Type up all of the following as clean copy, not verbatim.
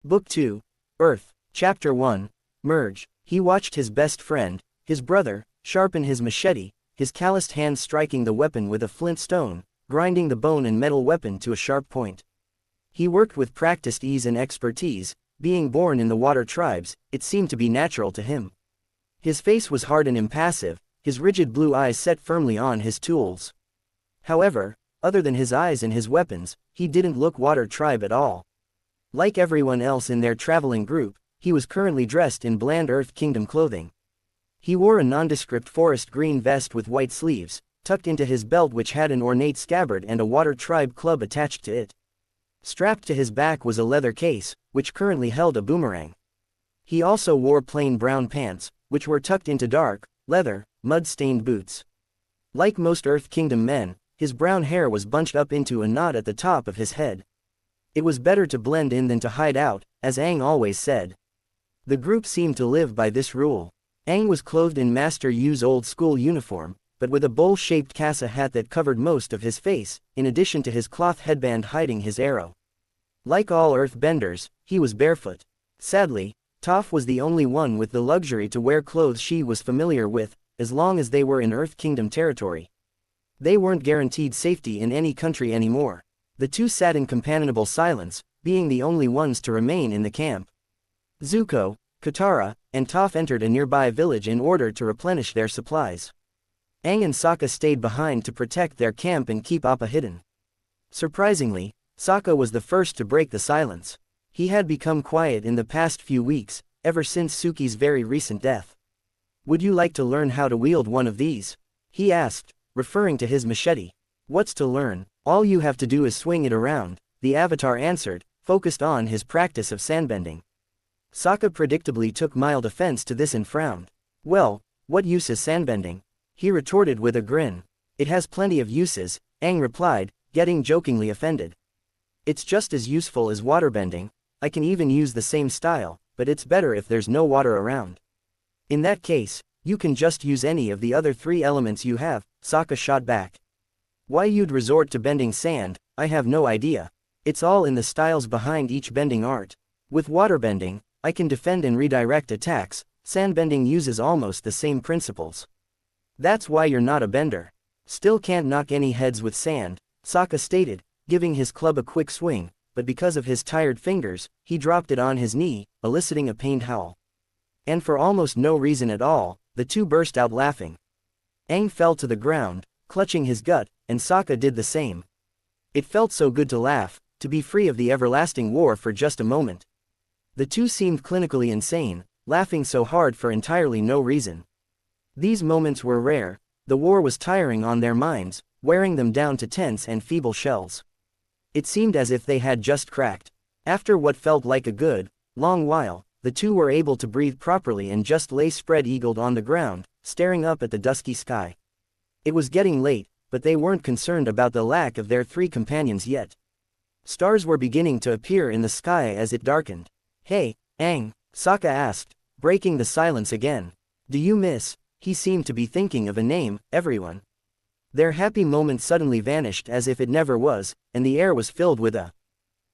Book 2, Earth, Chapter 1, Merge. He watched his best friend, his brother, sharpen his machete, his calloused hands striking the weapon with a flint stone, grinding the bone and metal weapon to a sharp point. He worked with practiced ease and expertise. Being born in the water tribes, it seemed to be natural to him. His face was hard and impassive, his rigid blue eyes set firmly on his tools. However, other than his eyes and his weapons, he didn't look water tribe at all. Like everyone else in their traveling group, he was currently dressed in bland Earth Kingdom clothing. He wore a nondescript forest green vest with white sleeves, tucked into his belt which had an ornate scabbard and a water tribe club attached to it. Strapped to his back was a leather case, which currently held a boomerang. He also wore plain brown pants, which were tucked into dark, leather, mud-stained boots. Like most Earth Kingdom men, his brown hair was bunched up into a knot at the top of his head. It was better to blend in than to hide out, as Aang always said. The group seemed to live by this rule. Aang was clothed in Master Yu's old-school uniform, but with a bowl-shaped casa hat that covered most of his face, in addition to his cloth headband hiding his arrow. Like all Earthbenders, he was barefoot. Sadly, Toph was the only one with the luxury to wear clothes she was familiar with, as long as they were in Earth Kingdom territory. They weren't guaranteed safety in any country anymore. The two sat in companionable silence, being the only ones to remain in the camp. Zuko, Katara, and Toph entered a nearby village in order to replenish their supplies. Aang and Sokka stayed behind to protect their camp and keep Appa hidden. Surprisingly, Sokka was the first to break the silence. He had become quiet in the past few weeks, ever since Suki's very recent death. "Would you like to learn how to wield one of these?" he asked, referring to his machete. "What's to learn? All you have to do is swing it around," the Avatar answered, focused on his practice of sandbending. Sokka predictably took mild offense to this and frowned. "Well, what use is sandbending?" he retorted with a grin. "It has plenty of uses," Aang replied, getting jokingly offended. "It's just as useful as waterbending. I can even use the same style, but it's better if there's no water around." "In that case, you can just use any of the other 3 elements you have," Sokka shot back. "Why you'd resort to bending sand, I have no idea. It's all in the styles behind each bending art. With waterbending, I can defend and redirect attacks. Sandbending uses almost the same principles." "That's why you're not a bender. Still can't knock any heads with sand," Sokka stated, giving his club a quick swing, but because of his tired fingers, he dropped it on his knee, eliciting a pained howl. And for almost no reason at all, the two burst out laughing. Aang fell to the ground, clutching his gut, and Sokka did the same. It felt so good to laugh, to be free of the everlasting war for just a moment. The two seemed clinically insane, laughing so hard for entirely no reason. These moments were rare. The war was tiring on their minds, wearing them down to tense and feeble shells. It seemed as if they had just cracked. After what felt like a good, long while, the two were able to breathe properly and just lay spread-eagled on the ground, staring up at the dusky sky. It was getting late, but they weren't concerned about the lack of their 3 companions yet. Stars were beginning to appear in the sky as it darkened. "Hey, Aang," Sokka asked, breaking the silence again. "Do you miss?" He seemed to be thinking of a name, everyone. Their happy moment suddenly vanished as if it never was, and the air was filled with a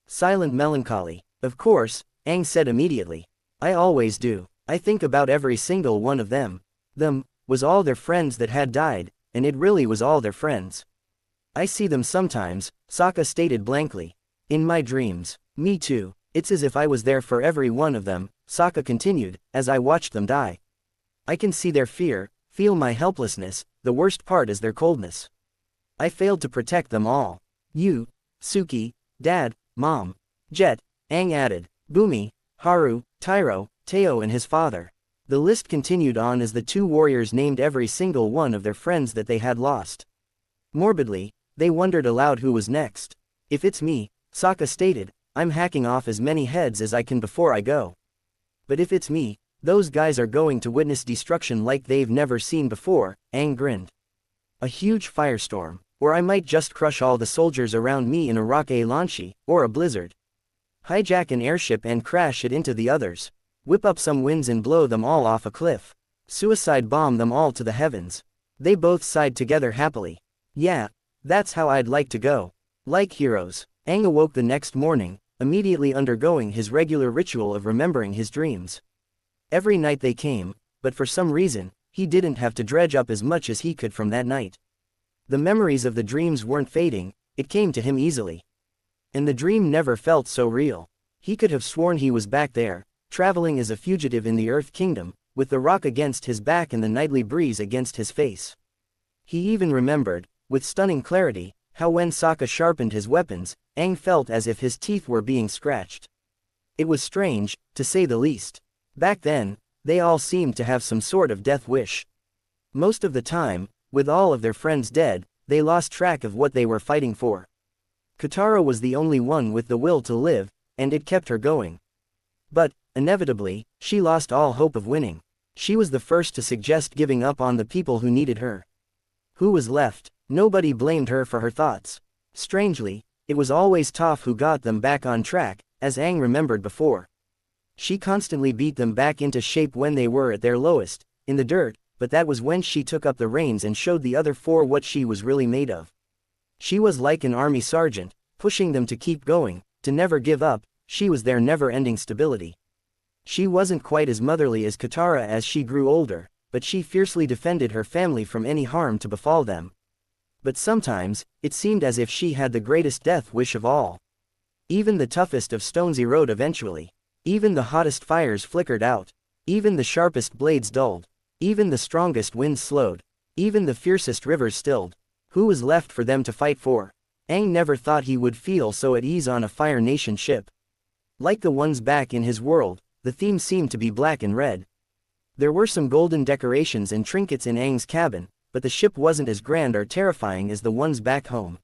silent melancholy. "Of course," Aang said immediately. "I always do. I think about every single one of them. Them was all their friends that had died, and it really was all their friends. I see them sometimes," Sokka stated blankly. "In my dreams. Me too. It's as if I was there for every one of them," Sokka continued, "as I watched them die. I can see their fear, feel my helplessness, the worst part is their coldness. I failed to protect them all. You, Suki, Dad, Mom, Jet," Aang added, "Bumi, Haru, Tyro, Teo and his father." The list continued on as the two warriors named every single one of their friends that they had lost. Morbidly, they wondered aloud who was next. "If it's me," Sokka stated, "I'm hacking off as many heads as I can before I go. But if it's me, those guys are going to witness destruction like they've never seen before," Aang grinned. "A huge firestorm, or I might just crush all the soldiers around me in a rocket launcher, or a blizzard. Hijack an airship and crash it into the others. Whip up some winds and blow them all off a cliff. Suicide bomb them all to the heavens." They both sighed together happily. "Yeah, that's how I'd like to go. Like heroes." Aang awoke the next morning, immediately undergoing his regular ritual of remembering his dreams. Every night they came, but for some reason, he didn't have to dredge up as much as he could from that night. The memories of the dreams weren't fading, it came to him easily. And the dream never felt so real. He could have sworn he was back there, traveling as a fugitive in the Earth Kingdom, with the rock against his back and the nightly breeze against his face. He even remembered, with stunning clarity, how when Sokka sharpened his weapons, Aang felt as if his teeth were being scratched. It was strange, to say the least. Back then, they all seemed to have some sort of death wish. Most of the time, with all of their friends dead, they lost track of what they were fighting for. Katara was the only one with the will to live, and it kept her going. But, inevitably, she lost all hope of winning. She was the first to suggest giving up on the people who needed her. Who was left? Nobody blamed her for her thoughts. Strangely, it was always Toph who got them back on track, as Aang remembered before. She constantly beat them back into shape when they were at their lowest, in the dirt, but that was when she took up the reins and showed the other four what she was really made of. She was like an army sergeant, pushing them to keep going, to never give up. She was their never-ending stability. She wasn't quite as motherly as Katara as she grew older, but she fiercely defended her family from any harm to befall them. But sometimes, it seemed as if she had the greatest death wish of all. Even the toughest of stones eroded eventually. Even the hottest fires flickered out. Even the sharpest blades dulled. Even the strongest winds slowed. Even the fiercest rivers stilled. Who was left for them to fight for? Aang never thought he would feel so at ease on a Fire Nation ship. Like the ones back in his world, the theme seemed to be black and red. There were some golden decorations and trinkets in Aang's cabin, but the ship wasn't as grand or terrifying as the ones back home.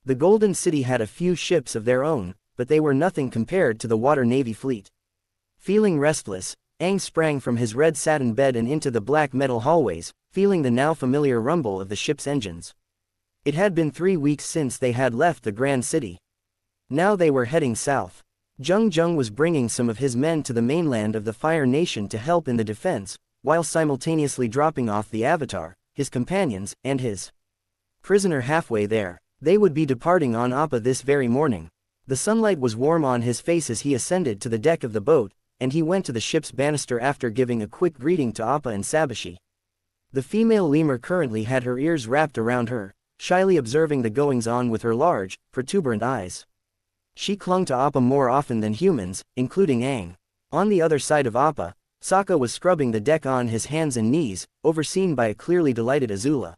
The Golden City had a few ships of their own, but they were nothing compared to the Water Navy fleet. Feeling restless, Aang sprang from his red satin bed and into the black metal hallways, feeling the now familiar rumble of the ship's engines. It had been 3 weeks since they had left the Grand City. Now they were heading south. Zheng Zheng was bringing some of his men to the mainland of the Fire Nation to help in the defense, while simultaneously dropping off the Avatar, his companions, and his prisoner halfway there. They would be departing on Appa this very morning. The sunlight was warm on his face as he ascended to the deck of the boat, and he went to the ship's banister after giving a quick greeting to Appa and Sabashi. The female lemur currently had her ears wrapped around her, shyly observing the goings-on with her large, protuberant eyes. She clung to Appa more often than humans, including Aang. On the other side of Appa, Sokka was scrubbing the deck on his hands and knees, overseen by a clearly delighted Azula.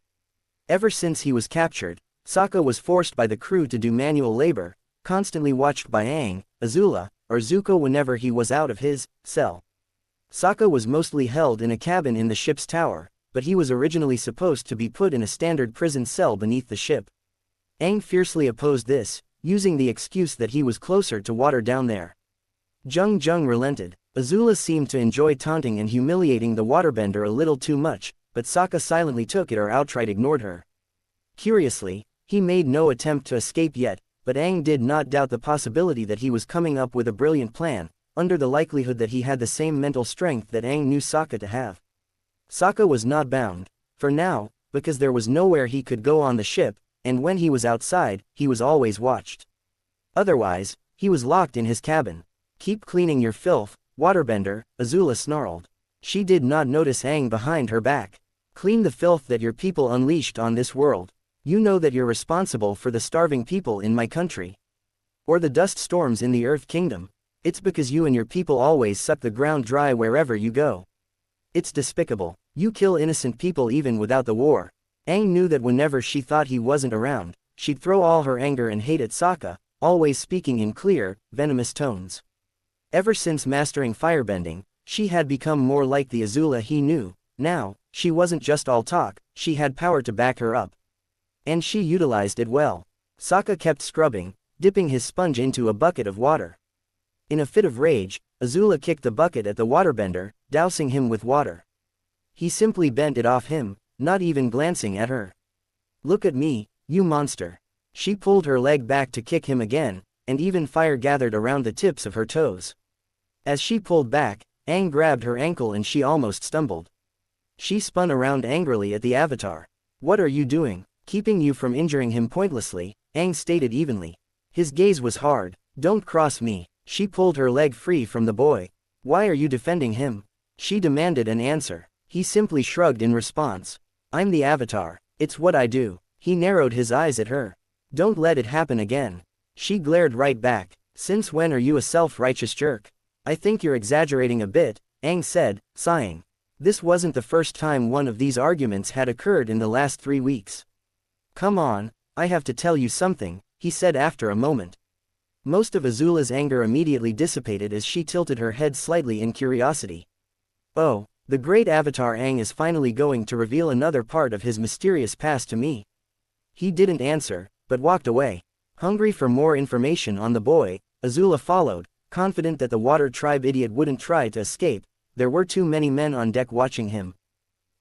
Ever since he was captured, Sokka was forced by the crew to do manual labor, constantly watched by Aang, Azula, or Zuko whenever he was out of his cell. Sokka was mostly held in a cabin in the ship's tower, but he was originally supposed to be put in a standard prison cell beneath the ship. Aang fiercely opposed this, using the excuse that he was closer to water down there. Zheng Zheng relented. Azula seemed to enjoy taunting and humiliating the waterbender a little too much, but Sokka silently took it or outright ignored her. Curiously, he made no attempt to escape yet, but Aang did not doubt the possibility that he was coming up with a brilliant plan, under the likelihood that he had the same mental strength that Aang knew Sokka to have. Sokka was not bound, for now, because there was nowhere he could go on the ship, and when he was outside, he was always watched. Otherwise, he was locked in his cabin. "Keep cleaning your filth, waterbender," Azula snarled. She did not notice Aang behind her back. "Clean the filth that your people unleashed on this world. You know that you're responsible for the starving people in my country. Or the dust storms in the Earth Kingdom. It's because you and your people always suck the ground dry wherever you go. It's despicable. You kill innocent people even without the war." Aang knew that whenever she thought he wasn't around, she'd throw all her anger and hate at Sokka, always speaking in clear, venomous tones. Ever since mastering firebending, she had become more like the Azula he knew. Now, she wasn't just all talk, she had power to back her up. And she utilized it well. Sokka kept scrubbing, dipping his sponge into a bucket of water. In a fit of rage, Azula kicked the bucket at the waterbender, dousing him with water. He simply bent it off him, not even glancing at her. "Look at me, you monster." She pulled her leg back to kick him again, and even fire gathered around the tips of her toes. As she pulled back, Aang grabbed her ankle and she almost stumbled. She spun around angrily at the Avatar. "What are you doing?" "Keeping you from injuring him pointlessly," Aang stated evenly. His gaze was hard, Don't cross me. She pulled her leg free from the boy. Why are you defending him? She demanded an answer. He simply shrugged in response. I'm the Avatar. It's what I do. He narrowed his eyes at her. Don't let it happen again. She glared right back. Since when are you a self-righteous jerk? I think you're exaggerating a bit, Aang said, sighing. This wasn't the first time one of these arguments had occurred in the last 3 weeks. Come on, I have to tell you something, he said after a moment. Most of Azula's anger immediately dissipated as she tilted her head slightly in curiosity. Oh, the great Avatar Aang is finally going to reveal another part of his mysterious past to me. He didn't answer, but walked away. Hungry for more information on the boy, Azula followed, confident that the Water Tribe idiot wouldn't try to escape. There were too many men on deck watching him.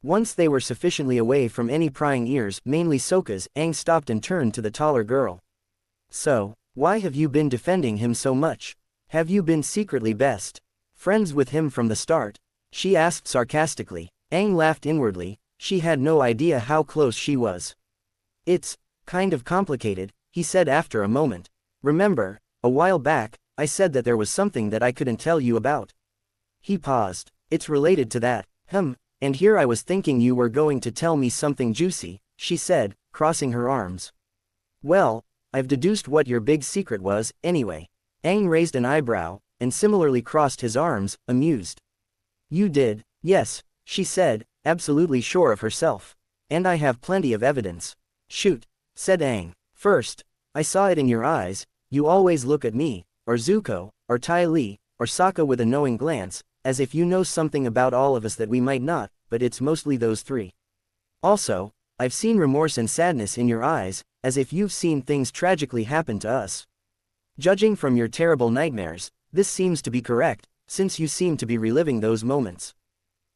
Once they were sufficiently away from any prying ears, mainly Sokka's, Aang stopped and turned to the taller girl. So, why have you been defending him so much? Have you been secretly best friends with him from the start? She asked sarcastically. Aang laughed inwardly. She had no idea how close she was. It's kind of complicated, he said after a moment. Remember, a while back, I said that there was something that I couldn't tell you about. He paused. It's related to that. And here I was thinking you were going to tell me something juicy, she said, crossing her arms. Well, I've deduced what your big secret was, anyway. Aang raised an eyebrow, and similarly crossed his arms, amused. You did, yes, she said, absolutely sure of herself. And I have plenty of evidence. Shoot, said Aang. First, I saw it in your eyes. You always look at me, or Zuko, or Ty Lee, or Sokka with a knowing glance, as if you know something about all of us that we might not, but it's mostly those three. Also, I've seen remorse and sadness in your eyes, as if you've seen things tragically happen to us. Judging from your terrible nightmares, this seems to be correct, since you seem to be reliving those moments.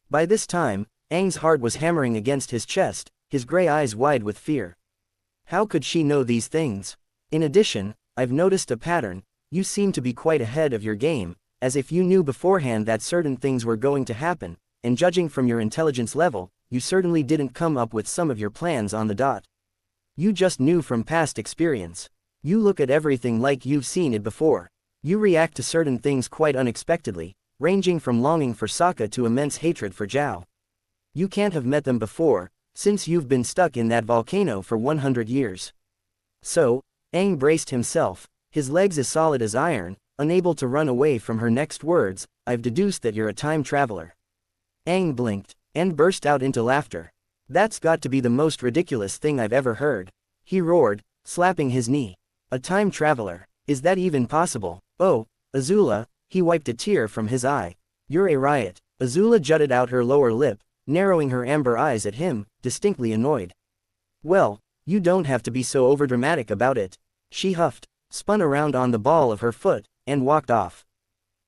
By this time, Aang's heart was hammering against his chest, his gray eyes wide with fear. How could she know these things? In addition, I've noticed a pattern. You seem to be quite ahead of your game, as if you knew beforehand that certain things were going to happen, and judging from your intelligence level, you certainly didn't come up with some of your plans on the dot. You just knew from past experience. You look at everything like you've seen it before. You react to certain things quite unexpectedly, ranging from longing for Sokka to immense hatred for Zhao. You can't have met them before, since you've been stuck in that volcano for 100 years. So, Aang braced himself, his legs as solid as iron, unable to run away from her next words. I've deduced that you're a time traveler. Aang blinked, and burst out into laughter. That's got to be the most ridiculous thing I've ever heard. He roared, slapping his knee. A time traveler, is that even possible? Oh, Azula, he wiped a tear from his eye. You're a riot. Azula jutted out her lower lip, narrowing her amber eyes at him, distinctly annoyed. Well, you don't have to be so overdramatic about it. She huffed, spun around on the ball of her foot, and walked off.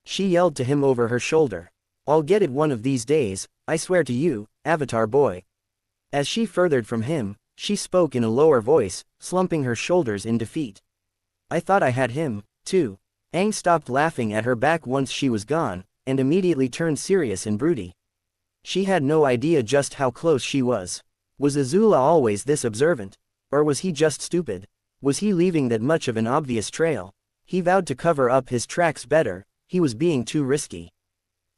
She yelled to him over her shoulder. I'll get it one of these days, I swear to you, Avatar boy. As she furthered from him, she spoke in a lower voice, slumping her shoulders in defeat. I thought I had him, too. Aang stopped laughing at her back once she was gone, and immediately turned serious and broody. She had no idea just how close she was. Was Azula always this observant? Or was he just stupid? Was he leaving that much of an obvious trail? He vowed to cover up his tracks better. He was being too risky.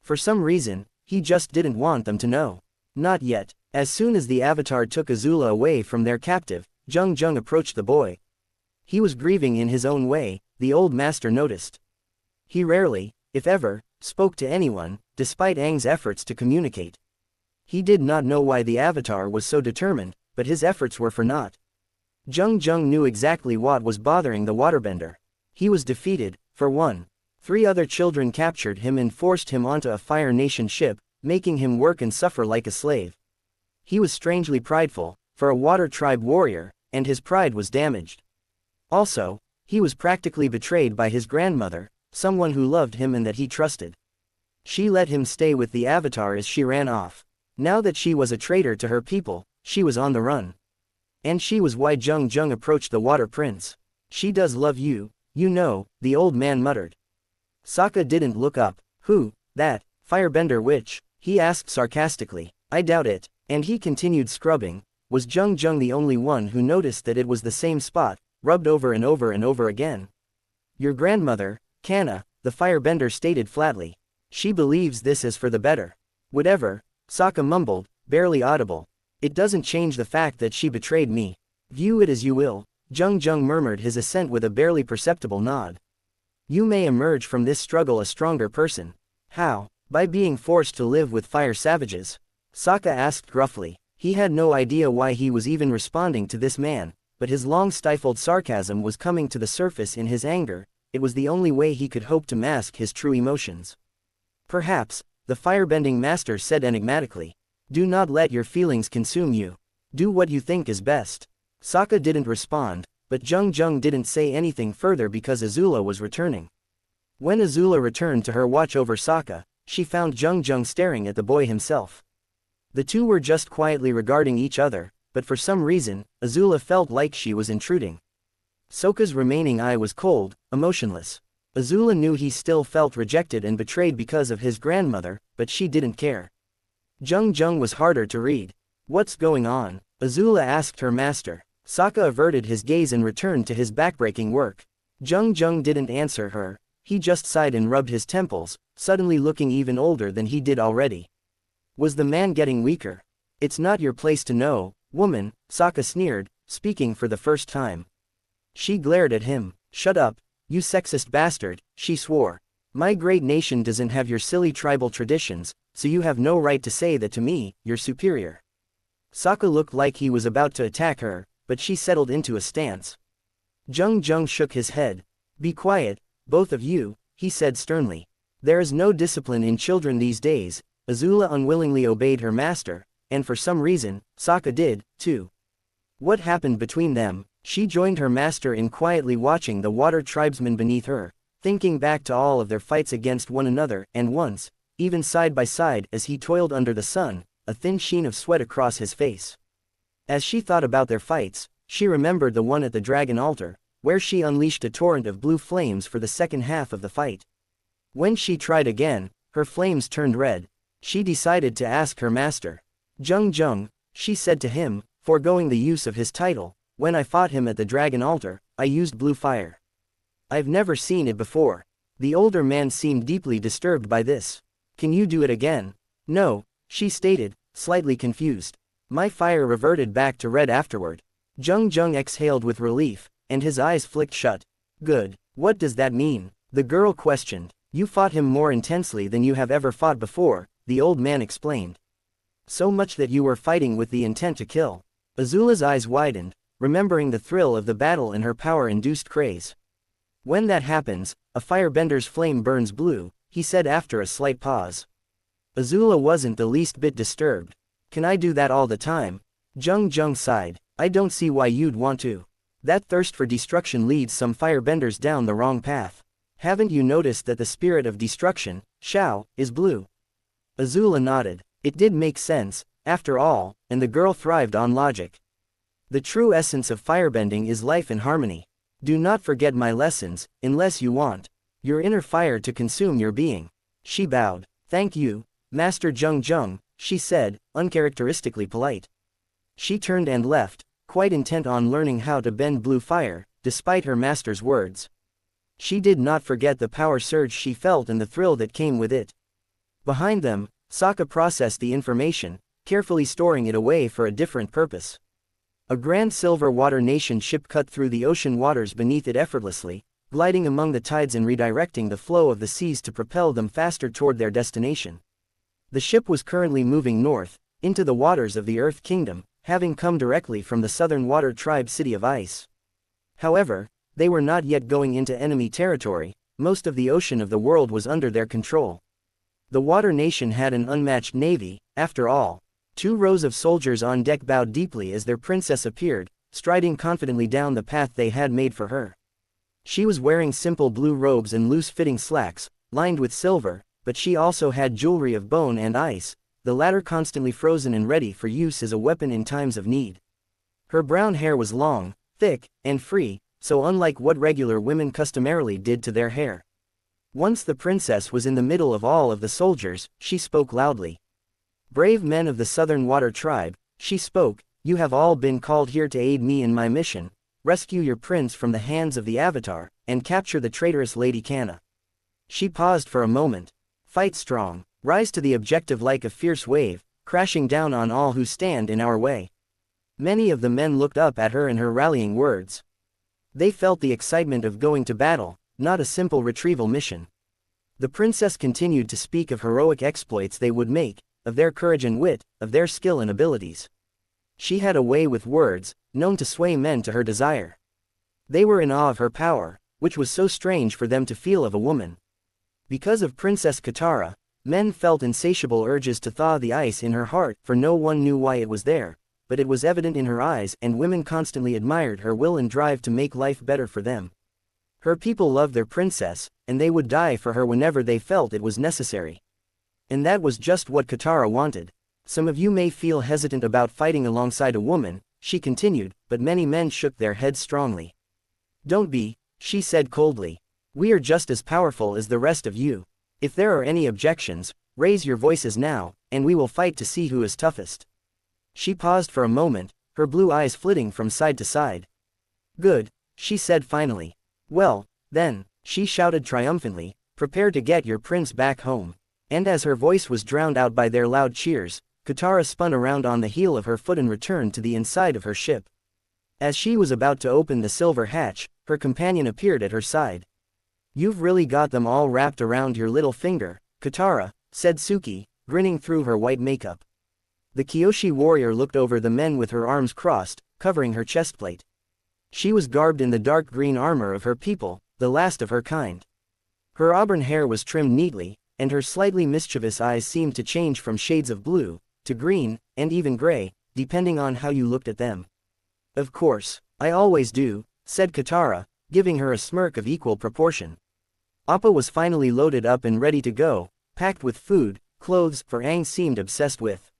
For some reason, he just didn't want them to know. Not yet. As soon as the Avatar took Azula away from their captive, Zheng Zheng approached the boy. He was grieving in his own way, the old master noticed. He rarely, if ever, spoke to anyone, despite Aang's efforts to communicate. He did not know why the Avatar was so determined, but his efforts were for naught. Zheng Zheng knew exactly what was bothering the waterbender. He was defeated, for one. 3 other children captured him and forced him onto a Fire Nation ship, making him work and suffer like a slave. He was strangely prideful, for a Water Tribe warrior, and his pride was damaged. Also, he was practically betrayed by his grandmother, someone who loved him and that he trusted. She let him stay with the Avatar as she ran off. Now that she was a traitor to her people, she was on the run. And she was why Zheng Zheng approached the Water Prince. She does love you, you know, the old man muttered. Sokka didn't look up. Who, that, firebender witch? He asked sarcastically. I doubt it. And he continued scrubbing. Was Zheng Zheng the only one who noticed that it was the same spot, rubbed over and over and over again? Your grandmother, Kana, the firebender stated flatly. She believes this is for the better. Whatever, Sokka mumbled, barely audible. It doesn't change the fact that she betrayed me. View it as you will, Jung Jung murmured his assent with a barely perceptible nod. You may emerge from this struggle a stronger person. How? By being forced to live with fire savages? Sokka asked gruffly. He had no idea why he was even responding to this man, but his long-stifled sarcasm was coming to the surface in his anger. It was the only way he could hope to mask his true emotions. Perhaps, the firebending master said enigmatically. Do not let your feelings consume you. Do what you think is best. Sokka didn't respond, but Jung Jung didn't say anything further because Azula was returning. When Azula returned to her watch over Sokka, she found Jung Jung staring at the boy himself. The two were just quietly regarding each other, but for some reason, Azula felt like she was intruding. Sokka's remaining eye was cold, emotionless. Azula knew he still felt rejected and betrayed because of his grandmother, but she didn't care. Jung Jung was harder to read. What's going on? Azula asked her master. Sokka averted his gaze and returned to his backbreaking work. Jung Jung didn't answer her. He just sighed and rubbed his temples, suddenly looking even older than he did already. Was the man getting weaker? It's not your place to know, woman, Sokka sneered, speaking for the first time. She glared at him. Shut up, you sexist bastard, she swore. My great nation doesn't have your silly tribal traditions, so you have no right to say that to me, your superior. Sokka looked like he was about to attack her, but she settled into a stance. Jung Jung shook his head. Be quiet, both of you, he said sternly. There is no discipline in children these days. Azula unwillingly obeyed her master, and for some reason, Sokka did, too. What happened between them? She joined her master in quietly watching the water tribesmen beneath her, thinking back to all of their fights against one another, and once, even side by side as he toiled under the sun, a thin sheen of sweat across his face. As she thought about their fights, she remembered the one at the dragon altar, where she unleashed a torrent of blue flames for the second half of the fight. When she tried again, her flames turned red. She decided to ask her master. Jung Jung, she said to him, foregoing the use of his title, when I fought him at the dragon altar, I used blue fire. I've never seen it before. The older man seemed deeply disturbed by this. Can you do it again? No, she stated, slightly confused. My fire reverted back to red afterward. Jung Jung exhaled with relief, and his eyes flicked shut. Good. What does that mean? The girl questioned. You fought him more intensely than you have ever fought before, the old man explained. So much that you were fighting with the intent to kill. Azula's eyes widened, remembering the thrill of the battle and her power-induced craze. When that happens, a firebender's flame burns blue, he said after a slight pause. Azula wasn't the least bit disturbed. Can I do that all the time? Jung Jung sighed. I don't see why you'd want to. That thirst for destruction leads some firebenders down the wrong path. Haven't you noticed that the spirit of destruction, Shao, is blue? Azula nodded. It did make sense, after all, and the girl thrived on logic. The true essence of firebending is life and harmony. Do not forget my lessons, unless you want your inner fire to consume your being. She bowed. Thank you, Master Jung Jung, she said, uncharacteristically polite. She turned and left, quite intent on learning how to bend blue fire, despite her master's words. She did not forget the power surge she felt and the thrill that came with it. Behind them, Sokka processed the information, carefully storing it away for a different purpose. A grand silver water nation ship cut through the ocean waters beneath it effortlessly, gliding among the tides and redirecting the flow of the seas to propel them faster toward their destination. The ship was currently moving north, into the waters of the Earth Kingdom, having come directly from the southern water tribe City of Ice. However, they were not yet going into enemy territory. Most of the ocean of the world was under their control. The water nation had an unmatched navy, after all. 2 rows of soldiers on deck bowed deeply as their princess appeared, striding confidently down the path they had made for her. She was wearing simple blue robes and loose-fitting slacks, lined with silver, but she also had jewelry of bone and ice, the latter constantly frozen and ready for use as a weapon in times of need. Her brown hair was long, thick, and free, so unlike what regular women customarily did to their hair. Once the princess was in the middle of all of the soldiers, she spoke loudly. Brave men of the Southern Water Tribe, she spoke, you have all been called here to aid me in my mission, rescue your prince from the hands of the Avatar, and capture the traitorous Lady Canna. She paused for a moment. Fight strong. Rise to the objective like a fierce wave, crashing down on all who stand in our way. Many of the men looked up at her and her rallying words. They felt the excitement of going to battle, not a simple retrieval mission. The princess continued to speak of heroic exploits they would make, of their courage and wit, of their skill and abilities. She had a way with words, known to sway men to her desire. They were in awe of her power, which was so strange for them to feel of a woman. Because of Princess Katara, men felt insatiable urges to thaw the ice in her heart, for no one knew why it was there, but it was evident in her eyes, and women constantly admired her will and drive to make life better for them. Her people loved their princess, and they would die for her whenever they felt it was necessary. And that was just what Katara wanted. Some of you may feel hesitant about fighting alongside a woman, she continued, but many men shook their heads strongly. Don't be, she said coldly. We are just as powerful as the rest of you. If there are any objections, raise your voices now, and we will fight to see who is toughest. She paused for a moment, her blue eyes flitting from side to side. Good, she said finally. Well, then, she shouted triumphantly, prepare to get your prince back home. And as her voice was drowned out by their loud cheers, Katara spun around on the heel of her foot and returned to the inside of her ship. As she was about to open the silver hatch, her companion appeared at her side. You've really got them all wrapped around your little finger, Katara, said Suki, grinning through her white makeup. The Kyoshi warrior looked over the men with her arms crossed, covering her chestplate. She was garbed in the dark green armor of her people, the last of her kind. Her auburn hair was trimmed neatly, and her slightly mischievous eyes seemed to change from shades of blue to green, and even gray, depending on how you looked at them. Of course, I always do, said Katara, giving her a smirk of equal proportion. Appa was finally loaded up and ready to go, packed with food, clothes, for Aang seemed obsessed with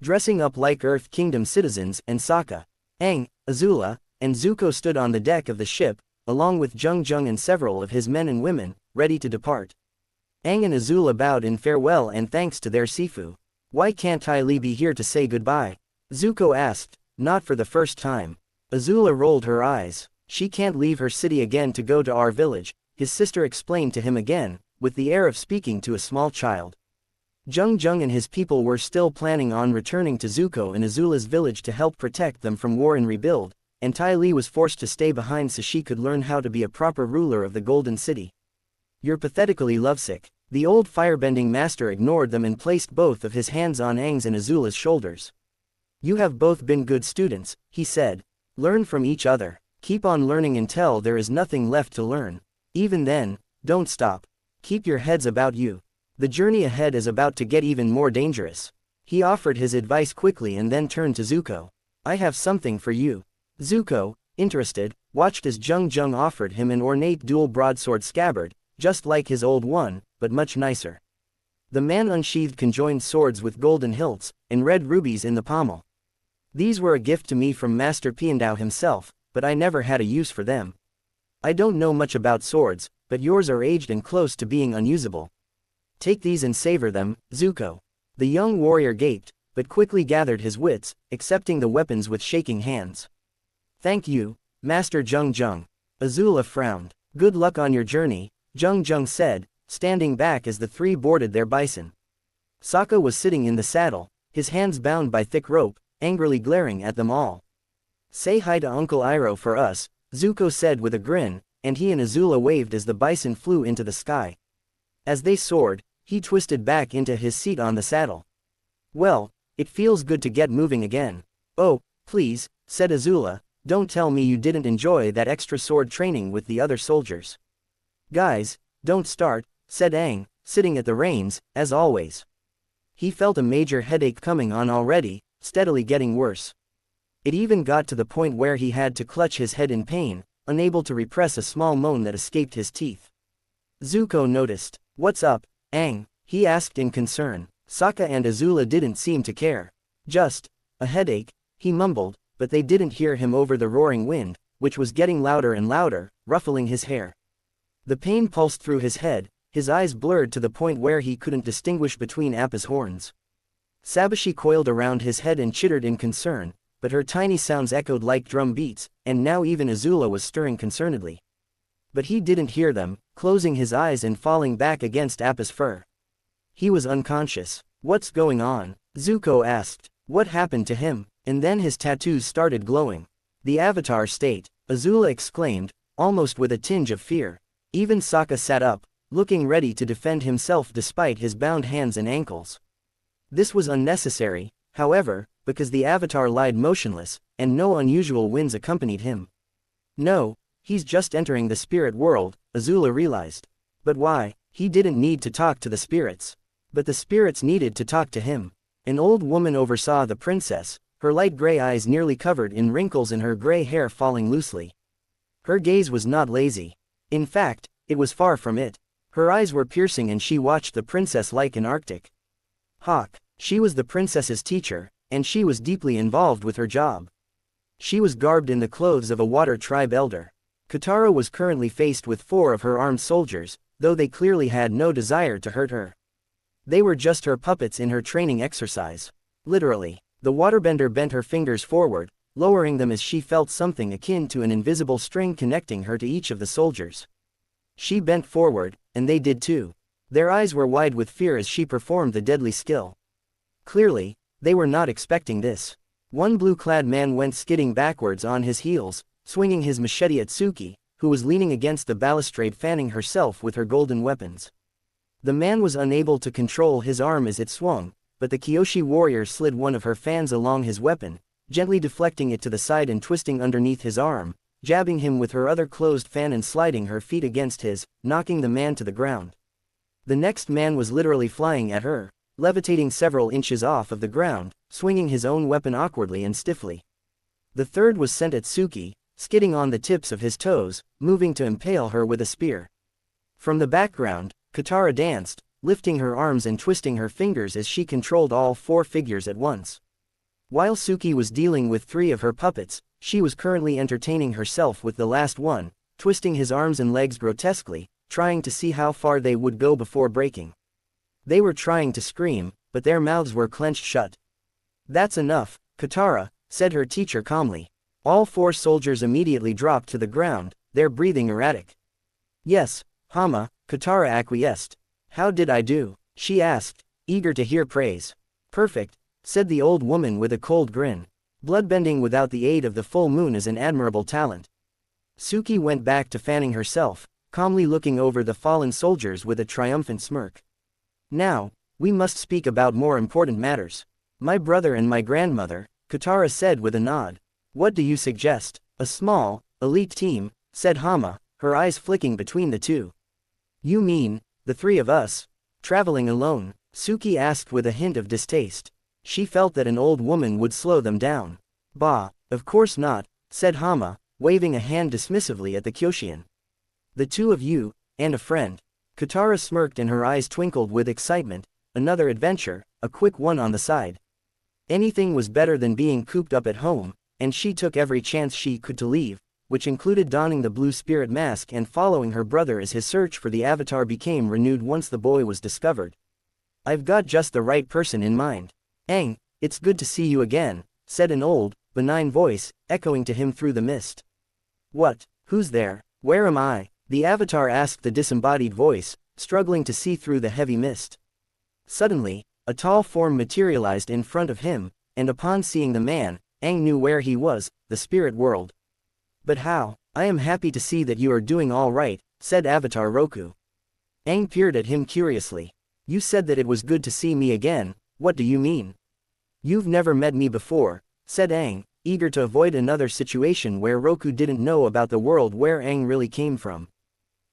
dressing up like Earth Kingdom citizens, and Sokka, Aang, Azula, and Zuko stood on the deck of the ship, along with Jung Jung and several of his men and women, ready to depart. Aang and Azula bowed in farewell and thanks to their Sifu. Why can't Ty Lee be here to say goodbye? Zuko asked, not for the first time. Azula rolled her eyes. She can't leave her city again to go to our village, his sister explained to him again, with the air of speaking to a small child. Jung Jung and his people were still planning on returning to Zuko and Azula's village to help protect them from war and rebuild, and Ty Lee was forced to stay behind so she could learn how to be a proper ruler of the Golden City. You're pathetically lovesick. The old firebending master ignored them and placed both of his hands on Aang's and Azula's shoulders. You have both been good students, he said. Learn from each other. Keep on learning until there is nothing left to learn. Even then, don't stop. Keep your heads about you. The journey ahead is about to get even more dangerous. He offered his advice quickly and then turned to Zuko. I have something for you. Zuko, interested, watched as Jung Jung offered him an ornate dual broadsword scabbard, just like his old one, but much nicer. The man unsheathed conjoined swords with golden hilts, and red rubies in the pommel. These were a gift to me from Master Piandao himself, but I never had a use for them. I don't know much about swords, but yours are aged and close to being unusable. Take these and savor them, Zuko. The young warrior gaped, but quickly gathered his wits, accepting the weapons with shaking hands. Thank you, Master Jung Jung. Azula frowned. Good luck on your journey, Jung Jung said, standing back as the three boarded their bison. Sokka was sitting in the saddle, his hands bound by thick rope, angrily glaring at them all. Say hi to Uncle Iroh for us, Zuko said with a grin, and he and Azula waved as the bison flew into the sky. As they soared, he twisted back into his seat on the saddle. Well, it feels good to get moving again. Oh, please, said Azula, don't tell me you didn't enjoy that extra sword training with the other soldiers. Guys, don't start, said Aang, sitting at the reins, as always. He felt a major headache coming on already, steadily getting worse. It even got to the point where he had to clutch his head in pain, unable to repress a small moan that escaped his teeth. Zuko noticed. What's up, Aang? He asked in concern. Sokka and Azula didn't seem to care. Just a headache, he mumbled, but they didn't hear him over the roaring wind, which was getting louder and louder, ruffling his hair. The pain pulsed through his head, his eyes blurred to the point where he couldn't distinguish between Appa's horns. Sabashi coiled around his head and chittered in concern, but her tiny sounds echoed like drum beats, and now even Azula was stirring concernedly. But he didn't hear them, closing his eyes and falling back against Appa's fur. He was unconscious. What's going on? Zuko asked. What happened to him? And then his tattoos started glowing. The Avatar state, Azula exclaimed, almost with a tinge of fear. Even Sokka sat up, looking ready to defend himself despite his bound hands and ankles. This was unnecessary, however, because the Avatar lied motionless, and no unusual winds accompanied him. No, he's just entering the spirit world, Azula realized. But why? He didn't need to talk to the spirits. But the spirits needed to talk to him. An old woman oversaw the princess, her light gray eyes nearly covered in wrinkles and her gray hair falling loosely. Her gaze was not lazy. In fact, it was far from it. Her eyes were piercing and she watched the princess like an Arctic hawk. She was the princess's teacher, and she was deeply involved with her job. She was garbed in the clothes of a water tribe elder. Katara was currently faced with 4 of her armed soldiers, though they clearly had no desire to hurt her. They were just her puppets in her training exercise. Literally, the waterbender bent her fingers forward, lowering them as she felt something akin to an invisible string connecting her to each of the soldiers. She bent forward, and they did too. Their eyes were wide with fear as she performed the deadly skill. Clearly, they were not expecting this. One blue-clad man went skidding backwards on his heels, swinging his machete at Suki, who was leaning against the balustrade fanning herself with her golden weapons. The man was unable to control his arm as it swung, but the Kyoshi warrior slid one of her fans along his weapon, gently deflecting it to the side and twisting underneath his arm, jabbing him with her other closed fan and sliding her feet against his, knocking the man to the ground. The next man was literally flying at her, levitating several inches off of the ground, swinging his own weapon awkwardly and stiffly. The third was sent at Suki, skidding on the tips of his toes, moving to impale her with a spear. From the background, Katara danced, lifting her arms and twisting her fingers as she controlled all 4 figures at once. While Suki was dealing with 3 of her puppets, she was currently entertaining herself with the last one, twisting his arms and legs grotesquely, trying to see how far they would go before breaking. They were trying to scream, but their mouths were clenched shut. That's enough, Katara, said her teacher calmly. All 4 soldiers immediately dropped to the ground, their breathing erratic. Yes, Hama, Katara acquiesced. How did I do? She asked, eager to hear praise. Perfect, said the old woman with a cold grin. Bloodbending without the aid of the full moon is an admirable talent. Suki went back to fanning herself, calmly looking over the fallen soldiers with a triumphant smirk. Now, we must speak about more important matters. My brother and my grandmother, Katara said with a nod. What do you suggest? A small, elite team, said Hama, her eyes flicking between the two. You mean, the 3 of us? Traveling alone? Suki asked with a hint of distaste. She felt that an old woman would slow them down. Bah, of course not, said Hama, waving a hand dismissively at the Kyoshian. The 2 of you, and a friend. Katara smirked and her eyes twinkled with excitement. Another adventure, a quick one on the side. Anything was better than being cooped up at home, and she took every chance she could to leave, which included donning the blue spirit mask and following her brother as his search for the Avatar became renewed once the boy was discovered. I've got just the right person in mind. Aang, it's good to see you again, said an old, benign voice, echoing to him through the mist. What? Who's there? Where am I? The Avatar asked the disembodied voice, struggling to see through the heavy mist. Suddenly, a tall form materialized in front of him, and upon seeing the man, Aang knew where he was, the spirit world. But how? I am happy to see that you are doing all right, said Avatar Roku. Aang peered at him curiously. You said that it was good to see me again, what do you mean? You've never met me before, said Aang, eager to avoid another situation where Roku didn't know about the world where Aang really came from.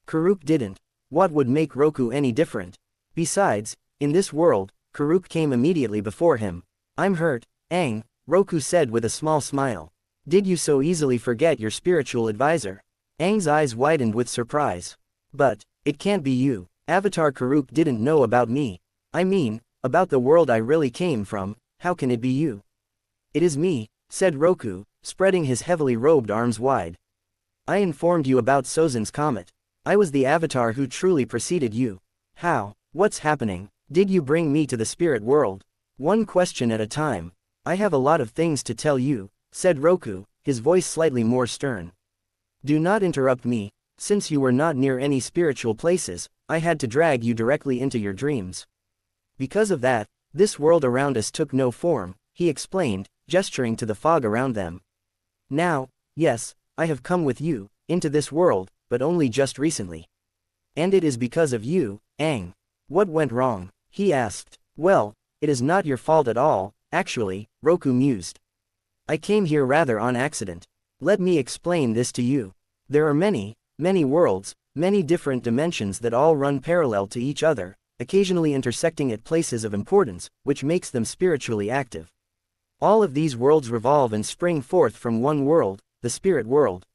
Karuk didn't. What would make Roku any different? Besides, in this world, Karuk came immediately before him. I'm hurt, Aang, Roku said with a small smile. Did you so easily forget your spiritual advisor? Aang's eyes widened with surprise. But, it can't be you. Avatar Karuk didn't know about me. I mean, about the world I really came from, how can it be you? It is me, said Roku, spreading his heavily robed arms wide. I informed you about Sozin's comet. I was the Avatar who truly preceded you. How? What's happening? Did you bring me to the spirit world? One question at a time. I have a lot of things to tell you, said Roku, his voice slightly more stern. Do not interrupt me, Since you were not near any spiritual places, I had to drag you directly into your dreams. Because of that, this world around us took no form, he explained, gesturing to the fog around them. Now, yes, I have come with you, into this world, but only just recently. And it is because of you, Aang. What went wrong? He asked. Well, it is not your fault at all, actually, Roku mused. I came here rather on accident. Let me explain this to you. There are many worlds, many different dimensions that all run parallel to each other, occasionally intersecting at places of importance, which makes them spiritually active. All of these worlds revolve and spring forth from one world, the spirit world.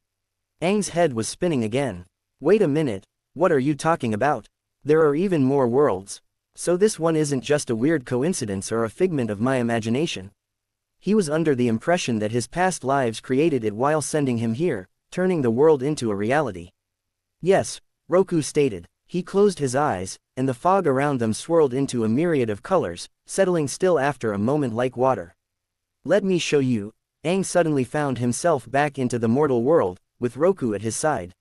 Aang's head was spinning again. Wait a minute, what are you talking about? There are even more worlds. So this one isn't just a weird coincidence or a figment of my imagination. He was under the impression that his past lives created it while sending him here, turning the world into a reality. Yes, Roku stated. He closed his eyes, and the fog around them swirled into a myriad of colors, settling still after a moment like water. Let me show you. Aang suddenly found himself back into the mortal world, with Roku at his side.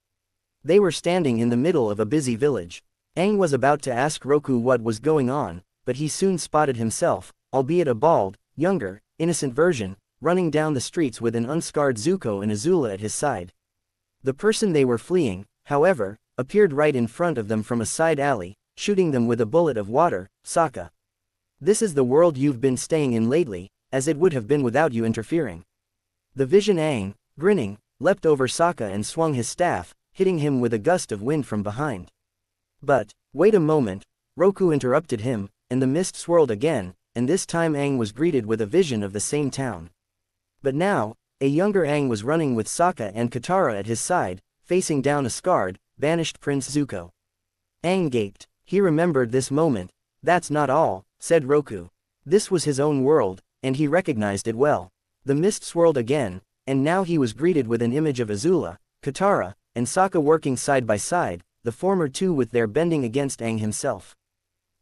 They were standing in the middle of a busy village. Aang was about to ask Roku what was going on, but he soon spotted himself, albeit a bald, younger, innocent version, running down the streets with an unscarred Zuko and Azula at his side. The person they were fleeing, however, appeared right in front of them from a side alley, shooting them with a bullet of water. Sokka. This is the world you've been staying in lately, as it would have been without you interfering. The vision Aang, grinning, leapt over Sokka and swung his staff, hitting him with a gust of wind from behind. But, wait a moment, Roku interrupted him, and the mist swirled again, and this time Aang was greeted with a vision of the same town. But now, a younger Aang was running with Sokka and Katara at his side, facing down a scarred, banished Prince Zuko. Aang gaped. He remembered this moment. That's not all, said Roku. This was his own world, and he recognized it well. The mist swirled again, and now he was greeted with an image of Azula, Katara, and Sokka working side by side, the former two with their bending against Aang himself.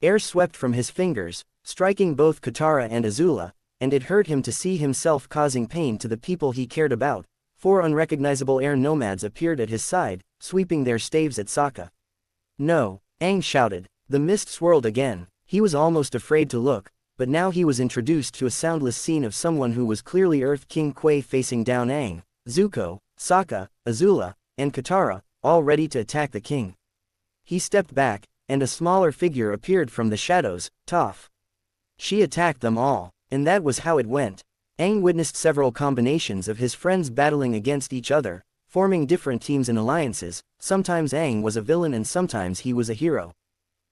Air swept from his fingers, striking both Katara and Azula, and it hurt him to see himself causing pain to the people he cared about. 4 unrecognizable air nomads appeared at his side, sweeping their staves at Sokka. No, Aang shouted. The mist swirled again. He was almost afraid to look, but now he was introduced to a soundless scene of someone who was clearly Earth King Kwai facing down Aang, Zuko, Sokka, Azula, and Katara, all ready to attack the king. He stepped back, and a smaller figure appeared from the shadows, Toph. She attacked them all, and that was how it went. Aang witnessed several combinations of his friends battling against each other, forming different teams and alliances. Sometimes Aang was a villain and sometimes he was a hero.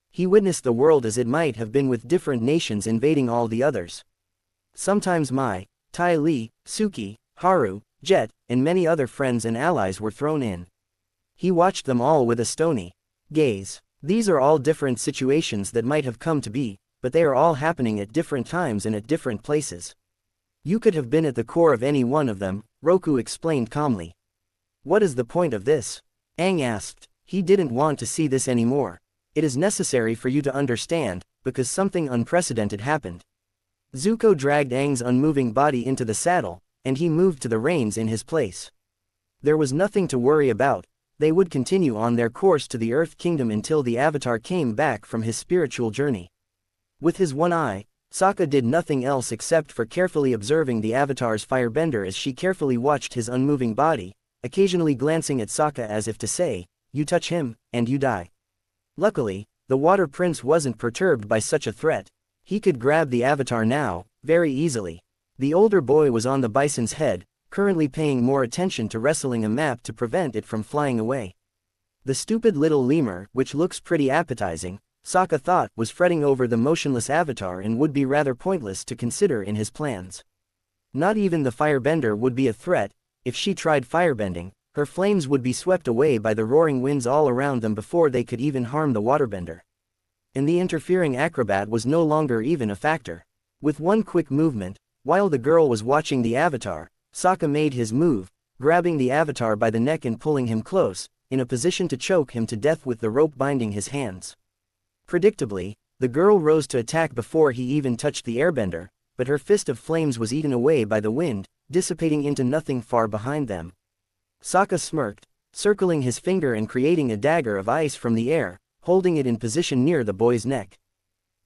He witnessed the world as it might have been with different nations invading all the others. Sometimes Mai, Ty Lee, Suki, Haru, Jet, and many other friends and allies were thrown in. He watched them all with a stony gaze. These are all different situations that might have come to be, but they are all happening at different times and at different places. You could have been at the core of any one of them, Roku explained calmly. What is the point of this? Aang asked. He didn't want to see this anymore. It is necessary for you to understand, because something unprecedented happened. Zuko dragged Aang's unmoving body into the saddle, and he moved to the reins in his place. There was nothing to worry about. They would continue on their course to the Earth Kingdom until the Avatar came back from his spiritual journey. With his one eye, Sokka did nothing else except for carefully observing the Avatar's firebender as she carefully watched his unmoving body, occasionally glancing at Sokka as if to say, "You touch him, and you die." Luckily, the Water Prince wasn't perturbed by such a threat. He could grab the Avatar now, very easily. The older boy was on the bison's head, currently paying more attention to wrestling a map to prevent it from flying away. The stupid little lemur, which looks pretty appetizing, Sokka thought was fretting over the motionless Avatar and would be rather pointless to consider in his plans. Not even the firebender would be a threat. If she tried firebending, her flames would be swept away by the roaring winds all around them before they could even harm the waterbender. And the interfering acrobat was no longer even a factor. With one quick movement, while the girl was watching the Avatar, Sokka made his move, grabbing the Avatar by the neck and pulling him close, in a position to choke him to death with the rope binding his hands. Predictably, the girl rose to attack before he even touched the airbender, but her fist of flames was eaten away by the wind, dissipating into nothing far behind them. Sokka smirked. circling his finger and creating a dagger of ice from the air, holding it in position near the boy's neck.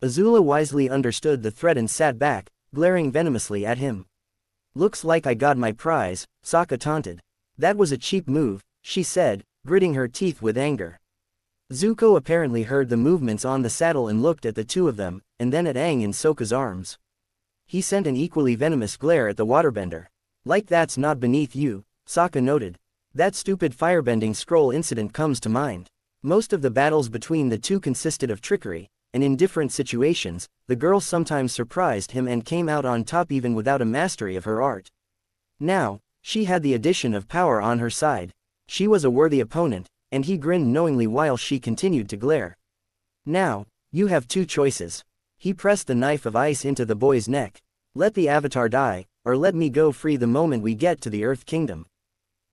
Azula wisely understood the threat and sat back, glaring venomously at him. "Looks like I got my prize," Sokka taunted. "That was a cheap move," she said, gritting her teeth with anger. Zuko apparently heard the movements on the saddle and looked at the two of them, and then at Aang in Sokka's arms. He sent an equally venomous glare at the waterbender. "Like that's not beneath you," Sokka noted. "That stupid firebending scroll incident comes to mind. Most of the battles between the two consisted of trickery, and in different situations, the girl sometimes surprised him and came out on top even without a mastery of her art. Now, she had the addition of power on her side. She was a worthy opponent, and he grinned knowingly while she continued to glare. Now, you have two choices." He pressed the knife of ice into the boy's neck. "Let the Avatar die, or let me go free the moment we get to the Earth Kingdom."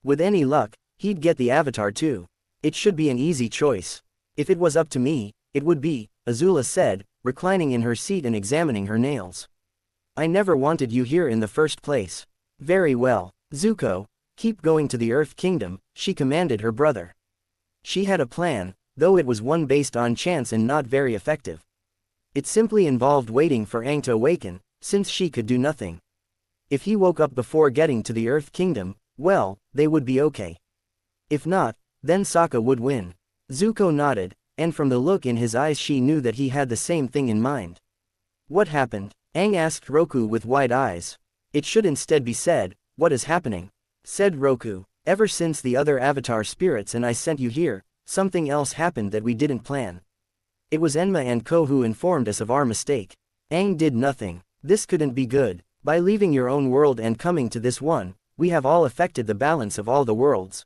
With any luck, he'd get the Avatar too. It should be an easy choice. "If it was up to me, it would be," Azula said, reclining in her seat and examining her nails. "I never wanted you here in the first place." "Very well, Zuko, keep going to the Earth Kingdom," she commanded her brother. She had a plan, though it was one based on chance and not very effective. It simply involved waiting for Aang to awaken, since she could do nothing. If he woke up before getting to the Earth Kingdom, well, they would be okay. If not, then Sokka would win. Zuko nodded, and from the look in his eyes she knew that he had the same thing in mind. "What happened?" Aang asked Roku with wide eyes. "It should instead be said, what is happening?" said Roku. "Ever since the other Avatar spirits and I sent you here, something else happened that we didn't plan. It was Enma and Ko who informed us of our mistake. Aang did nothing. This couldn't be good. By leaving your own world and coming to this one, we have all affected the balance of all the worlds."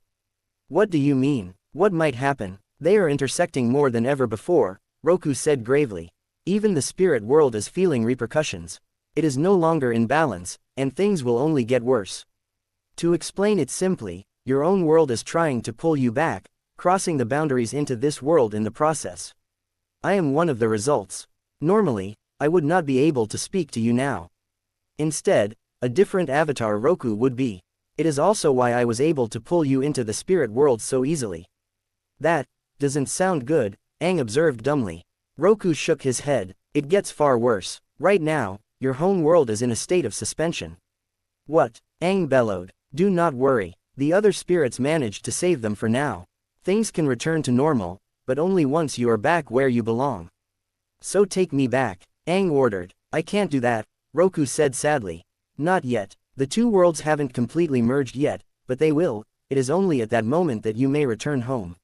"What do you mean? What might happen?" "They are intersecting more than ever before," Roku said gravely. "Even the spirit world is feeling repercussions. It is no longer in balance, and things will only get worse. To explain it simply, your own world is trying to pull you back, crossing the boundaries into this world in the process. I am one of the results. Normally, I would not be able to speak to you now. Instead, a different avatar Roku would be. It is also why I was able to pull you into the spirit world so easily." "That doesn't sound good," Aang observed dumbly. Roku shook his head. "It gets far worse. Right now, your home world is in a state of suspension." "What?" Aang bellowed. "Do not worry. The other spirits managed to save them for now. Things can return to normal, but only once you are back where you belong." "So take me back," Aang ordered. "I can't do that," Roku said sadly. "Not yet. The two worlds haven't completely merged yet, but they will. It is only at that moment that you may return home.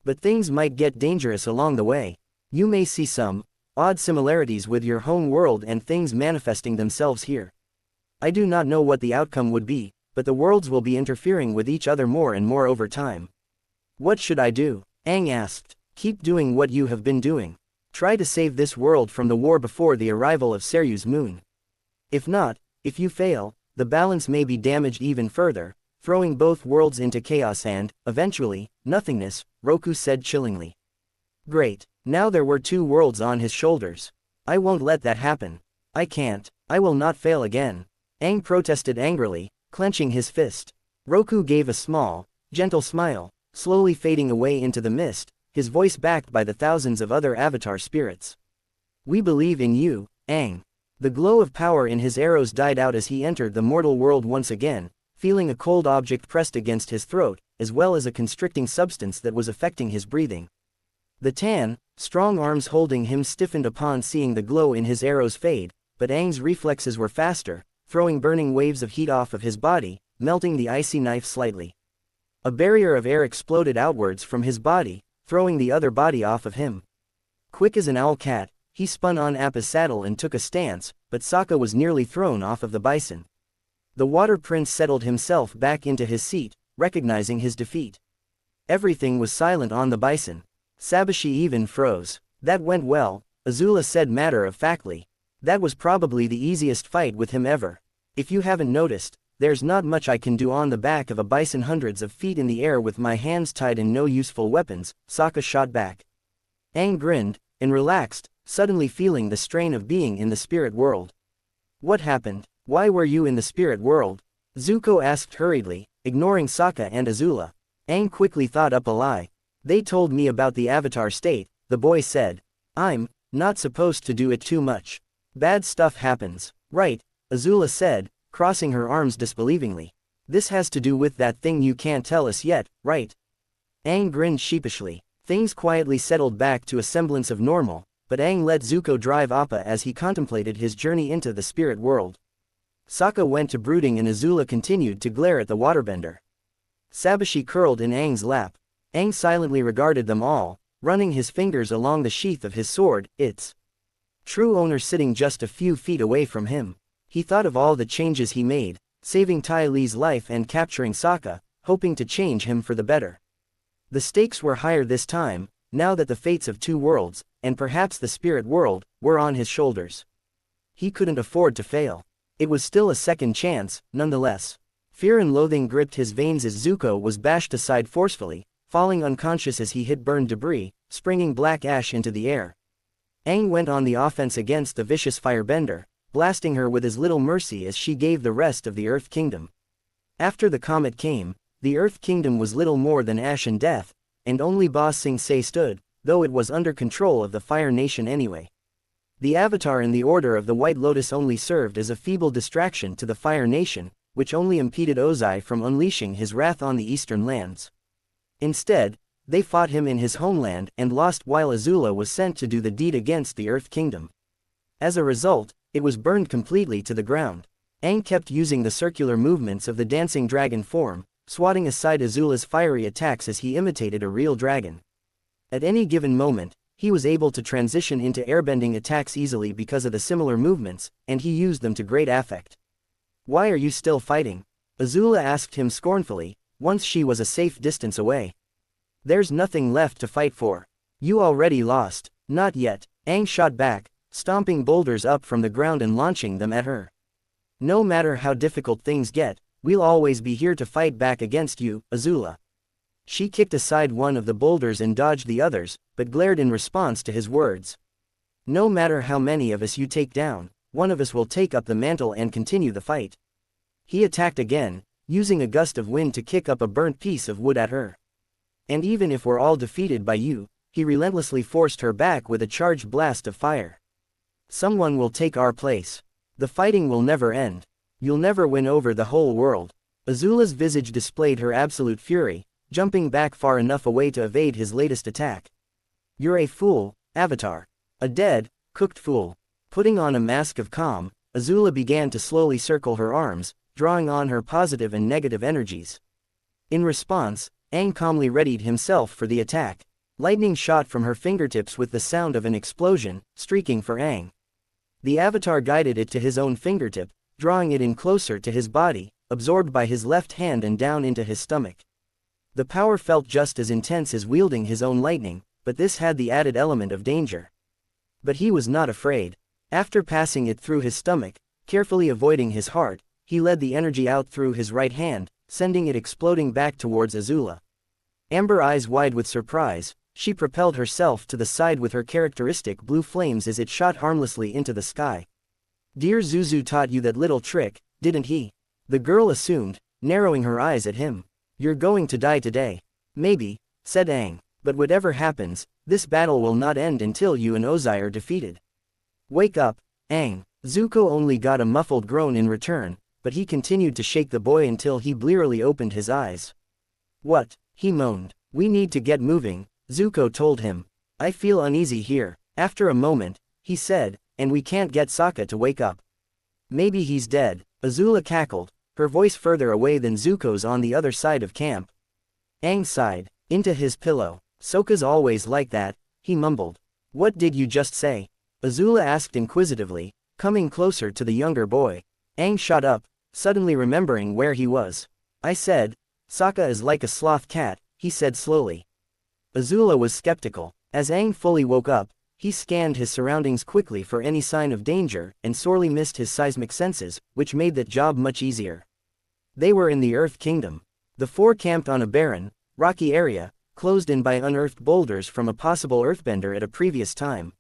But things might get dangerous along the way. You may see some odd similarities with your home world and things manifesting themselves here. I do not know what the outcome would be, but the worlds will be interfering with each other more and more over time." "What should I do?" Aang asked. "Keep doing what you have been doing. Try to save this world from the war before the arrival of Seryu's moon. If not, if you fail, the balance may be damaged even further, throwing both worlds into chaos and, eventually, nothingness," Roku said chillingly. Great. Now there were two worlds on his shoulders. "I won't let that happen. I can't. I will not fail again," Aang protested angrily, clenching his fist. Roku gave a small, gentle smile, slowly fading away into the mist, his voice backed by the thousands of other avatar spirits. "We believe in you, Aang." The glow of power in his arrows died out as he entered the mortal world once again, feeling a cold object pressed against his throat, as well as a constricting substance that was affecting his breathing. The tan, strong arms holding him stiffened upon seeing the glow in his arrows fade, but Aang's reflexes were faster, throwing burning waves of heat off of his body, melting the icy knife slightly. A barrier of air exploded outwards from his body, throwing the other body off of him. Quick as an owl cat, he spun on Appa's saddle and took a stance, but Sokka was nearly thrown off of the bison. The Water Prince settled himself back into his seat, recognizing his defeat. Everything was silent on the bison. Sabashi even froze. "That went well," Azula said matter-of-factly. "That was probably the easiest fight with him ever. If you haven't noticed, there's not much I can do on the back of a bison hundreds of feet in the air with my hands tied and no useful weapons," Sokka shot back. Aang grinned, and relaxed, suddenly feeling the strain of being in the spirit world. "What happened? Why were you in the spirit world?" Zuko asked hurriedly, ignoring Sokka and Azula. Aang quickly thought up a lie. They told me about the Avatar state, the boy said. I'm not supposed to do it too much. Bad stuff happens. Right, Azula said, crossing her arms disbelievingly. This has to do with that thing you can't tell us yet, right? Aang grinned sheepishly. Things quietly settled back to a semblance of normal, but Aang let Zuko drive Appa as he contemplated his journey into the spirit world. Sokka went to brooding and Azula continued to glare at the waterbender. Sabashi curled in Aang's lap. Aang silently regarded them all, running his fingers along the sheath of his sword, its true owner sitting just a few feet away from him. He thought of all the changes he made, saving Ty Lee's life and capturing Sokka, hoping to change him for the better. The stakes were higher this time, now that the fates of two worlds, and perhaps the spirit world, were on his shoulders. He couldn't afford to fail. It was still a second chance, nonetheless. Fear and loathing gripped his veins as Zuko was bashed aside forcefully, falling unconscious as he hit burned debris, springing black ash into the air. Aang went on the offense against the vicious firebender, blasting her with as little mercy as she gave the rest of the Earth Kingdom. After the comet came, the Earth Kingdom was little more than ash and death, and only Ba Sing Se stood, though it was under control of the Fire Nation anyway. The Avatar in the Order of the White Lotus only served as a feeble distraction to the Fire Nation, which only impeded Ozai from unleashing his wrath on the Eastern lands. Instead, they fought him in his homeland and lost while Azula was sent to do the deed against the Earth Kingdom. As a result, it was burned completely to the ground. Aang kept using the circular movements of the dancing dragon form, swatting aside Azula's fiery attacks as he imitated a real dragon. At any given moment, he was able to transition into airbending attacks easily because of the similar movements, and he used them to great effect. "Why are you still fighting?" Azula asked him scornfully, once she was a safe distance away. "There's nothing left to fight for. You already lost." "Not yet," Aang shot back, stomping boulders up from the ground and launching them at her. "No matter how difficult things get, we'll always be here to fight back against you, Azula." She kicked aside one of the boulders and dodged the others, but glared in response to his words. "No matter how many of us you take down, one of us will take up the mantle and continue the fight." He attacked again, using a gust of wind to kick up a burnt piece of wood at her. "And even if we're all defeated by you," he relentlessly forced her back with a charged blast of fire. "Someone will take our place. The fighting will never end. You'll never win over the whole world." Azula's visage displayed her absolute fury, jumping back far enough away to evade his latest attack. "You're a fool, Avatar. A dead, cooked fool." Putting on a mask of calm, Azula began to slowly circle her arms, drawing on her positive and negative energies. In response, Aang calmly readied himself for the attack. Lightning shot from her fingertips with the sound of an explosion, streaking for Aang. The Avatar guided it to his own fingertip, drawing it in closer to his body, absorbed by his left hand and down into his stomach. The power felt just as intense as wielding his own lightning, but this had the added element of danger. But he was not afraid. After passing it through his stomach, carefully avoiding his heart, he led the energy out through his right hand, sending it exploding back towards Azula. Amber eyes wide with surprise, she propelled herself to the side with her characteristic blue flames as it shot harmlessly into the sky. "Dear Zuzu taught you that little trick, didn't he?" the girl assumed, narrowing her eyes at him. "You're going to die today." "Maybe," said Aang, "but whatever happens, this battle will not end until you and Ozai are defeated. Wake up, Aang." Zuko only got a muffled groan in return, but he continued to shake the boy until he blearily opened his eyes. "What?" he moaned. "We need to get moving," Zuko told him. "I feel uneasy here." After a moment, he said, "And we can't get Sokka to wake up." "Maybe he's dead," Azula cackled, her voice further away than Zuko's on the other side of camp. Aang sighed into his pillow. "Sokka's always like that," he mumbled. "What did you just say?" Azula asked inquisitively, coming closer to the younger boy. Aang shot up, suddenly remembering where he was. "I said, Sokka is like a sloth cat," he said slowly. Azula was skeptical. As Aang fully woke up, he scanned his surroundings quickly for any sign of danger and sorely missed his seismic senses, which made that job much easier. They were in the Earth Kingdom. The four camped on a barren, rocky area, closed in by unearthed boulders from a possible earthbender at a previous time.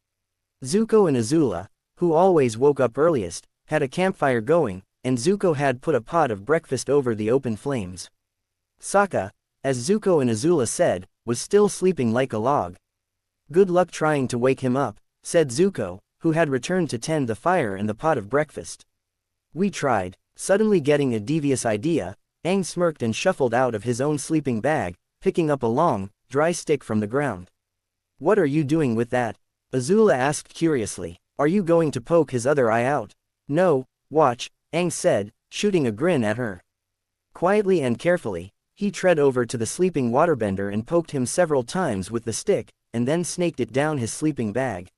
Zuko and Azula, who always woke up earliest, had a campfire going, and Zuko had put a pot of breakfast over the open flames. Sokka, as Zuko and Azula said, was still sleeping like a log. Good luck trying to wake him up, said Zuko, who had returned to tend the fire and the pot of breakfast. We tried. Suddenly getting a devious idea, Aang smirked and shuffled out of his own sleeping bag, picking up a long, dry stick from the ground. What are you doing with that? Azula asked curiously. Are you going to poke his other eye out? No, watch, Aang said, shooting a grin at her. Quietly and carefully, he tread over to the sleeping waterbender and poked him several times with the stick, and then snaked it down his sleeping bag.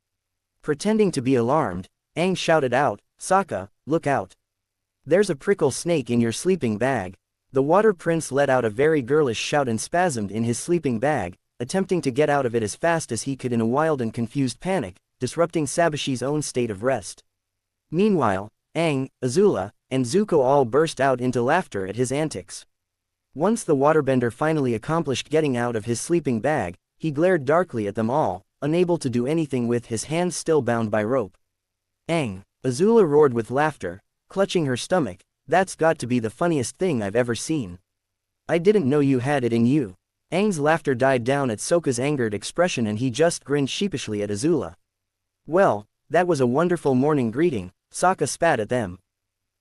Pretending to be alarmed, Aang shouted out, Sokka, look out. There's a prickle snake in your sleeping bag. The water prince let out a very girlish shout and spasmed in his sleeping bag, attempting to get out of it as fast as he could in a wild and confused panic, disrupting Sabashi's own state of rest. Meanwhile, Aang, Azula, and Zuko all burst out into laughter at his antics. Once the waterbender finally accomplished getting out of his sleeping bag, he glared darkly at them all, unable to do anything with his hands still bound by rope. Aang, Azula roared with laughter, clutching her stomach, that's got to be the funniest thing I've ever seen. I didn't know you had it in you. Aang's laughter died down at Sokka's angered expression and he just grinned sheepishly at Azula. Well, that was a wonderful morning greeting, Sokka spat at them.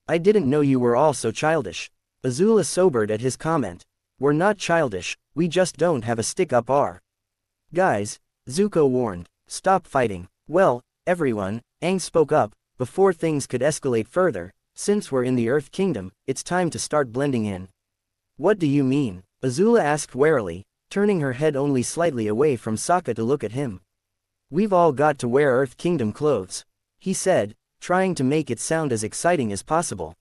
I didn't know you were all so childish. Azula sobered at his comment. We're not childish, we just don't have a stick-up our. Guys, Zuko warned, stop fighting. Well, everyone, Aang spoke up, before things could escalate further, since we're in the Earth Kingdom, it's time to start blending in. What do you mean? Azula asked warily, turning her head only slightly away from Sokka to look at him. We've all got to wear Earth Kingdom clothes, he said, trying to make it sound as exciting as possible.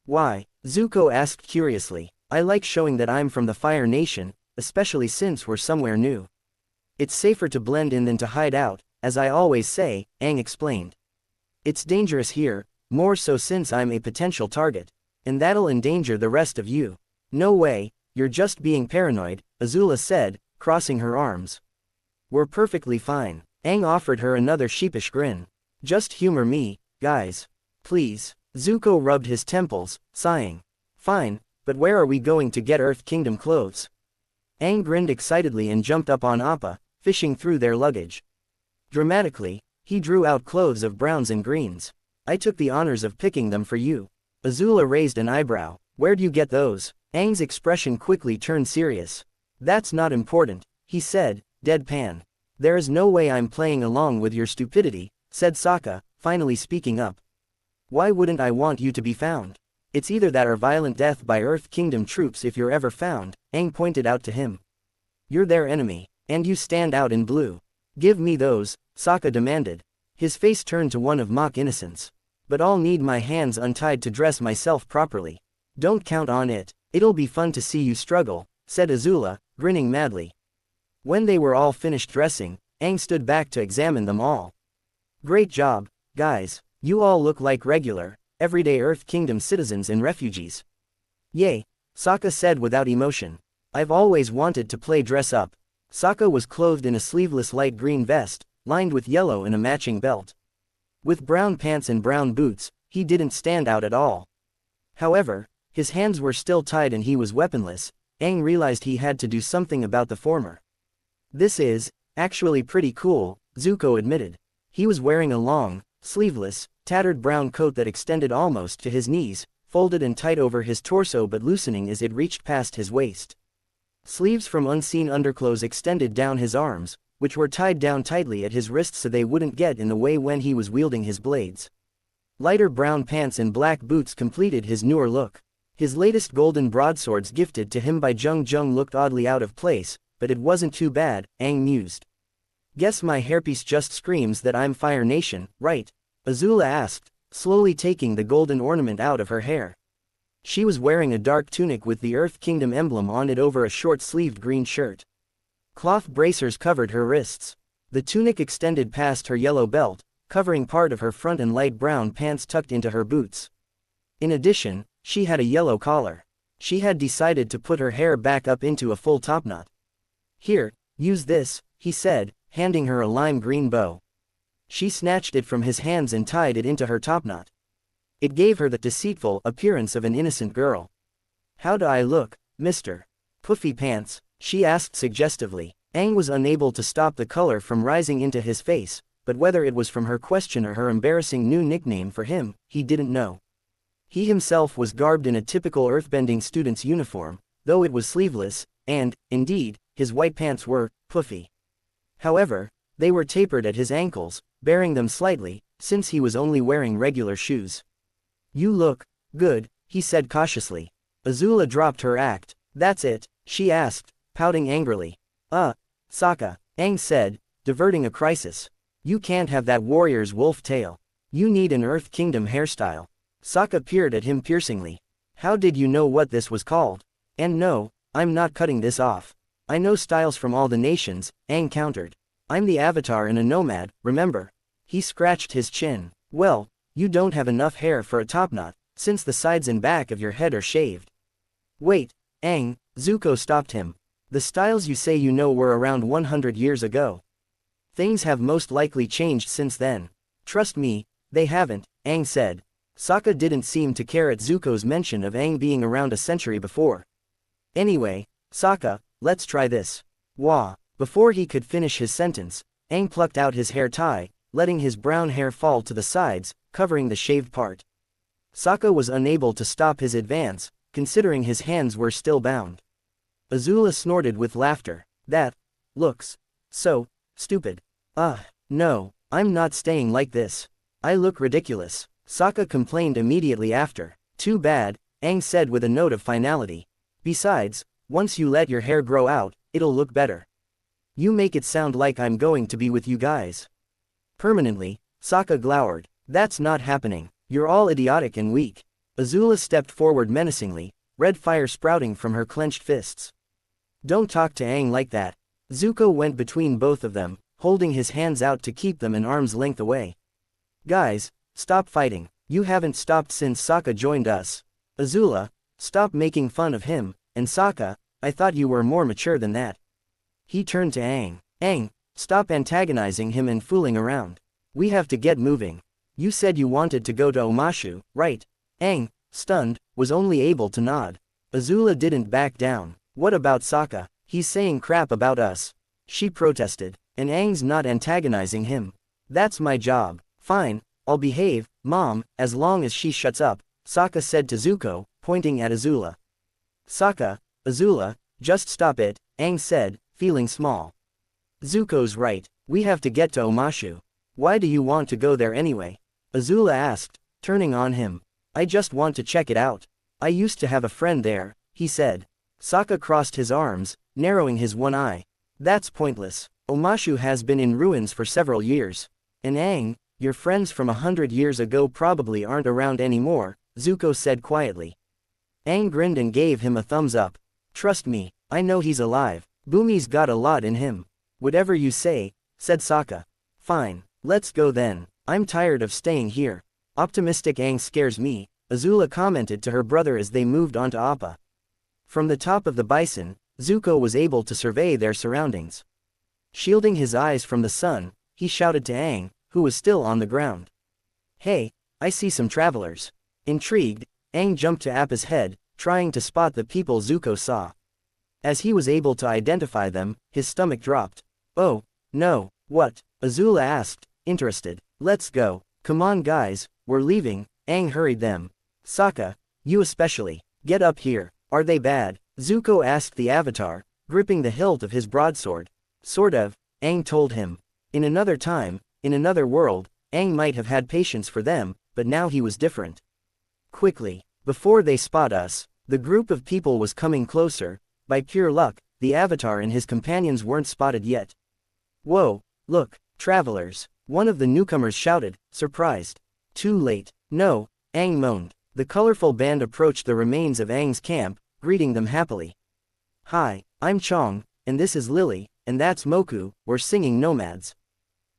Why? Zuko asked curiously. I like showing that I'm from the Fire Nation, especially since we're somewhere new. It's safer to blend in than to hide out, as I always say, Aang explained. It's dangerous here, more so since I'm a potential target, and that'll endanger the rest of you. No way, you're just being paranoid, Azula said, crossing her arms. We're perfectly fine. Aang offered her another sheepish grin. Just humor me, guys. Please. Zuko rubbed his temples, sighing. Fine, but where are we going to get Earth Kingdom clothes? Aang grinned excitedly and jumped up on Appa, fishing through their luggage. Dramatically, he drew out clothes of browns and greens. I took the honors of picking them for you. Azula raised an eyebrow. Where'd you get those? Aang's expression quickly turned serious. That's not important, he said, deadpan. There is no way I'm playing along with your stupidity, said Sokka, finally speaking up. Why wouldn't I want you to be found? It's either that or violent death by Earth Kingdom troops if you're ever found, Aang pointed out to him. You're their enemy, and you stand out in blue. Give me those, Sokka demanded. His face turned to one of mock innocence. But I'll need my hands untied to dress myself properly. Don't count on it, it'll be fun to see you struggle, said Azula, grinning madly. When they were all finished dressing, Aang stood back to examine them all. Great job, guys, you all look like regular, everyday Earth Kingdom citizens and refugees. Yay, Sokka said without emotion. I've always wanted to play dress up. Sokka was clothed in a sleeveless light green vest, lined with yellow and a matching belt. With brown pants and brown boots, he didn't stand out at all. However, his hands were still tied and he was weaponless. Aang realized he had to do something about the former. This is, actually pretty cool, Zuko admitted. He was wearing a long, sleeveless, tattered brown coat that extended almost to his knees, folded and tight over his torso but loosening as it reached past his waist. Sleeves from unseen underclothes extended down his arms, which were tied down tightly at his wrists so they wouldn't get in the way when he was wielding his blades. Lighter brown pants and black boots completed his newer look. His latest golden broadswords gifted to him by Jung Jung looked oddly out of place, but it wasn't too bad, Aang mused. Guess my hairpiece just screams that I'm Fire Nation, right? Azula asked, slowly taking the golden ornament out of her hair. She was wearing a dark tunic with the Earth Kingdom emblem on it over a short-sleeved green shirt. Cloth bracers covered her wrists. The tunic extended past her yellow belt, covering part of her front and light brown pants tucked into her boots. In addition, she had a yellow collar. She had decided to put her hair back up into a full topknot. Here, use this, he said, handing her a lime green bow. She snatched it from his hands and tied it into her topknot. It gave her the deceitful appearance of an innocent girl. How do I look, mister? Puffy pants? She asked suggestively. Aang was unable to stop the color from rising into his face, but whether it was from her question or her embarrassing new nickname for him, he didn't know. He himself was garbed in a typical earthbending student's uniform, though it was sleeveless, and, indeed, his white pants were puffy. However, they were tapered at his ankles, bearing them slightly, since he was only wearing regular shoes. "You look good," he said cautiously. Azula dropped her act. "That's it?" she asked, pouting angrily. Sokka," Aang said, diverting a crisis. "You can't have that warrior's wolf tail. You need an Earth Kingdom hairstyle." Sokka peered at him piercingly. "How did you know what this was called?" "And no, I'm not cutting this off. I know styles from all the nations," Aang countered. "I'm the Avatar and a nomad, remember?" He scratched his chin. "Well, you don't have enough hair for a topknot, since the sides and back of your head are shaved." "Wait, Aang," Zuko stopped him. "The styles you say you know were around 100 years ago. Things have most likely changed since then." "Trust me, they haven't," Aang said. Sokka didn't seem to care at Zuko's mention of Aang being around a century before. "Anyway, Sokka, let's try this." Wah! Before he could finish his sentence, Aang plucked out his hair tie, letting his brown hair fall to the sides, covering the shaved part. Sokka was unable to stop his advance, considering his hands were still bound. Azula snorted with laughter. "That looks so stupid." No, I'm not staying like this. I look ridiculous," Sokka complained immediately after. "Too bad," Aang said with a note of finality. "Besides, once you let your hair grow out, it'll look better." "You make it sound like I'm going to be with you guys permanently," Sokka glowered. "That's not happening. You're all idiotic and weak." Azula stepped forward menacingly, red fire sprouting from her clenched fists. "Don't talk to Aang like that." Zuko went between both of them, holding his hands out to keep them an arm's length away. "Guys, stop fighting. You haven't stopped since Sokka joined us. Azula, stop making fun of him, and Sokka, I thought you were more mature than that." He turned to Aang. "Aang, stop antagonizing him and fooling around. We have to get moving. You said you wanted to go to Omashu, right?" Aang, stunned, was only able to nod. Azula didn't back down. "What about Sokka? He's saying crap about us," she protested. "And Aang's not antagonizing him. That's my job." "Fine, I'll behave, Mom, as long as she shuts up," Sokka said to Zuko, pointing at Azula. "Sokka, Azula, just stop it," Aang said, feeling small. "Zuko's right, we have to get to Omashu. Why do you want to go there anyway?" Azula asked, turning on him. "I just want to check it out. I used to have a friend there," he said. Sokka crossed his arms, narrowing his one eye. "That's pointless. Omashu has been in ruins for several years. And Aang, your friends from 100 years ago probably aren't around anymore," Zuko said quietly. Aang grinned and gave him a thumbs up. "Trust me, I know he's alive. Bumi's got a lot in him." "Whatever you say," said Sokka. "Fine, let's go then. I'm tired of staying here." "Optimistic Aang scares me," Azula commented to her brother as they moved on to Appa. From the top of the bison, Zuko was able to survey their surroundings. Shielding his eyes from the sun, he shouted to Aang, who was still on the ground. "Hey, I see some travelers." Intrigued, Aang jumped to Appa's head, trying to spot the people Zuko saw. As he was able to identify them, his stomach dropped. "Oh, no, what?" Azula asked, interested. "Let's go. Come on guys, we're leaving," Aang hurried them. "Sokka, you especially, get up here. Are they bad?" Zuko asked the Avatar, gripping the hilt of his broadsword. "Sort of," Aang told him. In another time, in another world, Aang might have had patience for them, but now he was different. "Quickly, before they spot us." The group of people was coming closer. By pure luck, the Avatar and his companions weren't spotted yet. "Whoa, look, travelers," one of the newcomers shouted, surprised. "Too late." "No," Aang moaned. The colorful band approached the remains of Aang's camp, greeting them happily. "Hi, I'm Chong, and this is Lily, and that's Moku, we're singing nomads."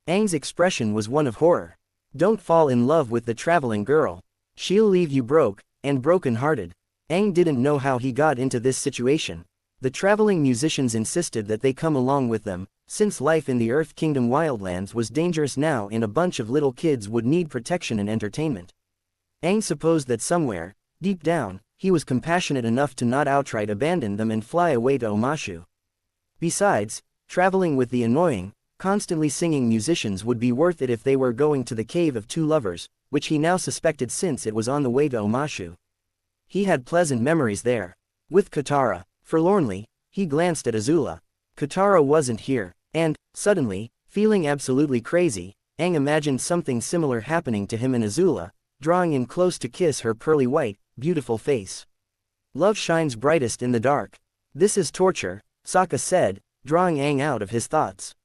Aang's expression was one of horror. "Don't fall in love with the traveling girl. She'll leave you broke, and broken-hearted." Aang didn't know how he got into this situation. The traveling musicians insisted that they come along with them, since life in the Earth Kingdom wildlands was dangerous now and a bunch of little kids would need protection and entertainment. Aang supposed that somewhere, Deep down, he was compassionate enough to not outright abandon them and fly away to Omashu. Besides, traveling with the annoying, constantly singing musicians would be worth it if they were going to the Cave of Two Lovers, which he now suspected since it was on the way to Omashu. He had pleasant memories there. With Katara. Forlornly, he glanced at Azula. Katara wasn't here, and, suddenly, feeling absolutely crazy, Aang imagined something similar happening to him and Azula, drawing in close to kiss her pearly white, beautiful face. Love shines brightest in the dark. This is torture, Sokka said, drawing Aang out of his thoughts.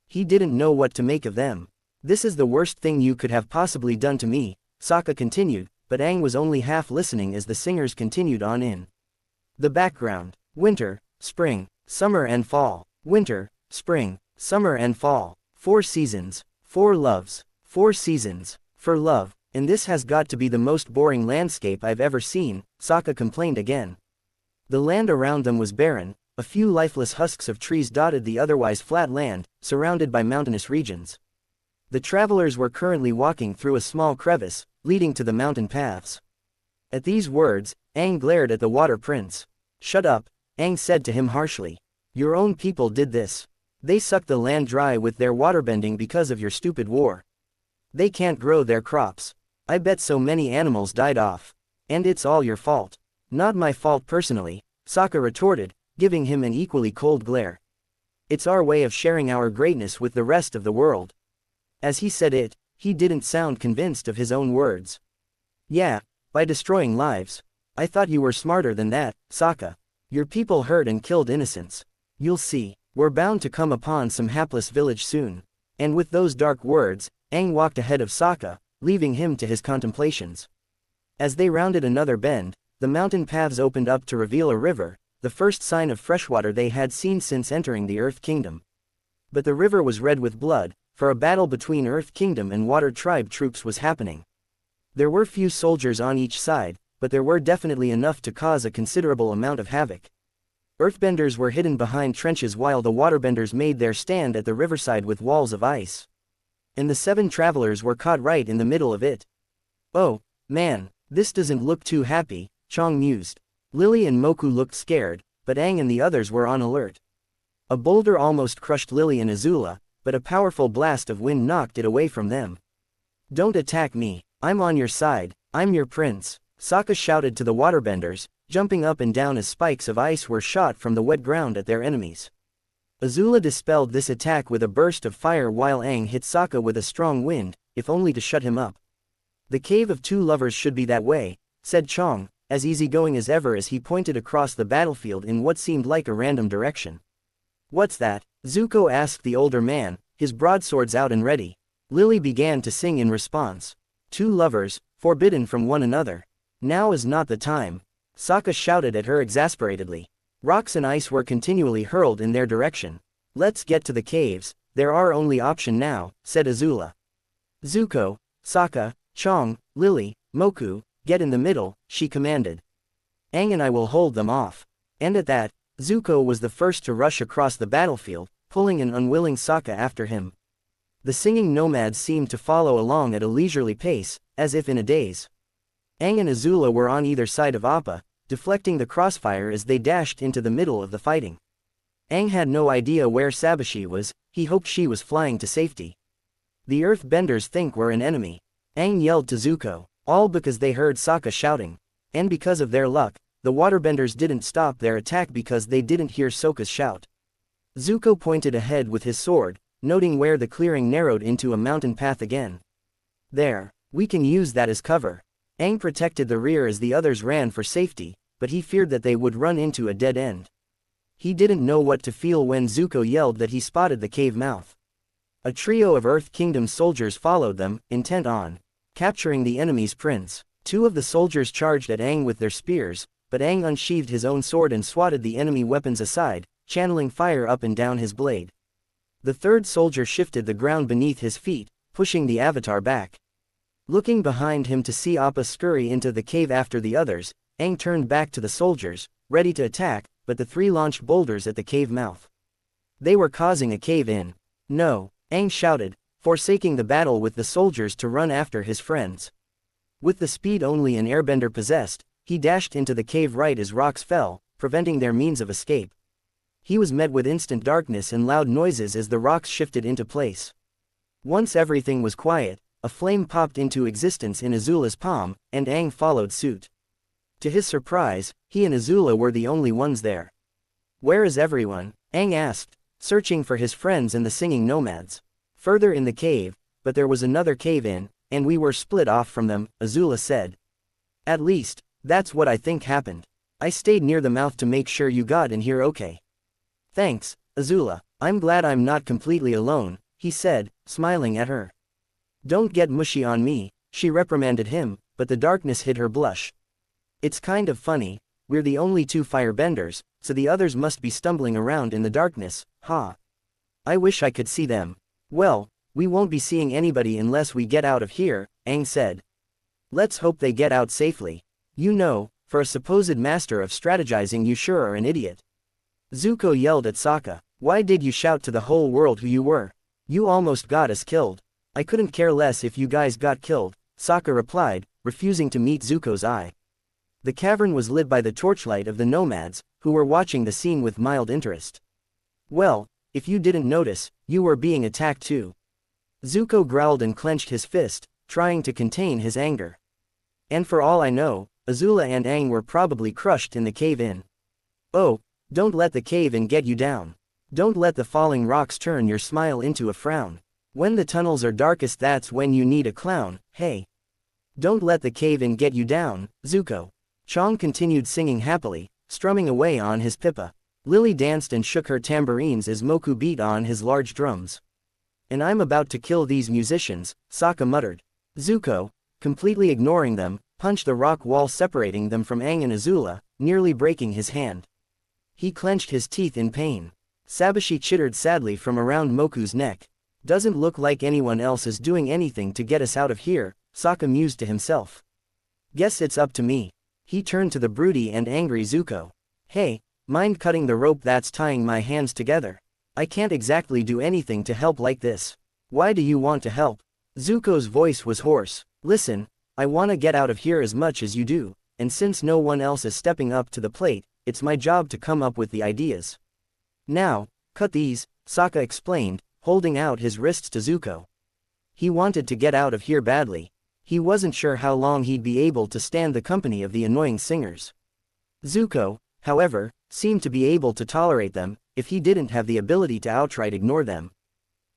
He didn't know what to make of them. This is the worst thing you could have possibly done to me, Sokka continued, but Aang was only half listening as the singers continued on in the background. Winter, spring, summer and fall. Winter, spring, summer and fall. 4 seasons, 4 loves, 4 seasons, for love, and this has got to be the most boring landscape I've ever seen, Sokka complained again. The land around them was barren, a few lifeless husks of trees dotted the otherwise flat land, surrounded by mountainous regions. The travelers were currently walking through a small crevice, leading to the mountain paths. At these words, Aang glared at the Water Prince. Shut up, Aang said to him harshly. Your own people did this. They sucked the land dry with their waterbending because of your stupid war. They can't grow their crops. I bet so many animals died off. And it's all your fault. Not my fault personally, Sokka retorted, giving him an equally cold glare. It's our way of sharing our greatness with the rest of the world. As he said it, he didn't sound convinced of his own words. Yeah, by destroying lives. I thought you were smarter than that, Sokka. Your people hurt and killed innocents. You'll see, we're bound to come upon some hapless village soon. And with those dark words, Aang walked ahead of Sokka, leaving him to his contemplations. As they rounded another bend, the mountain paths opened up to reveal a river, the first sign of freshwater they had seen since entering the Earth Kingdom. But the river was red with blood, for a battle between Earth Kingdom and Water Tribe troops was happening. There were few soldiers on each side, but there were definitely enough to cause a considerable amount of havoc. Earthbenders were hidden behind trenches while the waterbenders made their stand at the riverside with walls of ice. And the 7 travelers were caught right in the middle of it. Oh, man, this doesn't look too happy, Chong mused. Lily and Moku looked scared, but Aang and the others were on alert. A boulder almost crushed Lily and Azula, but a powerful blast of wind knocked it away from them. Don't attack me, I'm on your side, I'm your prince, Sokka shouted to the waterbenders, jumping up and down as spikes of ice were shot from the wet ground at their enemies. Azula dispelled this attack with a burst of fire while Aang hit Sokka with a strong wind, if only to shut him up. The Cave of Two Lovers should be that way, said Chong, as easygoing as ever as he pointed across the battlefield in what seemed like a random direction. What's that? Zuko asked the older man, his broadswords out and ready. Lily began to sing in response. 2 lovers, forbidden from one another. Now is not the time. Sokka shouted at her exasperatedly. Rocks and ice were continually hurled in their direction. Let's get to the caves, they're our only option now, said Azula. Zuko, Sokka, Chong, Lily, Moku, get in the middle, she commanded. Aang and I will hold them off. And at that, Zuko was the first to rush across the battlefield, pulling an unwilling Sokka after him. The singing nomads seemed to follow along at a leisurely pace, as if in a daze. Aang and Azula were on either side of Appa, deflecting the crossfire as they dashed into the middle of the fighting. Aang had no idea where Sabashi was, he hoped she was flying to safety. The Earthbenders think we're an enemy. Aang yelled to Zuko, all because they heard Sokka shouting. And because of their luck, the waterbenders didn't stop their attack because they didn't hear Sokka's shout. Zuko pointed ahead with his sword, noting where the clearing narrowed into a mountain path again. There, we can use that as cover. Aang protected the rear as the others ran for safety, but he feared that they would run into a dead end. He didn't know what to feel when Zuko yelled that he spotted the cave mouth. A trio of Earth Kingdom soldiers followed them, intent on capturing the enemy's prince. 2 of the soldiers charged at Aang with their spears, but Aang unsheathed his own sword and swatted the enemy weapons aside, channeling fire up and down his blade. The 3rd soldier shifted the ground beneath his feet, pushing the avatar back. Looking behind him to see Appa scurry into the cave after the others, Aang turned back to the soldiers, ready to attack, but the 3 launched boulders at the cave mouth. They were causing a cave-in. No, Aang shouted, forsaking the battle with the soldiers to run after his friends. With the speed only an airbender possessed, he dashed into the cave right as rocks fell, preventing their means of escape. He was met with instant darkness and loud noises as the rocks shifted into place. Once everything was quiet, a flame popped into existence in Azula's palm, and Aang followed suit. To his surprise, he and Azula were the only ones there. "Where is everyone?" Aang asked, searching for his friends and the singing nomads. "Further in the cave, but there was another cave-in, and we were split off from them," Azula said. "At least, that's what I think happened. I stayed near the mouth to make sure you got in here okay." "Thanks, Azula, I'm glad I'm not completely alone," he said, smiling at her. "Don't get mushy on me," she reprimanded him, but the darkness hid her blush. "It's kind of funny, we're the only two firebenders, so the others must be stumbling around in the darkness, huh? I wish I could see them." "Well, we won't be seeing anybody unless we get out of here," Aang said. "Let's hope they get out safely. You know, for a supposed master of strategizing you sure are an idiot." Zuko yelled at Sokka, "Why did you shout to the whole world who you were? You almost got us killed." "I couldn't care less if you guys got killed," Sokka replied, refusing to meet Zuko's eye. The cavern was lit by the torchlight of the nomads, who were watching the scene with mild interest. "Well, if you didn't notice, you were being attacked too." Zuko growled and clenched his fist, trying to contain his anger. "And for all I know, Azula and Aang were probably crushed in the cave-in." "Oh, don't let the cave-in get you down. Don't let the falling rocks turn your smile into a frown. When the tunnels are darkest, that's when you need a clown, hey. Don't let the cave-in get you down, Zuko." Chong continued singing happily, strumming away on his pipa. Lily danced and shook her tambourines as Moku beat on his large drums. "And I'm about to kill these musicians," Sokka muttered. Zuko, completely ignoring them, punched the rock wall separating them from Aang and Azula, nearly breaking his hand. He clenched his teeth in pain. Sabashi chittered sadly from around Moku's neck. "Doesn't look like anyone else is doing anything to get us out of here," Sokka mused to himself. "Guess it's up to me." He turned to the broody and angry Zuko. "Hey, mind cutting the rope that's tying my hands together? I can't exactly do anything to help like this." "Why do you want to help?" Zuko's voice was hoarse. "Listen, I want to get out of here as much as you do, and since no one else is stepping up to the plate, it's my job to come up with the ideas. Now, cut these," Sokka explained, holding out his wrists to Zuko. He wanted to get out of here badly. He wasn't sure how long he'd be able to stand the company of the annoying singers. Zuko, however, seemed to be able to tolerate them, if he didn't have the ability to outright ignore them.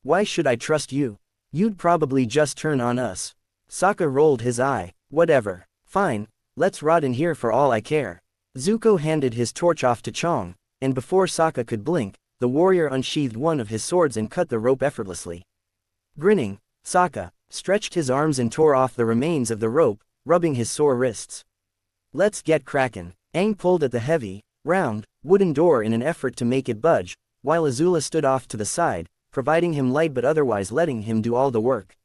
"Why should I trust you? You'd probably just turn on us." Sokka rolled his eye. "Whatever. Fine, let's rot in here for all I care." Zuko handed his torch off to Chong, and before Sokka could blink, the warrior unsheathed one of his swords and cut the rope effortlessly. Grinning, Sokka stretched his arms and tore off the remains of the rope, rubbing his sore wrists. "Let's get crackin'." Aang pulled at the heavy, round, wooden door in an effort to make it budge, while Azula stood off to the side, providing him light but otherwise letting him do all the work.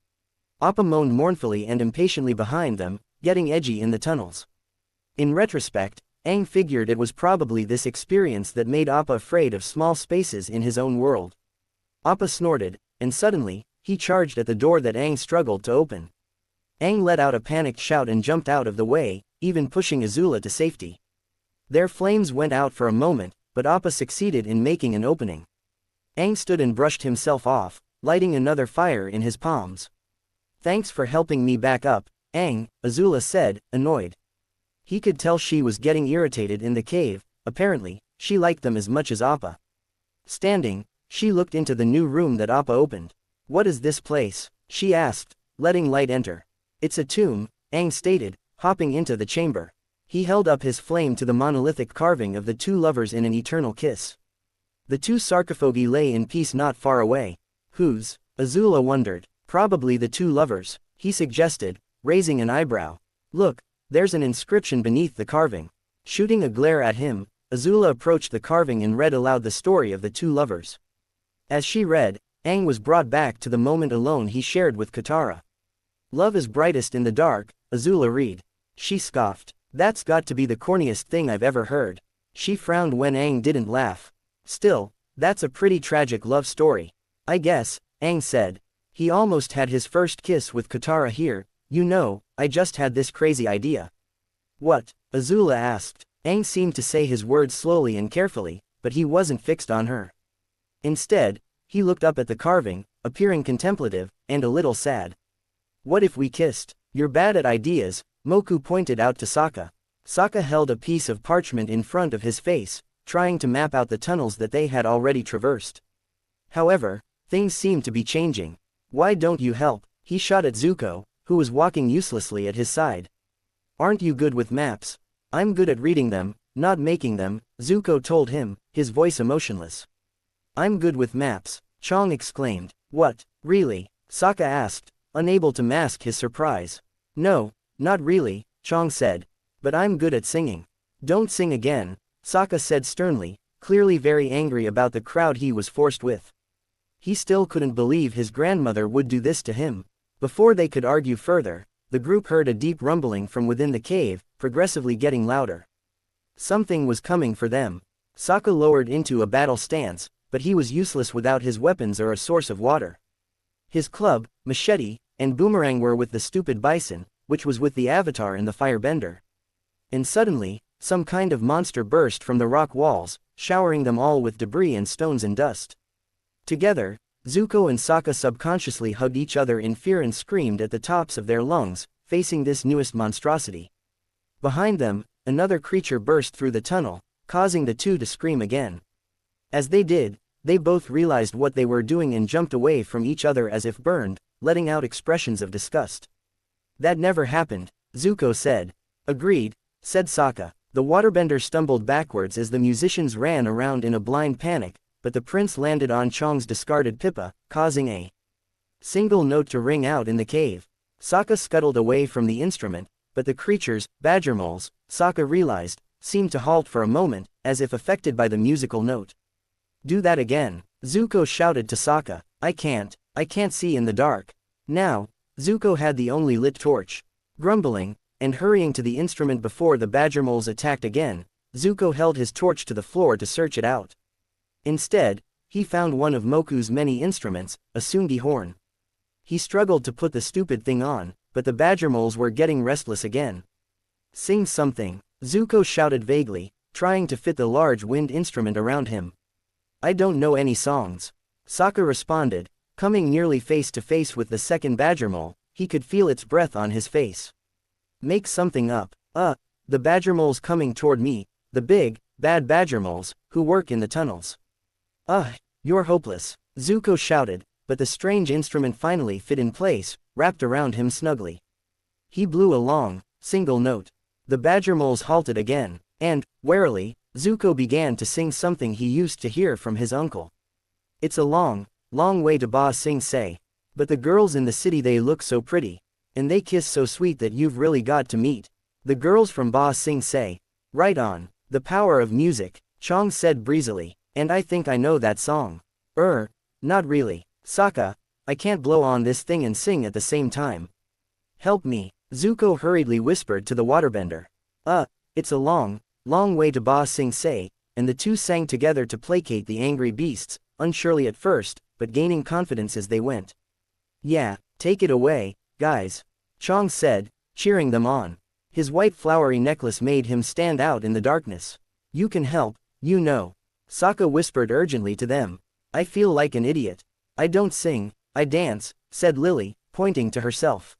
Appa moaned mournfully and impatiently behind them, getting edgy in the tunnels. In retrospect, Aang figured it was probably this experience that made Appa afraid of small spaces in his own world. Appa snorted, and suddenly, he charged at the door that Aang struggled to open. Aang let out a panicked shout and jumped out of the way, even pushing Azula to safety. Their flames went out for a moment, but Appa succeeded in making an opening. Aang stood and brushed himself off, lighting another fire in his palms. "Thanks for helping me back up, Aang," Azula said, annoyed. He could tell she was getting irritated in the cave. Apparently, she liked them as much as Appa. Standing, she looked into the new room that Appa opened. "What is this place?" she asked, letting light enter. "It's a tomb," Aang stated, hopping into the chamber. He held up his flame to the monolithic carving of the two lovers in an eternal kiss. The two sarcophagi lay in peace not far away. "Whose?" Azula wondered. "Probably the two lovers," he suggested, raising an eyebrow. "Look, there's an inscription beneath the carving." Shooting a glare at him, Azula approached the carving and read aloud the story of the two lovers. As she read, Aang was brought back to the moment alone he shared with Katara. "Love is brightest in the dark," Azula read. She scoffed. "That's got to be the corniest thing I've ever heard." She frowned when Aang didn't laugh. "Still, that's a pretty tragic love story. I guess," Aang said. "He almost had his first kiss with Katara here, you know, I just had this crazy idea." What? Azula asked. Aang seemed to say his words slowly and carefully, but he wasn't fixed on her. Instead, he looked up at the carving, appearing contemplative, and a little sad. What if we kissed? You're bad at ideas, Moku pointed out to Sokka. Sokka held a piece of parchment in front of his face, trying to map out the tunnels that they had already traversed. However, things seemed to be changing. Why don't you help? He shot at Zuko, who was walking uselessly at his side. Aren't you good with maps? I'm good at reading them, not making them, Zuko told him, his voice emotionless. I'm good with maps, Chong exclaimed. What, really? Sokka asked, unable to mask his surprise. No, not really, Chong said. But I'm good at singing. Don't sing again, Sokka said sternly, clearly very angry about the crowd he was forced with. He still couldn't believe his grandmother would do this to him. Before they could argue further, the group heard a deep rumbling from within the cave, progressively getting louder. Something was coming for them. Sokka lowered into a battle stance, but he was useless without his weapons or a source of water. His club, machete, and boomerang were with the stupid bison, which was with the avatar and the firebender. And suddenly, some kind of monster burst from the rock walls, showering them all with debris and stones and dust. Together, Zuko and Sokka subconsciously hugged each other in fear and screamed at the tops of their lungs, facing this newest monstrosity. Behind them, another creature burst through the tunnel, causing the two to scream again. As they did, they both realized what they were doing and jumped away from each other as if burned, letting out expressions of disgust. That never happened, Zuko said. Agreed, said Sokka. The waterbender stumbled backwards as the musicians ran around in a blind panic, but the prince landed on Chong's discarded pipa, causing a single note to ring out in the cave. Sokka scuttled away from the instrument, but the creatures, badger moles, Sokka realized, seemed to halt for a moment, as if affected by the musical note. Do that again, Zuko shouted to Sokka. I can't see in the dark. Now, Zuko had the only lit torch. Grumbling, and hurrying to the instrument before the badger moles attacked again, Zuko held his torch to the floor to search it out. Instead, he found one of Moku's many instruments, a Sungi horn. He struggled to put the stupid thing on, but the badger moles were getting restless again. Sing something, Zuko shouted vaguely, trying to fit the large wind instrument around him. I don't know any songs. Sokka responded, coming nearly face to face with the second badger mole. He could feel its breath on his face. Make something up. The badger moles coming toward me, the big, bad badger moles, who work in the tunnels. You're hopeless, Zuko shouted, but the strange instrument finally fit in place, wrapped around him snugly. He blew a long, single note. The badger moles halted again, and, warily, Zuko began to sing something he used to hear from his uncle. It's a long, long way to Ba Sing Se. But the girls in the city, they look so pretty. And they kiss so sweet that you've really got to meet the girls from Ba Sing Se. Right on. The power of music, Chong said breezily. And I think I know that song. Not really. Sokka, I can't blow on this thing and sing at the same time. Help me, Zuko hurriedly whispered to the waterbender. It's a long, long way to Ba Sing Se, and the two sang together to placate the angry beasts, unsurely at first, but gaining confidence as they went. Yeah, take it away, guys, Chong said, cheering them on. His white flowery necklace made him stand out in the darkness. You can help, you know. Sokka whispered urgently to them. I feel like an idiot. I don't sing, I dance, said Lily, pointing to herself.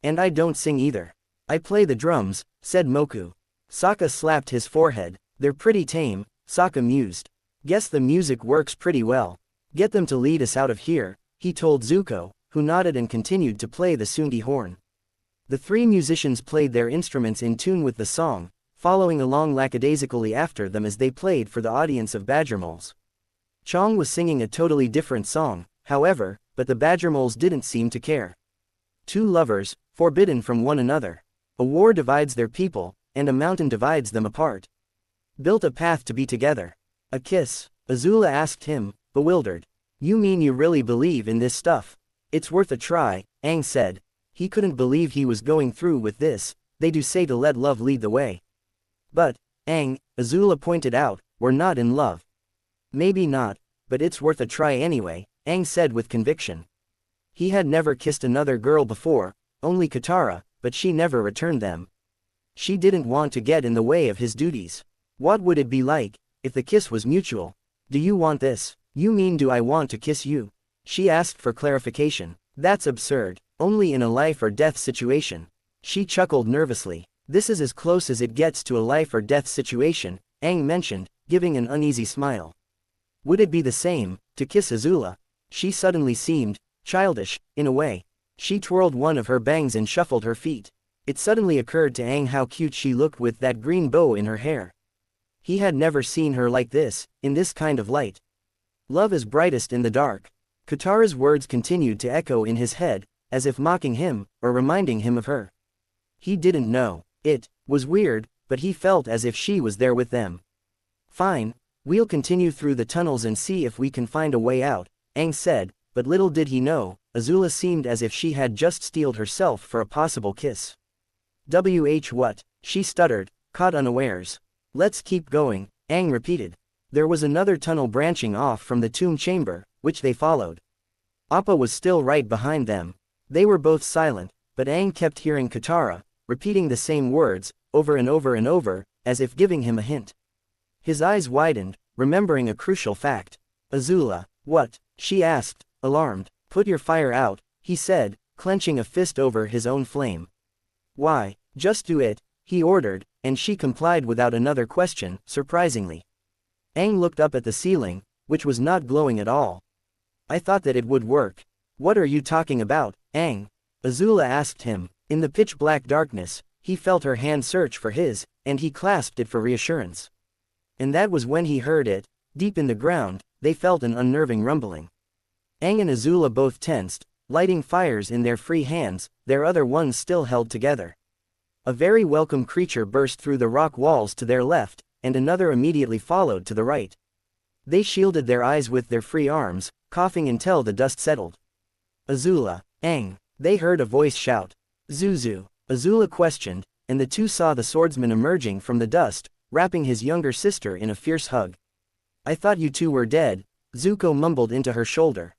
And I don't sing either. I play the drums, said Moku. Sokka slapped his forehead. They're pretty tame, Sokka mused. Guess the music works pretty well. Get them to lead us out of here, he told Zuko, who nodded and continued to play the Sungi horn. The three musicians played their instruments in tune with the song, following along lackadaisically after them as they played for the audience of badger moles. Chong was singing a totally different song, however, but the badger moles didn't seem to care. Two lovers, forbidden from one another. A war divides their people, and a mountain divides them apart. Built a path to be together. A kiss, Azula asked him, bewildered. You mean you really believe in this stuff? It's worth a try, Aang said. He couldn't believe he was going through with this. They do say to let love lead the way. But, Aang, Azula pointed out, we're not in love. Maybe not, but it's worth a try anyway, Aang said with conviction. He had never kissed another girl before, only Katara, but she never returned them. She didn't want to get in the way of his duties. What would it be like if the kiss was mutual? Do you want this? You mean do I want to kiss you? She asked for clarification. That's absurd. Only in a life or death situation. She chuckled nervously. This is as close as it gets to a life or death situation, Aang mentioned, giving an uneasy smile. Would it be the same to kiss Azula? She suddenly seemed childish, in a way. She twirled one of her bangs and shuffled her feet. It suddenly occurred to Aang how cute she looked with that green bow in her hair. He had never seen her like this, in this kind of light. Love is brightest in the dark. Katara's words continued to echo in his head, as if mocking him, or reminding him of her. He didn't know. It was weird, but he felt as if she was there with them. Fine, we'll continue through the tunnels and see if we can find a way out, Aang said, but little did he know, Azula seemed as if she had just steeled herself for a possible kiss. What? She stuttered, caught unawares. Let's keep going, Aang repeated. There was another tunnel branching off from the tomb chamber, which they followed. Appa was still right behind them. They were both silent, but Aang kept hearing Katara, repeating the same words, over and over and over, as if giving him a hint. His eyes widened, remembering a crucial fact. Azula, what? She asked, alarmed. Put your fire out, he said, clenching a fist over his own flame. Why, just do it, he ordered, and she complied without another question, surprisingly. Aang looked up at the ceiling, which was not glowing at all. I thought that it would work. What are you talking about, Aang? Azula asked him. In the pitch-black darkness, he felt her hand search for his, and he clasped it for reassurance. And that was when he heard it. Deep in the ground, they felt an unnerving rumbling. Aang and Azula both tensed, lighting fires in their free hands, their other ones still held together. A very welcome creature burst through the rock walls to their left, and another immediately followed to the right. They shielded their eyes with their free arms, coughing until the dust settled. Azula, Aang, they heard a voice shout. Zuzu, Azula questioned, and the two saw the swordsman emerging from the dust, wrapping his younger sister in a fierce hug. I thought you two were dead, Zuko mumbled into her shoulder.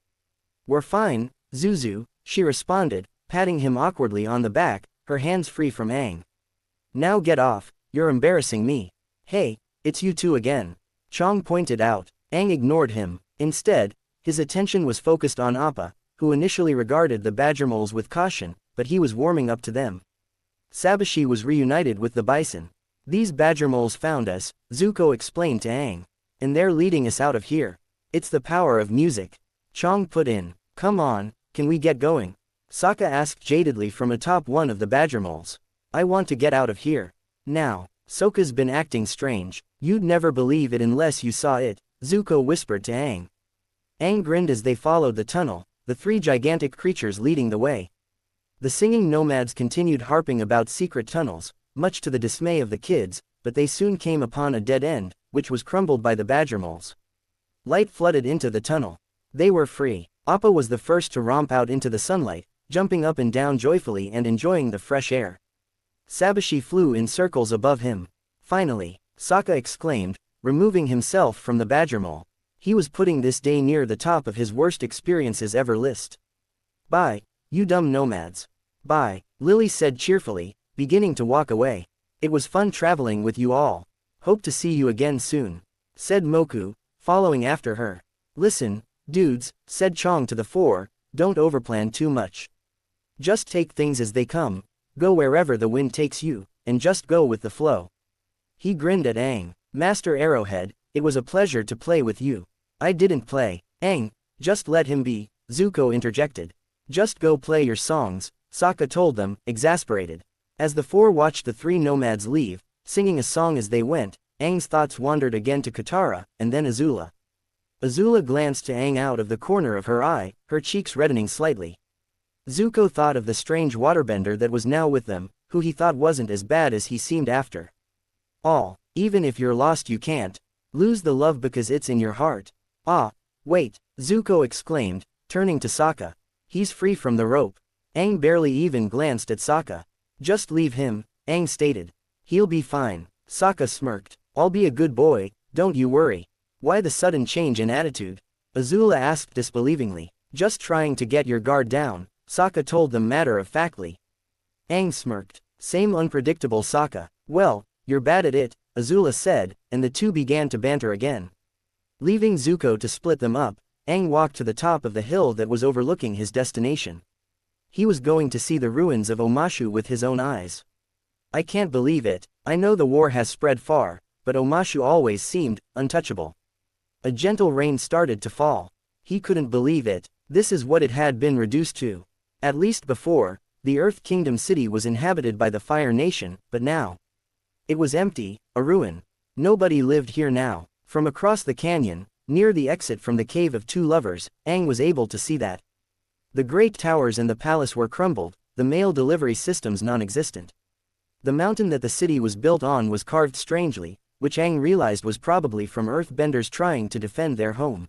We're fine, Zuzu, she responded, patting him awkwardly on the back, her hands free from Aang. Now get off, you're embarrassing me. Hey, it's you two again. Chong pointed out. Aang ignored him. Instead, his attention was focused on Appa, who initially regarded the badgermoles with caution, but he was warming up to them. Sabashi was reunited with the bison. These badgermoles found us, Zuko explained to Aang. And they're leading us out of here. It's the power of music. Chong put in. Come on, can we get going? Sokka asked jadedly from atop one of the badgermoles. I want to get out of here. Now. Sokka's been acting strange. You'd never believe it unless you saw it, Zuko whispered to Aang. Aang grinned as they followed the tunnel, the three gigantic creatures leading the way. The singing nomads continued harping about secret tunnels, much to the dismay of the kids, but they soon came upon a dead end, which was crumbled by the badgermoles. Light flooded into the tunnel. They were free. Appa was the first to romp out into the sunlight, jumping up and down joyfully and enjoying the fresh air. Sabashi flew in circles above him. Finally, Sokka exclaimed, removing himself from the badgermole. He was putting this day near the top of his worst experiences ever list. Bye, you dumb nomads. Bye, Lily said cheerfully, beginning to walk away. It was fun traveling with you all. Hope to see you again soon, said Moku, following after her. Listen, dudes, said Chong to the four, don't overplan too much. Just take things as they come, go wherever the wind takes you, and just go with the flow. He grinned at Aang. Master Arrowhead, it was a pleasure to play with you. I didn't play, Aang, just let him be, Zuko interjected. Just go play your songs, Sokka told them, exasperated. As the four watched the three nomads leave, singing a song as they went, Aang's thoughts wandered again to Katara, and then Azula. Azula glanced to Aang out of the corner of her eye, her cheeks reddening slightly. Zuko thought of the strange waterbender that was now with them, who he thought wasn't as bad as he seemed after all. Even if you're lost you can't lose the love because it's in your heart. Ah, wait, Zuko exclaimed, turning to Sokka. He's free from the rope. Aang barely even glanced at Sokka. Just leave him, Aang stated. He'll be fine. Sokka smirked. I'll be a good boy, don't you worry. Why the sudden change in attitude? Azula asked disbelievingly. Just trying to get your guard down, Sokka told them matter-of-factly. Aang smirked. Same unpredictable Sokka. Well, you're bad at it, Azula said, and the two began to banter again. Leaving Zuko to split them up, Aang walked to the top of the hill that was overlooking his destination. He was going to see the ruins of Omashu with his own eyes. I can't believe it. I know the war has spread far, but Omashu always seemed untouchable. A gentle rain started to fall. He couldn't believe it. This is what it had been reduced to. At least before, the Earth Kingdom city was inhabited by the Fire Nation, but now it was empty, a ruin. Nobody lived here now. From across the canyon, near the exit from the Cave of Two Lovers, Aang was able to see that the great towers and the palace were crumbled, the mail delivery systems non-existent. The mountain that the city was built on was carved strangely, which Aang realized was probably from earthbenders trying to defend their home.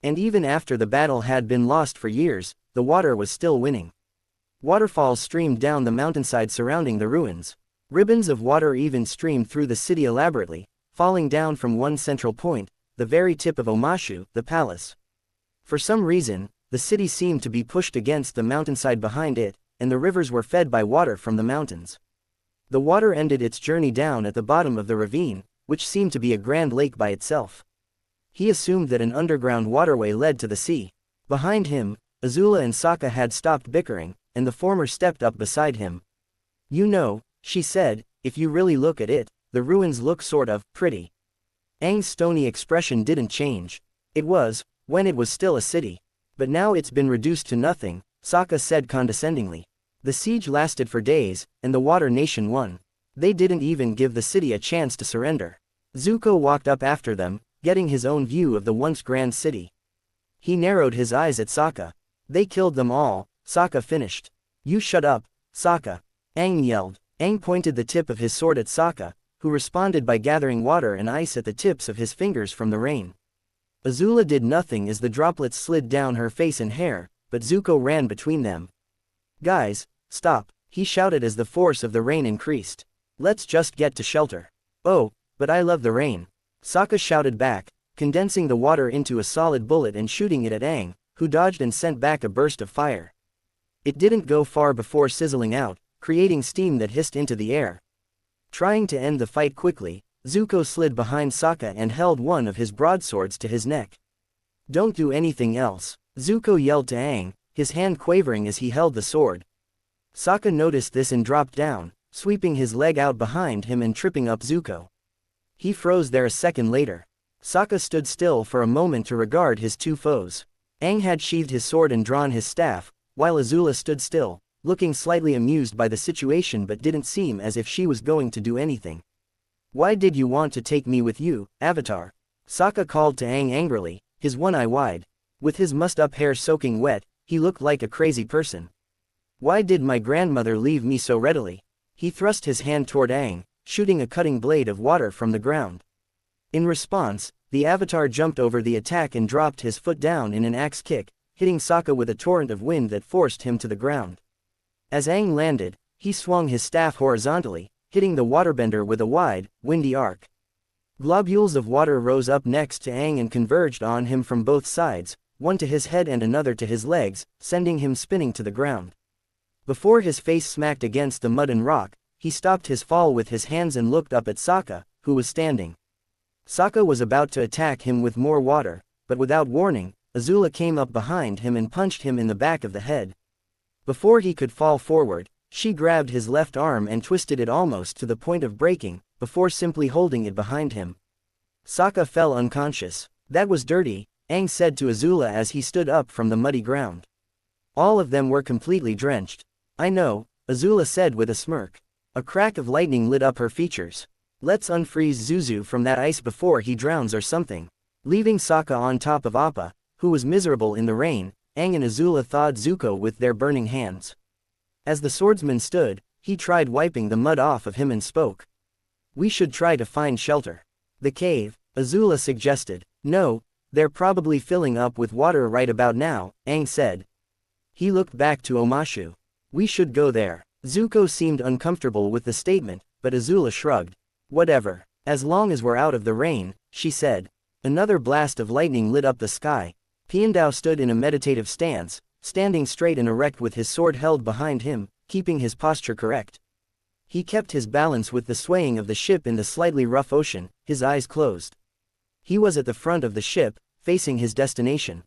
And even after the battle had been lost for years, the water was still winning. Waterfalls streamed down the mountainside surrounding the ruins. Ribbons of water even streamed through the city elaborately, falling down from one central point, the very tip of Omashu, the palace. For some reason, the city seemed to be pushed against the mountainside behind it, and the rivers were fed by water from the mountains. The water ended its journey down at the bottom of the ravine, which seemed to be a grand lake by itself. He assumed that an underground waterway led to the sea. Behind him, Azula and Sokka had stopped bickering, and the former stepped up beside him. You know, she said, if you really look at it, the ruins look sort of pretty. Aang's stony expression didn't change. It was, when it was still a city. But now it's been reduced to nothing, Sokka said condescendingly. The siege lasted for days, and the Water Nation won. They didn't even give the city a chance to surrender. Zuko walked up after them, getting his own view of the once grand city. He narrowed his eyes at Sokka. They killed them all, Sokka finished. You shut up, Sokka. Aang yelled. Aang pointed the tip of his sword at Sokka, who responded by gathering water and ice at the tips of his fingers from the rain. Azula did nothing as the droplets slid down her face and hair, but Zuko ran between them. Guys, stop, he shouted as the force of the rain increased. Let's just get to shelter. Oh, but I love the rain. Sokka shouted back, condensing the water into a solid bullet and shooting it at Aang, who dodged and sent back a burst of fire. It didn't go far before sizzling out, creating steam that hissed into the air. Trying to end the fight quickly, Zuko slid behind Sokka and held one of his broadswords to his neck. Don't do anything else, Zuko yelled to Aang, his hand quavering as he held the sword. Sokka noticed this and dropped down, sweeping his leg out behind him and tripping up Zuko. He froze there a second later. Sokka stood still for a moment to regard his two foes. Aang had sheathed his sword and drawn his staff, while Azula stood still, looking slightly amused by the situation but didn't seem as if she was going to do anything. Why did you want to take me with you, Avatar? Sokka called to Aang angrily, his one eye wide. With his mussed-up hair soaking wet, he looked like a crazy person. Why did my grandmother leave me so readily? He thrust his hand toward Aang, shooting a cutting blade of water from the ground. In response, the Avatar jumped over the attack and dropped his foot down in an axe kick, hitting Sokka with a torrent of wind that forced him to the ground. As Aang landed, he swung his staff horizontally, hitting the waterbender with a wide, windy arc. Globules of water rose up next to Aang and converged on him from both sides, one to his head and another to his legs, sending him spinning to the ground. Before his face smacked against the mud and rock, he stopped his fall with his hands and looked up at Sokka, who was standing. Sokka was about to attack him with more water, but without warning, Azula came up behind him and punched him in the back of the head. Before he could fall forward, she grabbed his left arm and twisted it almost to the point of breaking, before simply holding it behind him. Sokka fell unconscious. That was dirty, Aang said to Azula as he stood up from the muddy ground. All of them were completely drenched. I know, Azula said with a smirk. A crack of lightning lit up her features. Let's unfreeze Zuzu from that ice before he drowns or something. Leaving Sokka on top of Appa, who was miserable in the rain, Aang and Azula thawed Zuko with their burning hands. As the swordsman stood, he tried wiping the mud off of him and spoke. We should try to find shelter. The cave, Azula suggested. No, they're probably filling up with water right about now, Aang said. He looked back to Omashu. We should go there. Zuko seemed uncomfortable with the statement, but Azula shrugged. Whatever, as long as we're out of the rain, she said. Another blast of lightning lit up the sky. Piandao stood in a meditative stance, standing straight and erect with his sword held behind him, keeping his posture correct. He kept his balance with the swaying of the ship in the slightly rough ocean, his eyes closed. He was at the front of the ship, facing his destination.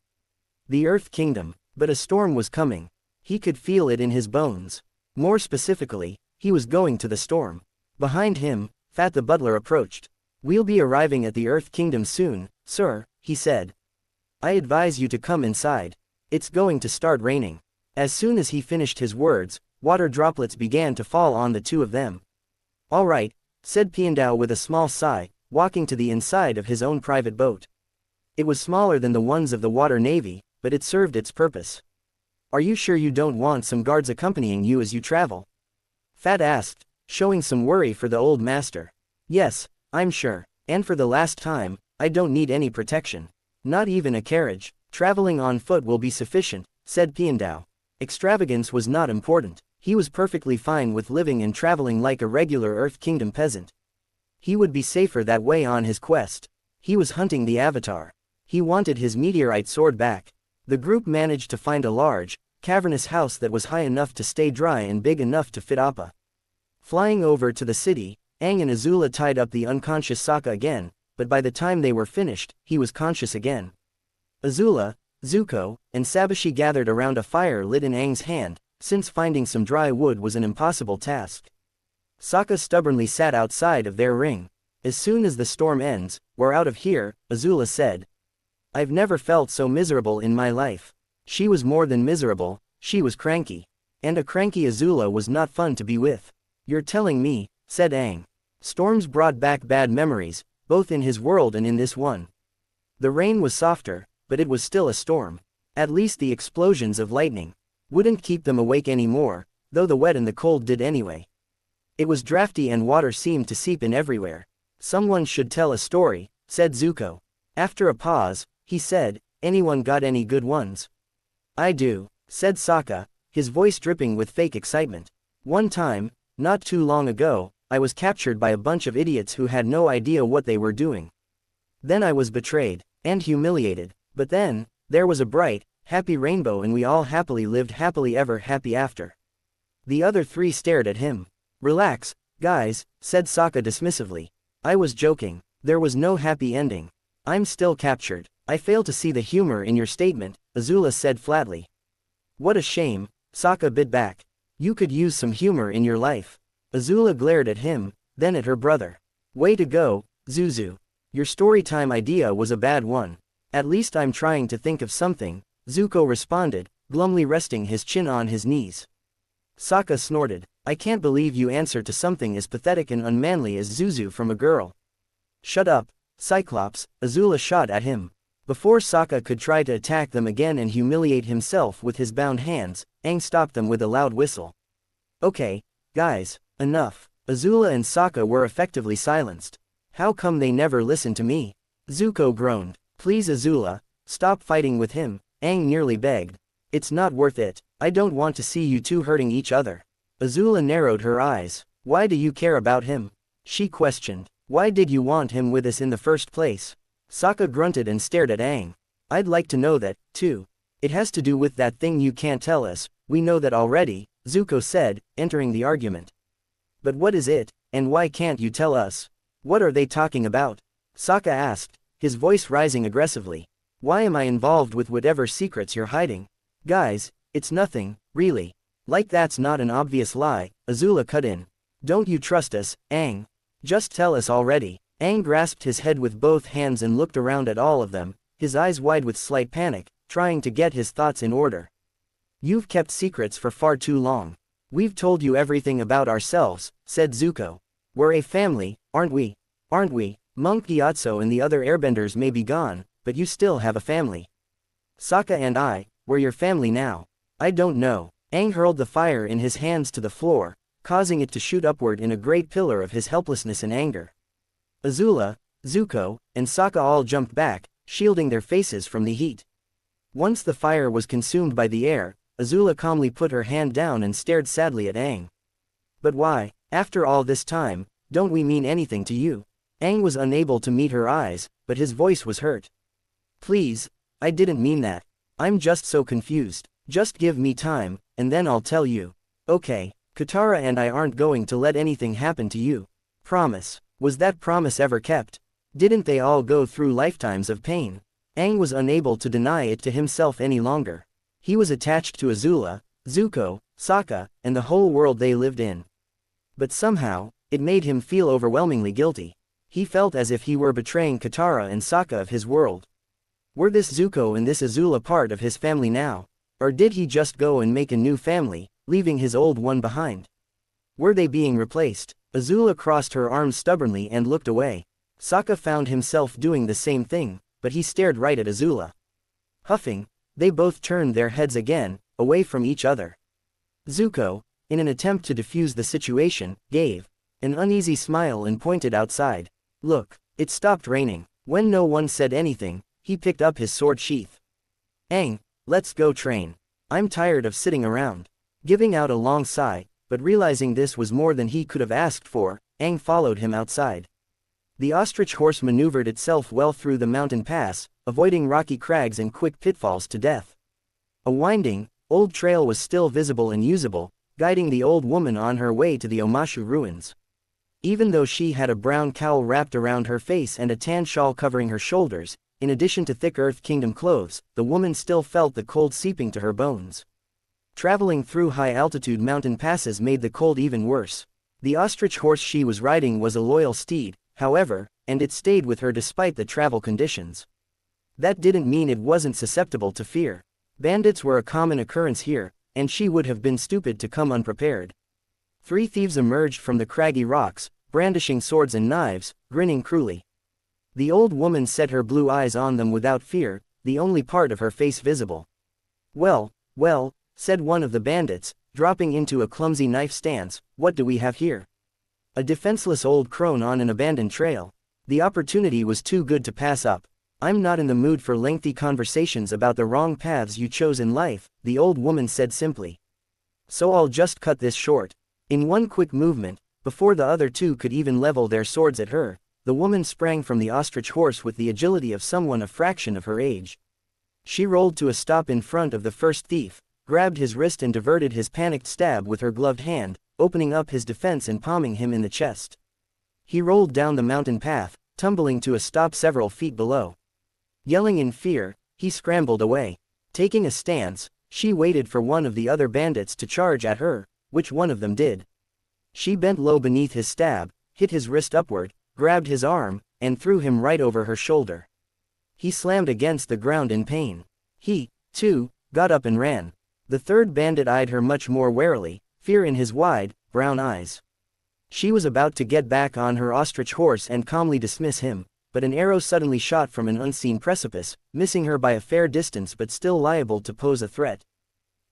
The Earth Kingdom. But a storm was coming. He could feel it in his bones. More specifically, he was going to the storm. Behind him, Fat the butler approached. "We'll be arriving at the Earth Kingdom soon, sir," he said. "I advise you to come inside. It's going to start raining." As soon as he finished his words, water droplets began to fall on the two of them. "All right," said Piandao with a small sigh, walking to the inside of his own private boat. It was smaller than the ones of the water navy, but it served its purpose. "Are you sure you don't want some guards accompanying you as you travel?" Fat asked, showing some worry for the old master. "Yes, I'm sure. And for the last time, I don't need any protection. Not even a carriage. Traveling on foot will be sufficient," said Piandao. Extravagance was not important. He was perfectly fine with living and traveling like a regular Earth Kingdom peasant. He would be safer that way on his quest. He was hunting the Avatar. He wanted his meteorite sword back. The group managed to find a large, cavernous house that was high enough to stay dry and big enough to fit Appa. Flying over to the city, Aang and Azula tied up the unconscious Sokka again, but by the time they were finished, he was conscious again. Azula, Zuko, and Sabashi gathered around a fire lit in Aang's hand, since finding some dry wood was an impossible task. Sokka stubbornly sat outside of their ring. "As soon as the storm ends, we're out of here," Azula said. "I've never felt so miserable in my life." She was more than miserable, she was cranky. And a cranky Azula was not fun to be with. "You're telling me," said Aang. Storms brought back bad memories, both in his world and in this one. The rain was softer, but it was still a storm. At least the explosions of lightning wouldn't keep them awake anymore, though the wet and the cold did anyway. It was drafty and water seemed to seep in everywhere. "Someone should tell a story," said Zuko. After a pause, he said, "Anyone got any good ones?" "I do," said Sokka, his voice dripping with fake excitement. "One time, not too long ago, I was captured by a bunch of idiots who had no idea what they were doing. Then I was betrayed, and humiliated, but then, there was a bright, happy rainbow and we all happily lived happily ever happy after." The other three stared at him. "Relax, guys," said Sokka dismissively. "I was joking, there was no happy ending. I'm still captured." "I fail to see the humor in your statement," Azula said flatly. "What a shame," Sokka bit back. "You could use some humor in your life." Azula glared at him, then at her brother. "Way to go, Zuzu. Your storytime idea was a bad one." "At least I'm trying to think of something," Zuko responded, glumly resting his chin on his knees. Sokka snorted. "I can't believe you answer to something as pathetic and unmanly as Zuzu from a girl." "Shut up, Cyclops," Azula shot at him. Before Sokka could try to attack them again and humiliate himself with his bound hands, Aang stopped them with a loud whistle. "Okay, guys, enough." Azula and Sokka were effectively silenced. "How come they never listen to me?" Zuko groaned. "Please Azula, stop fighting with him," Aang nearly begged. "It's not worth it. I don't want to see you two hurting each other." Azula narrowed her eyes. "Why do you care about him?" she questioned. "Why did you want him with us in the first place?" Sokka grunted and stared at Aang. "I'd like to know that, too." "It has to do with that thing you can't tell us, we know that already," Zuko said, entering the argument. "But what is it, and why can't you tell us? What are they talking about?" Sokka asked, his voice rising aggressively. "Why am I involved with whatever secrets you're hiding?" "Guys, it's nothing, really." "Like that's not an obvious lie," Azula cut in. "Don't you trust us, Aang? Just tell us already." Aang grasped his head with both hands and looked around at all of them, his eyes wide with slight panic, trying to get his thoughts in order. "You've kept secrets for far too long. We've told you everything about ourselves," said Zuko. "We're a family, aren't we? Aren't we? Monk Gyatso and the other airbenders may be gone, but you still have a family. Sokka and we're your family now." "I don't know." Aang hurled the fire in his hands to the floor, causing it to shoot upward in a great pillar of his helplessness and anger. Azula, Zuko, and Sokka all jumped back, shielding their faces from the heat. Once the fire was consumed by the air, Azula calmly put her hand down and stared sadly at Aang. "But why, after all this time, don't we mean anything to you?" Aang was unable to meet her eyes, but his voice was hurt. "Please, I didn't mean that. I'm just so confused. Just give me time, and then I'll tell you." "Okay, Katara and I aren't going to let anything happen to you. Promise. Was that promise ever kept? Didn't they all go through lifetimes of pain? Aang was unable to deny it to himself any longer. He was attached to Azula, Zuko, Sokka, and the whole world they lived in. But somehow, it made him feel overwhelmingly guilty. He felt as if he were betraying Katara and Sokka of his world. Were this Zuko and this Azula part of his family now? Or did he just go and make a new family, leaving his old one behind? Were they being replaced? Azula crossed her arms stubbornly and looked away. Sokka found himself doing the same thing, but he stared right at Azula. Huffing, they both turned their heads again, away from each other. Zuko, in an attempt to defuse the situation, gave an uneasy smile and pointed outside. Look, it stopped raining. When no one said anything, he picked up his sword sheath. Aang, let's go train. I'm tired of sitting around. Giving out a long sigh, but realizing this was more than he could have asked for, Aang followed him outside. The ostrich horse maneuvered itself well through the mountain pass, avoiding rocky crags and quick pitfalls to death. A winding, old trail was still visible and usable, guiding the old woman on her way to the Omashu ruins. Even though she had a brown cowl wrapped around her face and a tan shawl covering her shoulders, in addition to thick Earth Kingdom clothes, the woman still felt the cold seeping to her bones. Traveling through high-altitude mountain passes made the cold even worse. The ostrich horse she was riding was a loyal steed, however, and it stayed with her despite the travel conditions. That didn't mean it wasn't susceptible to fear. Bandits were a common occurrence here, and she would have been stupid to come unprepared. 3 thieves emerged from the craggy rocks, brandishing swords and knives, grinning cruelly. The old woman set her blue eyes on them without fear, the only part of her face visible. Well, well, said one of the bandits, dropping into a clumsy knife stance, what do we have here? A defenseless old crone on an abandoned trail. The opportunity was too good to pass up. I'm not in the mood for lengthy conversations about the wrong paths you chose in life, the old woman said simply. So I'll just cut this short. In one quick movement, before the other 2 could even level their swords at her, the woman sprang from the ostrich horse with the agility of someone a fraction of her age. She rolled to a stop in front of the first thief, grabbed his wrist and diverted his panicked stab with her gloved hand, opening up his defense and palming him in the chest. He rolled down the mountain path, tumbling to a stop several feet below. Yelling in fear, he scrambled away. Taking a stance, she waited for one of the other bandits to charge at her, which one of them did. She bent low beneath his stab, hit his wrist upward, grabbed his arm, and threw him right over her shoulder. He slammed against the ground in pain. He, too, got up and ran. The third bandit eyed her much more warily, fear in his wide, brown eyes. She was about to get back on her ostrich horse and calmly dismiss him, but an arrow suddenly shot from an unseen precipice, missing her by a fair distance but still liable to pose a threat.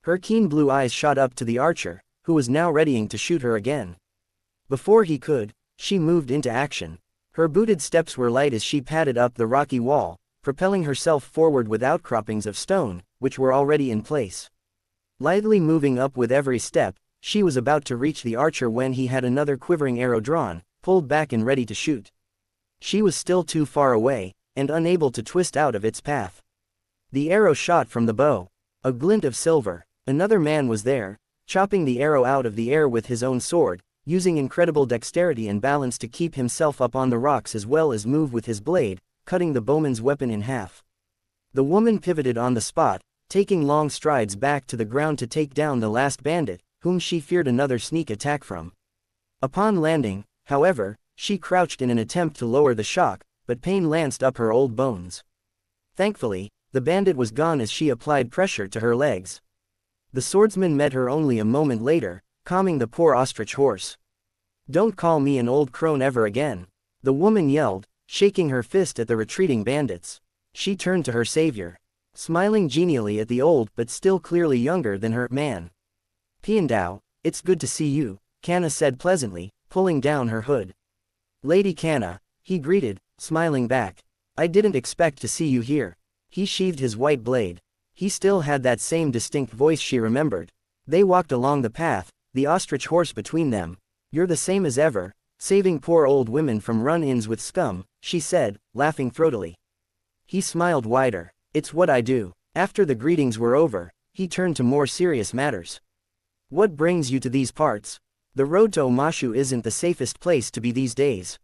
Her keen blue eyes shot up to the archer, who was now readying to shoot her again. Before he could, she moved into action. Her booted steps were light as she padded up the rocky wall, propelling herself forward with outcroppings of stone, which were already in place. Lithely moving up with every step, she was about to reach the archer when he had another quivering arrow drawn, pulled back and ready to shoot. She was still too far away, and unable to twist out of its path. The arrow shot from the bow. A glint of silver. Another man was there, chopping the arrow out of the air with his own sword, using incredible dexterity and balance to keep himself up on the rocks as well as move with his blade, cutting the bowman's weapon in half. The woman pivoted on the spot, taking long strides back to the ground to take down the last bandit, whom she feared another sneak attack from. Upon landing, however, she crouched in an attempt to lower the shock, but pain lanced up her old bones. Thankfully, the bandit was gone as she applied pressure to her legs. The swordsman met her only a moment later, calming the poor ostrich horse. "Don't call me an old crone ever again," the woman yelled, shaking her fist at the retreating bandits. She turned to her savior, smiling genially at the old but still clearly younger than her man. "Piandao, it's good to see you," Kanna said pleasantly, pulling down her hood. "Lady Kanna," he greeted, smiling back. "I didn't expect to see you here." He sheathed his white blade. He still had that same distinct voice she remembered. They walked along the path, the ostrich horse between them. "You're the same as ever, saving poor old women from run-ins with scum," she said, laughing throatily. He smiled wider. "It's what I do." After the greetings were over, he turned to more serious matters. What brings you to these parts? The road to Omashu isn't the safest place to be these days.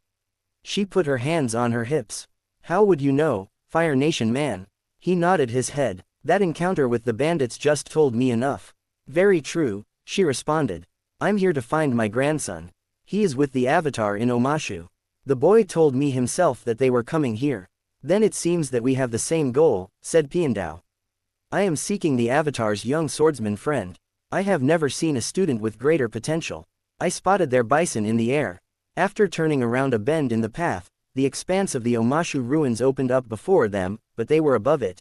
She put her hands on her hips. How would you know, Fire Nation man? He nodded his head. That encounter with the bandits just told me enough. Very true, she responded. I'm here to find my grandson. He is with the Avatar in Omashu. The boy told me himself that they were coming here. Then it seems that we have the same goal, said Piandao. I am seeking the Avatar's young swordsman friend. I have never seen a student with greater potential. I spotted their bison in the air. After turning around a bend in the path, the expanse of the Omashu ruins opened up before them, but they were above it.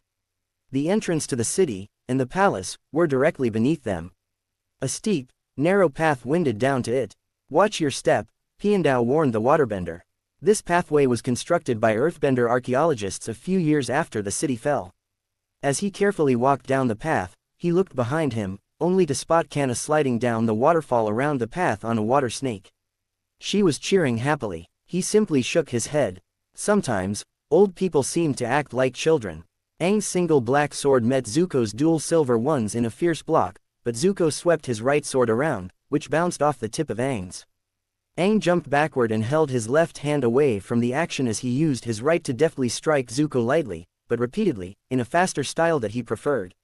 The entrance to the city, and the palace, were directly beneath them. A steep, narrow path winded down to it. Watch your step, Piandao warned the waterbender. This pathway was constructed by earthbender archaeologists a few years after the city fell. As he carefully walked down the path, he looked behind him, only to spot Kana sliding down the waterfall around the path on a water snake. She was cheering happily. He simply shook his head. Sometimes, old people seem to act like children. Aang's single black sword met Zuko's dual silver ones in a fierce block, but Zuko swept his right sword around, which bounced off the tip of Aang's. Aang jumped backward and held his left hand away from the action as he used his right to deftly strike Zuko lightly, but repeatedly, in a faster style that he preferred.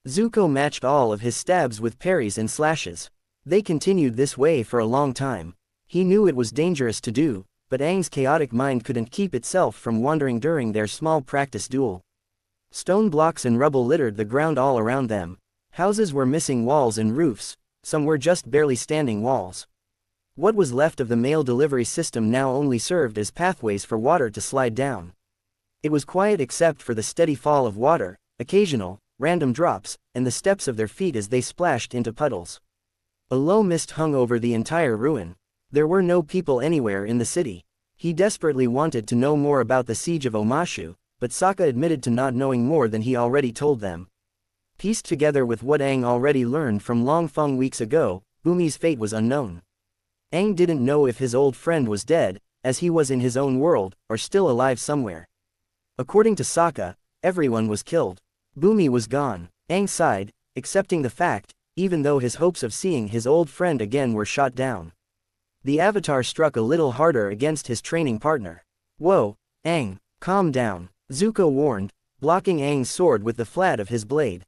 Zuko matched all of his stabs with parries and slashes. They continued this way for a long time. He knew it was dangerous to do, but Aang's chaotic mind couldn't keep itself from wandering during their small practice duel. Stone blocks and rubble littered the ground all around them. Houses were missing walls and roofs, some were just barely standing walls. What was left of the mail delivery system now only served as pathways for water to slide down. It was quiet except for the steady fall of water, occasional, random drops, and the steps of their feet as they splashed into puddles. A low mist hung over the entire ruin. There were no people anywhere in the city. He desperately wanted to know more about the siege of Omashu, but Sokka admitted to not knowing more than he already told them. Pieced together with what Aang already learned from Long Feng weeks ago, Bumi's fate was unknown. Aang didn't know if his old friend was dead, as he was in his own world, or still alive somewhere. According to Sokka, everyone was killed. Bumi was gone. Aang sighed, accepting the fact, even though his hopes of seeing his old friend again were shot down. The Avatar struck a little harder against his training partner. Whoa, Aang, calm down, Zuko warned, blocking Aang's sword with the flat of his blade.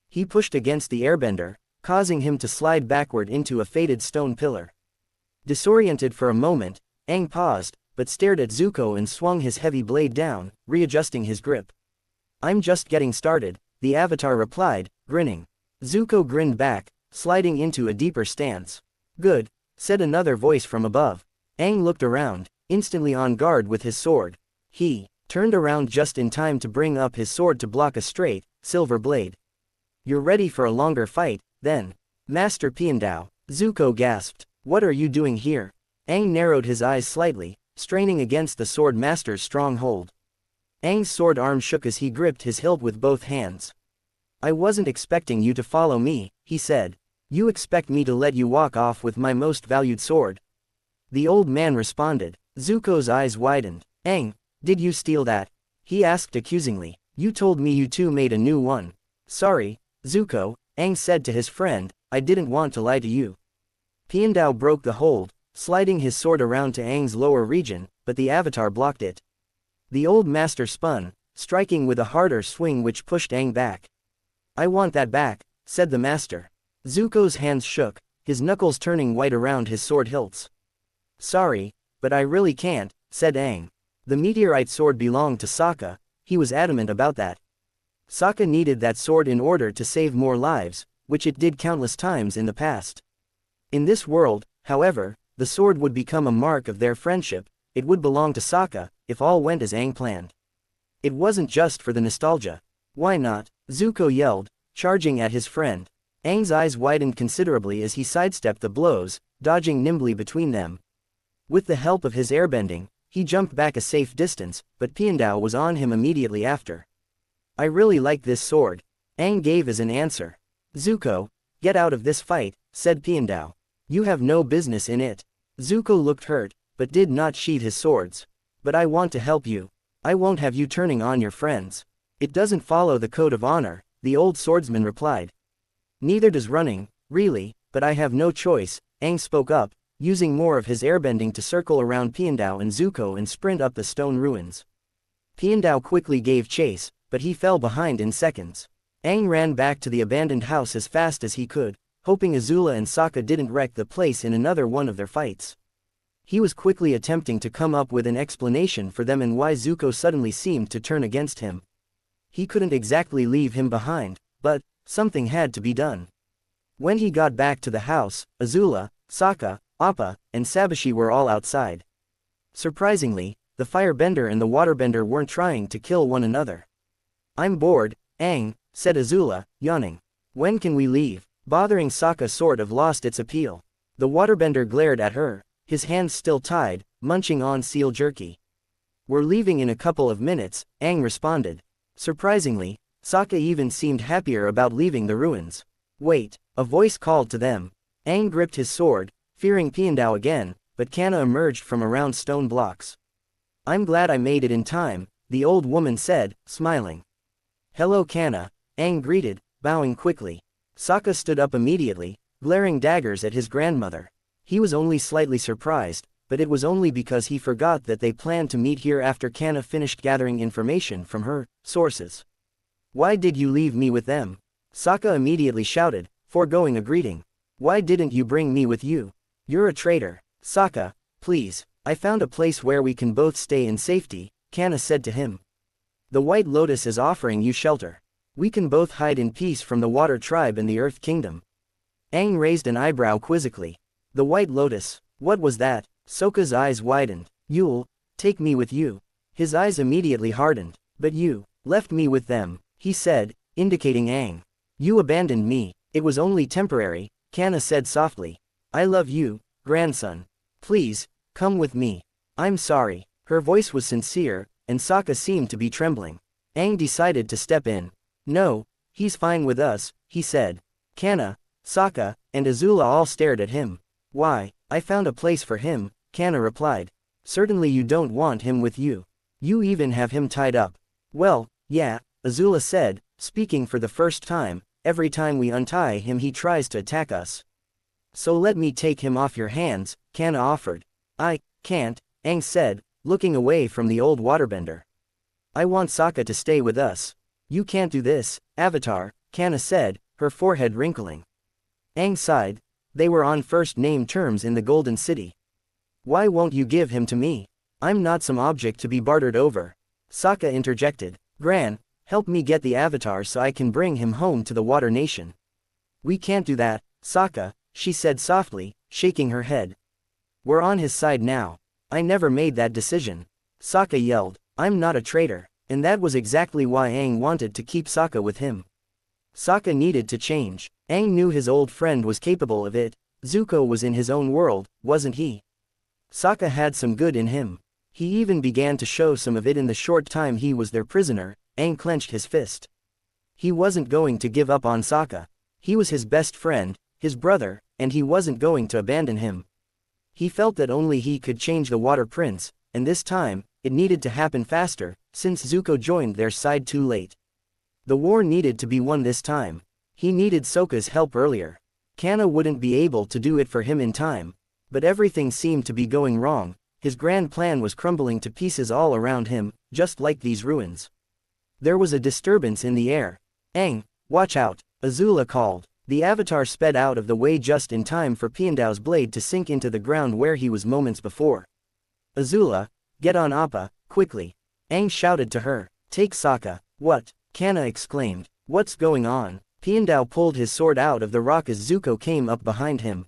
He pushed against the airbender, causing him to slide backward into a faded stone pillar. Disoriented for a moment, Aang paused, but stared at Zuko and swung his heavy blade down, readjusting his grip. I'm just getting started, the Avatar replied, grinning. Zuko grinned back, sliding into a deeper stance. Good, said another voice from above. Aang looked around, instantly on guard with his sword. He turned around just in time to bring up his sword to block a straight, silver blade. You're ready for a longer fight, then. Master Piandao, Zuko gasped. What are you doing here? Aang narrowed his eyes slightly, straining against the sword master's strong hold. Aang's sword arm shook as he gripped his hilt with both hands. I wasn't expecting you to follow me, he said. You expect me to let you walk off with my most valued sword? The old man responded. Zuko's eyes widened. Aang, did you steal that? He asked accusingly. You told me you two made a new one. Sorry, Zuko, Aang said to his friend, I didn't want to lie to you. Piandao broke the hold, sliding his sword around to Aang's lower region, but the Avatar blocked it. The old master spun, striking with a harder swing which pushed Aang back. I want that back, said the master. Zuko's hands shook, his knuckles turning white around his sword hilts. Sorry, but I really can't, said Aang. The meteorite sword belonged to Sokka, he was adamant about that. Sokka needed that sword in order to save more lives, which it did countless times in the past. In this world, however, the sword would become a mark of their friendship, it would belong to Sokka, if all went as Aang planned. It wasn't just for the nostalgia. Why not? Zuko yelled, charging at his friend. Aang's eyes widened considerably as he sidestepped the blows, dodging nimbly between them. With the help of his airbending, he jumped back a safe distance, but Piandao was on him immediately after. I really like this sword, Aang gave as an answer. Zuko, get out of this fight, said Piandao. You have no business in it. Zuko looked hurt, but did not sheath his swords. But I want to help you. I won't have you turning on your friends. It doesn't follow the code of honor, the old swordsman replied. Neither does running, really, but I have no choice, Aang spoke up, using more of his airbending to circle around Piandao and Zuko and sprint up the stone ruins. Piandao quickly gave chase, but he fell behind in seconds. Aang ran back to the abandoned house as fast as he could, hoping Azula and Sokka didn't wreck the place in another one of their fights. He was quickly attempting to come up with an explanation for them and why Zuko suddenly seemed to turn against him. He couldn't exactly leave him behind, but something had to be done. When he got back to the house, Azula, Sokka, Appa, and Sabashi were all outside. Surprisingly, the firebender and the waterbender weren't trying to kill one another. I'm bored, Aang, said Azula, yawning. When can we leave? Bothering Sokka sort of lost its appeal. The waterbender glared at her, his hands still tied, munching on seal jerky. We're leaving in a couple of minutes, Aang responded. Surprisingly, Sokka even seemed happier about leaving the ruins. Wait, a voice called to them. Aang gripped his sword, fearing Piandao again, but Kanna emerged from around stone blocks. I'm glad I made it in time, the old woman said, smiling. Hello Kanna, Aang greeted, bowing quickly. Sokka stood up immediately, glaring daggers at his grandmother. He was only slightly surprised, but it was only because he forgot that they planned to meet here after Kanna finished gathering information from her sources. Why did you leave me with them? Sokka immediately shouted, foregoing a greeting. Why didn't you bring me with you? You're a traitor. Sokka, please, I found a place where we can both stay in safety, Kanna said to him. The White Lotus is offering you shelter. We can both hide in peace from the Water Tribe and the Earth Kingdom. Aang raised an eyebrow quizzically. The White Lotus, what was that? Sokka's eyes widened. You'll take me with you. His eyes immediately hardened. But you left me with them, he said, indicating Aang. You abandoned me. It was only temporary, Kanna said softly. I love you, grandson. Please, come with me. I'm sorry. Her voice was sincere, and Sokka seemed to be trembling. Aang decided to step in. No, he's fine with us, he said. Kanna, Sokka, and Azula all stared at him. Why, I found a place for him, Kanna replied. Certainly you don't want him with you. You even have him tied up. Well, yeah, Azula said, speaking for the first time, every time we untie him he tries to attack us. So let me take him off your hands, Kanna offered. I can't, Aang said, looking away from the old waterbender. I want Sokka to stay with us. You can't do this, Avatar, Kanna said, her forehead wrinkling. Aang sighed. They were on first-name terms in the Golden City. Why won't you give him to me? I'm not some object to be bartered over. Sokka interjected. Gran, help me get the Avatar so I can bring him home to the Water Nation. We can't do that, Sokka, she said softly, shaking her head. We're on his side now. I never made that decision. Sokka yelled. I'm not a traitor, and that was exactly why Aang wanted to keep Sokka with him. Sokka needed to change. Aang knew his old friend was capable of it. Zuko was in his own world, wasn't he? Sokka had some good in him. He even began to show some of it in the short time he was their prisoner. Aang clenched his fist. He wasn't going to give up on Sokka. He was his best friend, his brother, and he wasn't going to abandon him. He felt that only he could change the Water Prince, and this time, it needed to happen faster, since Zuko joined their side too late. The war needed to be won this time. He needed Sokka's help earlier. Kanna wouldn't be able to do it for him in time. But everything seemed to be going wrong. His grand plan was crumbling to pieces all around him, just like these ruins. There was a disturbance in the air. Aang, watch out, Azula called. The Avatar sped out of the way just in time for Piandao's blade to sink into the ground where he was moments before. Azula, get on Appa, quickly. Aang shouted to her. Take Sokka. What? Kanna exclaimed. What's going on? Piandao pulled his sword out of the rock as Zuko came up behind him.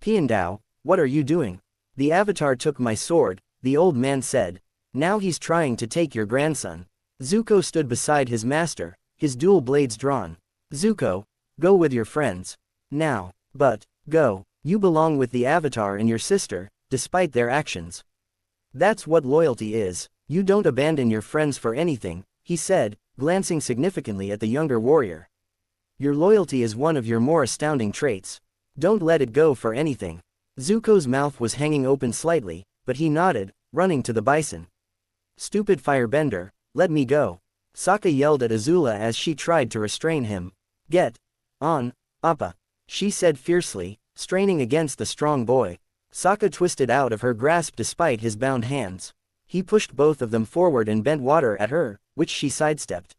Piandao, what are you doing? The Avatar took my sword, the old man said. Now he's trying to take your grandson. Zuko stood beside his master, his dual blades drawn. Zuko, go with your friends. Now. But, go. You belong with the Avatar and your sister, despite their actions. That's what loyalty is. You don't abandon your friends for anything, he said, glancing significantly at the younger warrior. Your loyalty is one of your more astounding traits. Don't let it go for anything. Zuko's mouth was hanging open slightly, but he nodded, running to the bison. Stupid firebender, let me go. Sokka yelled at Azula as she tried to restrain him. Get on, Appa. she said fiercely, straining against the strong boy. Sokka twisted out of her grasp despite his bound hands. He pushed both of them forward and bent water at her, which she sidestepped.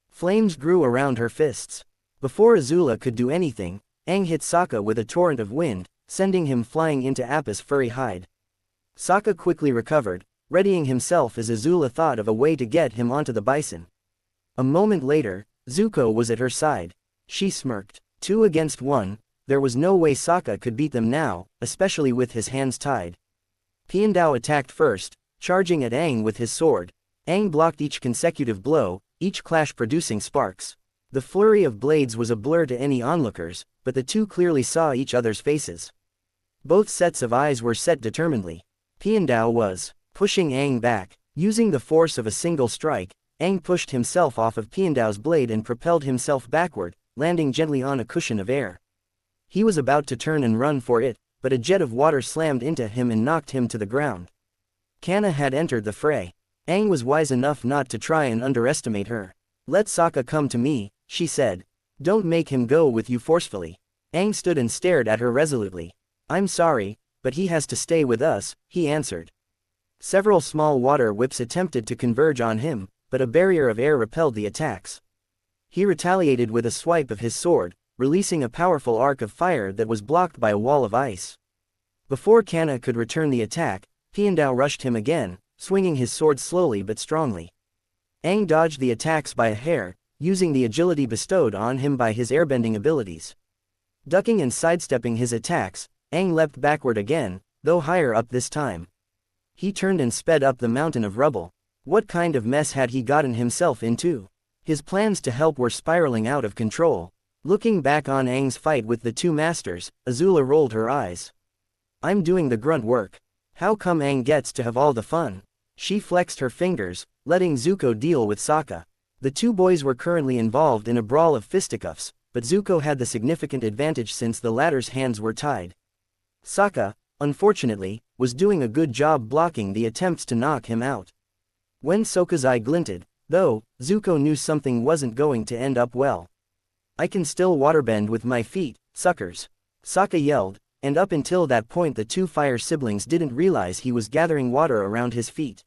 Flames grew around her fists. Before Azula could do anything, Aang hit Sokka with a torrent of wind, sending him flying into Appa's furry hide. Sokka quickly recovered, readying himself as Azula thought of a way to get him onto the bison. A moment later, Zuko was at her side. She smirked. 2 against 1, there was no way Sokka could beat them now, especially with his hands tied. Piandao attacked first, charging at Aang with his sword. Aang blocked each consecutive blow, each clash producing sparks. The flurry of blades was a blur to any onlookers, but the two clearly saw each other's faces. Both sets of eyes were set determinedly. Piandao was pushing Aang back. Using the force of a single strike, Aang pushed himself off of Piandao's blade and propelled himself backward, landing gently on a cushion of air. He was about to turn and run for it, but a jet of water slammed into him and knocked him to the ground. Kanna had entered the fray. Aang was wise enough not to try and underestimate her. "Let Sokka come to me," she said. "Don't make him go with you forcefully." Aang stood and stared at her resolutely. "I'm sorry, but he has to stay with us," he answered. Several small water whips attempted to converge on him, but a barrier of air repelled the attacks. He retaliated with a swipe of his sword, releasing a powerful arc of fire that was blocked by a wall of ice. Before Kanna could return the attack, Piandao rushed him again, swinging his sword slowly but strongly. Aang dodged the attacks by a hair, using the agility bestowed on him by his airbending abilities. Ducking and sidestepping his attacks, Aang leapt backward again, though higher up this time. He turned and sped up the mountain of rubble. What kind of mess had he gotten himself into? His plans to help were spiraling out of control. Looking back on Aang's fight with the two masters, Azula rolled her eyes. "I'm doing the grunt work. How come Aang gets to have all the fun?" She flexed her fingers, letting Zuko deal with Sokka. The two boys were currently involved in a brawl of fisticuffs, but Zuko had the significant advantage since the latter's hands were tied. Sokka, unfortunately, was doing a good job blocking the attempts to knock him out. When Sokka's eye glinted, though, Zuko knew something wasn't going to end up well. "I can still waterbend with my feet, suckers," Sokka yelled, and up until that point the two fire siblings didn't realize he was gathering water around his feet.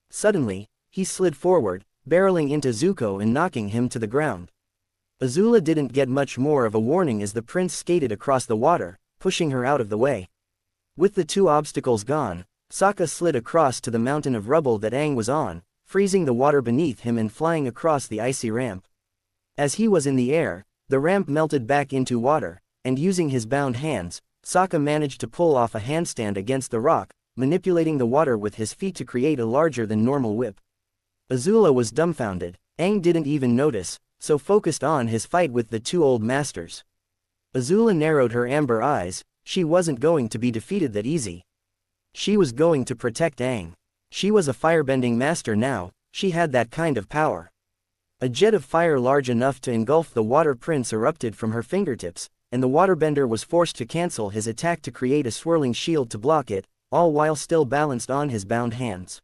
Suddenly, he slid forward, barreling into Zuko and knocking him to the ground. Azula didn't get much more of a warning as the prince skated across the water, pushing her out of the way. With the two obstacles gone, Sokka slid across to the mountain of rubble that Aang was on, freezing the water beneath him and flying across the icy ramp. As he was in the air, the ramp melted back into water, and using his bound hands, Sokka managed to pull off a handstand against the rock, manipulating the water with his feet to create a larger than normal whip. Azula was dumbfounded. Aang didn't even notice, so focused on his fight with the two old masters. Azula narrowed her amber eyes. She wasn't going to be defeated that easy. She was going to protect Aang. She was a firebending master now, she had that kind of power. A jet of fire large enough to engulf the water prince erupted from her fingertips, and the waterbender was forced to cancel his attack to create a swirling shield to block it, all while still balanced on his bound hands.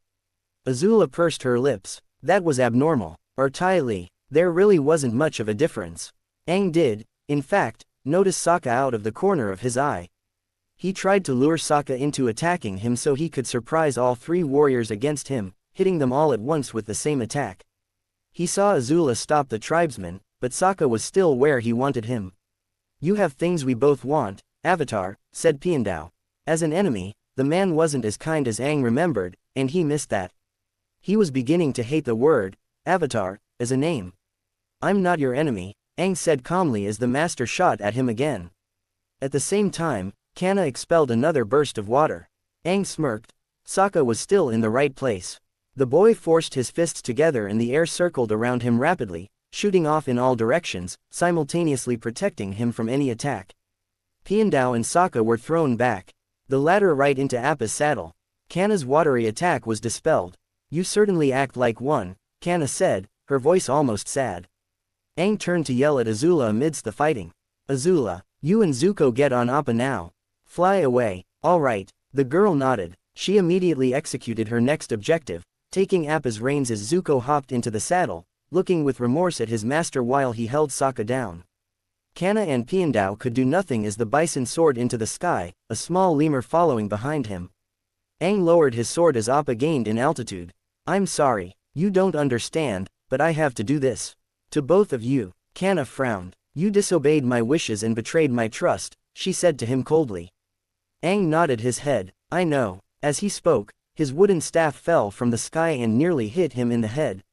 Azula pursed her lips. That was abnormal. Entirely. There really wasn't much of a difference. Aang did, in fact, notice Sokka out of the corner of his eye. He tried to lure Sokka into attacking him so he could surprise all three warriors against him, hitting them all at once with the same attack. He saw Azula stop the tribesman, but Sokka was still where he wanted him. "You have things we both want, Avatar," said Piandao. As an enemy, the man wasn't as kind as Aang remembered, and he missed that. He was beginning to hate the word, Avatar, as a name. "I'm not your enemy," Aang said calmly as the master shot at him again. At the same time, Kanna expelled another burst of water. Aang smirked. Sokka was still in the right place. The boy forced his fists together and the air circled around him rapidly, shooting off in all directions, simultaneously protecting him from any attack. Piandao and Sokka were thrown back, the latter right into Appa's saddle. Kanna's watery attack was dispelled. "You certainly act like one," Kanna said, her voice almost sad. Aang turned to yell at Azula amidst the fighting. "Azula, you and Zuko get on Appa now. Fly away." "All right," the girl nodded. She immediately executed her next objective, taking Appa's reins as Zuko hopped into the saddle, looking with remorse at his master while he held Sokka down. Kana and Piandao could do nothing as the bison soared into the sky, a small lemur following behind him. Aang lowered his sword as Appa gained in altitude. I'm sorry, you don't understand, but I have to do this. To both of you. Kana frowned. You disobeyed my wishes and betrayed my trust, she said to him coldly. Aang nodded his head. I know. As he spoke, his wooden staff fell from the sky and nearly hit him in the head.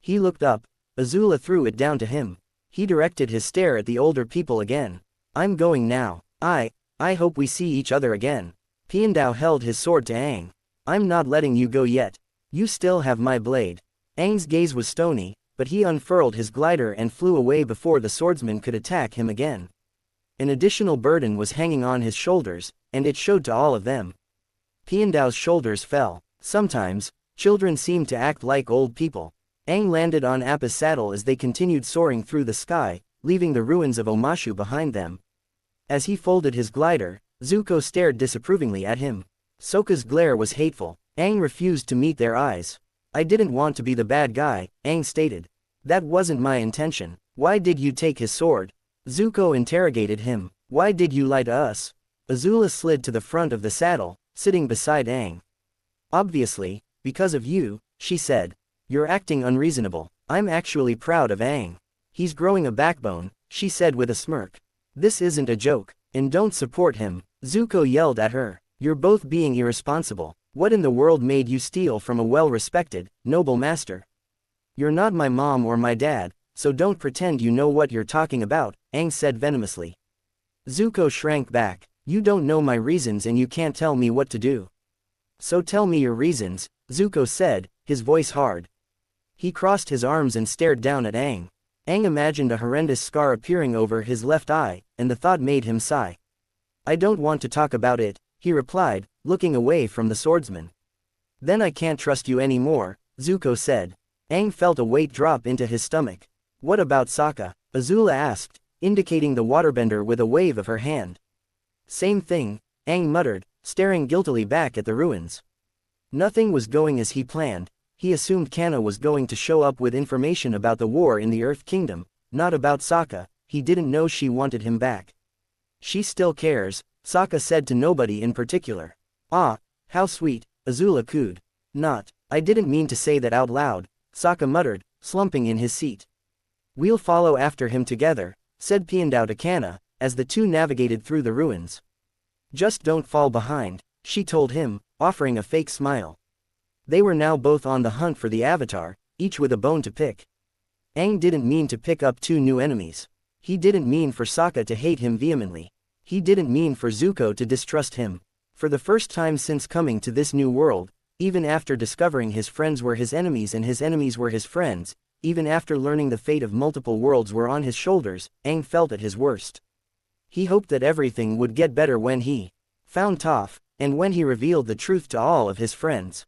He looked up. Azula threw it down to him. He directed his stare at the older people again. I'm going now. I hope we see each other again. Piandao held his sword to Aang. I'm not letting you go yet. You still have my blade. Aang's gaze was stony, but he unfurled his glider and flew away before the swordsman could attack him again. An additional burden was hanging on his shoulders, and it showed to all of them. Piandao's shoulders fell. Sometimes, children seem to act like old people. Aang landed on Appa's saddle as they continued soaring through the sky, leaving the ruins of Omashu behind them. As he folded his glider, Zuko stared disapprovingly at him. Sokka's glare was hateful. Aang refused to meet their eyes. I didn't want to be the bad guy, Aang stated. That wasn't my intention. Why did you take his sword? Zuko interrogated him. Why did you lie to us? Azula slid to the front of the saddle, sitting beside Aang. Obviously, because of you, she said. You're acting unreasonable. I'm actually proud of Aang. He's growing a backbone, she said with a smirk. This isn't a joke, and don't support him, Zuko yelled at her. You're both being irresponsible. What in the world made you steal from a well-respected, noble master? You're not my mom or my dad, so don't pretend you know what you're talking about, Aang said venomously. Zuko shrank back. You don't know my reasons and you can't tell me what to do. So tell me your reasons, Zuko said, his voice hard. He crossed his arms and stared down at Aang. Aang imagined a horrendous scar appearing over his left eye, and the thought made him sigh. I don't want to talk about it, he replied, looking away from the swordsman. Then I can't trust you anymore, Zuko said. Aang felt a weight drop into his stomach. What about Sokka? Azula asked, indicating the waterbender with a wave of her hand. Same thing, Aang muttered, staring guiltily back at the ruins. Nothing was going as he planned. He assumed Kana was going to show up with information about the war in the Earth Kingdom, not about Sokka. He didn't know she wanted him back. She still cares, Sokka said to nobody in particular. Ah, how sweet, Azula cooed. Not, I didn't mean to say that out loud, Sokka muttered, slumping in his seat. We'll follow after him together, said Piandao to Kana, as the two navigated through the ruins. Just don't fall behind, she told him, offering a fake smile. They were now both on the hunt for the Avatar, each with a bone to pick. Aang didn't mean to pick up two new enemies. He didn't mean for Sokka to hate him vehemently. He didn't mean for Zuko to distrust him. For the first time since coming to this new world, even after discovering his friends were his enemies and his enemies were his friends, even after learning the fate of multiple worlds were on his shoulders, Aang felt at his worst. He hoped that everything would get better when he found Toph, and when he revealed the truth to all of his friends.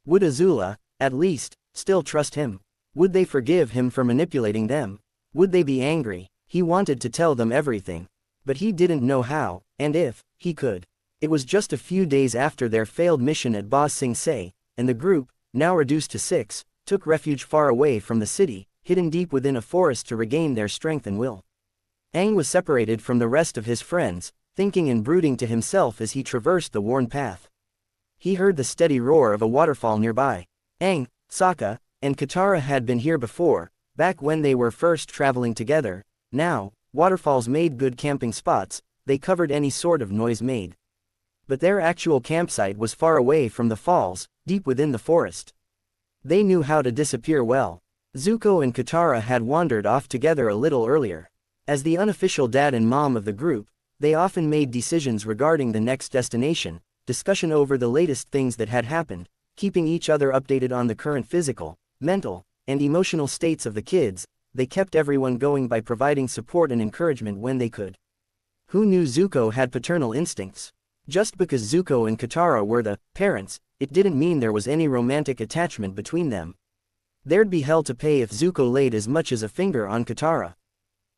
Would Azula, at least, still trust him? Would they forgive him for manipulating them? Would they be angry? He wanted to tell them everything. But he didn't know how, and if he could. It was just a few days after their failed mission at Ba Sing Se, and the group, now reduced to 6, took refuge far away from the city, hidden deep within a forest to regain their strength and will. Aang was separated from the rest of his friends, thinking and brooding to himself as he traversed the worn path. He heard the steady roar of a waterfall nearby. Aang, Sokka, and Katara had been here before, back when they were first traveling together. Now, waterfalls made good camping spots, they covered any sort of noise made. But their actual campsite was far away from the falls, deep within the forest. They knew how to disappear well. Zuko and Katara had wandered off together a little earlier. As the unofficial dad and mom of the group, they often made decisions regarding the next destination, discussion over the latest things that had happened, keeping each other updated on the current physical, mental, and emotional states of the kids. They kept everyone going by providing support and encouragement when they could. Who knew Zuko had paternal instincts? Just because Zuko and Katara were the parents, it didn't mean there was any romantic attachment between them. There'd be hell to pay if Zuko laid as much as a finger on Katara.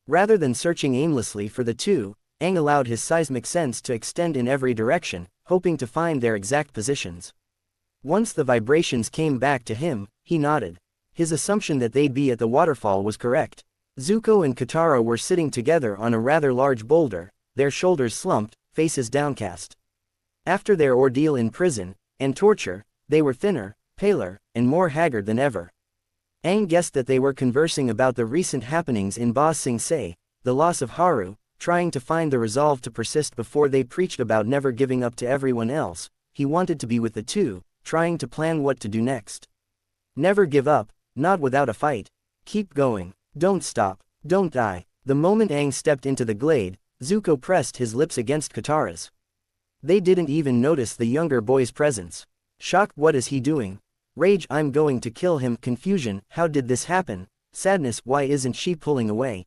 Rather than searching aimlessly for the two, Aang allowed his seismic sense to extend in every direction, hoping to find their exact positions. Once the vibrations came back to him, he nodded. His assumption that they'd be at the waterfall was correct. Zuko and Katara were sitting together on a rather large boulder, their shoulders slumped, faces downcast. After their ordeal in prison, and torture, they were thinner, paler, and more haggard than ever. Aang guessed that they were conversing about the recent happenings in Ba Sing Se, the loss of Haru, trying to find the resolve to persist before they preached about never giving up to everyone else. He wanted to be with the two, trying to plan what to do next. Never give up, not without a fight. Keep going. Don't stop. Don't die. The moment Aang stepped into the glade, Zuko pressed his lips against Katara's. They didn't even notice the younger boy's presence. Shock, what is he doing? Rage, I'm going to kill him. Confusion, how did this happen? Sadness, why isn't she pulling away?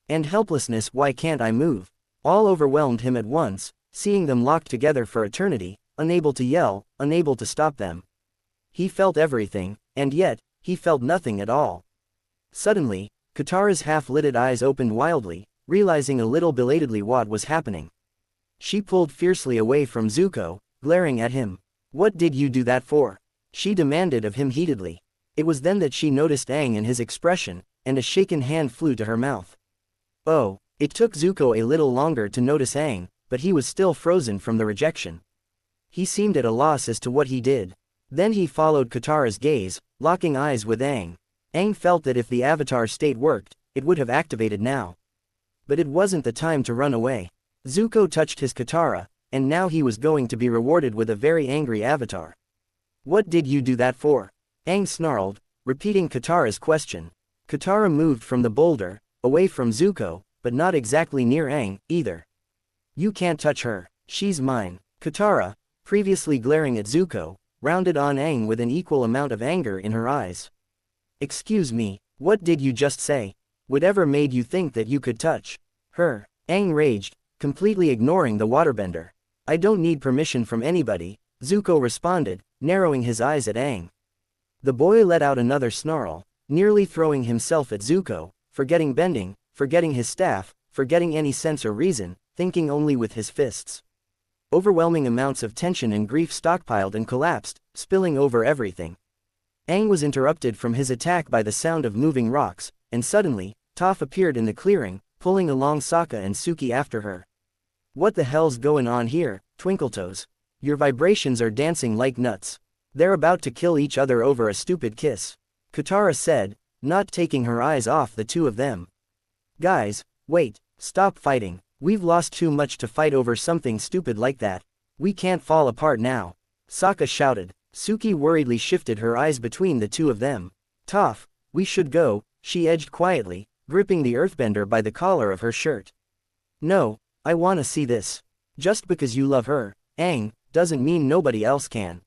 And helplessness, why can't I move? All overwhelmed him at once, seeing them locked together for eternity, unable to yell, unable to stop them. He felt everything, and yet, he felt nothing at all. Suddenly, Katara's half-lidded eyes opened wildly, realizing a little belatedly what was happening. She pulled fiercely away from Zuko, glaring at him. What did you do that for? She demanded of him heatedly. It was then that she noticed Aang and his expression, and a shaken hand flew to her mouth. Oh, it took Zuko a little longer to notice Aang, but he was still frozen from the rejection. He seemed at a loss as to what he did. Then he followed Katara's gaze, locking eyes with Aang. Aang felt that if the Avatar state worked, it would have activated now. But it wasn't the time to run away. Zuko touched his Katara, and now he was going to be rewarded with a very angry Avatar. What did you do that for? Aang snarled, repeating Katara's question. Katara moved from the boulder, away from Zuko, but not exactly near Aang, either. You can't touch her. She's mine. Katara, previously glaring at Zuko, rounded on Aang with an equal amount of anger in her eyes. Excuse me, what did you just say? Whatever made you think that you could touch her? Aang raged, completely ignoring the waterbender. I don't need permission from anybody, Zuko responded, narrowing his eyes at Aang. The boy let out another snarl, nearly throwing himself at Zuko, forgetting bending, forgetting his staff, forgetting any sense or reason, thinking only with his fists. Overwhelming amounts of tension and grief stockpiled and collapsed, spilling over everything. Aang was interrupted from his attack by the sound of moving rocks, and suddenly, Toph appeared in the clearing, pulling along Sokka and Suki after her. What the hell's going on here, Twinkletoes? Your vibrations are dancing like nuts. They're about to kill each other over a stupid kiss, Katara said, not taking her eyes off the two of them. Guys, wait, stop fighting. We've lost too much to fight over something stupid like that. We can't fall apart now, Sokka shouted. Suki worriedly shifted her eyes between the two of them. Toph, we should go, she edged quietly, gripping the earthbender by the collar of her shirt. No, I wanna see this. Just because you love her, Aang, doesn't mean nobody else can.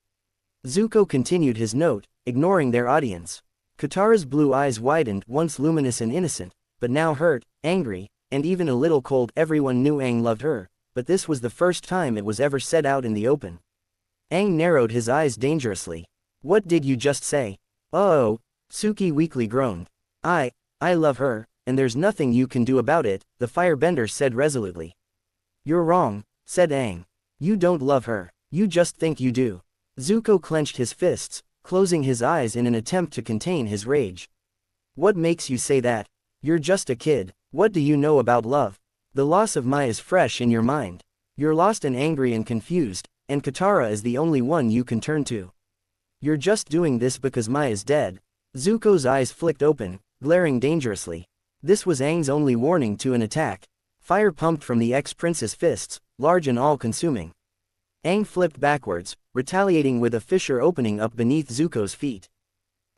Zuko continued his note, ignoring their audience. Katara's blue eyes widened, once luminous and innocent, but now hurt, angry, and even a little cold. Everyone knew Aang loved her, but this was the first time it was ever said out in the open. Aang narrowed his eyes dangerously. What did you just say? Oh, Suki weakly groaned. I love her, and there's nothing you can do about it, the firebender said resolutely. You're wrong, said Aang. You don't love her, you just think you do. Zuko clenched his fists, closing his eyes in an attempt to contain his rage. What makes you say that? You're just a kid, what do you know about love? The loss of Mai is fresh in your mind. You're lost and angry and confused, and Katara is the only one you can turn to. You're just doing this because Mai is dead. Zuko's eyes flicked open, glaring dangerously. This was Aang's only warning to an attack. Fire pumped from the ex-prince's fists, large and all-consuming. Aang flipped backwards, retaliating with a fissure opening up beneath Zuko's feet.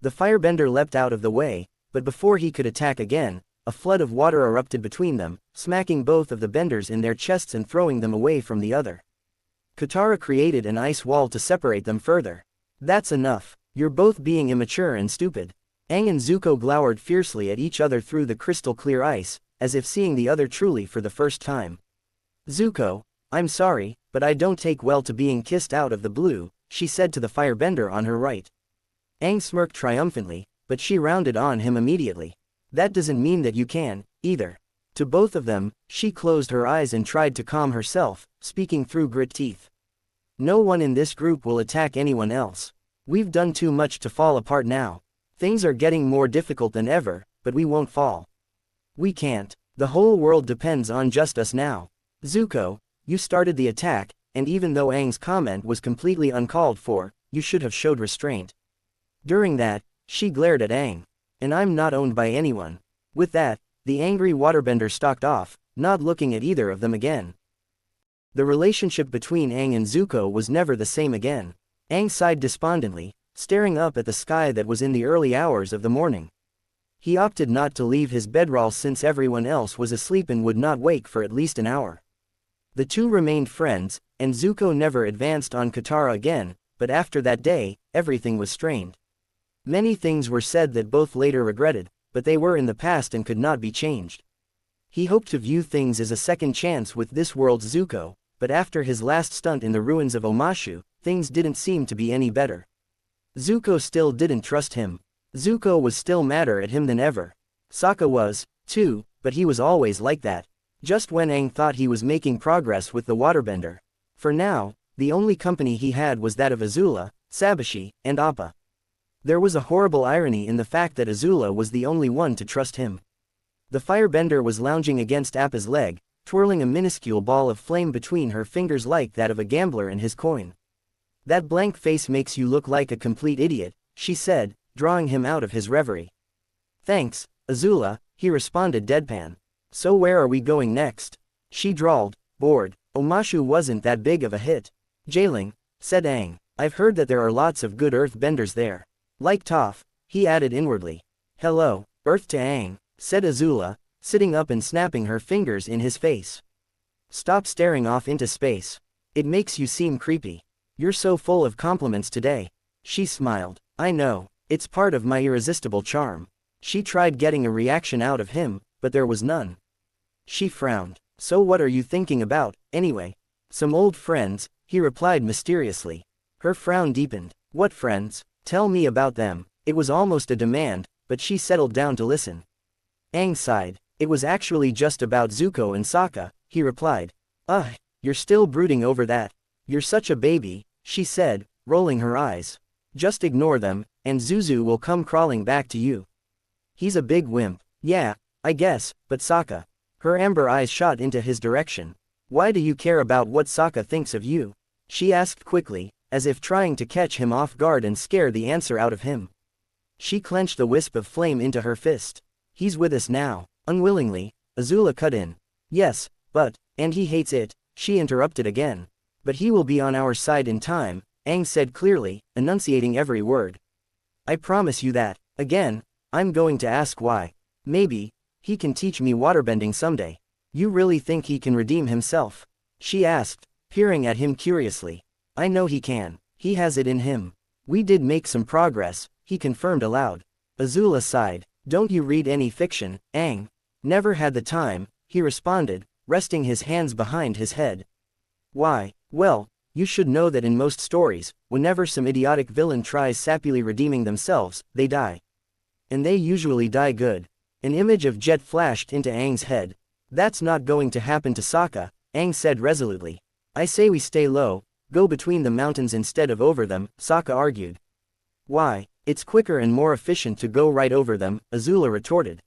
The firebender leapt out of the way, but before he could attack again, a flood of water erupted between them, smacking both of the benders in their chests and throwing them away from the other. Katara created an ice wall to separate them further. That's enough. You're both being immature and stupid. Aang and Zuko glowered fiercely at each other through the crystal-clear ice, as if seeing the other truly for the first time. Zuko, I'm sorry, but I don't take well to being kissed out of the blue, she said to the firebender on her right. Aang smirked triumphantly, but she rounded on him immediately. That doesn't mean that you can, either. To both of them, she closed her eyes and tried to calm herself, speaking through grit teeth. No one in this group will attack anyone else. We've done too much to fall apart now. Things are getting more difficult than ever, but we won't fall. We can't. The whole world depends on just us now. Zuko, you started the attack, and even though Aang's comment was completely uncalled for, you should have showed restraint. During that, she glared at Aang. And I'm not owned by anyone. With that, the angry waterbender stalked off, not looking at either of them again. The relationship between Aang and Zuko was never the same again. Aang sighed despondently, staring up at the sky that was in the early hours of the morning. He opted not to leave his bedroll since everyone else was asleep and would not wake for at least an hour. The two remained friends, and Zuko never advanced on Katara again, but after that day, everything was strained. Many things were said that both later regretted, but they were in the past and could not be changed. He hoped to view things as a second chance with this world's Zuko, but after his last stunt in the ruins of Omashu, things didn't seem to be any better. Zuko still didn't trust him. Zuko was still madder at him than ever. Sokka was, too, but he was always like that. Just when Aang thought he was making progress with the waterbender. For now, the only company he had was that of Azula, Sabashi, and Appa. There was a horrible irony in the fact that Azula was the only one to trust him. The firebender was lounging against Appa's leg, twirling a minuscule ball of flame between her fingers like that of a gambler and his coin. That blank face makes you look like a complete idiot, she said, drawing him out of his reverie. Thanks, Azula, he responded deadpan. So where are we going next? She drawled, bored. Omashu wasn't that big of a hit. Jailing, said Aang. I've heard that there are lots of good earth benders there. Like Toph, he added inwardly. Hello, Earth to Aang, said Azula, sitting up and snapping her fingers in his face. Stop staring off into space. It makes you seem creepy. You're so full of compliments today. She smiled. I know, it's part of my irresistible charm. She tried getting a reaction out of him, but there was none. She frowned. So what are you thinking about, anyway? Some old friends, he replied mysteriously. Her frown deepened. What friends? Tell me about them. It was almost a demand, but she settled down to listen. Aang sighed. It was actually just about Zuko and Sokka, he replied. Ugh, you're still brooding over that. You're such a baby, she said, rolling her eyes. Just ignore them, and Zuzu will come crawling back to you. He's a big wimp. Yeah, I guess, but Sokka. Her amber eyes shot into his direction. Why do you care about what Sokka thinks of you? She asked quickly, as if trying to catch him off guard and scare the answer out of him. She clenched the wisp of flame into her fist. He's with us now. Unwillingly, Azula cut in. Yes, but, and he hates it, she interrupted again. But he will be on our side in time, Aang said clearly, enunciating every word. I promise you that. Again, I'm going to ask why. Maybe he can teach me waterbending someday. You really think he can redeem himself? She asked, peering at him curiously. I know he can. He has it in him. We did make some progress, he confirmed aloud. Azula sighed. Don't you read any fiction, Aang? Never had the time, he responded, resting his hands behind his head. Why? Well, you should know that in most stories, whenever some idiotic villain tries sappily redeeming themselves, they die. And they usually die good. An image of Jet flashed into Aang's head. That's not going to happen to Sokka, Aang said resolutely. I say we stay low, go between the mountains instead of over them, Sokka argued. Why? It's quicker and more efficient to go right over them, Azula retorted.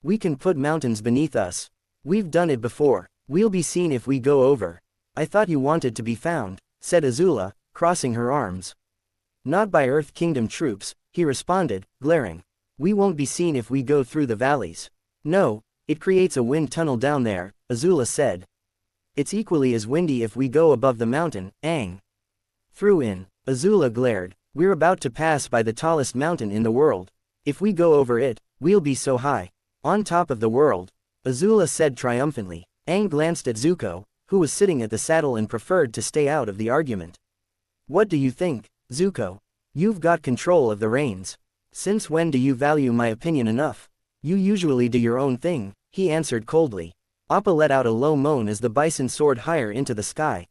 We can put mountains beneath us. We've done it before. We'll be seen if we go over. I thought you wanted to be found, said Azula, crossing her arms. Not by Earth Kingdom troops, he responded, glaring. We won't be seen if we go through the valleys. No, it creates a wind tunnel down there, Azula said. It's equally as windy if we go above the mountain, Aang. Through in, Azula glared. We're about to pass by the tallest mountain in the world. If we go over it, we'll be so high. On top of the world, Azula said triumphantly. Aang glanced at Zuko, who was sitting at the saddle and preferred to stay out of the argument. What do you think, Zuko? You've got control of the reins. Since when do you value my opinion enough? You usually do your own thing, he answered coldly. Appa let out a low moan as the bison soared higher into the sky.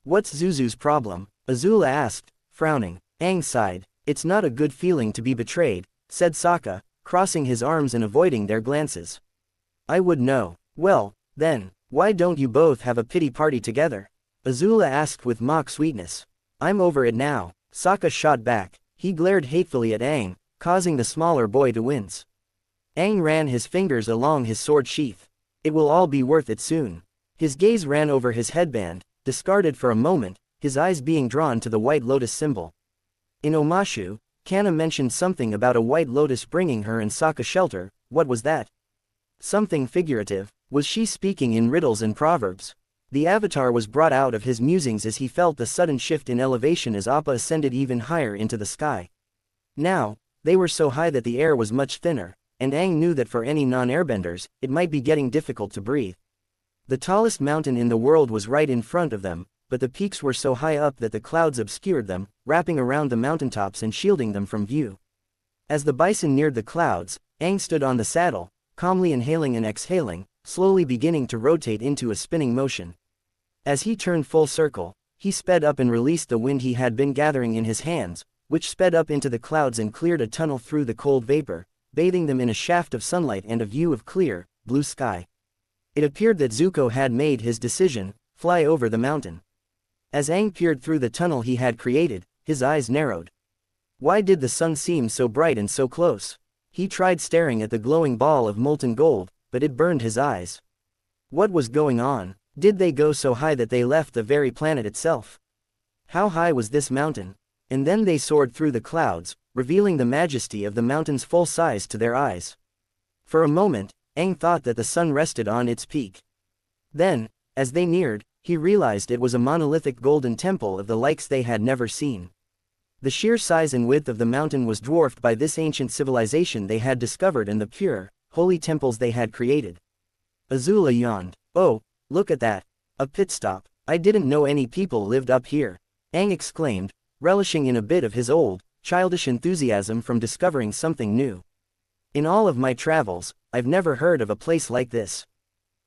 What's Zuzu's problem? Azula asked, frowning. Aang sighed. It's not a good feeling to be betrayed, said Sokka, crossing his arms and avoiding their glances. I would know. Well, then, why don't you both have a pity party together? Azula asked with mock sweetness. I'm over it now, Sokka shot back. He glared hatefully at Aang, causing the smaller boy to wince. Aang ran his fingers along his sword sheath. It will all be worth it soon. His gaze ran over his headband, discarded for a moment, his eyes being drawn to the white lotus symbol. In Omashu, Kanna mentioned something about a white lotus bringing her and Sokka shelter. What was that? Something figurative. Was she speaking in riddles and proverbs? The Avatar was brought out of his musings as he felt the sudden shift in elevation as Appa ascended even higher into the sky. Now, they were so high that the air was much thinner, and Aang knew that for any non-airbenders, it might be getting difficult to breathe. The tallest mountain in the world was right in front of them, but the peaks were so high up that the clouds obscured them, wrapping around the mountaintops and shielding them from view. As the bison neared the clouds, Aang stood on the saddle, calmly inhaling and exhaling, slowly beginning to rotate into a spinning motion. As he turned full circle, he sped up and released the wind he had been gathering in his hands, which sped up into the clouds and cleared a tunnel through the cold vapor, bathing them in a shaft of sunlight and a view of clear, blue sky. It appeared that Zuko had made his decision: fly over the mountain. As Aang peered through the tunnel he had created, his eyes narrowed. Why did the sun seem so bright and so close? He tried staring at the glowing ball of molten gold, but it burned his eyes. What was going on? Did they go so high that they left the very planet itself? How high was this mountain? And then they soared through the clouds, revealing the majesty of the mountain's full size to their eyes. For a moment, Aang thought that the sun rested on its peak. Then, as they neared, he realized it was a monolithic golden temple of the likes they had never seen. The sheer size and width of the mountain was dwarfed by this ancient civilization they had discovered and the pure, holy temples they had created. Azula yawned. Oh, look at that. A pit stop. I didn't know any people lived up here. Aang exclaimed, relishing in a bit of his old, childish enthusiasm from discovering something new. In all of my travels, I've never heard of a place like this.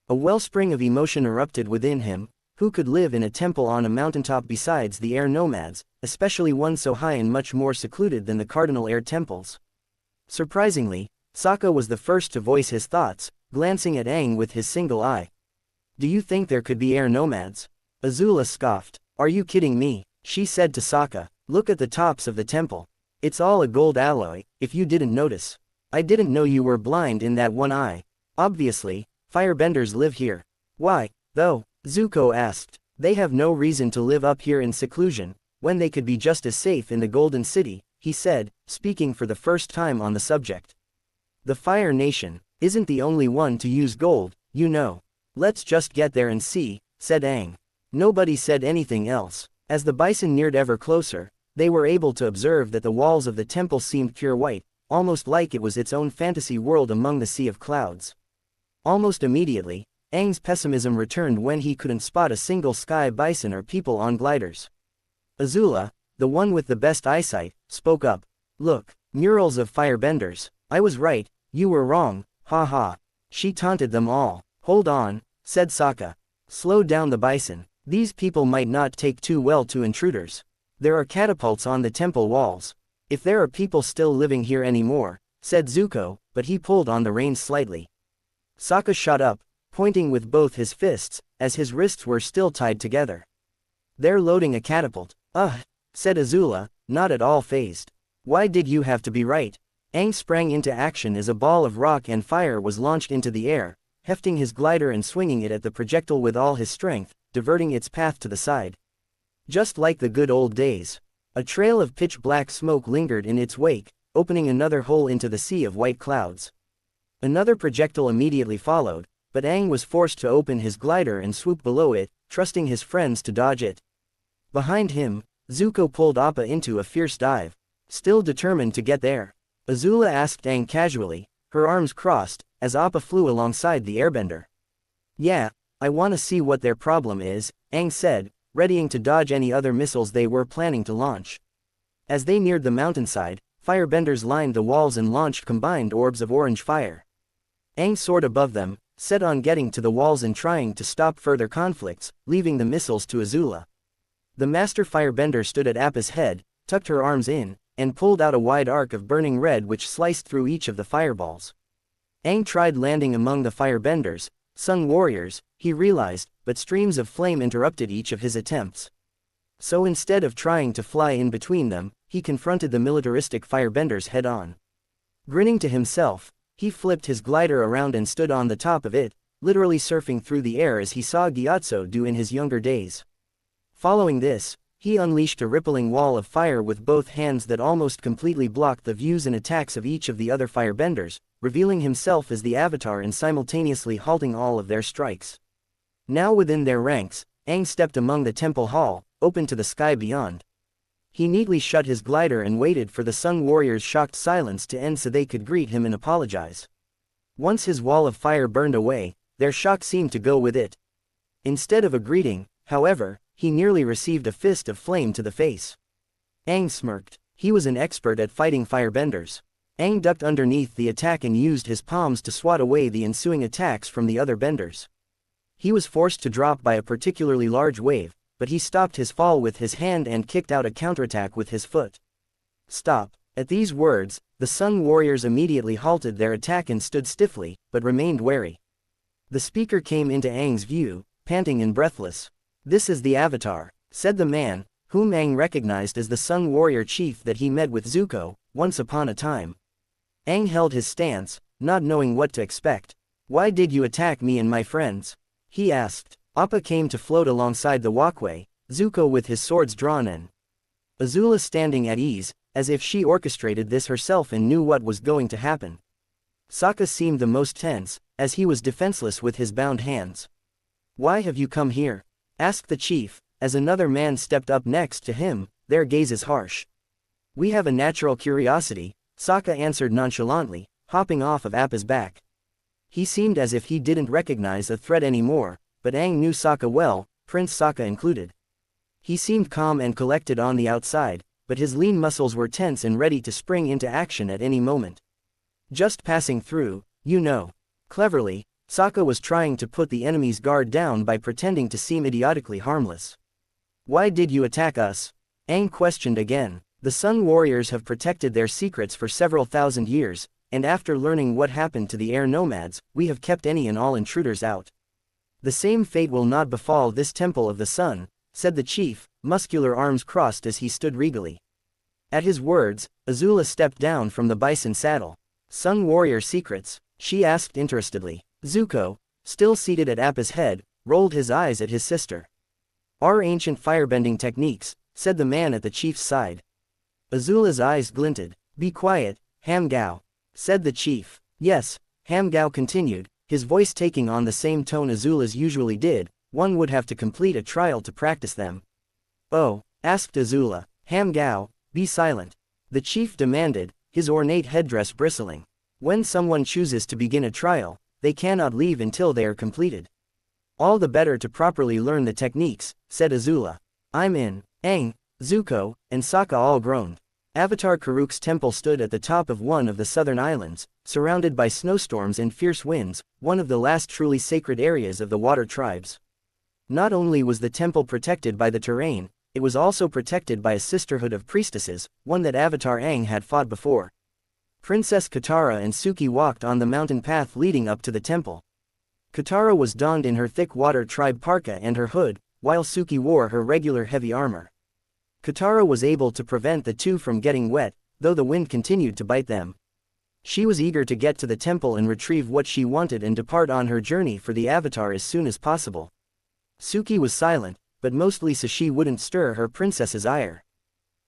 A wellspring of emotion erupted within him. Who could live in a temple on a mountaintop besides the air nomads, especially one so high and much more secluded than the cardinal air temples? Surprisingly, Sokka was the first to voice his thoughts, glancing at Aang with his single eye. Do you think there could be air nomads? Azula scoffed. Are you kidding me? She said to Sokka. Look at the tops of the temple. It's all a gold alloy, if you didn't notice. I didn't know you were blind in that one eye. Obviously, firebenders live here. Why, though? Zuko asked. They have no reason to live up here in seclusion, when they could be just as safe in the Golden City, he said, speaking for the first time on the subject. The Fire Nation isn't the only one to use gold, you know. Let's just get there and see, said Aang. Nobody said anything else. As the bison neared ever closer, they were able to observe that the walls of the temple seemed pure white, almost like it was its own fantasy world among the sea of clouds. Almost immediately, Aang's pessimism returned when he couldn't spot a single sky bison or people on gliders. Azula, the one with the best eyesight, spoke up. Look, murals of firebenders. I was right, you were wrong, ha ha. She taunted them all. Hold on, said Sokka. Slow down the bison. These people might not take too well to intruders. There are catapults on the temple walls. If there are people still living here anymore, said Zuko, but he pulled on the reins slightly. Sokka shot up, pointing with both his fists, as his wrists were still tied together. They're loading a catapult. Said Azula, not at all fazed. Why did you have to be right? Aang sprang into action as a ball of rock and fire was launched into the air, hefting his glider and swinging it at the projectile with all his strength, diverting its path to the side. Just like the good old days. A trail of pitch-black smoke lingered in its wake, opening another hole into the sea of white clouds. Another projectile immediately followed, but Aang was forced to open his glider and swoop below it, trusting his friends to dodge it. Behind him, Zuko pulled Appa into a fierce dive. Still determined to get there, Azula asked Aang casually, her arms crossed, as Appa flew alongside the airbender. Yeah, I wanna see what their problem is, Aang said, readying to dodge any other missiles they were planning to launch. As they neared the mountainside, firebenders lined the walls and launched combined orbs of orange fire. Aang soared above them, set on getting to the walls and trying to stop further conflicts, leaving the missiles to Azula. The master firebender stood at Appa's head, tucked her arms in, and pulled out a wide arc of burning red which sliced through each of the fireballs. Aang tried landing among the firebenders, Sun warriors, he realized, but streams of flame interrupted each of his attempts. So instead of trying to fly in between them, he confronted the militaristic firebenders head-on. Grinning to himself, He flipped his glider around and stood on the top of it, literally surfing through the air as he saw Gyatso do in his younger days. Following this, he unleashed a rippling wall of fire with both hands that almost completely blocked the views and attacks of each of the other firebenders, revealing himself as the Avatar and simultaneously halting all of their strikes. Now within their ranks, Aang stepped among the temple hall, open to the sky beyond. He neatly shut his glider and waited for the Sun Warriors' shocked silence to end so they could greet him and apologize. Once his wall of fire burned away, their shock seemed to go with it. Instead of a greeting, however, he nearly received a fist of flame to the face. Aang smirked. He was an expert at fighting firebenders. Aang ducked underneath the attack and used his palms to swat away the ensuing attacks from the other benders. He was forced to drop by a particularly large wave, but he stopped his fall with his hand and kicked out a counterattack with his foot. Stop. At these words, the Sun Warriors immediately halted their attack and stood stiffly, but remained wary. The speaker came into Aang's view, panting and breathless. "This is the Avatar," said the man, whom Aang recognized as the Sun Warrior chief that he met with Zuko, once upon a time. Aang held his stance, not knowing what to expect. "Why did you attack me and my friends?" he asked. Appa came to float alongside the walkway, Zuko with his swords drawn and Azula standing at ease, as if she orchestrated this herself and knew what was going to happen. Sokka seemed the most tense, as he was defenseless with his bound hands. "Why have you come here?" asked the chief, as another man stepped up next to him, their gazes harsh. "We have a natural curiosity," Sokka answered nonchalantly, hopping off of Appa's back. He seemed as if he didn't recognize a threat anymore, but Aang knew Sokka well, Prince Sokka included. He seemed calm and collected on the outside, but his lean muscles were tense and ready to spring into action at any moment. "Just passing through, you know." Cleverly, Sokka was trying to put the enemy's guard down by pretending to seem idiotically harmless. "Why did you attack us?" Aang questioned again. "The Sun Warriors have protected their secrets for several thousand years, and after learning what happened to the air nomads, we have kept any and all intruders out. The same fate will not befall this Temple of the Sun," said the chief, muscular arms crossed as he stood regally. At his words, Azula stepped down from the bison saddle. "Sun Warrior secrets?" she asked interestedly. Zuko, still seated at Appa's head, rolled his eyes at his sister. "Our ancient firebending techniques," said the man at the chief's side. Azula's eyes glinted. "Be quiet, Hamgao," said the chief. "Yes," Hamgao continued, his voice taking on the same tone Azula's usually did, "one would have to complete a trial to practice them." "Oh?" asked Azula. "Hamgao, be silent," the chief demanded, his ornate headdress bristling. "When someone chooses to begin a trial, they cannot leave until they are completed." "All the better to properly learn the techniques," said Azula. "I'm in." Aang, Zuko, and Sokka all groaned. Avatar Karuk's temple stood at the top of one of the southern islands, surrounded by snowstorms and fierce winds, one of the last truly sacred areas of the water tribes. Not only was the temple protected by the terrain, it was also protected by a sisterhood of priestesses, one that Avatar Aang had fought before. Princess Katara and Suki walked on the mountain path leading up to the temple. Katara was donned in her thick water tribe parka and her hood, while Suki wore her regular heavy armor. Katara was able to prevent the two from getting wet, though the wind continued to bite them. She was eager to get to the temple and retrieve what she wanted and depart on her journey for the Avatar as soon as possible. Suki was silent, but mostly so she wouldn't stir her princess's ire.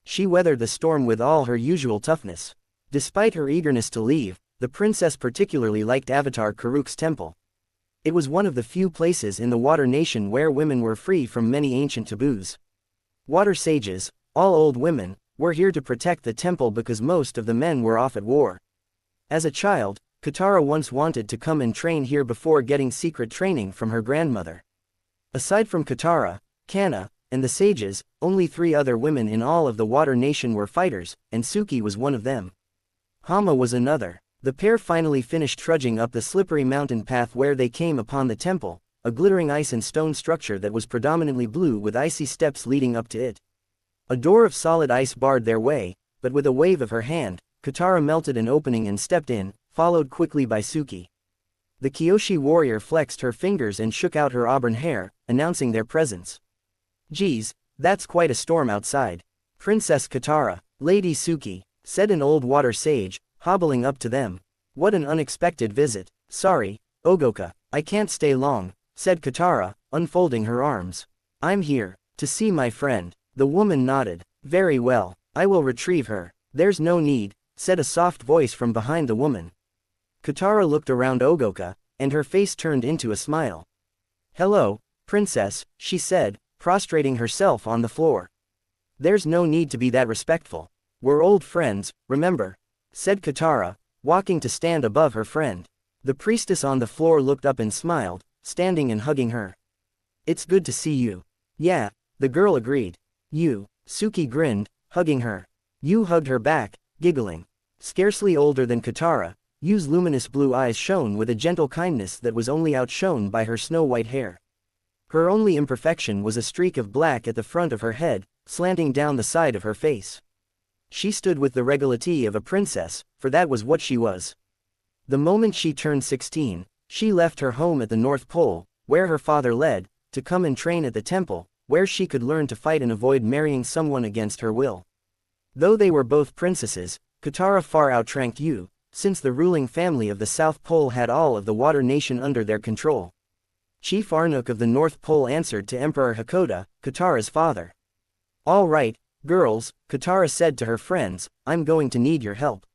She weathered the storm with all her usual toughness. Despite her eagerness to leave, the princess particularly liked Avatar Karuk's temple. It was one of the few places in the Water Nation where women were free from many ancient taboos. Water sages, all old women, were here to protect the temple because most of the men were off at war. As a child, Katara once wanted to come and train here before getting secret training from her grandmother. Aside from Katara, Kanna, and the sages, only 3 other women in all of the Water Nation were fighters, and Suki was one of them. Hama was another. The pair finally finished trudging up the slippery mountain path where they came upon the temple, a glittering ice and stone structure that was predominantly blue with icy steps leading up to it. A door of solid ice barred their way, but with a wave of her hand, Katara melted an opening and stepped in, followed quickly by Suki. The Kyoshi warrior flexed her fingers and shook out her auburn hair, announcing their presence. "Geez, that's quite a storm outside. Princess Katara, Lady Suki," said an old water sage, hobbling up to them. What an unexpected visit. Sorry, Ogoka, I can't stay long, said Katara, unfolding her arms. I'm here to see my friend. The woman nodded. Very well, I will retrieve her. There's no need, said a soft voice from behind the woman. Katara looked around Ogoka, and her face turned into a smile. Hello, princess, she said, prostrating herself on the floor. There's no need to be that respectful. We're old friends, remember? Said Katara, walking to stand above her friend. The priestess on the floor looked up and smiled, standing and hugging her. It's good to see you. Yeah, the girl agreed. You, Suki grinned, hugging her. You hugged her back, giggling. Scarcely older than Katara, Yu's luminous blue eyes shone with a gentle kindness that was only outshone by her snow-white hair. Her only imperfection was a streak of black at the front of her head, slanting down the side of her face. She stood with the regality of a princess, for that was what she was. The moment she turned 16, she left her home at the North Pole, where her father led, to come and train at the temple, where she could learn to fight and avoid marrying someone against her will. Though they were both princesses, Katara far outranked Yu, since the ruling family of the South Pole had all of the Water Nation under their control. Chief Arnook of the North Pole answered to Emperor Hakoda, Katara's father. All right, girls, Katara said to her friends, I'm going to need your help.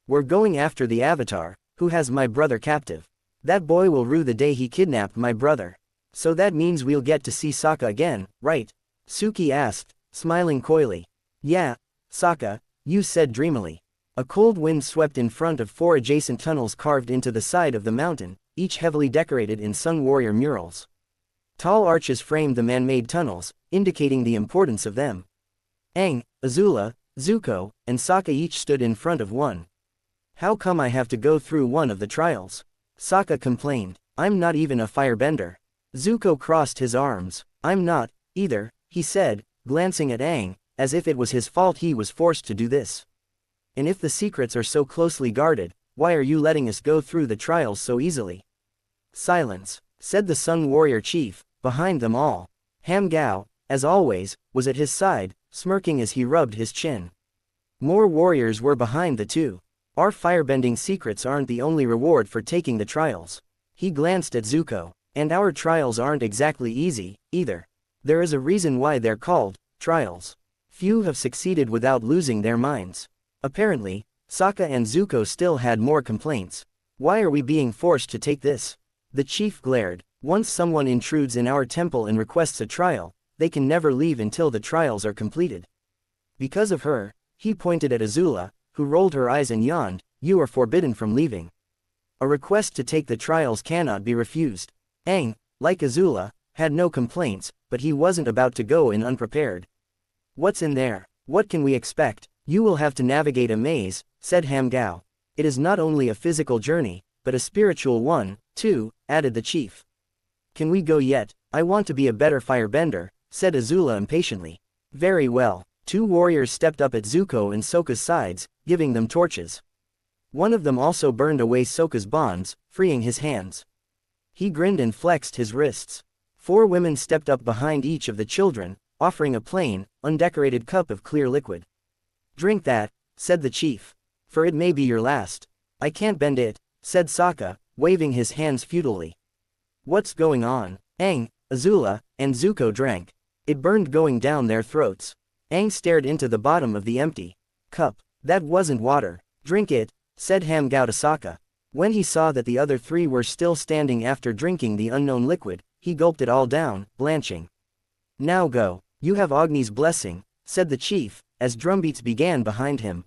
We're going after the Avatar, who has my brother captive. That boy will rue the day he kidnapped my brother. So that means we'll get to see Sokka again, right? Suki asked, smiling coyly. Yeah, Sokka, Yu said dreamily. A cold wind swept in front of 4 adjacent tunnels carved into the side of the mountain, each heavily decorated in Sun Warrior murals. Tall arches framed the man-made tunnels, indicating the importance of them. Aang, Azula, Zuko, and Sokka each stood in front of one. How come I have to go through one of the trials? Sokka complained. I'm not even a firebender. Zuko crossed his arms. I'm not, either, he said, glancing at Aang, as if it was his fault he was forced to do this. And if the secrets are so closely guarded, why are you letting us go through the trials so easily? Silence, said the Sun Warrior chief, behind them all. Ham Gao, as always, was at his side, smirking as he rubbed his chin. More warriors were behind the two. Our firebending secrets aren't the only reward for taking the trials. He glanced at Zuko. And our trials aren't exactly easy, either. There is a reason why they're called trials. Few have succeeded without losing their minds. Apparently, Sokka and Zuko still had more complaints. Why are we being forced to take this? The chief glared. Once someone intrudes in our temple and requests a trial, they can never leave until the trials are completed. Because of her, he pointed at Azula, who rolled her eyes and yawned, you are forbidden from leaving. A request to take the trials cannot be refused. Aang, like Azula, had no complaints, but he wasn't about to go in unprepared. What's in there? What can we expect? You will have to navigate a maze, said Ham Gao. It is not only a physical journey, but a spiritual one, too, added the chief. Can we go yet? I want to be a better firebender, said Azula impatiently. Very well. 2 warriors stepped up at Zuko and Sokka's sides, giving them torches. One of them also burned away Sokka's bonds, freeing his hands. He grinned and flexed his wrists. 4 women stepped up behind each of the children, offering a plain, undecorated cup of clear liquid. Drink that, said the chief. For it may be your last. I can't bend it, said Sokka, waving his hands futilely. What's going on? Aang, Azula, and Zuko drank. It burned going down their throats. Aang stared into the bottom of the empty cup. That wasn't water. Drink it, said Ham Gao to Sokka. When he saw that the other 3 were still standing after drinking the unknown liquid, he gulped it all down, blanching. Now go. You have Agni's blessing, said the chief, as drumbeats began behind him.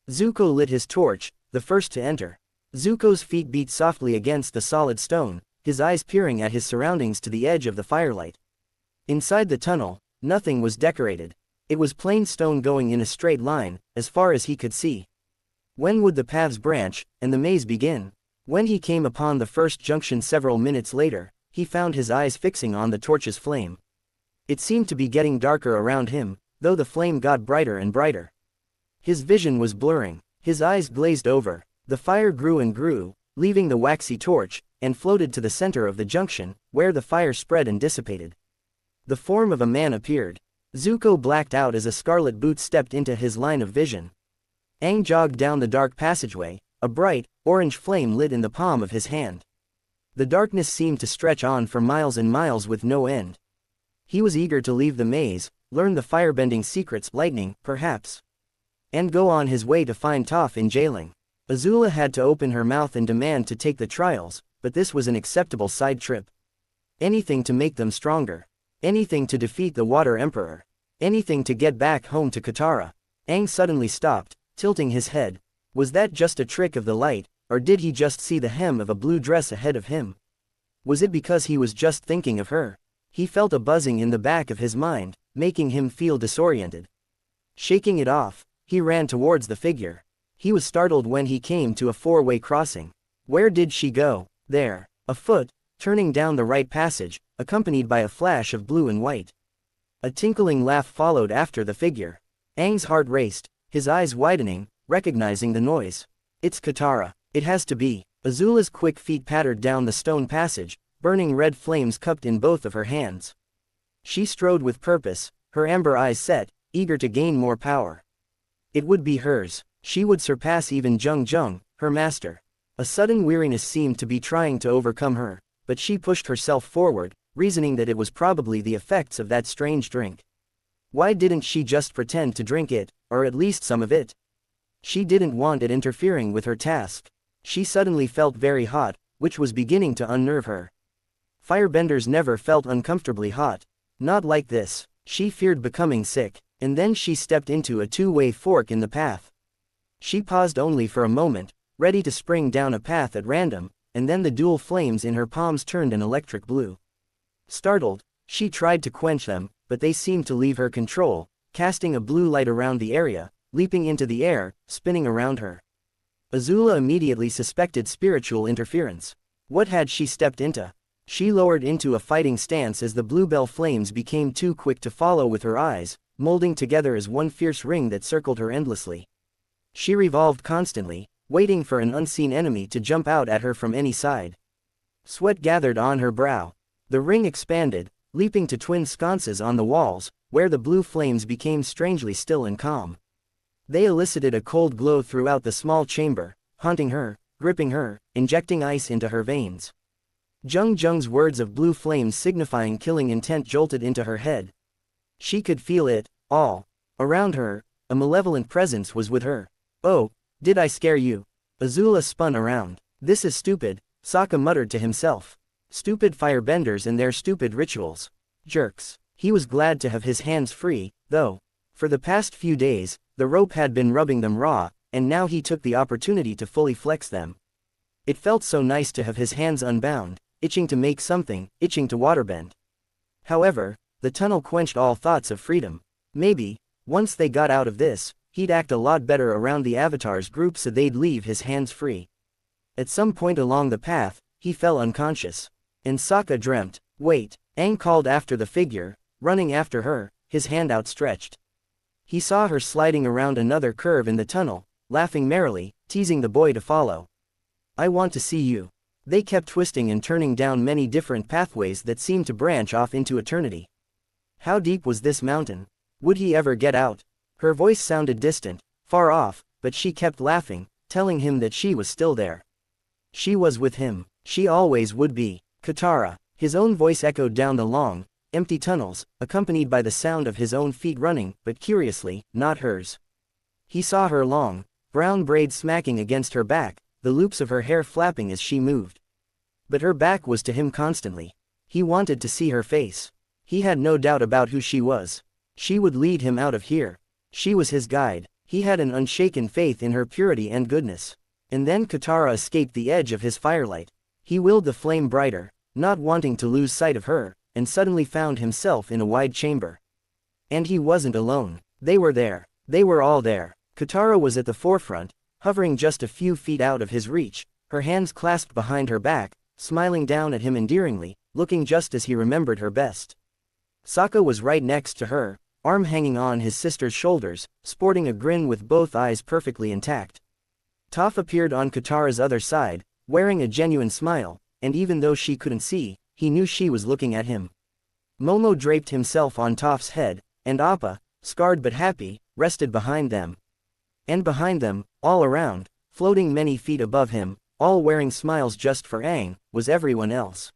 Zuko lit his torch, the first to enter. Zuko's feet beat softly against the solid stone, his eyes peering at his surroundings to the edge of the firelight. Inside the tunnel, nothing was decorated. It was plain stone going in a straight line, as far as he could see. When would the paths branch, and the maze begin? When he came upon the first junction several minutes later, he found his eyes fixing on the torch's flame. It seemed to be getting darker around him, though the flame got brighter and brighter. His vision was blurring, his eyes glazed over, the fire grew and grew, leaving the waxy torch, and floated to the center of the junction, where the fire spread and dissipated. The form of a man appeared. Zuko blacked out as a scarlet boot stepped into his line of vision. Aang jogged down the dark passageway, A bright, orange flame lit in the palm of his hand. The darkness seemed to stretch on for miles and miles with no end. He was eager to leave the maze, learn the firebending secrets, lightning, perhaps, and go on his way to find Toph in jailing. Azula had to open her mouth and demand to take the trials, but this was an acceptable side trip. Anything to make them stronger. Anything to defeat the Water Emperor. Anything to get back home to Katara. Aang suddenly stopped, tilting his head. Was that just a trick of the light, or did he just see the hem of a blue dress ahead of him? Was it because he was just thinking of her? He felt a buzzing in the back of his mind, making him feel disoriented. Shaking it off, he ran towards the figure. He was startled when he came to a four-way crossing. Where did she go? There, afoot, turning down the right passage, accompanied by a flash of blue and white. A tinkling laugh followed after the figure. Aang's heart raced, his eyes widening, recognizing the noise. It's Katara. It has to be. Azula's quick feet pattered down the stone passage, burning red flames cupped in both of her hands. She strode with purpose, her amber eyes set, eager to gain more power. It would be hers. She would surpass even Zheng Zheng, her master. A sudden weariness seemed to be trying to overcome her, but she pushed herself forward, reasoning that it was probably the effects of that strange drink. Why didn't she just pretend to drink it, or at least some of it? She didn't want it interfering with her task. She suddenly felt very hot, which was beginning to unnerve her. Firebenders never felt uncomfortably hot. Not like this. She feared becoming sick, and then she stepped into a two-way fork in the path. She paused only for a moment, ready to spring down a path at random, and then the dual flames in her palms turned an electric blue. Startled, she tried to quench them, but they seemed to leave her control, casting a blue light around the area, leaping into the air, spinning around her. Azula immediately suspected spiritual interference. What had she stepped into? She lowered into a fighting stance as the bluebell flames became too quick to follow with her eyes, molding together as one fierce ring that circled her endlessly. She revolved constantly, waiting for an unseen enemy to jump out at her from any side. Sweat gathered on her brow. The ring expanded, leaping to twin sconces on the walls, where the blue flames became strangely still and calm. They elicited a cold glow throughout the small chamber, haunting her, gripping her, injecting ice into her veins. Zheng Zheng's words of blue flames signifying killing intent jolted into her head. She could feel it, all around her. A malevolent presence was with her. Oh, did I scare you? Azula spun around. This is stupid, Sokka muttered to himself. Stupid firebenders and their stupid rituals. Jerks. He was glad to have his hands free, though. For the past few days, the rope had been rubbing them raw, and now he took the opportunity to fully flex them. It felt so nice to have his hands unbound, itching to make something, itching to waterbend. However, the tunnel quenched all thoughts of freedom. Maybe, once they got out of this, he'd act a lot better around the Avatar's group so they'd leave his hands free. At some point along the path, he fell unconscious. And Sokka dreamt. Wait, Aang called after the figure, running after her, his hand outstretched. He saw her sliding around another curve in the tunnel, laughing merrily, teasing the boy to follow. I want to see you. They kept twisting and turning down many different pathways that seemed to branch off into eternity. How deep was this mountain? Would he ever get out? Her voice sounded distant, far off, but she kept laughing, telling him that she was still there. She was with him. She always would be. Katara. His own voice echoed down the long, empty tunnels, accompanied by the sound of his own feet running, but curiously, not hers. He saw her long, brown braids smacking against her back, the loops of her hair flapping as she moved. But her back was to him constantly. He wanted to see her face. He had no doubt about who she was. She would lead him out of here. She was his guide. He had an unshaken faith in her purity and goodness. And then Katara escaped the edge of his firelight. He willed the flame brighter, not wanting to lose sight of her, and suddenly found himself in a wide chamber. And he wasn't alone. They were there. They were all there. Katara was at the forefront, hovering just a few feet out of his reach, her hands clasped behind her back, smiling down at him endearingly, looking just as he remembered her best. Sokka was right next to her, arm hanging on his sister's shoulders, sporting a grin with both eyes perfectly intact. Toph appeared on Katara's other side, wearing a genuine smile, and even though she couldn't see, he knew she was looking at him. Momo draped himself on Toph's head, and Appa, scarred but happy, rested behind them. And behind them, all around, Floating many feet above him, all wearing smiles just for Aang, was everyone else.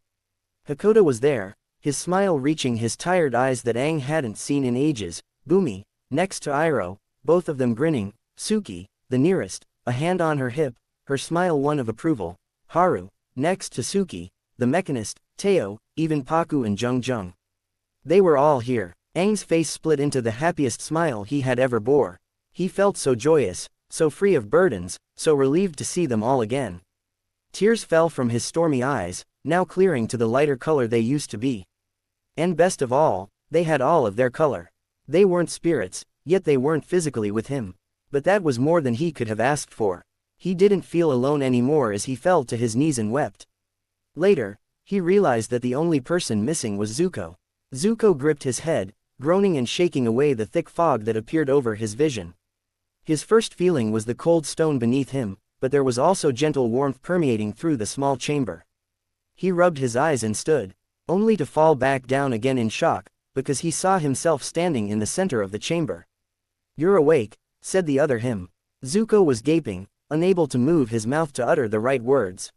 Hakoda was there, his smile reaching his tired eyes that Aang hadn't seen in ages. Bumi, next to Iroh, both of them grinning. Suki, the nearest, a hand on her hip, her smile one of approval. Haru, next to Suki, the mechanist. Teo, even Pakku and Jung Jung. They were all here. Aang's face split into the happiest smile he had ever bore. He felt so joyous, so free of burdens, so relieved to see them all again. Tears fell from his stormy eyes, now clearing to the lighter color they used to be. And best of all, they had all of their color. They weren't spirits, yet they weren't physically with him. But that was more than he could have asked for. He didn't feel alone anymore as he fell to his knees and wept. Later, he realized that the only person missing was Zuko. Zuko gripped his head, groaning and shaking away the thick fog that appeared over his vision. His first feeling was the cold stone beneath him, but there was also gentle warmth permeating through the small chamber. He rubbed his eyes and stood, only to fall back down again in shock, because he saw himself standing in the center of the chamber. "You're awake," said the other him. Zuko was gaping, unable to move his mouth to utter the right words.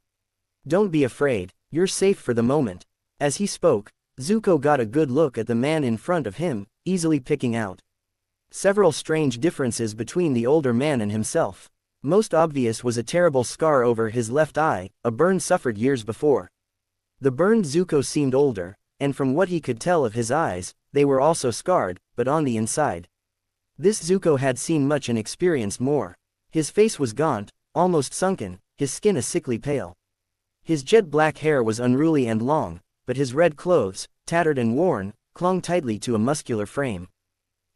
"Don't be afraid, you're safe for the moment." As he spoke, Zuko got a good look at the man in front of him, easily picking out several strange differences between the older man and himself. Most obvious was a terrible scar over his left eye, a burn suffered years before. The burned Zuko seemed older, and from what he could tell of his eyes, they were also scarred, but on the inside. This Zuko had seen much and experienced more. His face was gaunt, almost sunken, his skin a sickly pale. His jet black hair was unruly and long, but his red clothes, tattered and worn, clung tightly to a muscular frame.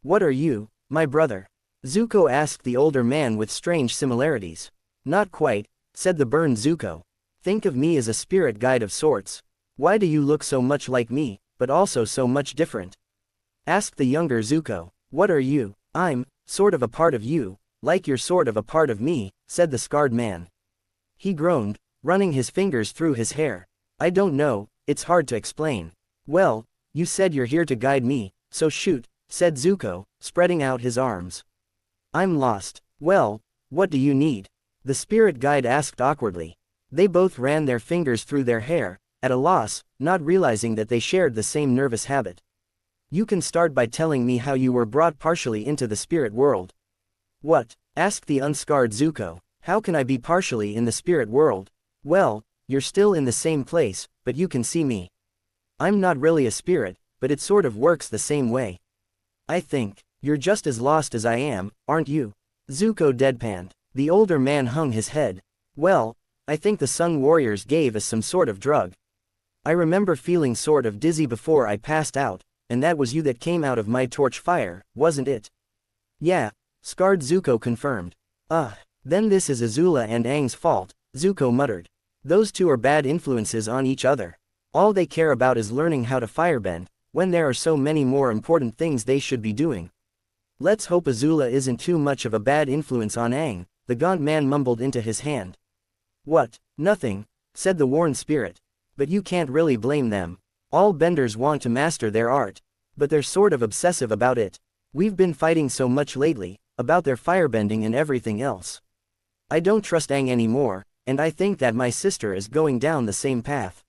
"What are you, my brother?" Zuko asked the older man with strange similarities. "Not quite," said the burned Zuko. "Think of me as a spirit guide of sorts. Why do you look so much like me, but also so much different?" Asked the younger Zuko. "What are you?" "I'm, sort of a part of you, like you're sort of a part of me," said the scarred man. He groaned, running his fingers through his hair. "I don't know, it's hard to explain." "Well, you said you're here to guide me, so shoot," said Zuko, spreading out his arms. "I'm lost." "Well, what do you need?" the spirit guide asked awkwardly. They both ran their fingers through their hair, at a loss, not realizing that they shared the same nervous habit. "You can start by telling me how you were brought partially into the spirit world." "What?" asked the unscarred Zuko. "How can I be partially in the spirit world?" "Well, you're still in the same place, but you can see me. I'm not really a spirit, but it sort of works the same way. I think, you're just as lost as I am, aren't you?" Zuko deadpanned. The older man hung his head. "Well, I think the Sun Warriors gave us some sort of drug. I remember feeling sort of dizzy before I passed out, and that was you that came out of my torch fire, wasn't it?" "Yeah," scarred Zuko confirmed. Then this is Azula and Aang's fault," Zuko muttered. "Those two are bad influences on each other. All they care about is learning how to firebend, when there are so many more important things they should be doing. Let's hope Azula isn't too much of a bad influence on Aang," the gaunt man mumbled into his hand. "What? Nothing," said the worn spirit. "But you can't really blame them. All benders want to master their art. But they're sort of obsessive about it. We've been fighting so much lately, about their firebending and everything else. I don't trust Aang anymore, and I think that my sister is going down the same path.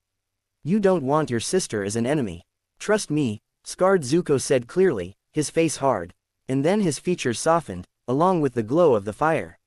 You don't want your sister as an enemy. Trust me," scarred Zuko said clearly, his face hard. And then his features softened, along with the glow of the fire.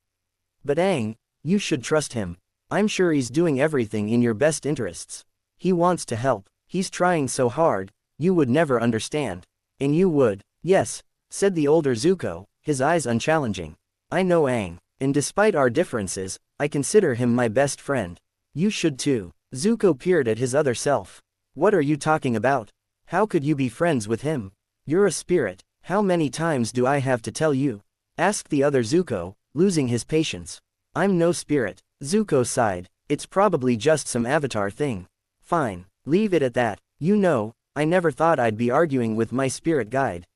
"But Aang, you should trust him. I'm sure he's doing everything in your best interests. He wants to help. He's trying so hard, you would never understand." "And you would." "Yes," said the older Zuko, his eyes unchallenging. "I know Aang, and despite our differences, I consider him my best friend. You should too." Zuko peered at his other self. "What are you talking about? How could you be friends with him? You're a spirit. How many times do I have to tell you?" asked the other Zuko, losing his patience. "I'm no spirit," Zuko sighed. "It's probably just some avatar thing." "Fine, leave it at that. You know, I never thought I'd be arguing with my spirit guide.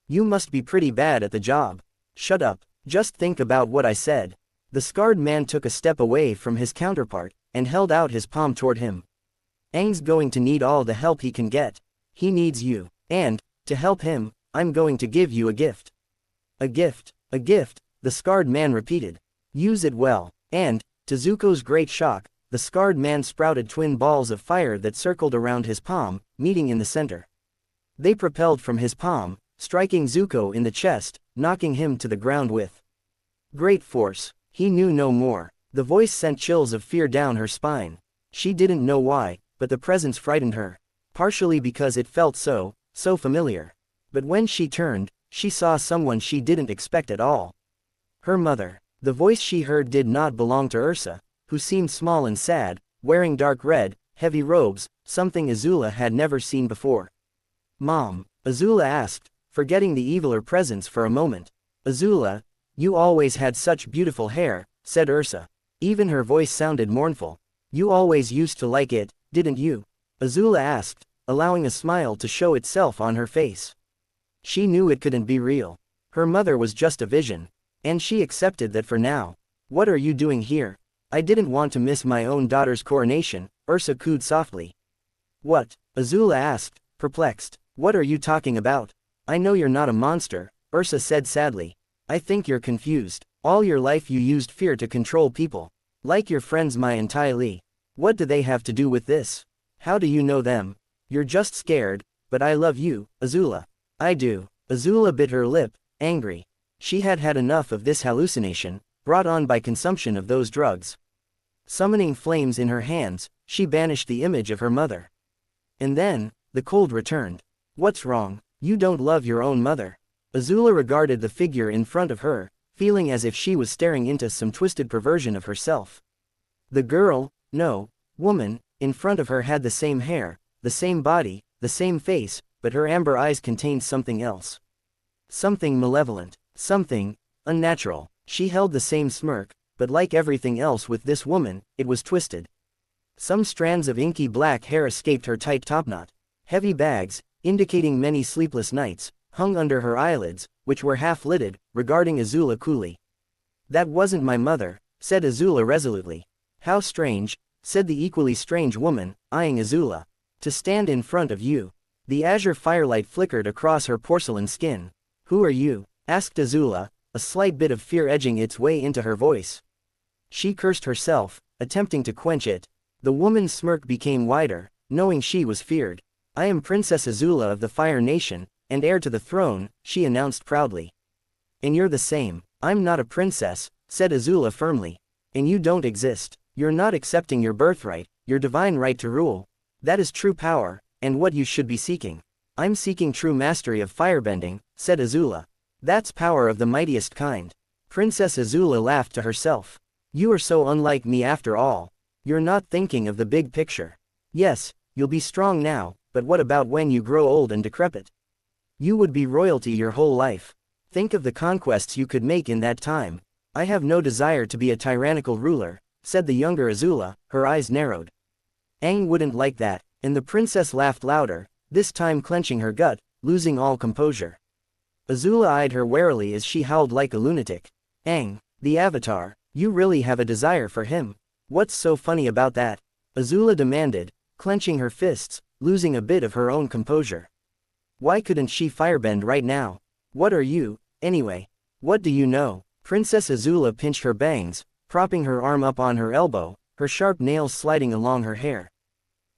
You must be pretty bad at the job." "Shut up, just think about what I said." The scarred man took a step away from his counterpart, and held out his palm toward him. "Aang's going to need all the help he can get. He needs you. And, to help him, I'm going to give you a gift." "A gift, a gift," the scarred man repeated. "Use it well." And, to Zuko's great shock, the scarred man sprouted twin balls of fire that circled around his palm, meeting in the center. They propelled from his palm, striking Zuko in the chest, knocking him to the ground with great force. He knew no more. The voice sent chills of fear down her spine. She didn't know why, but the presence frightened her. Partially because it felt so familiar. But when she turned, she saw someone she didn't expect at all. Her mother. The voice she heard did not belong to Ursa, who seemed small and sad, wearing dark red, heavy robes, something Azula had never seen before. "Mom," Azula asked, forgetting the eviler presence for a moment. "Azula, you always had such beautiful hair," said Ursa. Even her voice sounded mournful. "You always used to like it, didn't you?" Azula asked, allowing a smile to show itself on her face. She knew it couldn't be real. Her mother was just a vision. And she accepted that for now. "What are you doing here?" "I didn't want to miss my own daughter's coronation," Ursa cooed softly. "What?" Azula asked, perplexed. "What are you talking about?" "I know you're not a monster," Ursa said sadly. "I think you're confused. All your life you used fear to control people. Like your friends Mai and Ty Lee. What do they have to do with this? How do you know them? You're just scared, but I love you, Azula." "I do." Azula bit her lip, angry. She had had enough of this hallucination, brought on by consumption of those drugs. Summoning flames in her hands, she banished the image of her mother. And then, the cold returned. "What's wrong? You don't love your own mother." Azula regarded the figure in front of her, feeling as if she was staring into some twisted perversion of herself. The girl, no, woman, in front of her had the same hair, the same body, the same face, but her amber eyes contained something else. Something malevolent. Something unnatural. She held the same smirk, but like everything else with this woman, it was twisted. Some strands of inky black hair escaped her tight topknot. Heavy bags, indicating many sleepless nights, hung under her eyelids, which were half-lidded, regarding Azula coolly. "That wasn't my mother," said Azula resolutely. "How strange," said the equally strange woman, eyeing Azula. "To stand in front of you." The azure firelight flickered across her porcelain skin. "Who are you?" asked Azula, a slight bit of fear edging its way into her voice. She cursed herself, attempting to quench it. The woman's smirk became wider, knowing she was feared. "I am Princess Azula of the Fire Nation, and heir to the throne," she announced proudly. "And you're the same." "I'm not a princess," said Azula firmly. "And you don't exist. You're not accepting your birthright, your divine right to rule. That is true power, and what you should be seeking." "I'm seeking true mastery of firebending," said Azula. "That's power of the mightiest kind." Princess Azula laughed to herself. "You are so unlike me after all. You're not thinking of the big picture. Yes, you'll be strong now, but what about when you grow old and decrepit? You would be royalty your whole life. Think of the conquests you could make in that time." "I have no desire to be a tyrannical ruler," said the younger Azula, her eyes narrowed. "Aang wouldn't like that," and the princess laughed louder, this time clenching her gut, losing all composure. Azula eyed her warily as she howled like a lunatic. "Aang, the Avatar, you really have a desire for him? What's so funny about that?" Azula demanded, clenching her fists, losing a bit of her own composure. Why couldn't she firebend right now? "What are you, anyway? What do you know?" Princess Azula pinched her bangs, propping her arm up on her elbow, her sharp nails sliding along her hair.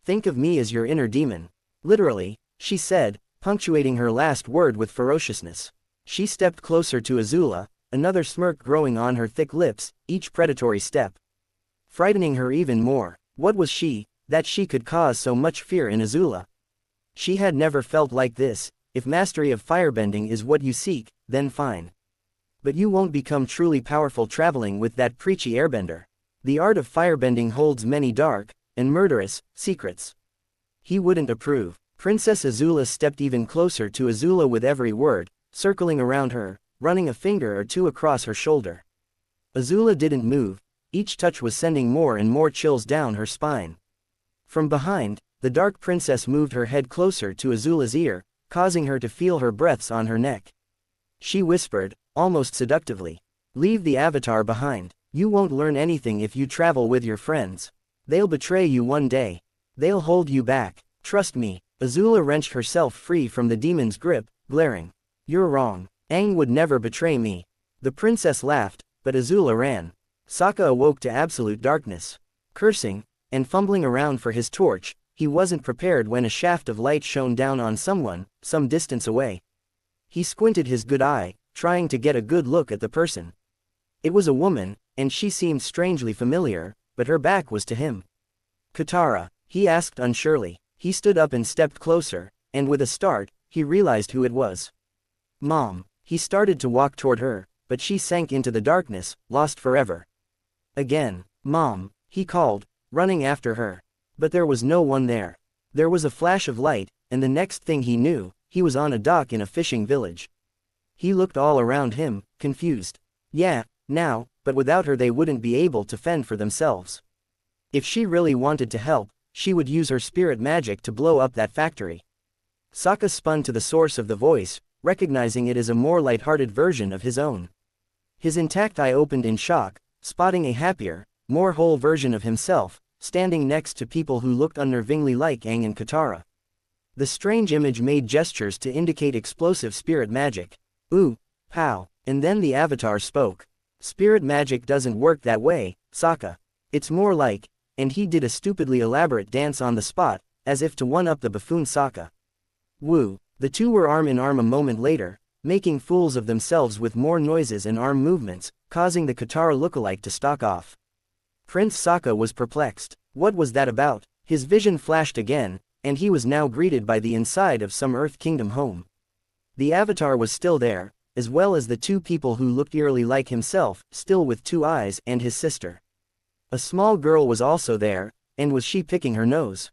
"Think of me as your inner demon. Literally," she said, punctuating her last word with ferociousness. She stepped closer to Azula, another smirk growing on her thick lips, each predatory step frightening her even more. What was she, that she could cause so much fear in Azula? She had never felt like this. If mastery of firebending is what you seek, then fine. But you won't become truly powerful traveling with that preachy airbender. The art of firebending holds many dark, and murderous, secrets. He wouldn't approve. Princess Azula stepped even closer to Azula with every word, circling around her, running a finger or two across her shoulder. Azula didn't move. Each touch was sending more and more chills down her spine. From behind, the dark princess moved her head closer to Azula's ear, causing her to feel her breaths on her neck. She whispered, almost seductively, "Leave the Avatar behind. You won't learn anything if you travel with your friends. They'll betray you one day. They'll hold you back. Trust me." Azula wrenched herself free from the demon's grip, glaring. "You're wrong. Aang would never betray me." The princess laughed, but Azula ran. Sokka awoke to absolute darkness. Cursing, and fumbling around for his torch, he wasn't prepared when a shaft of light shone down on someone, some distance away. He squinted his good eye, trying to get a good look at the person. It was a woman, and she seemed strangely familiar, but her back was to him. Katara, he asked unsurely. He stood up and stepped closer, and with a start, he realized who it was. Mom. He started to walk toward her, but she sank into the darkness, lost forever. Again, Mom, he called, running after her. But there was no one there. There was a flash of light, and the next thing he knew, he was on a dock in a fishing village. He looked all around him, confused. Yeah, now, but without her they wouldn't be able to fend for themselves. If she really wanted to help, she would use her spirit magic to blow up that factory. Sokka spun to the source of the voice, recognizing it as a more light-hearted version of his own. His intact eye opened in shock, spotting a happier, more whole version of himself, standing next to people who looked unnervingly like Aang and Katara. The strange image made gestures to indicate explosive spirit magic. Ooh, pow, and then the avatar spoke. Spirit magic doesn't work that way, Sokka. It's more like, and he did a stupidly elaborate dance on the spot, as if to one-up the buffoon Sokka. Woo. The two were arm in arm a moment later, making fools of themselves with more noises and arm movements, causing the Katara lookalike to stalk off. Prince Sokka was perplexed. What was that about? His vision flashed again, and he was now greeted by the inside of some Earth Kingdom home. The Avatar was still there, as well as the two people who looked eerily like himself, still with two eyes, and his sister. A small girl was also there, and was she picking her nose?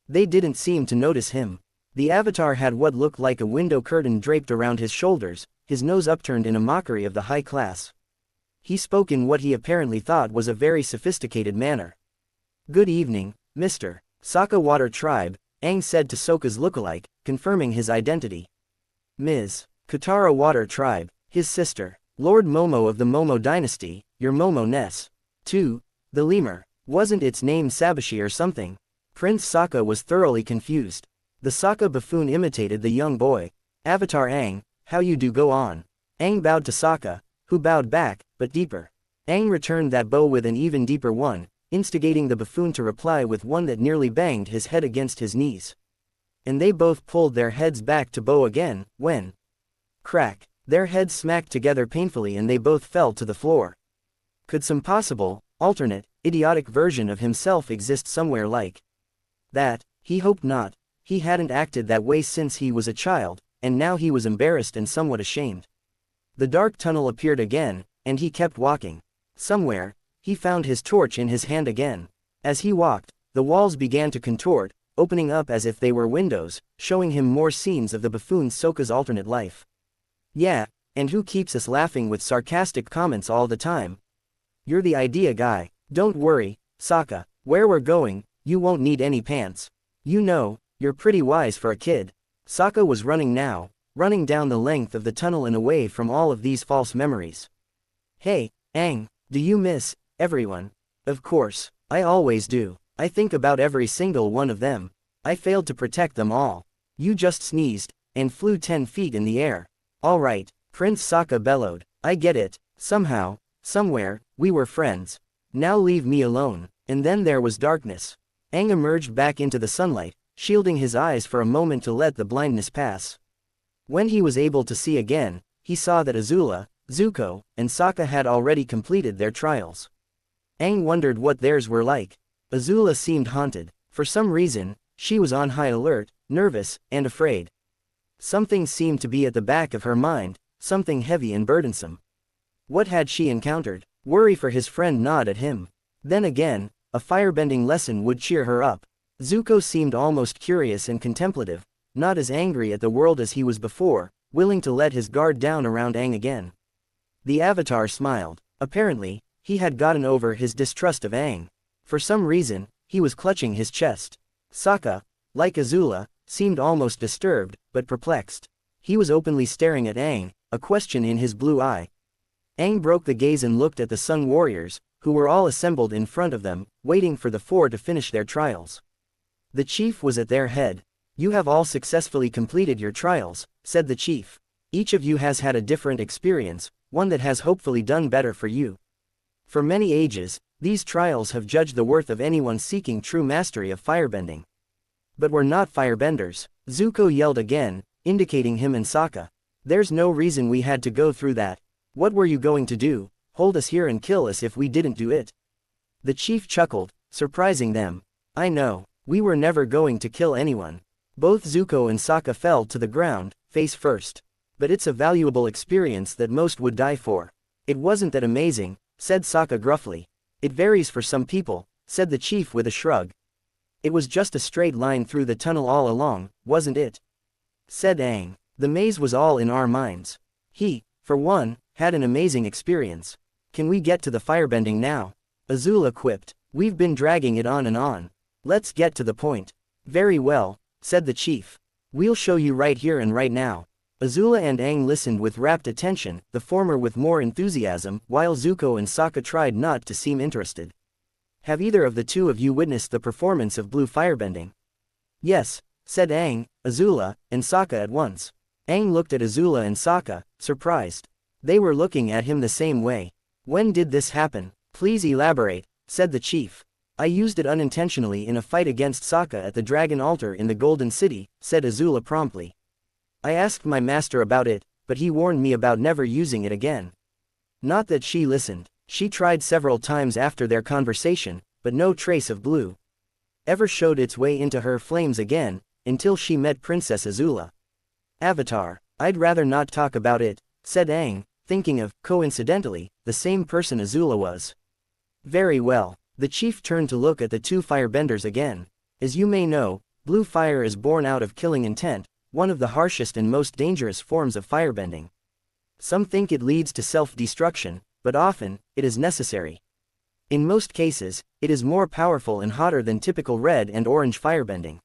They didn't seem to notice him. The Avatar had what looked like a window curtain draped around his shoulders, his nose upturned in a mockery of the high class. He spoke in what he apparently thought was a very sophisticated manner. Good evening, Mr. Sokka Water Tribe, Aang said to Sokka's lookalike, confirming his identity. Ms. Katara Water Tribe, his sister, Lord Momo of the Momo Dynasty, your Momo Ness. 2. The lemur. Wasn't its name Sabashi or something? Prince Sokka was thoroughly confused. The Sokka buffoon imitated the young boy. Avatar Aang, how you do go on. Aang bowed to Sokka, who bowed back, but deeper. Aang returned that bow with an even deeper one, instigating the buffoon to reply with one that nearly banged his head against his knees. And they both pulled their heads back to bow again, when... Crack. Their heads smacked together painfully and they both fell to the floor. Could some possible, alternate, idiotic version of himself exist somewhere like that? He hoped not. He hadn't acted that way since he was a child, and now he was embarrassed and somewhat ashamed. The dark tunnel appeared again, and he kept walking. Somewhere, he found his torch in his hand again. As he walked, the walls began to contort, opening up as if they were windows, showing him more scenes of the buffoon Sokka's alternate life. Yeah, and who keeps us laughing with sarcastic comments all the time? You're the idea guy. Don't worry, Sokka, where we're going, you won't need any pants. You know, you're pretty wise for a kid. Sokka was running now, running down the length of the tunnel and away from all of these false memories. Hey, Aang, do you miss everyone? Of course, I always do. I think about every single one of them. I failed to protect them all. You just sneezed, and flew 10 feet in the air. All right, Prince Sokka bellowed. I get it. Somehow, somewhere, we were friends. Now leave me alone. And then there was darkness. Aang emerged back into the sunlight, shielding his eyes for a moment to let the blindness pass. When he was able to see again, he saw that Azula, Zuko, and Sokka had already completed their trials. Aang wondered what theirs were like. Azula seemed haunted. For some reason, she was on high alert, nervous, and afraid. Something seemed to be at the back of her mind, something heavy and burdensome. What had she encountered? Worry for his friend gnawed at him. Then again, a firebending lesson would cheer her up. Zuko seemed almost curious and contemplative, not as angry at the world as he was before, willing to let his guard down around Aang again. The Avatar smiled. Apparently, he had gotten over his distrust of Aang. For some reason, he was clutching his chest. Sokka, like Azula, seemed almost disturbed, but perplexed. He was openly staring at Aang, a question in his blue eye. Aang broke the gaze and looked at the Sun Warriors, who were all assembled in front of them, waiting for the four to finish their trials. The chief was at their head. You have all successfully completed your trials, said the chief. Each of you has had a different experience, one that has hopefully done better for you. For many ages, these trials have judged the worth of anyone seeking true mastery of firebending. But we're not firebenders, Zuko yelled again, indicating him and Sokka. There's no reason we had to go through that. What were you going to do, hold us here and kill us if we didn't do it? The chief chuckled, surprising them. I know, we were never going to kill anyone. Both Zuko and Sokka fell to the ground, face first. But it's a valuable experience that most would die for. It wasn't that amazing, said Sokka gruffly. It varies for some people, said the chief with a shrug. It was just a straight line through the tunnel all along, wasn't it? Said Aang. The maze was all in our minds. He, for one, had an amazing experience. Can we get to the firebending now? Azula quipped. We've been dragging it on and on. Let's get to the point. Very well, said the chief. We'll show you right here and right now. Azula and Aang listened with rapt attention, the former with more enthusiasm, while Zuko and Sokka tried not to seem interested. Have either of the two of you witnessed the performance of blue firebending? Yes, said Aang, Azula, and Sokka at once. Aang looked at Azula and Sokka, surprised. They were looking at him the same way. When did this happen? Please elaborate, said the chief. I used it unintentionally in a fight against Sokka at the Dragon Altar in the Golden City, said Azula promptly. I asked my master about it, but he warned me about never using it again. Not that she listened. She tried several times after their conversation, but no trace of blue ever showed its way into her flames again, until she met Princess Azula. Avatar. I'd rather not talk about it, said Aang, thinking of, coincidentally, the same person Azula was. Very well. The chief turned to look at the two firebenders again. As you may know, blue fire is born out of killing intent, one of the harshest and most dangerous forms of firebending. Some think it leads to self-destruction, but often, it is necessary. In most cases, it is more powerful and hotter than typical red and orange firebending.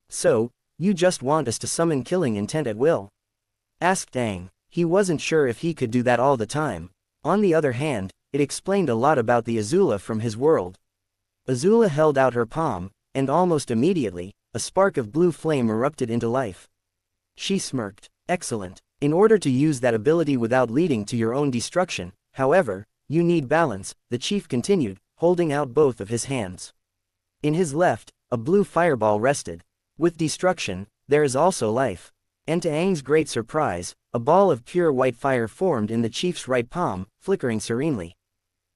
So, you just want us to summon killing intent at will? Asked Aang. He wasn't sure if he could do that all the time. On the other hand, it explained a lot about the Azula from his world. Azula held out her palm, and almost immediately, a spark of blue flame erupted into life. She smirked. Excellent. In order to use that ability without leading to your own destruction, however, you need balance, the chief continued, holding out both of his hands. In his left, a blue fireball rested. With destruction, there is also life. And to Aang's great surprise, a ball of pure white fire formed in the chief's right palm, flickering serenely.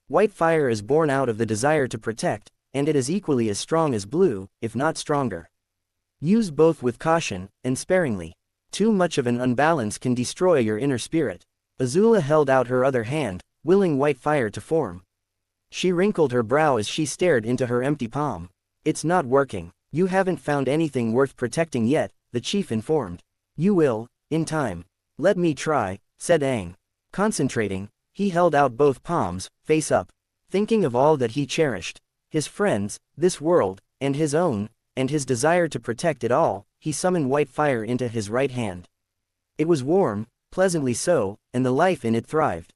White fire is born out of the desire to protect, and it is equally as strong as blue, if not stronger. Use both with caution, and sparingly. Too much of an unbalance can destroy your inner spirit. Azula held out her other hand, willing white fire to form. She wrinkled her brow as she stared into her empty palm. It's not working. You haven't found anything worth protecting yet, the chief informed. You will, in time. Let me try, said Aang. Concentrating, he held out both palms, face up. Thinking of all that he cherished, his friends, this world, and his own, and his desire to protect it all, he summoned white fire into his right hand. It was warm, pleasantly so, and the life in it thrived.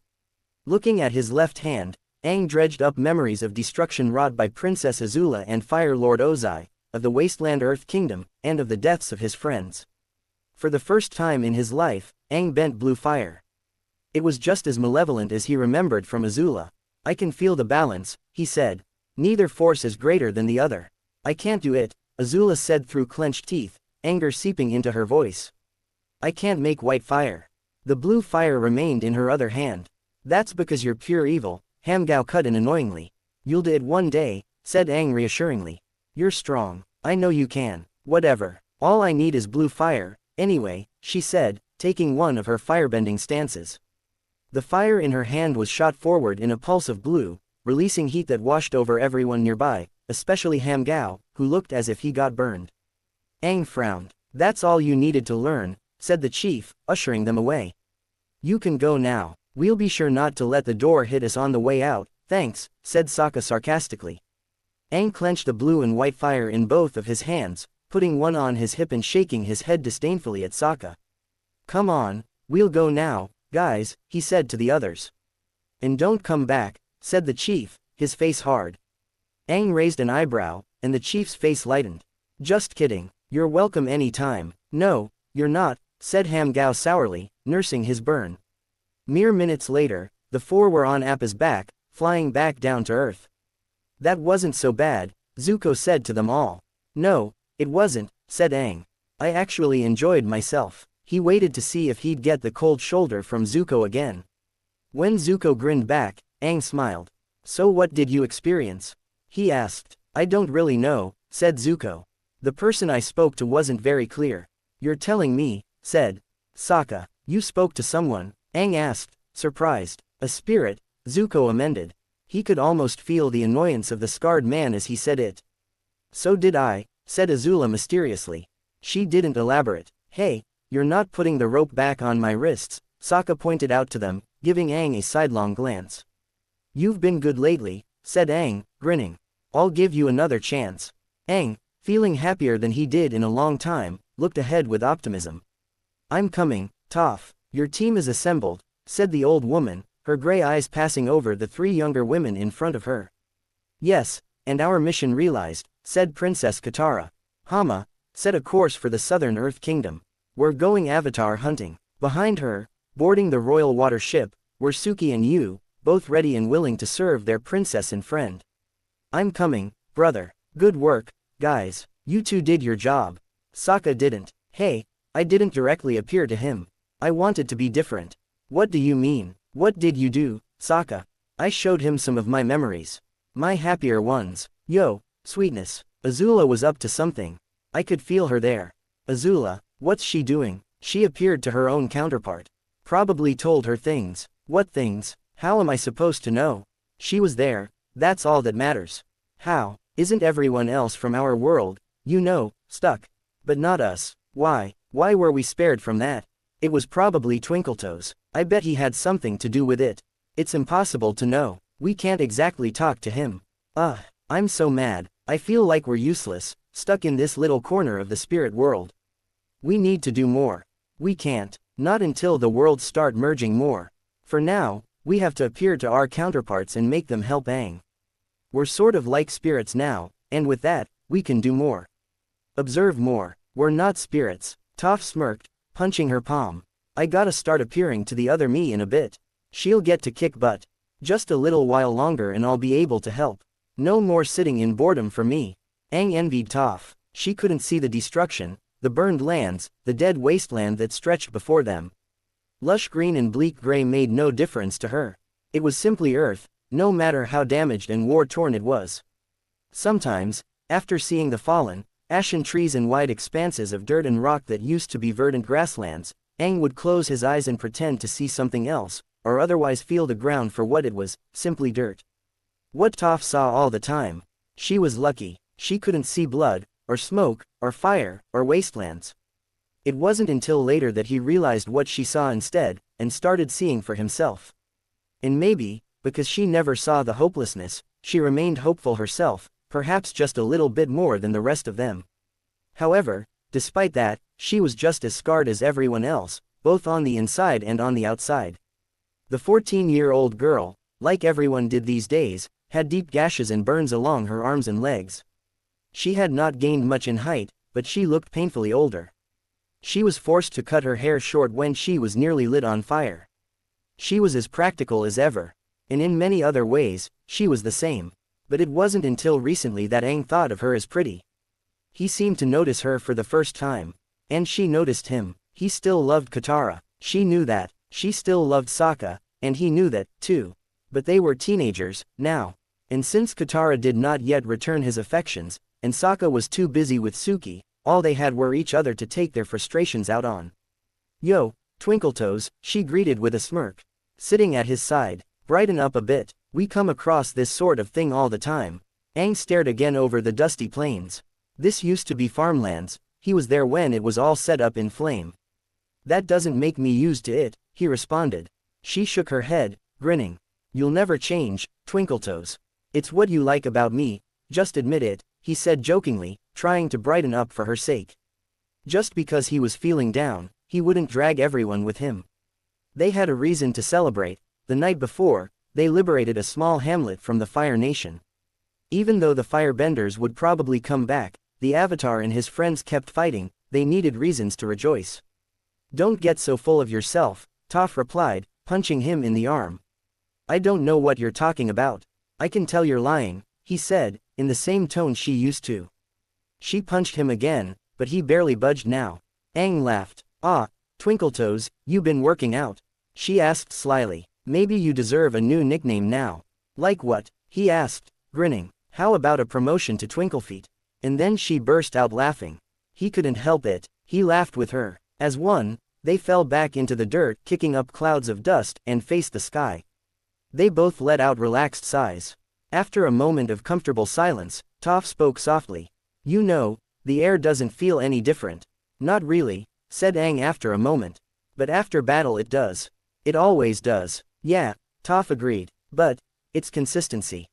Looking at his left hand, Aang dredged up memories of destruction wrought by Princess Azula and Fire Lord Ozai, of the wasteland Earth Kingdom, and of the deaths of his friends. For the first time in his life, Aang bent blue fire. It was just as malevolent as he remembered from Azula. I can feel the balance, he said. Neither force is greater than the other. I can't do it, Azula said through clenched teeth, anger seeping into her voice. I can't make white fire. The blue fire remained in her other hand. That's because you're pure evil, Hamgao cut in annoyingly. You'll do it one day, said Aang reassuringly. You're strong. I know you can. Whatever. All I need is blue fire, anyway, she said, taking one of her firebending stances. The fire in her hand was shot forward in a pulse of blue, releasing heat that washed over everyone nearby, especially Hamgao, who looked as if he got burned. Aang frowned. That's all you needed to learn, said the chief, ushering them away. You can go now. We'll be sure not to let the door hit us on the way out, thanks, said Sokka sarcastically. Aang clenched the blue and white fire in both of his hands, putting one on his hip and shaking his head disdainfully at Sokka. Come on, we'll go now, guys, he said to the others. And don't come back, said the chief, his face hard. Aang raised an eyebrow, and the chief's face lightened. Just kidding, you're welcome any time. No, you're not, said Hamgao sourly, nursing his burn. Mere minutes later, the four were on Appa's back, flying back down to Earth. That wasn't so bad, Zuko said to them all. No, it wasn't, said Aang. I actually enjoyed myself. He waited to see if he'd get the cold shoulder from Zuko again. When Zuko grinned back, Aang smiled. So what did you experience? He asked. I don't really know, said Zuko. The person I spoke to wasn't very clear. You're telling me, said Sokka. You spoke to someone? Aang asked, surprised. A spirit, Zuko amended. He could almost feel the annoyance of the scarred man as he said it. So did I, said Azula mysteriously. She didn't elaborate. Hey, you're not putting the rope back on my wrists, Sokka pointed out to them, giving Aang a sidelong glance. You've been good lately, said Aang, grinning. I'll give you another chance. Aang, feeling happier than he did in a long time, looked ahead with optimism. I'm coming, Toph. Your team is assembled, said the old woman, her gray eyes passing over the three younger women in front of her. Yes, and our mission realized, said Princess Katara. Hama, set a course for the southern Earth Kingdom. We're going avatar hunting. Behind her, boarding the royal water ship, were Suki and Yu, both ready and willing to serve their princess and friend. I'm coming, brother. Good work, guys. You two did your job. Sokka didn't. Hey, I didn't directly appear to him. I wanted to be different. What do you mean? What did you do, Sokka? I showed him some of my memories. My happier ones. Yo, sweetness. Azula was up to something. I could feel her there. Azula, what's she doing? She appeared to her own counterpart. Probably told her things. What things? How am I supposed to know? She was there, that's all that matters. How? Isn't everyone else from our world, you know, stuck? But not us. Why were we spared from that? It was probably Twinkletoes. I bet he had something to do with it. It's impossible to know. We can't exactly talk to him. I'm so mad. I feel like we're useless, stuck in this little corner of the spirit world. We need to do more. We can't. Not until the worlds start merging more. For now, we have to appear to our counterparts and make them help Aang. We're sort of like spirits now, and with that, we can do more. Observe more. We're not spirits. Toph smirked, punching her palm. I gotta start appearing to the other me in a bit. She'll get to kick butt. Just a little while longer and I'll be able to help. No more sitting in boredom for me. Aang envied Toph. She couldn't see the destruction, the burned lands, the dead wasteland that stretched before them. Lush green and bleak gray made no difference to her. It was simply Earth, no matter how damaged and war-torn it was. Sometimes, after seeing the fallen, ashen trees and wide expanses of dirt and rock that used to be verdant grasslands, Aang would close his eyes and pretend to see something else, or otherwise feel the ground for what it was, simply dirt. What Toph saw all the time. She was lucky. She couldn't see blood, or smoke, or fire, or wastelands. It wasn't until later that he realized what she saw instead, and started seeing for himself. And maybe, because she never saw the hopelessness, she remained hopeful herself, perhaps just a little bit more than the rest of them. However, despite that, she was just as scarred as everyone else, both on the inside and on the outside. The 14-year-old girl, like everyone did these days, had deep gashes and burns along her arms and legs. She had not gained much in height, but she looked painfully older. She was forced to cut her hair short when she was nearly lit on fire. She was as practical as ever. And in many other ways, she was the same. But it wasn't until recently that Aang thought of her as pretty. He seemed to notice her for the first time. And she noticed him. He still loved Katara. She knew that. She still loved Sokka, and he knew that, too. But they were teenagers, now. And since Katara did not yet return his affections, and Sokka was too busy with Suki, all they had were each other to take their frustrations out on. Yo, Twinkletoes, she greeted with a smirk. Sitting at his side. Brighten up a bit. We come across this sort of thing all the time. Aang stared again over the dusty plains. This used to be farmlands. He was there when it was all set up in flame. That doesn't make me used to it, he responded. She shook her head, grinning. You'll never change, Twinkletoes. It's what you like about me, just admit it, he said jokingly, trying to brighten up for her sake. Just because he was feeling down, he wouldn't drag everyone with him. They had a reason to celebrate. The night before, they liberated a small hamlet from the Fire Nation. Even though the Firebenders would probably come back, the Avatar and his friends kept fighting. They needed reasons to rejoice. Don't get so full of yourself, Toph replied, punching him in the arm. I don't know what you're talking about. I can tell you're lying, he said, in the same tone she used to. She punched him again, but he barely budged now. Aang laughed. Ah, Twinkletoes, you been working out? She asked slyly. Maybe you deserve a new nickname now. Like what? He asked, grinning. How about a promotion to Twinklefeet? And then she burst out laughing. He couldn't help it, he laughed with her. As one, they fell back into the dirt, kicking up clouds of dust, and faced the sky. They both let out relaxed sighs. After a moment of comfortable silence, Toph spoke softly. You know, the air doesn't feel any different. Not really, said Aang after a moment. But after battle it does. It always does. Yeah, Toph agreed. But, it's consistency.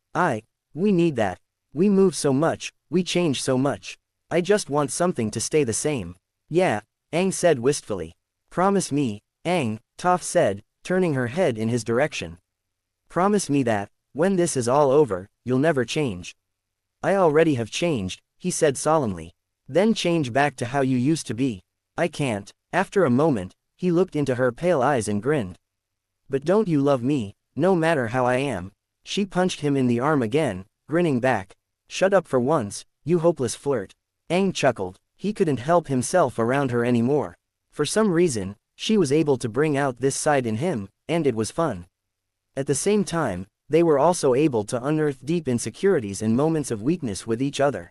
We need that. We move so much, we change so much. I just want something to stay the same. Yeah, Aang said wistfully. Promise me, Aang, Toph said, turning her head in his direction. Promise me that, when this is all over, you'll never change. I already have changed, he said solemnly. Then change back to how you used to be. I can't. After a moment, he looked into her pale eyes and grinned. But don't you love me, no matter how I am? She punched him in the arm again, grinning back. Shut up for once, you hopeless flirt. Aang chuckled. He couldn't help himself around her anymore. For some reason, she was able to bring out this side in him, and it was fun. At the same time, they were also able to unearth deep insecurities and moments of weakness with each other.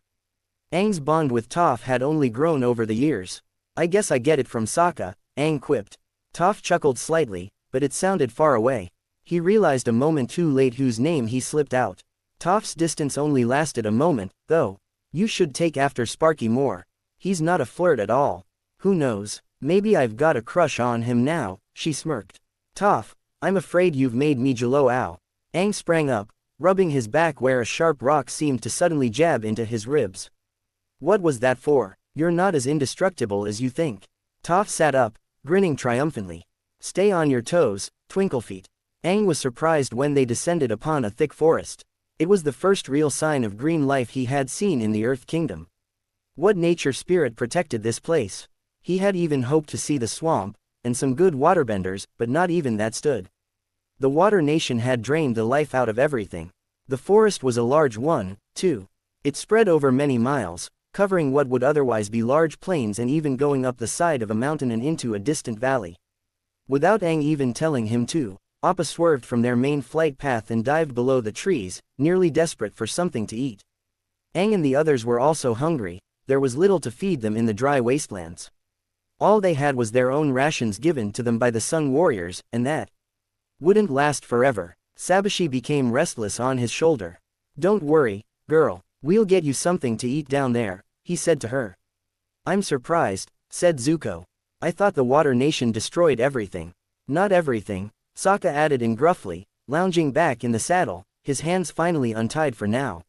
Aang's bond with Toph had only grown over the years. I guess I get it from Sokka, Aang quipped. Toph chuckled slightly, but it sounded far away. He realized a moment too late whose name he slipped out. Toph's distance only lasted a moment, though. You should take after Sparky more. He's not a flirt at all. Who knows, maybe I've got a crush on him now, she smirked. Toph, I'm afraid you've made me jello ow. Aang sprang up, rubbing his back where a sharp rock seemed to suddenly jab into his ribs. What was that for? You're not as indestructible as you think. Toph sat up, grinning triumphantly. Stay on your toes, Twinklefeet. Aang was surprised when they descended upon a thick forest. It was the first real sign of green life he had seen in the Earth Kingdom. What nature spirit protected this place? He had even hoped to see the swamp, and some good waterbenders, but not even that stood. The Water Nation had drained the life out of everything. The forest was a large one, too. It spread over many miles, covering what would otherwise be large plains and even going up the side of a mountain and into a distant valley. Without Aang even telling him to, Appa swerved from their main flight path and dived below the trees, nearly desperate for something to eat. Aang and the others were also hungry. There was little to feed them in the dry wastelands. All they had was their own rations given to them by the Sun Warriors, and that wouldn't last forever. Sabashi became restless on his shoulder. Don't worry, girl, we'll get you something to eat down there, he said to her. I'm surprised, said Zuko. I thought the Water Nation destroyed everything. Not everything, Sokka added in gruffly, lounging back in the saddle, his hands finally untied for now.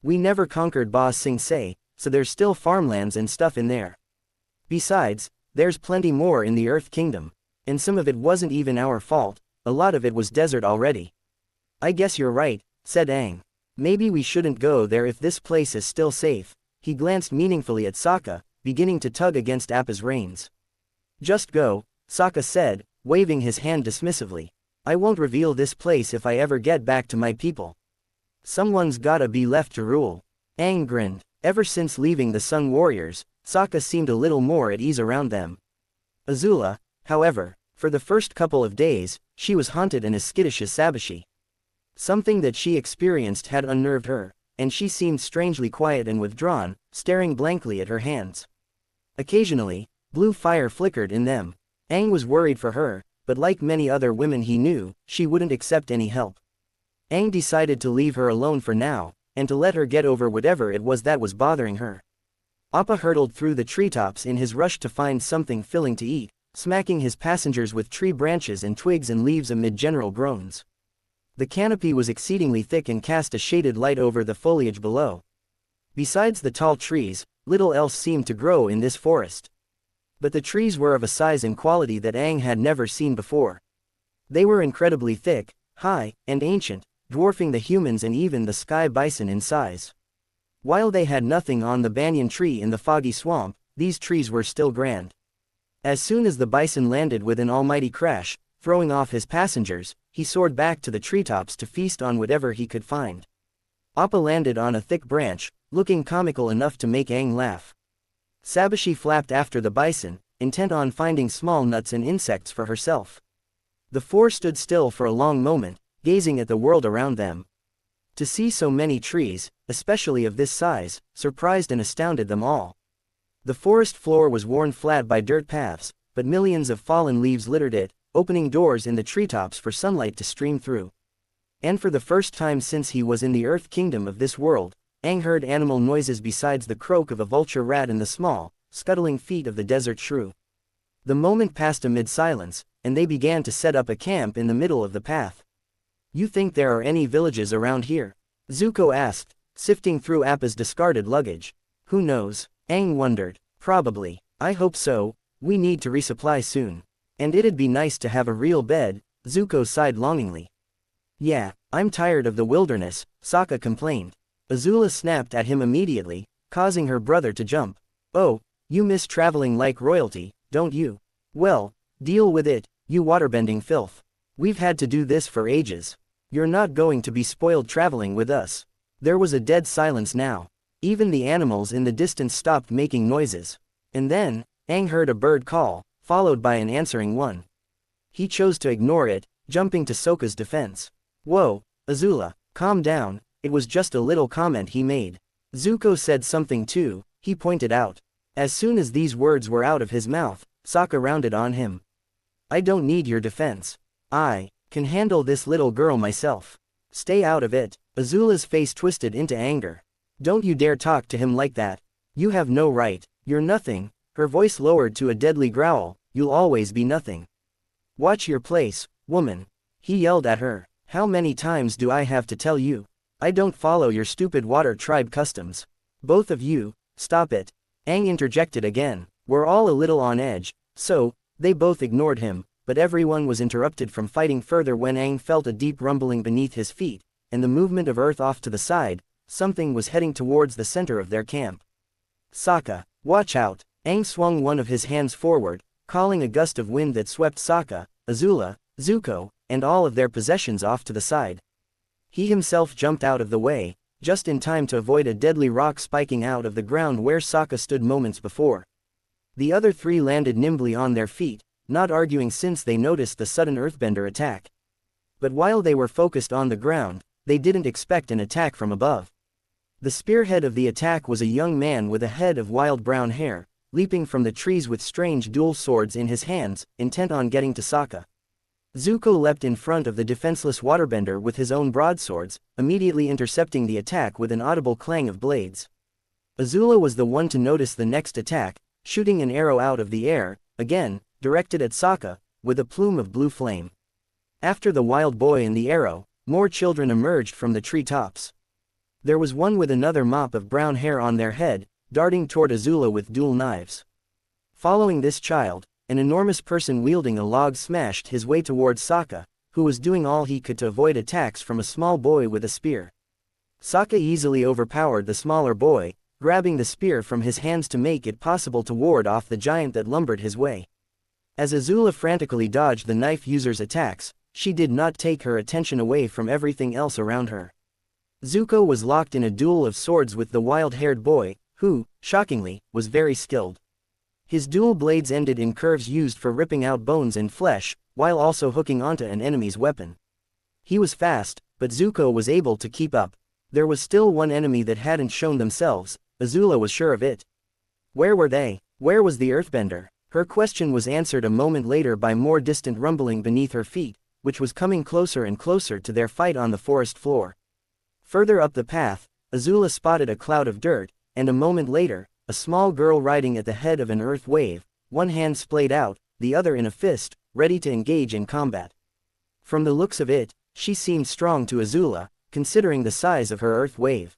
We never conquered Ba Sing Se, so there's still farmlands and stuff in there. Besides, there's plenty more in the Earth Kingdom. And some of it wasn't even our fault, a lot of it was desert already. I guess you're right, said Aang. Maybe we shouldn't go there if this place is still safe. He glanced meaningfully at Sokka, beginning to tug against Appa's reins. Just go, Sokka said, waving his hand dismissively. I won't reveal this place if I ever get back to my people. Someone's gotta be left to rule. Aang grinned. Ever since leaving the Sun Warriors, Sokka seemed a little more at ease around them. Azula, however, for the first couple of days, she was haunted and as skittish as Sabashi. Something that she experienced had unnerved her, and she seemed strangely quiet and withdrawn, staring blankly at her hands. Occasionally, blue fire flickered in them. Aang was worried for her, but like many other women he knew, she wouldn't accept any help. Aang decided to leave her alone for now, and to let her get over whatever it was that was bothering her. Appa hurtled through the treetops in his rush to find something filling to eat, smacking his passengers with tree branches and twigs and leaves amid general groans. The canopy was exceedingly thick and cast a shaded light over the foliage below. Besides the tall trees, little else seemed to grow in this forest. But the trees were of a size and quality that Aang had never seen before. They were incredibly thick, high, and ancient, dwarfing the humans and even the sky bison in size. While they had nothing on the banyan tree in the foggy swamp, these trees were still grand. As soon as the bison landed with an almighty crash, throwing off his passengers, he soared back to the treetops to feast on whatever he could find. Appa landed on a thick branch, looking comical enough to make Aang laugh. Sabashi flapped after the bison, intent on finding small nuts and insects for herself. The four stood still for a long moment, gazing at the world around them. To see so many trees, especially of this size, surprised and astounded them all. The forest floor was worn flat by dirt paths, but millions of fallen leaves littered it, opening doors in the treetops for sunlight to stream through. And for the first time since he was in the Earth Kingdom of this world, Aang heard animal noises besides the croak of a vulture rat and the small, scuttling feet of the desert shrew. The moment passed amid silence, and they began to set up a camp in the middle of the path. "You think there are any villages around here?" Zuko asked, sifting through Appa's discarded luggage. "Who knows?" Aang wondered. "Probably. I hope so, we need to resupply soon. And it'd be nice to have a real bed," Zuko sighed longingly. "Yeah, I'm tired of the wilderness," Sokka complained. Azula snapped at him immediately, causing her brother to jump. "Oh, you miss traveling like royalty, don't you? Well, deal with it, you waterbending filth. We've had to do this for ages. You're not going to be spoiled traveling with us." There was a dead silence now. Even the animals in the distance stopped making noises. And then, Aang heard a bird call, followed by an answering one. He chose to ignore it, jumping to Sokka's defense. "Whoa, Azula, calm down, it was just a little comment he made." Zuko said something too, he pointed out. As soon as these words were out of his mouth, Sokka rounded on him. "I don't need your defense. I can handle this little girl myself. Stay out of it." Azula's face twisted into anger. "Don't you dare talk to him like that. You have no right, you're nothing." Her voice lowered to a deadly growl, "You'll always be nothing. Watch your place, woman." He yelled at her. "How many times do I have to tell you? I don't follow your stupid water tribe customs. Both of you, stop it." Aang interjected again. "We're all a little on edge." So, they both ignored him, but everyone was interrupted from fighting further when Aang felt a deep rumbling beneath his feet, and the movement of earth off to the side. Something was heading towards the center of their camp. "Sokka, watch out!" Aang swung one of his hands forward, calling a gust of wind that swept Sokka, Azula, Zuko, and all of their possessions off to the side. He himself jumped out of the way, just in time to avoid a deadly rock spiking out of the ground where Sokka stood moments before. The other three landed nimbly on their feet, not arguing since they noticed the sudden earthbender attack. But while they were focused on the ground, they didn't expect an attack from above. The spearhead of the attack was a young man with a head of wild brown hair, leaping from the trees with strange dual swords in his hands, intent on getting to Sokka. Zuko leapt in front of the defenseless waterbender with his own broadswords, immediately intercepting the attack with an audible clang of blades. Azula was the one to notice the next attack, shooting an arrow out of the air, again, directed at Sokka, with a plume of blue flame. After the wild boy and the arrow, more children emerged from the treetops. There was one with another mop of brown hair on their head, darting toward Azula with dual knives. Following this child, an enormous person wielding a log smashed his way towards Sokka, who was doing all he could to avoid attacks from a small boy with a spear. Sokka easily overpowered the smaller boy, grabbing the spear from his hands to make it possible to ward off the giant that lumbered his way. As Azula frantically dodged the knife user's attacks, she did not take her attention away from everything else around her. Zuko was locked in a duel of swords with the wild-haired boy, who, shockingly, was very skilled. His dual blades ended in curves used for ripping out bones and flesh, while also hooking onto an enemy's weapon. He was fast, but Zuko was able to keep up. There was still one enemy that hadn't shown themselves, Azula was sure of it. Where were they? Where was the earthbender? Her question was answered a moment later by more distant rumbling beneath her feet, which was coming closer and closer to their fight on the forest floor. Further up the path, Azula spotted a cloud of dirt, and a moment later, a small girl riding at the head of an earth wave, one hand splayed out, the other in a fist, ready to engage in combat. From the looks of it, she seemed strong to Azula, considering the size of her earth wave.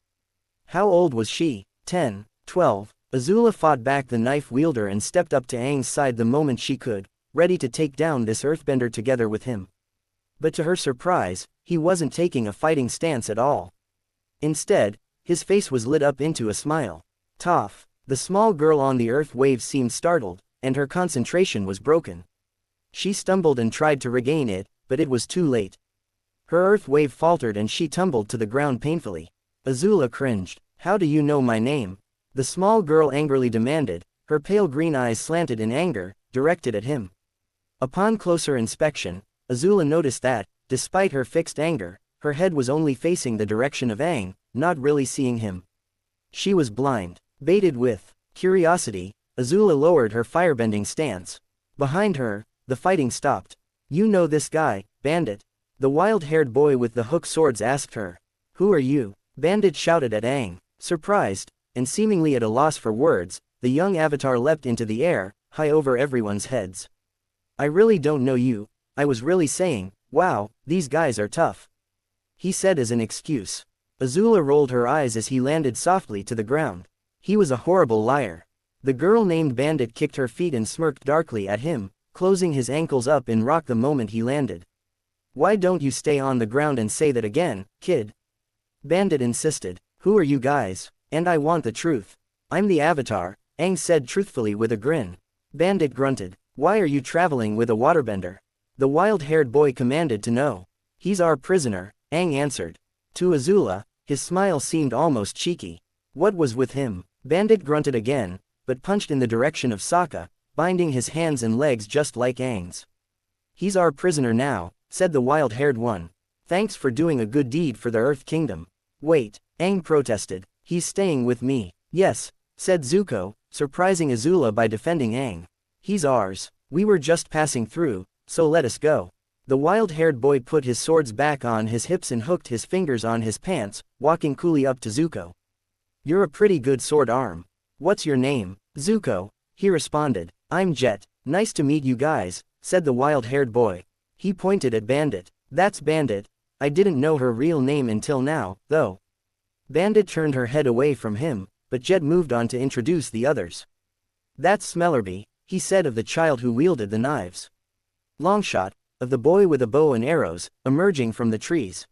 How old was she? 10, 12. Azula fought back the knife wielder and stepped up to Aang's side the moment she could, ready to take down this earthbender together with him. But to her surprise, he wasn't taking a fighting stance at all. Instead, his face was lit up into a smile. Toph. The small girl on the earth wave seemed startled, and her concentration was broken. She stumbled and tried to regain it, but it was too late. Her earth wave faltered and she tumbled to the ground painfully. Azula cringed. How do you know my name? The small girl angrily demanded, her pale green eyes slanted in anger, directed at him. Upon closer inspection, Azula noticed that, despite her fixed anger, her head was only facing the direction of Aang, not really seeing him. She was blind. Baited with curiosity, Azula lowered her firebending stance. Behind her, the fighting stopped. You know this guy, Bandit? The wild-haired boy with the hook swords asked her. Who are you? Bandit shouted at Aang. Surprised, and seemingly at a loss for words, the young avatar leapt into the air, high over everyone's heads. I really don't know you. I was really saying, wow, these guys are tough. He said as an excuse. Azula rolled her eyes as he landed softly to the ground. He was a horrible liar. The girl named Bandit kicked her feet and smirked darkly at him, closing his ankles up in rock the moment he landed. Why don't you stay on the ground and say that again, kid? Bandit insisted. Who are you guys? And I want the truth. I'm the Avatar, Aang said truthfully with a grin. Bandit grunted. Why are you traveling with a waterbender? The wild-haired boy commanded to know. He's our prisoner, Aang answered. To Azula, his smile seemed almost cheeky. What was with him? Bandit grunted again, but punched in the direction of Sokka, binding his hands and legs just like Aang's. He's our prisoner now, said the wild-haired one. Thanks for doing a good deed for the Earth Kingdom. Wait, Aang protested. He's staying with me. Yes, said Zuko, surprising Azula by defending Aang. He's ours. We were just passing through, so let us go. The wild-haired boy put his swords back on his hips and hooked his fingers on his pants, walking coolly up to Zuko. You're a pretty good sword arm. What's your name, Zuko? He responded. I'm Jet. Nice to meet you guys, said the wild-haired boy. He pointed at Bandit. That's Bandit. I didn't know her real name until now, though. Bandit turned her head away from him, but Jet moved on to introduce the others. That's Smellerbee, he said of the child who wielded the knives. Longshot, of the boy with a bow and arrows, emerging from the trees.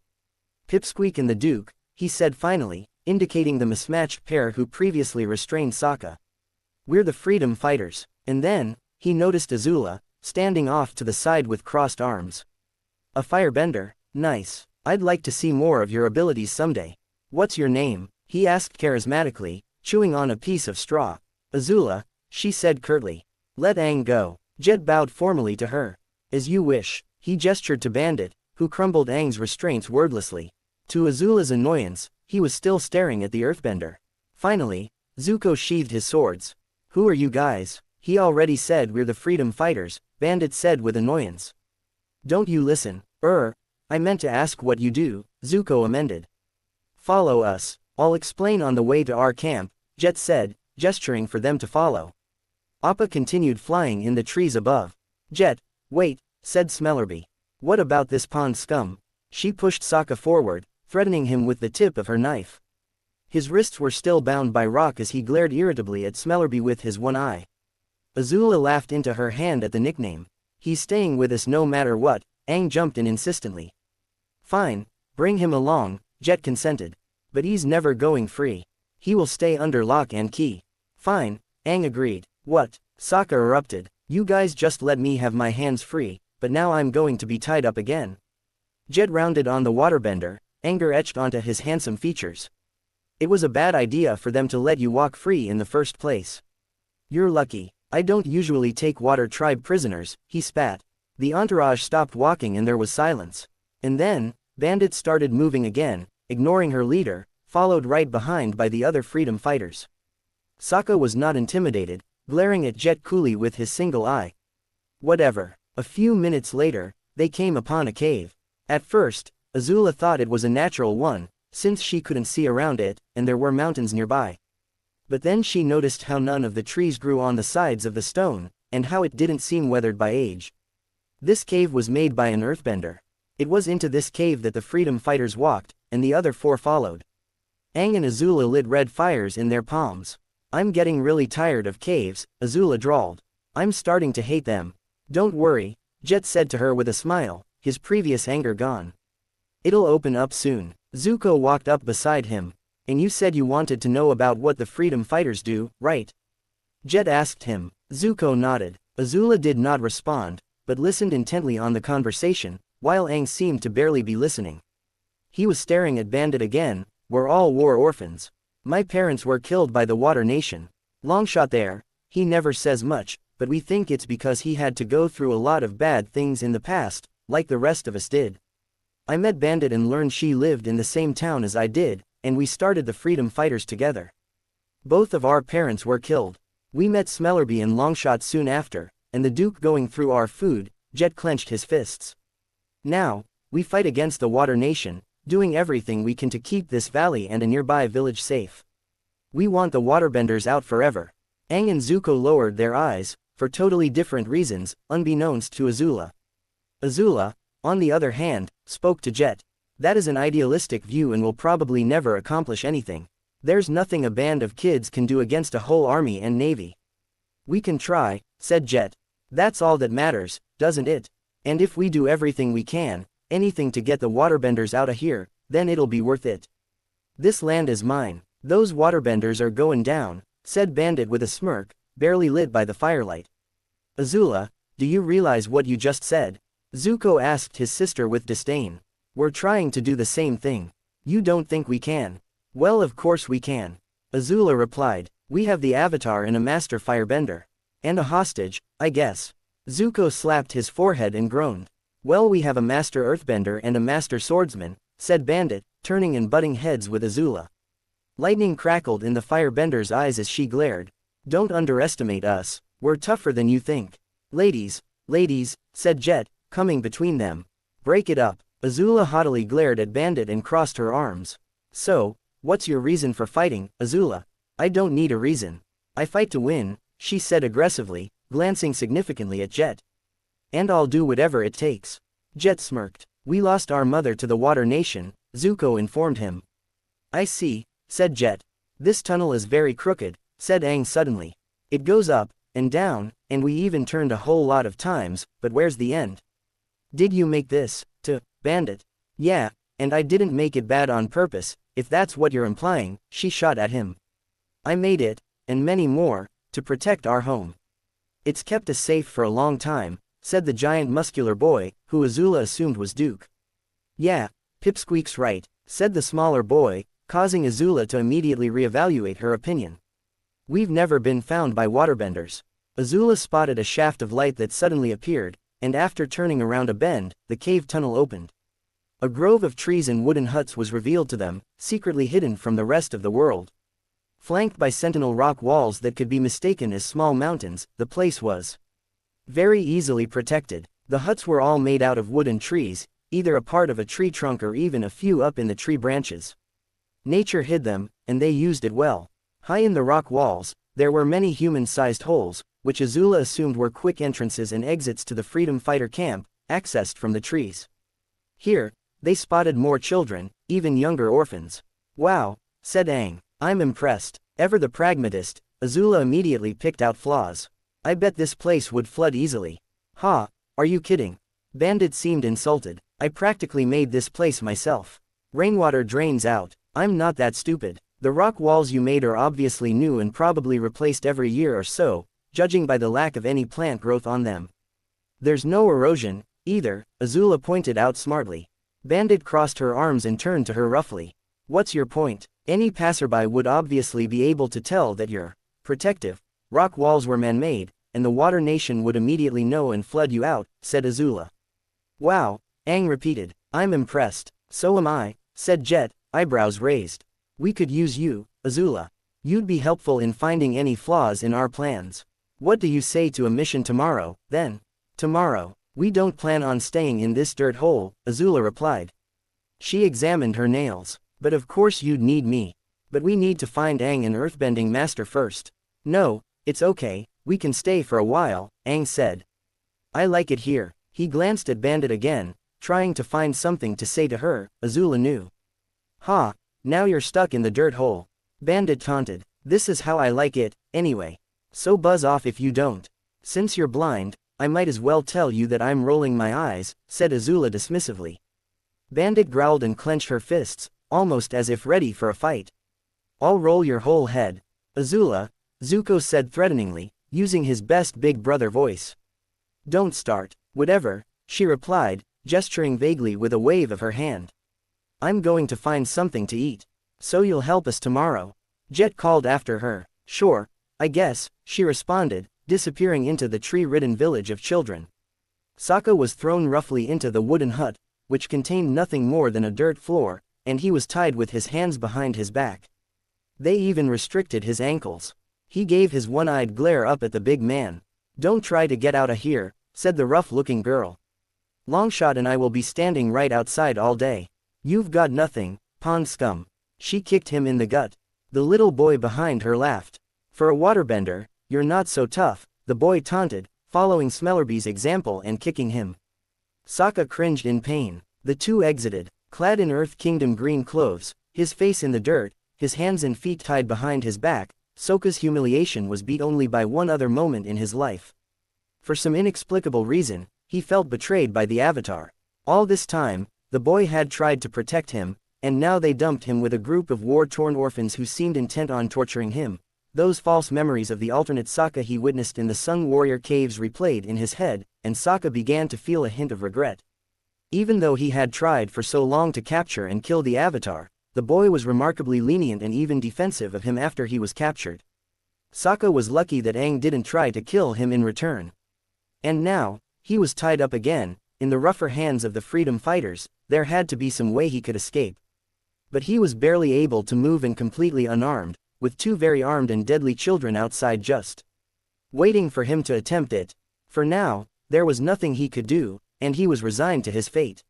Pipsqueak and the Duke, he said finally, indicating the mismatched pair who previously restrained Sokka. We're the freedom fighters. And then, he noticed Azula, standing off to the side with crossed arms. A firebender? Nice. I'd like to see more of your abilities someday. What's your name? He asked charismatically, chewing on a piece of straw. Azula, she said curtly. Let Aang go. Jet bowed formally to her. As you wish. He gestured to Bandit, who crumbled Aang's restraints wordlessly. To Azula's annoyance, he was still staring at the earthbender. Finally, Zuko sheathed his swords. Who are you guys? He already said we're the freedom fighters, Bandit said with annoyance. Don't you listen? I meant to ask what you do, Zuko amended. Follow us. I'll explain on the way to our camp, Jet said, gesturing for them to follow. Appa continued flying in the trees above. Jet, wait, said Smellerbee. What about this pond scum? She pushed Sokka forward, threatening him with the tip of her knife. His wrists were still bound by rock as he glared irritably at Smellerbee with his one eye. Azula laughed into her hand at the nickname. He's staying with us no matter what, Aang jumped in insistently. Fine, bring him along, Jet consented. But he's never going free. He will stay under lock and key. Fine, Aang agreed. What? Sokka erupted. You guys just let me have my hands free, but now I'm going to be tied up again. Jet rounded on the waterbender, anger etched onto his handsome features. It was a bad idea for them to let you walk free in the first place. You're lucky. I don't usually take water tribe prisoners, he spat. The entourage stopped walking and there was silence. And then, Bandit started moving again, ignoring her leader, followed right behind by the other freedom fighters. Sokka was not intimidated, glaring at Jet coolly with his single eye. Whatever. A few minutes later, they came upon a cave. At first, Azula thought it was a natural one, since she couldn't see around it, and there were mountains nearby. But then she noticed how none of the trees grew on the sides of the stone, and how it didn't seem weathered by age. This cave was made by an earthbender. It was into this cave that the freedom fighters walked, and the other four followed. Aang and Azula lit red fires in their palms. I'm getting really tired of caves, Azula drawled. I'm starting to hate them. Don't worry, Jet said to her with a smile, his previous anger gone. It'll open up soon. Zuko walked up beside him. And you said you wanted to know about what the freedom fighters do, right? Jet asked him. Zuko nodded. Azula did not respond, but listened intently on the conversation, while Aang seemed to barely be listening. He was staring at Bandit again. We're all war orphans. My parents were killed by the Water Nation. Longshot there, he never says much, but we think it's because he had to go through a lot of bad things in the past, like the rest of us did. I met Bandit and learned she lived in the same town as I did, and we started the Freedom Fighters together. Both of our parents were killed. We met Smellerbee and Longshot soon after, and the Duke going through our food. Jet clenched his fists. Now, we fight against the Water Nation, doing everything we can to keep this valley and a nearby village safe. We want the Waterbenders out forever. Aang and Zuko lowered their eyes, for totally different reasons, unbeknownst to Azula. Azula, on the other hand, spoke to Jet. That is an idealistic view and will probably never accomplish anything. There's nothing a band of kids can do against a whole army and navy. We can try, said Jet. That's all that matters, doesn't it? And if we do everything we can, anything to get the Waterbenders out of here, then it'll be worth it. This land is mine. Those Waterbenders are going down, said Bandit with a smirk, barely lit by the firelight. Azula, do you realize what you just said? Zuko asked his sister with disdain. We're trying to do the same thing. You don't think we can? Well, of course we can. Azula replied. We have the Avatar and a Master Firebender. And a hostage, I guess. Zuko slapped his forehead and groaned. Well, we have a Master Earthbender and a Master Swordsman, said Bandit, turning and butting heads with Azula. Lightning crackled in the Firebender's eyes as she glared. Don't underestimate us. We're tougher than you think. Ladies, said Jet, coming between them. Break it up. Azula haughtily glared at Bandit and crossed her arms. So, what's your reason for fighting, Azula? I don't need a reason. I fight to win, she said aggressively, glancing significantly at Jet. And I'll do whatever it takes. Jet smirked. We lost our mother to the Water Nation, Zuko informed him. I see, said Jet. This tunnel is very crooked, said Aang suddenly. It goes up, and down, and we even turned a whole lot of times, but where's the end? Did you make this, to, Bandit? Yeah, and I didn't make it bad on purpose, if that's what you're implying, she shot at him. I made it, and many more, to protect our home. It's kept us safe for a long time, said the giant muscular boy, who Azula assumed was Duke. Yeah, Pipsqueak's right, said the smaller boy, causing Azula to immediately reevaluate her opinion. We've never been found by waterbenders. Azula spotted a shaft of light that suddenly appeared, and after turning around a bend, the cave tunnel opened. A grove of trees and wooden huts was revealed to them, secretly hidden from the rest of the world. Flanked by sentinel rock walls that could be mistaken as small mountains, the place was very easily protected. The huts were all made out of wood and trees, either a part of a tree trunk or even a few up in the tree branches. Nature hid them, and they used it well. High in the rock walls, there were many human-sized holes, which Azula assumed were quick entrances and exits to the Freedom Fighter camp, accessed from the trees. Here, they spotted more children, even younger orphans. Wow, said Aang. I'm impressed. Ever the pragmatist, Azula immediately picked out flaws. I bet this place would flood easily. Ha, are you kidding? Bandit seemed insulted. I practically made this place myself. Rainwater drains out. I'm not that stupid. The rock walls you made are obviously new and probably replaced every year or so, judging by the lack of any plant growth on them. There's no erosion, either, Azula pointed out smartly. Bandit crossed her arms and turned to her roughly. What's your point? Any passerby would obviously be able to tell that you're protective. Rock walls were man-made, and the Water Nation would immediately know and flood you out, said Azula. Wow, Aang repeated. I'm impressed. So am I, said Jet, eyebrows raised. We could use you, Azula. You'd be helpful in finding any flaws in our plans. What do you say to a mission tomorrow, then? Tomorrow. We don't plan on staying in this dirt hole, Azula replied. She examined her nails. But of course you'd need me. But we need to find Aang an earthbending master first. No, it's okay, we can stay for a while, Aang said. I like it here. He glanced at Bandit again, trying to find something to say to her. Azula knew. Ha, now you're stuck in the dirt hole. Bandit taunted. This is how I like it, anyway. So buzz off if you don't. Since you're blind, I might as well tell you that I'm rolling my eyes, said Azula dismissively. Bandit growled and clenched her fists, almost as if ready for a fight. I'll roll your whole head. Azula, Zuko said threateningly, using his best big brother voice. Don't start. Whatever, she replied, gesturing vaguely with a wave of her hand. I'm going to find something to eat. So you'll help us tomorrow? Jet called after her. Sure, I guess, she responded, disappearing into the tree-ridden village of children. Sokka was thrown roughly into the wooden hut, which contained nothing more than a dirt floor, and he was tied with his hands behind his back. They even restricted his ankles. He gave his one-eyed glare up at the big man. Don't try to get out of here, said the rough-looking girl. Longshot and I will be standing right outside all day. You've got nothing, pond scum. She kicked him in the gut. The little boy behind her laughed. For a waterbender, you're not so tough, the boy taunted, following Smellerby's example and kicking him. Sokka cringed in pain. The two exited, clad in Earth Kingdom green clothes, his face in the dirt, his hands and feet tied behind his back. Sokka's humiliation was beat only by one other moment in his life. For some inexplicable reason, he felt betrayed by the Avatar. All this time, the boy had tried to protect him, and now they dumped him with a group of war-torn orphans who seemed intent on torturing him. Those false memories of the alternate Sokka he witnessed in the Sun Warrior Caves replayed in his head, and Sokka began to feel a hint of regret. Even though he had tried for so long to capture and kill the Avatar, the boy was remarkably lenient and even defensive of him after he was captured. Sokka was lucky that Aang didn't try to kill him in return. And now, he was tied up again, in the rougher hands of the freedom fighters. There had to be some way he could escape. But he was barely able to move and completely unarmed, with two very armed and deadly children outside just waiting for him to attempt it. For now, there was nothing he could do, and he was resigned to his fate.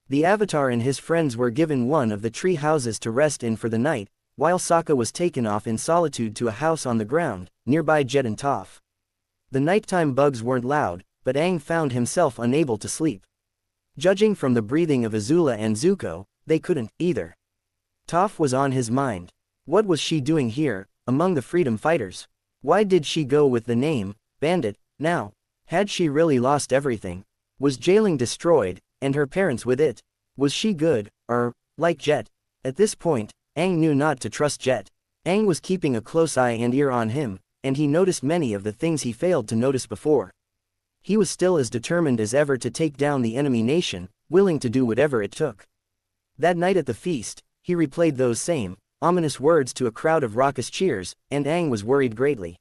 The Avatar and his friends were given one of the tree houses to rest in for the night, while Sokka was taken off in solitude to a house on the ground, nearby Jet and Toph. The nighttime bugs weren't loud, but Aang found himself unable to sleep. Judging from the breathing of Azula and Zuko, they couldn't, either. Toph was on his mind. What was she doing here, among the freedom fighters? Why did she go with the name, Bandit, now? Had she really lost everything? Was Jailing destroyed, and her parents with it? Was she good, or, like Jet? At this point, Aang knew not to trust Jet. Aang was keeping a close eye and ear on him, and he noticed many of the things he failed to notice before. He was still as determined as ever to take down the enemy nation, willing to do whatever it took. That night at the feast, he replayed those same, ominous words to a crowd of raucous cheers, and Aang was worried greatly.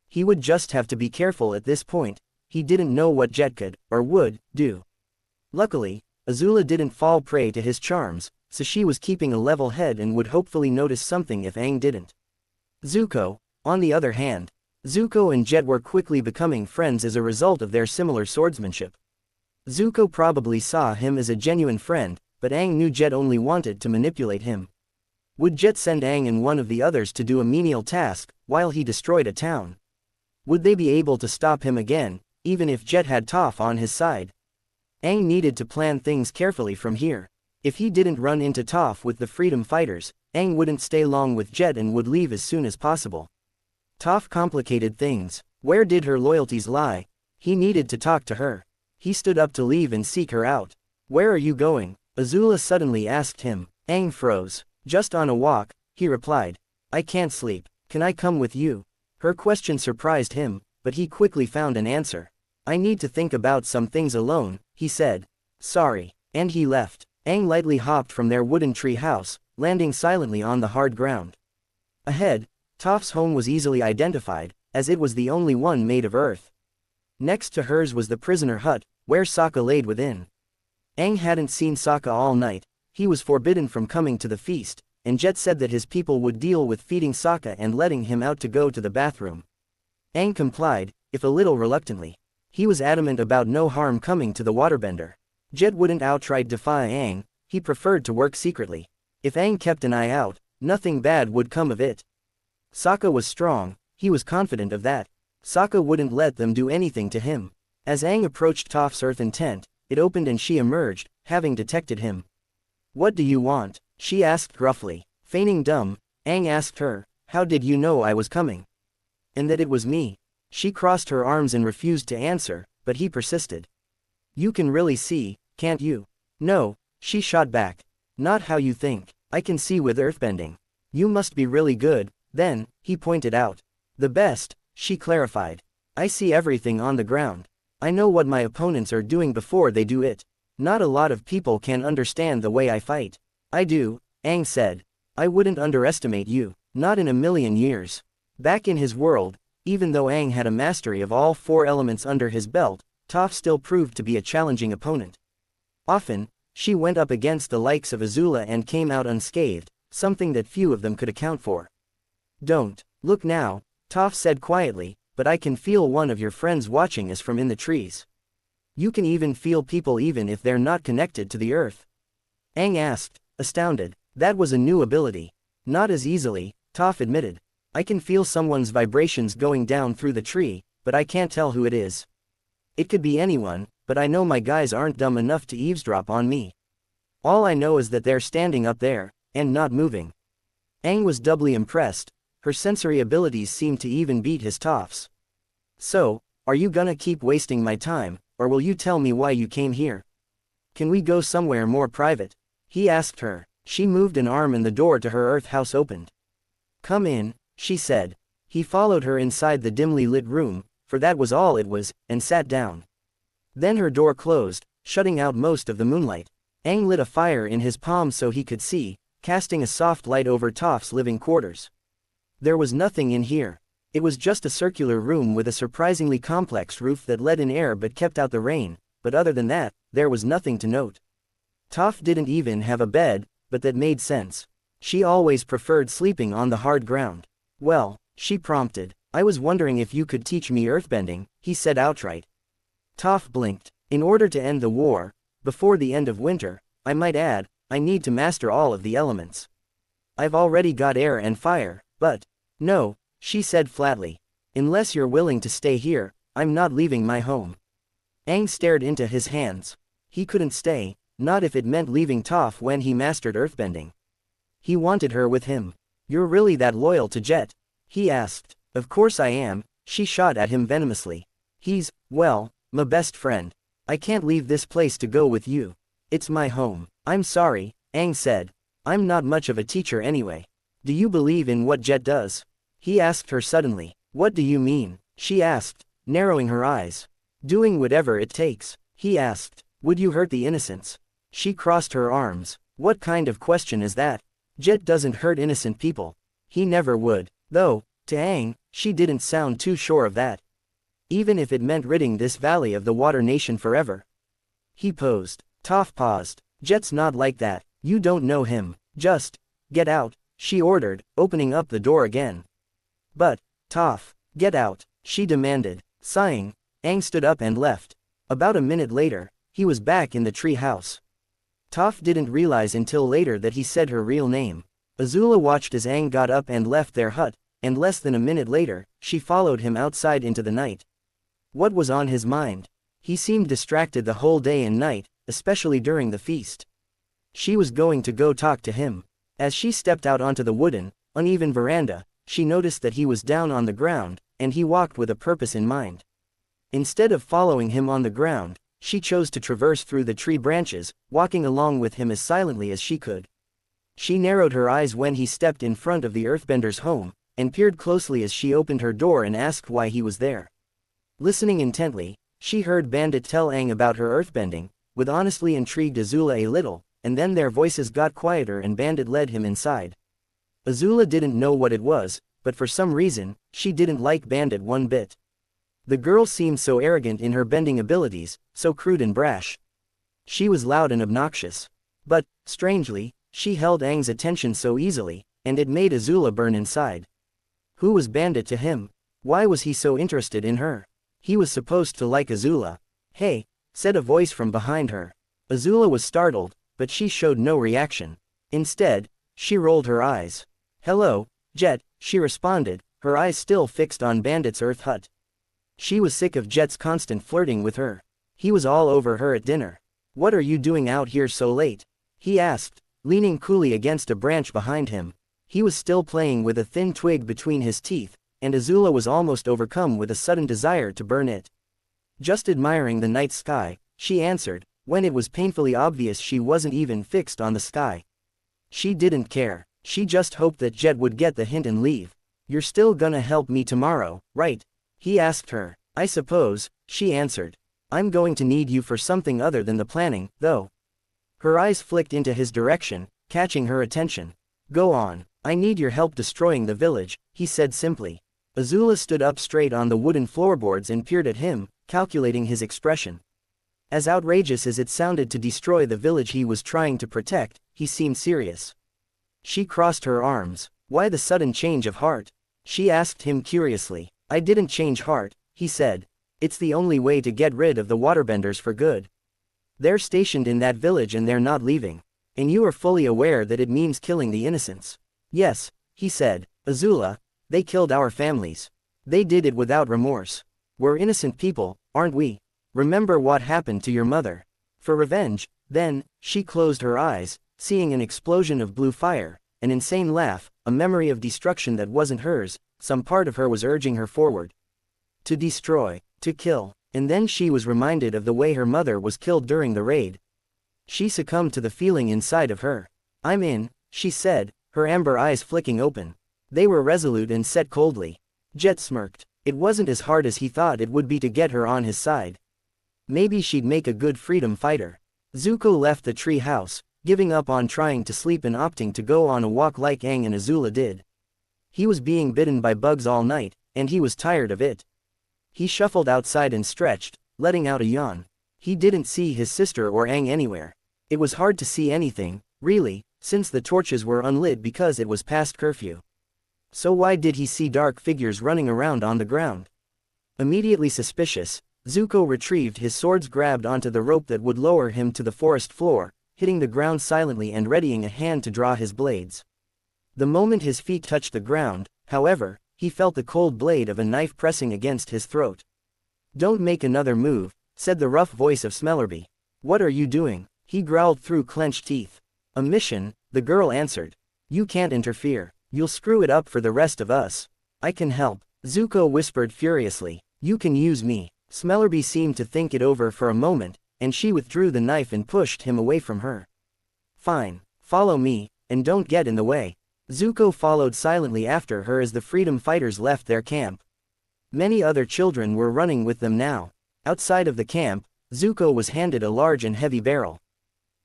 He would just have to be careful at this point. He didn't know what Jet could, or would, do. Luckily, Azula didn't fall prey to his charms, so she was keeping a level head and would hopefully notice something if Aang didn't. Zuko, on the other hand, Zuko and Jet were quickly becoming friends as a result of their similar swordsmanship. Zuko probably saw him as a genuine friend, but Aang knew Jet only wanted to manipulate him. Would Jet send Aang and one of the others to do a menial task, while he destroyed a town? Would they be able to stop him again, even if Jet had Toph on his side? Aang needed to plan things carefully from here. If he didn't run into Toph with the freedom fighters, Aang wouldn't stay long with Jet and would leave as soon as possible. Toph complicated things. Where did her loyalties lie? He needed to talk to her. He stood up to leave and seek her out. Where are you going? Azula suddenly asked him. Aang froze. Just on a walk, he replied. I can't sleep. Can I come with you? Her question surprised him, but he quickly found an answer. I need to think about some things alone, he said. Sorry. And he left. Aang lightly hopped from their wooden tree house, landing silently on the hard ground. Ahead, Toph's home was easily identified, as it was the only one made of earth. Next to hers was the prisoner hut, where Sokka laid within. Aang hadn't seen Sokka all night. He was forbidden from coming to the feast, and Jet said that his people would deal with feeding Sokka and letting him out to go to the bathroom. Aang complied, if a little reluctantly. He was adamant about no harm coming to the waterbender. Jet wouldn't outright defy Aang. He preferred to work secretly. If Aang kept an eye out, nothing bad would come of it. Sokka was strong, he was confident of that. Sokka wouldn't let them do anything to him. As Aang approached Toph's earthen tent, it opened and she emerged, having detected him. What do you want? She asked gruffly. Feigning dumb, Aang asked her, how did you know I was coming? And that it was me? She crossed her arms and refused to answer, but he persisted. You can really see, can't you? No, she shot back. Not how you think. I can see with earthbending. You must be really good, then, he pointed out. The best, she clarified. I see everything on the ground. I know what my opponents are doing before they do it. Not a lot of people can understand the way I fight. I do, Aang said. I wouldn't underestimate you, not in a million years. Back in his world, even though Aang had a mastery of all 4 elements under his belt, Toph still proved to be a challenging opponent. Often, she went up against the likes of Azula and came out unscathed, something that few of them could account for. Don't look now, Toph said quietly, but I can feel one of your friends watching us from in the trees. You can even feel people even if they're not connected to the earth. Aang asked, astounded. That was a new ability. Not as easily, Toph admitted. I can feel someone's vibrations going down through the tree, but I can't tell who it is. It could be anyone, but I know my guys aren't dumb enough to eavesdrop on me. All I know is that they're standing up there, and not moving. Aang was doubly impressed. Her sensory abilities seemed to even beat his Toph's. So, are you gonna keep wasting my time, or will you tell me why you came here? Can we go somewhere more private? He asked her. She moved an arm and the door to her earth house opened. Come in, she said. He followed her inside the dimly lit room, for that was all it was, and sat down. Then her door closed, shutting out most of the moonlight. Aang lit a fire in his palm so he could see, casting a soft light over Toph's living quarters. There was nothing in here. It was just a circular room with a surprisingly complex roof that let in air but kept out the rain, but other than that, there was nothing to note. Toph didn't even have a bed, but that made sense. She always preferred sleeping on the hard ground. Well, she prompted, I was wondering if you could teach me earthbending, he said outright. Toph blinked. In order to end the war, before the end of winter, I might add, I need to master all of the elements. I've already got air and fire, but, no, she said flatly. Unless you're willing to stay here, I'm not leaving my home. Aang stared into his hands. He couldn't stay, not if it meant leaving Toph when he mastered earthbending. He wanted her with him. You're really that loyal to Jet? He asked. Of course I am, she shot at him venomously. He's, well, my best friend. I can't leave this place to go with you. It's my home. I'm sorry, Aang said. I'm not much of a teacher anyway. Do you believe in what Jet does? He asked her suddenly. What do you mean? She asked, narrowing her eyes. Doing whatever it takes. He asked. Would you hurt the innocents? She crossed her arms. What kind of question is that? Jet doesn't hurt innocent people. He never would. Though, to Aang, she didn't sound too sure of that. Even if it meant ridding this valley of the Water Nation forever. He posed. Toph paused. Jet's not like that. You don't know him. Just, get out, she ordered, opening up the door again. But, Toph, get out, she demanded. Sighing, Aang stood up and left. About a minute later, he was back in the tree house. Toph didn't realize until later that he said her real name. Azula watched as Aang got up and left their hut, and less than a minute later, she followed him outside into the night. What was on his mind? He seemed distracted the whole day and night, especially during the feast. She was going to go talk to him. As she stepped out onto the wooden, uneven veranda, she noticed that he was down on the ground, and he walked with a purpose in mind. Instead of following him on the ground, she chose to traverse through the tree branches, walking along with him as silently as she could. She narrowed her eyes when he stepped in front of the earthbender's home, and peered closely as she opened her door and asked why he was there. Listening intently, she heard Bandit tell Aang about her earthbending, with honestly intrigued Azula a little, and then their voices got quieter and Bandit led him inside. Azula didn't know what it was, but for some reason, she didn't like Bandit one bit. The girl seemed so arrogant in her bending abilities, so crude and brash. She was loud and obnoxious. But, strangely, she held Aang's attention so easily, and it made Azula burn inside. Who was Bandit to him? Why was he so interested in her? He was supposed to like Azula. Hey, said a voice from behind her. Azula was startled, but she showed no reaction. Instead, she rolled her eyes. Hello, Jet, she responded, her eyes still fixed on Bandit's earth hut. She was sick of Jet's constant flirting with her. He was all over her at dinner. What are you doing out here so late? He asked, leaning coolly against a branch behind him. He was still playing with a thin twig between his teeth, and Azula was almost overcome with a sudden desire to burn it. Just admiring the night sky, she answered, when it was painfully obvious she wasn't even fixed on the sky. She didn't care. She just hoped that Jet would get the hint and leave. You're still gonna help me tomorrow, right? He asked her. I suppose, she answered. I'm going to need you for something other than the planning, though. Her eyes flicked into his direction, catching her attention. Go on, I need your help destroying the village, he said simply. Azula stood up straight on the wooden floorboards and peered at him, calculating his expression. As outrageous as it sounded to destroy the village he was trying to protect, he seemed serious. She crossed her arms. Why the sudden change of heart? She asked him curiously. I didn't change heart, he said. It's the only way to get rid of the waterbenders for good. They're stationed in that village and they're not leaving. And you are fully aware that it means killing the innocents. Yes, he said. Azula, they killed our families. They did it without remorse. We're innocent people, aren't we? Remember what happened to your mother. For revenge, then, she closed her eyes, seeing an explosion of blue fire, an insane laugh, a memory of destruction that wasn't hers. Some part of her was urging her forward. To destroy, to kill, and then she was reminded of the way her mother was killed during the raid. She succumbed to the feeling inside of her. I'm in, she said, her amber eyes flicking open. They were resolute and set coldly. Jet smirked. It wasn't as hard as he thought it would be to get her on his side. Maybe she'd make a good freedom fighter. Zuko left the tree house, giving up on trying to sleep and opting to go on a walk like Aang and Azula did. He was being bitten by bugs all night, and he was tired of it. He shuffled outside and stretched, letting out a yawn. He didn't see his sister or Aang anywhere. It was hard to see anything, really, since the torches were unlit because it was past curfew. So why did he see dark figures running around on the ground? Immediately suspicious, Zuko retrieved his swords, grabbed onto the rope that would lower him to the forest floor, hitting the ground silently and readying a hand to draw his blades. The moment his feet touched the ground, however, he felt the cold blade of a knife pressing against his throat. Don't make another move, said the rough voice of Smellerbee. What are you doing? He growled through clenched teeth. A mission, the girl answered. You can't interfere. You'll screw it up for the rest of us. I can help, Zuko whispered furiously. You can use me. Smellerbee seemed to think it over for a moment, and she withdrew the knife and pushed him away from her. Fine, follow me, and don't get in the way. Zuko followed silently after her as the freedom fighters left their camp. Many other children were running with them now. Outside of the camp, Zuko was handed a large and heavy barrel.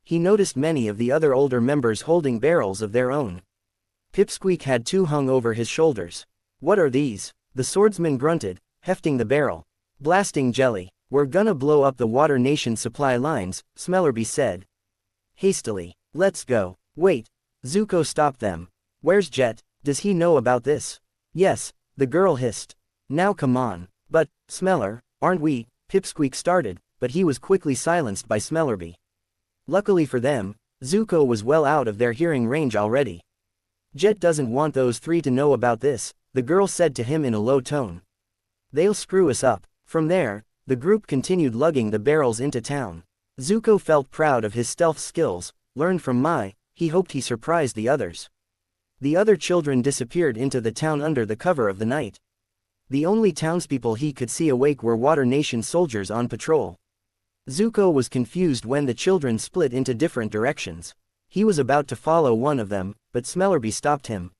He noticed many of the other older members holding barrels of their own. Pipsqueak had two hung over his shoulders. What are these? The swordsman grunted, hefting the barrel. Blasting jelly. We're gonna blow up the Water Nation supply lines, Smellerbee said. Hastily. Let's go. Wait. Zuko stopped them. Where's Jet? Does he know about this? Yes, the girl hissed. Now come on. But, Smeller, aren't we? Pipsqueak started, but he was quickly silenced by Smellerbee. Luckily for them, Zuko was well out of their hearing range already. Jet doesn't want those three to know about this, the girl said to him in a low tone. They'll screw us up. From there, the group continued lugging the barrels into town. Zuko felt proud of his stealth skills, learned from Mai. He hoped he surprised the others. The other children disappeared into the town under the cover of the night. The only townspeople he could see awake were Water Nation soldiers on patrol. Zuko was confused when the children split into different directions. He was about to follow one of them, but Smellerbee stopped him.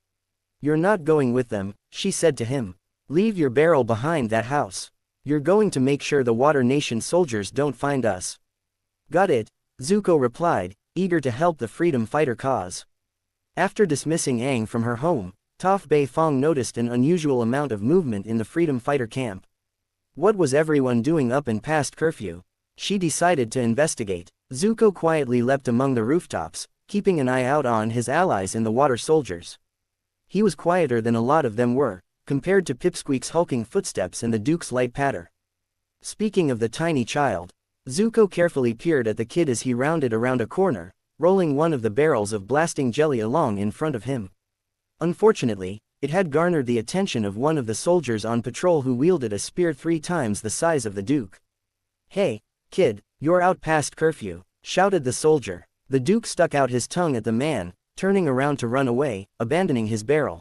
You're not going with them, she said to him. Leave your barrel behind that house. You're going to make sure the Water Nation soldiers don't find us. Got it, Zuko replied, eager to help the freedom fighter cause. After dismissing Aang from her home, Toph Beifong noticed an unusual amount of movement in the freedom fighter camp. What was everyone doing up and past curfew? She decided to investigate. Zuko quietly leapt among the rooftops, keeping an eye out on his allies and the water soldiers. He was quieter than a lot of them were, compared to Pipsqueak's hulking footsteps and the Duke's light patter. Speaking of the tiny child, Zuko carefully peered at the kid as he rounded around a corner, rolling one of the barrels of blasting jelly along in front of him. Unfortunately, it had garnered the attention of one of the soldiers on patrol who wielded a spear 3 times the size of the Duke. Hey, kid, you're out past curfew, shouted the soldier. The Duke stuck out his tongue at the man, turning around to run away, abandoning his barrel.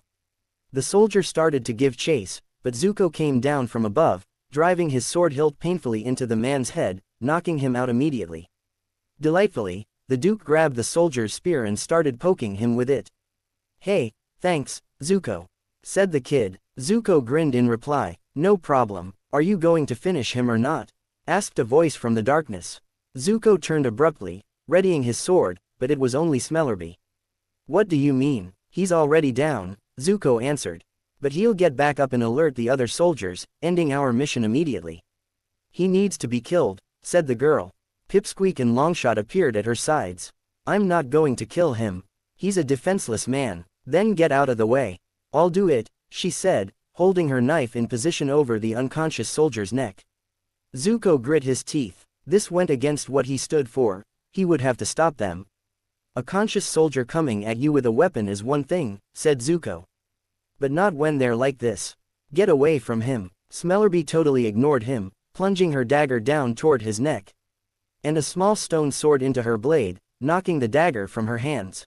The soldier started to give chase, but Zuko came down from above, driving his sword hilt painfully into the man's head, knocking him out immediately. Delightfully, the Duke grabbed the soldier's spear and started poking him with it. Hey, thanks, Zuko, said the kid. Zuko grinned in reply. No problem. Are you going to finish him or not? asked a voice from the darkness. Zuko turned abruptly, readying his sword, but it was only Smellerbee. What do you mean? He's already down, Zuko answered. But he'll get back up and alert the other soldiers, ending our mission immediately. He needs to be killed, said the girl. Pipsqueak and Longshot appeared at her sides. I'm not going to kill him. He's a defenseless man. Then get out of the way. I'll do it, she said, holding her knife in position over the unconscious soldier's neck. Zuko grit his teeth. This went against what he stood for. He would have to stop them. A conscious soldier coming at you with a weapon is one thing, said Zuko. But not when they're like this. Get away from him. Smellerbee totally ignored him, plunging her dagger down toward his neck. And a small stone sword into her blade, knocking the dagger from her hands.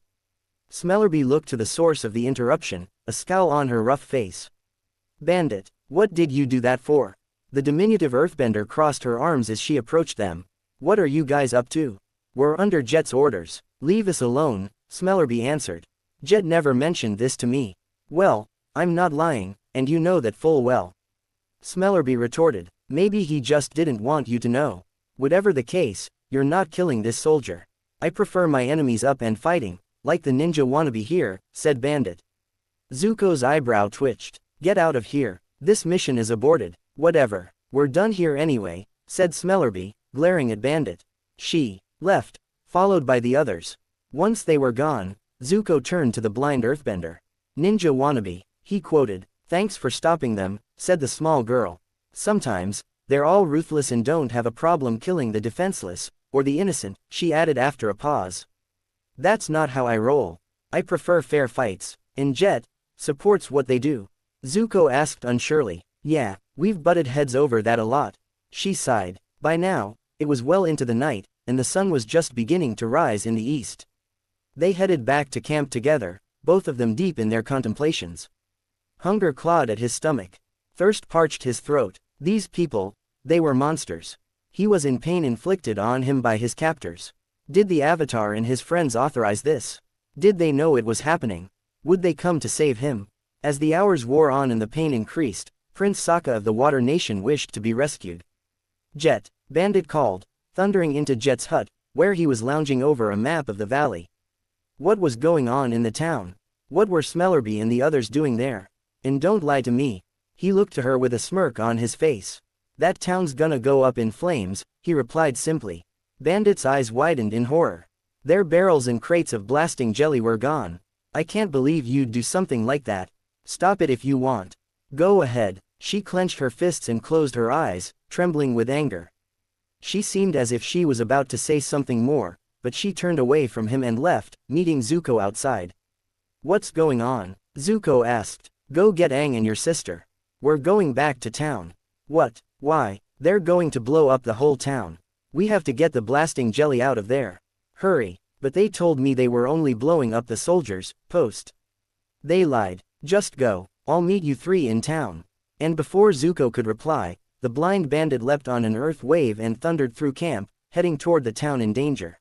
Smellerbee looked to the source of the interruption, a scowl on her rough face. Bandit, what did you do that for? The diminutive earthbender crossed her arms as she approached them. What are you guys up to? We're under Jet's orders. Leave us alone, Smellerbee answered. Jet never mentioned this to me. Well, I'm not lying, and you know that full well. Smellerbee retorted. Maybe he just didn't want you to know. Whatever the case, you're not killing this soldier. I prefer my enemies up and fighting, like the ninja wannabe here, said Bandit. Zuko's eyebrow twitched. Get out of here. This mission is aborted. Whatever. We're done here anyway, said Smellerbee, glaring at Bandit. She left, followed by the others. Once they were gone, Zuko turned to the blind earthbender. Ninja wannabe, he quoted. Thanks for stopping them, said the small girl. Sometimes, they're all ruthless and don't have a problem killing the defenseless, or the innocent, she added after a pause. That's not how I roll. I prefer fair fights. And Jet supports what they do. Zuko asked unsurely. Yeah, we've butted heads over that a lot. She sighed. By now, it was well into the night, and the sun was just beginning to rise in the east. They headed back to camp together, both of them deep in their contemplations. Hunger clawed at his stomach. Thirst parched his throat. These people, they were monsters. He was in pain inflicted on him by his captors. Did the Avatar and his friends authorize this? Did they know it was happening? Would they come to save him? As the hours wore on and the pain increased, Prince Sokka of the Water Nation wished to be rescued. Jet, Bandit called, thundering into Jet's hut, where he was lounging over a map of the valley. What was going on in the town? What were Smellerbee and the others doing there? And don't lie to me. He looked to her with a smirk on his face. That town's gonna go up in flames, he replied simply. Bandit's eyes widened in horror. Their barrels and crates of blasting jelly were gone. I can't believe you'd do something like that. Stop it if you want. Go ahead. She clenched her fists and closed her eyes, trembling with anger. She seemed as if she was about to say something more, but she turned away from him and left, meeting Zuko outside. What's going on? Zuko asked. Go get Aang and your sister. We're going back to town. What? Why? They're going to blow up the whole town. We have to get the blasting jelly out of there. Hurry. But they told me they were only blowing up the soldiers' post. They lied. Just go. I'll meet you three in town. And before Zuko could reply, the blind bandit leapt on an earth wave and thundered through camp, heading toward the town in danger.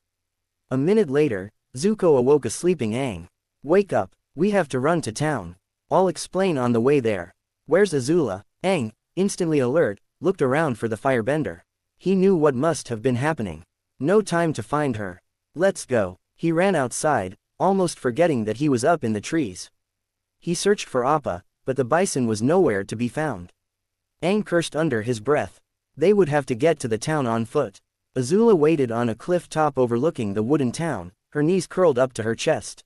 A minute later, Zuko awoke a sleeping Aang. Wake up. We have to run to town. I'll explain on the way there. Where's Azula? Aang, instantly alert, looked around for the firebender. He knew what must have been happening. No time to find her. Let's go. He ran outside, almost forgetting that he was up in the trees. He searched for Appa, but the bison was nowhere to be found. Aang cursed under his breath. They would have to get to the town on foot. Azula waited on a cliff top overlooking the wooden town, her knees curled up to her chest.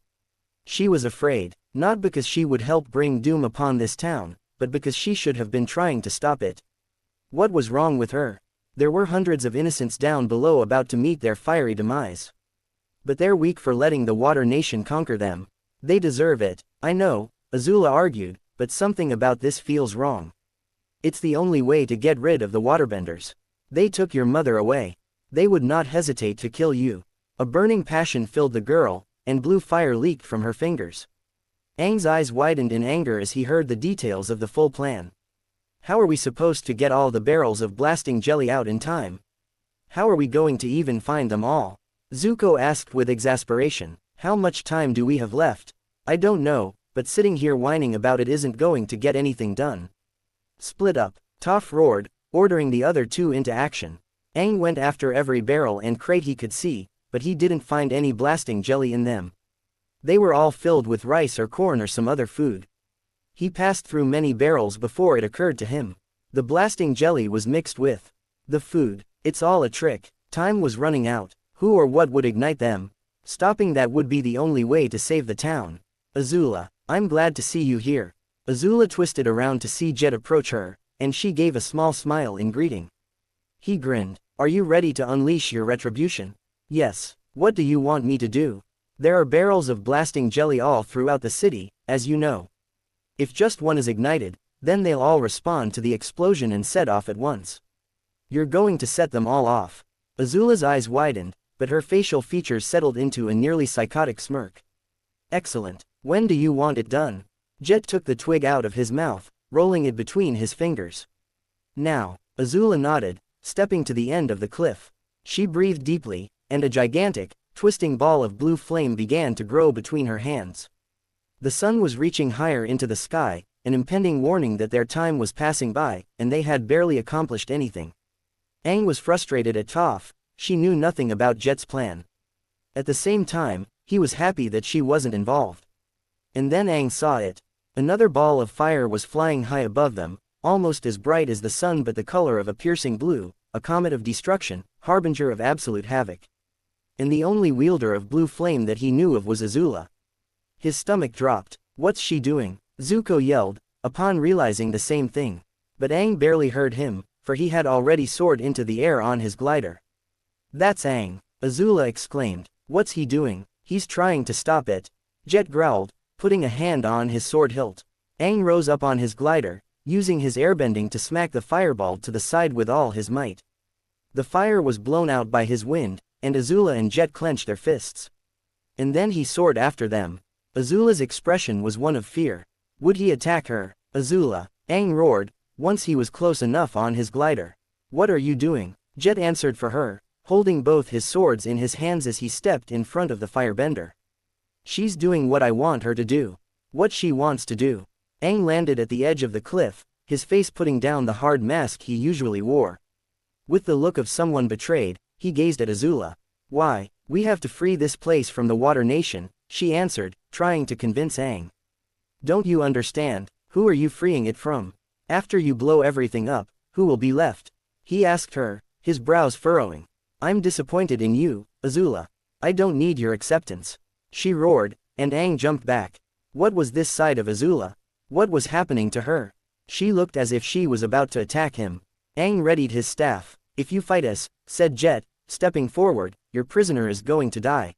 She was afraid, not because she would help bring doom upon this town, but because she should have been trying to stop it. What was wrong with her? There were hundreds of innocents down below about to meet their fiery demise. But they're weak for letting the Water Nation conquer them. They deserve it, I know, Azula argued, but something about this feels wrong. It's the only way to get rid of the waterbenders. They took your mother away. They would not hesitate to kill you. A burning passion filled the girl, and blue fire leaked from her fingers. Aang's eyes widened in anger as he heard the details of the full plan. How are we supposed to get all the barrels of blasting jelly out in time? How are we going to even find them all? Zuko asked with exasperation. How much time do we have left? I don't know, but sitting here whining about it isn't going to get anything done. Split up, Toph roared, ordering the other two into action. Aang went after every barrel and crate he could see, but he didn't find any blasting jelly in them. They were all filled with rice or corn or some other food. He passed through many barrels before it occurred to him. The blasting jelly was mixed with the food. It's all a trick. Time was running out. Who or what would ignite them? Stopping that would be the only way to save the town. Azula, I'm glad to see you here. Azula twisted around to see Jet approach her, and she gave a small smile in greeting. He grinned. Are you ready to unleash your retribution? Yes. What do you want me to do? There are barrels of blasting jelly all throughout the city, as you know. If just one is ignited, then they'll all respond to the explosion and set off at once. You're going to set them all off. Azula's eyes widened, but her facial features settled into a nearly psychotic smirk. Excellent. When do you want it done? Jet took the twig out of his mouth, rolling it between his fingers. Now. Azula nodded, stepping to the end of the cliff. She breathed deeply, and a gigantic, twisting ball of blue flame began to grow between her hands. The sun was reaching higher into the sky, an impending warning that their time was passing by, and they had barely accomplished anything. Aang was frustrated at Toph. She knew nothing about Jet's plan. At the same time, he was happy that she wasn't involved. And then Aang saw it. Another ball of fire was flying high above them, almost as bright as the sun but the color of a piercing blue, a comet of destruction, harbinger of absolute havoc. And the only wielder of blue flame that he knew of was Azula. His stomach dropped. What's she doing? Zuko yelled, upon realizing the same thing. But Aang barely heard him, for he had already soared into the air on his glider. That's Aang, Azula exclaimed. What's he doing? He's trying to stop it. Jet growled, putting a hand on his sword hilt. Aang rose up on his glider, using his airbending to smack the fireball to the side with all his might. The fire was blown out by his wind, and Azula and Jet clenched their fists. And then he soared after them. Azula's expression was one of fear. Would he attack her? Azula, Aang roared, once he was close enough on his glider. What are you doing? Jet answered for her, holding both his swords in his hands as he stepped in front of the firebender. She's doing what I want her to do. What she wants to do. Aang landed at the edge of the cliff, his face putting down the hard mask he usually wore. With the look of someone betrayed, he gazed at Azula. Why, we have to free this place from the Water Nation, she answered, trying to convince Aang. Don't you understand? Who are you freeing it from? After you blow everything up, who will be left? He asked her, his brows furrowing. I'm disappointed in you, Azula. I don't need your acceptance. She roared, and Aang jumped back. What was this side of Azula? What was happening to her? She looked as if she was about to attack him. Aang readied his staff. If you fight us, said Jet, stepping forward, your prisoner is going to die.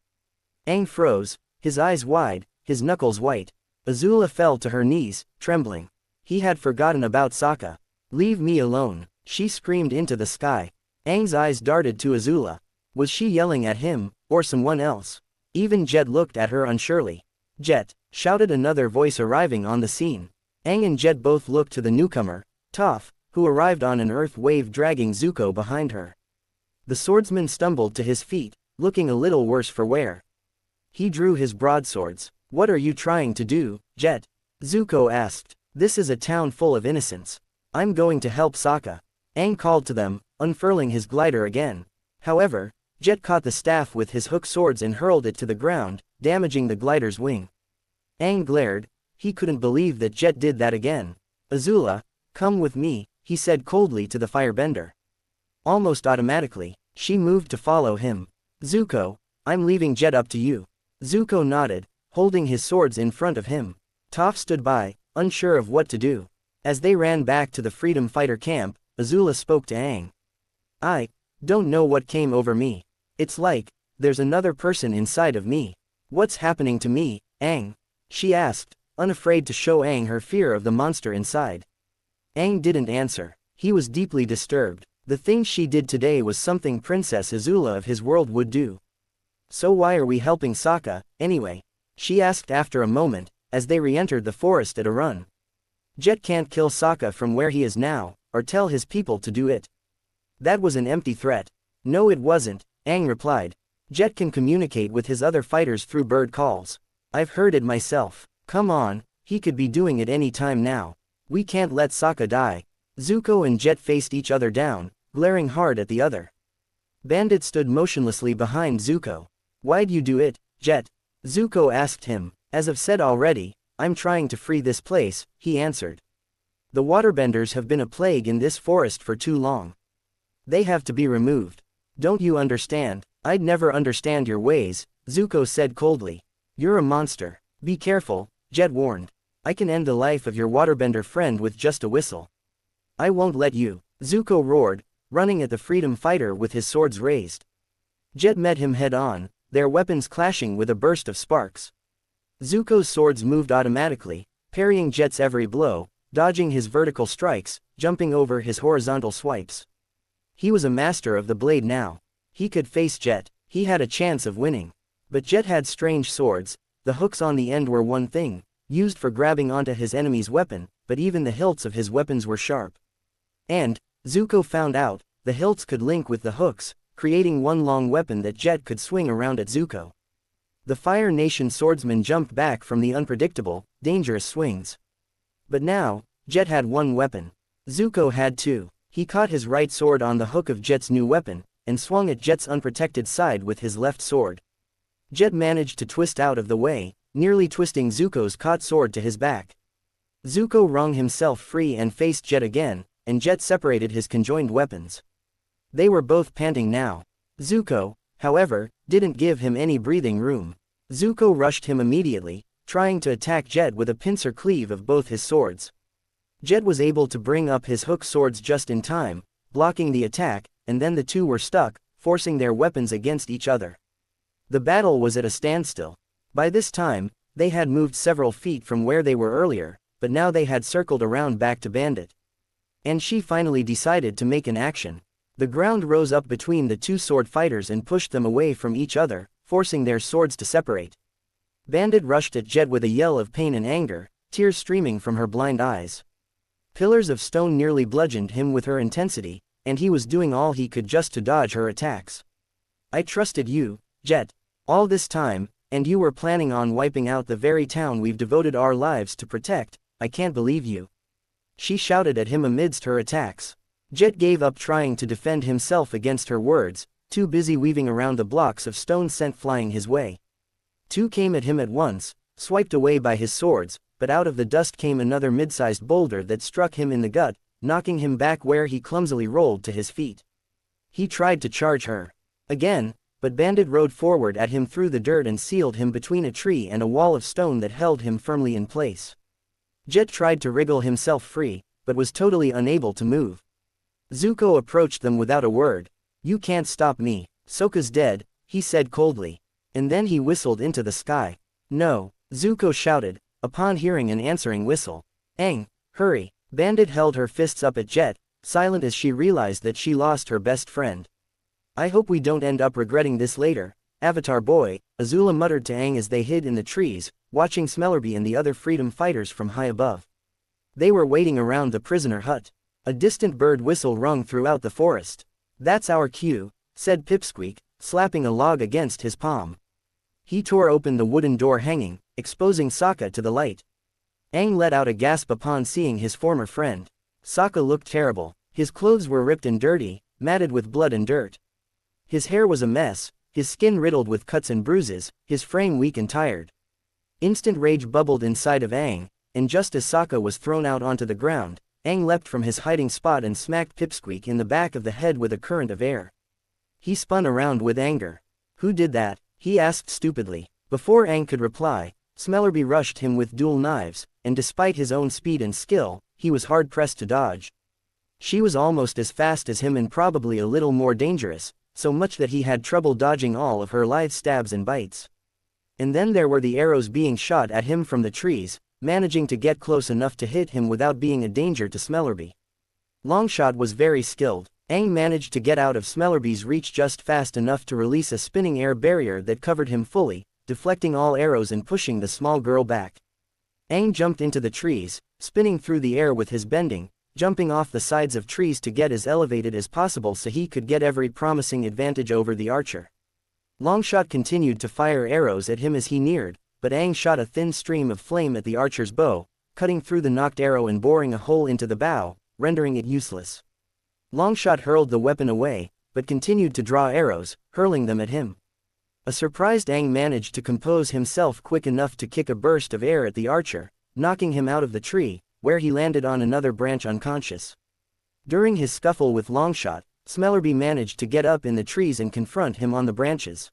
Aang froze, his eyes wide, his knuckles white. Azula fell to her knees, trembling. He had forgotten about Sokka. Leave me alone, she screamed into the sky. Aang's eyes darted to Azula. Was she yelling at him, or someone else? Even Jet looked at her unsurely. Jet, shouted another voice arriving on the scene. Aang and Jet both looked to the newcomer, Toph, who arrived on an earth wave dragging Zuko behind her. The swordsman stumbled to his feet, looking a little worse for wear. He drew his broadswords. What are you trying to do, Jet? Zuko asked. This is a town full of innocents. I'm going to help Sokka. Aang called to them, unfurling his glider again. However, Jet caught the staff with his hook swords and hurled it to the ground, damaging the glider's wing. Aang glared. He couldn't believe that Jet did that again. Azula, come with me, he said coldly to the firebender. Almost automatically, she moved to follow him. Zuko, I'm leaving Jet up to you. Zuko nodded, holding his swords in front of him. Toph stood by, unsure of what to do. As they ran back to the Freedom Fighter camp, Azula spoke to Aang. I don't know what came over me. It's like, there's another person inside of me. What's happening to me, Aang? She asked, unafraid to show Aang her fear of the monster inside. Aang didn't answer. He was deeply disturbed. The thing she did today was something Princess Azula of his world would do. So why are we helping Sokka, anyway? She asked after a moment, as they re-entered the forest at a run. Jet can't kill Sokka from where he is now, or tell his people to do it. That was an empty threat. No it wasn't, Aang replied. Jet can communicate with his other fighters through bird calls. I've heard it myself. Come on, he could be doing it any time now. We can't let Sokka die. Zuko and Jet faced each other down, glaring hard at the other. Bandit stood motionlessly behind Zuko. "Why'd you do it, Jet?" Zuko asked him. "As I've said already, I'm trying to free this place," he answered. "The waterbenders have been a plague in this forest for too long. They have to be removed. Don't you understand?" "I'd never understand your ways," Zuko said coldly. "You're a monster. Be careful," Jet warned. "I can end the life of your waterbender friend with just a whistle." "I won't let you," Zuko roared, running at the freedom fighter with his swords raised. Jet met him head-on, their weapons clashing with a burst of sparks. Zuko's swords moved automatically, parrying Jet's every blow, dodging his vertical strikes, jumping over his horizontal swipes. He was a master of the blade now. He could face Jet, he had a chance of winning. But Jet had strange swords, the hooks on the end were one thing, used for grabbing onto his enemy's weapon, but even the hilts of his weapons were sharp. And, Zuko found out, the hilts could link with the hooks, creating one long weapon that Jet could swing around at Zuko. The Fire Nation swordsman jumped back from the unpredictable, dangerous swings. But now, Jet had one weapon. Zuko had two. He caught his right sword on the hook of Jet's new weapon, and swung at Jet's unprotected side with his left sword. Jet managed to twist out of the way, nearly twisting Zuko's caught sword to his back. Zuko wrung himself free and faced Jet again, and Jet separated his conjoined weapons. They were both panting now. Zuko, however, didn't give him any breathing room. Zuko rushed him immediately, trying to attack Jet with a pincer cleave of both his swords. Jet was able to bring up his hook swords just in time, blocking the attack, and then the two were stuck, forcing their weapons against each other. The battle was at a standstill. By this time, they had moved several feet from where they were earlier, but now they had circled around back to Bandit. And she finally decided to make an action. The ground rose up between the two sword fighters and pushed them away from each other, forcing their swords to separate. Bandit rushed at Jet with a yell of pain and anger, tears streaming from her blind eyes. Pillars of stone nearly bludgeoned him with her intensity, and he was doing all he could just to dodge her attacks. "I trusted you, Jet, all this time, and you were planning on wiping out the very town we've devoted our lives to protect. I can't believe you," she shouted at him amidst her attacks. Jet gave up trying to defend himself against her words, too busy weaving around the blocks of stone sent flying his way. Two came at him at once, swiped away by his swords, but out of the dust came another mid-sized boulder that struck him in the gut, knocking him back where he clumsily rolled to his feet. He tried to charge her again, but Bandit rode forward at him through the dirt and sealed him between a tree and a wall of stone that held him firmly in place. Jet tried to wriggle himself free, but was totally unable to move. Zuko approached them without a word. "You can't stop me, Sokka's dead," he said coldly. And then he whistled into the sky. "No," Zuko shouted, upon hearing an answering whistle. "Aang, hurry." Bandit held her fists up at Jet, silent as she realized that she lost her best friend. "I hope we don't end up regretting this later, Avatar boy," Azula muttered to Aang as they hid in the trees, watching Smellerbee and the other freedom fighters from high above. They were waiting around the prisoner hut. A distant bird whistle rung throughout the forest. "That's our cue," said Pipsqueak, slapping a log against his palm. He tore open the wooden door hanging, exposing Sokka to the light. Aang let out a gasp upon seeing his former friend. Sokka looked terrible. His clothes were ripped and dirty, matted with blood and dirt. His hair was a mess, his skin riddled with cuts and bruises, his frame weak and tired. Instant rage bubbled inside of Aang, and just as Sokka was thrown out onto the ground, Aang leapt from his hiding spot and smacked Pipsqueak in the back of the head with a current of air. He spun around with anger. "Who did that?" he asked stupidly. Before Aang could reply, Smellerbee rushed him with dual knives, and despite his own speed and skill, he was hard-pressed to dodge. She was almost as fast as him and probably a little more dangerous, so much that he had trouble dodging all of her lithe stabs and bites. And then there were the arrows being shot at him from the trees, managing to get close enough to hit him without being a danger to Smellerbee. Longshot was very skilled. Aang managed to get out of Smellerbee's reach just fast enough to release a spinning air barrier that covered him fully, deflecting all arrows and pushing the small girl back. Aang jumped into the trees, spinning through the air with his bending, jumping off the sides of trees to get as elevated as possible so he could get every promising advantage over the archer. Longshot continued to fire arrows at him as he neared, but Aang shot a thin stream of flame at the archer's bow, cutting through the knocked arrow and boring a hole into the bow, rendering it useless. Longshot hurled the weapon away, but continued to draw arrows, hurling them at him. A surprised Aang managed to compose himself quick enough to kick a burst of air at the archer, knocking him out of the tree, where he landed on another branch unconscious. During his scuffle with Longshot, Smellerbee managed to get up in the trees and confront him on the branches.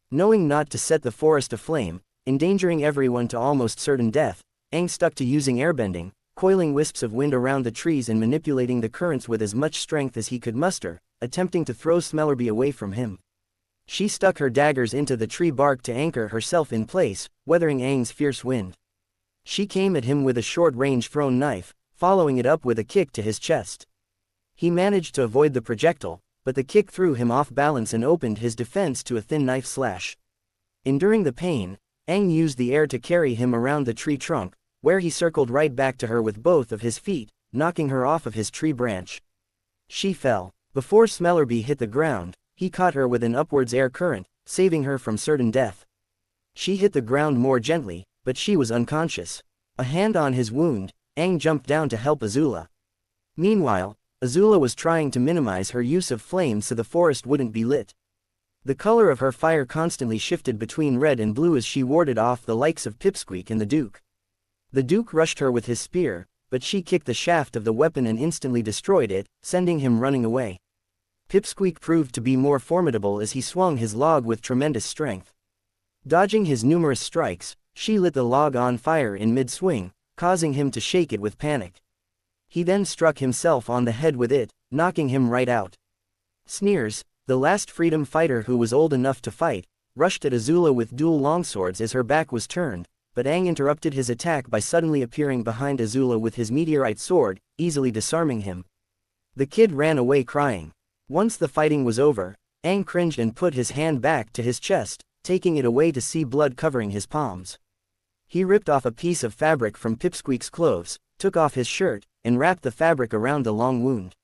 Knowing not to set the forest aflame, endangering everyone to almost certain death, Aang stuck to using airbending, coiling wisps of wind around the trees and manipulating the currents with as much strength as he could muster, attempting to throw Smellerbee away from him. She stuck her daggers into the tree bark to anchor herself in place, weathering Aang's fierce wind. She came at him with a short-range thrown knife, following it up with a kick to his chest. He managed to avoid the projectile, but the kick threw him off balance and opened his defense to a thin knife slash. Enduring the pain, Aang used the air to carry him around the tree trunk, where he circled right back to her with both of his feet, knocking her off of his tree branch. She fell. Before Smellerbee hit the ground, he caught her with an upwards air current, saving her from certain death. She hit the ground more gently, but she was unconscious. A hand on his wound, Aang jumped down to help Azula. Meanwhile, Azula was trying to minimize her use of flames so the forest wouldn't be lit. The color of her fire constantly shifted between red and blue as she warded off the likes of Pipsqueak and the Duke. The Duke rushed her with his spear, but she kicked the shaft of the weapon and instantly destroyed it, sending him running away. Pipsqueak proved to be more formidable as he swung his log with tremendous strength. Dodging his numerous strikes, she lit the log on fire in mid-swing, causing him to shake it with panic. He then struck himself on the head with it, knocking him right out. Sneers, the last freedom fighter who was old enough to fight, rushed at Azula with dual longswords as her back was turned, but Aang interrupted his attack by suddenly appearing behind Azula with his meteorite sword, easily disarming him. The kid ran away crying. Once the fighting was over, Aang cringed and put his hand back to his chest, taking it away to see blood covering his palms. He ripped off a piece of fabric from Pipsqueak's clothes, took off his shirt, and wrapped the fabric around the long wound.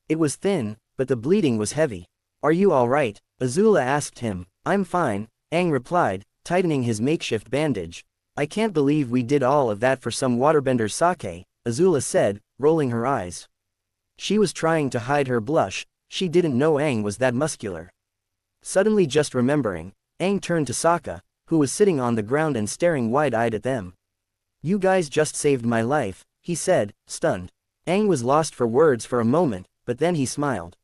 It was thin, but the bleeding was heavy. "Are you all right?" Azula asked him. "I'm fine," Aang replied, tightening his makeshift bandage. "I can't believe we did all of that for some waterbender sake," Azula said, rolling her eyes. She was trying to hide her blush, she didn't know Aang was that muscular. Suddenly just remembering, Aang turned to Sokka, who was sitting on the ground and staring wide-eyed at them. "You guys just saved my life," he said, stunned. Aang was lost for words for a moment, but then he smiled.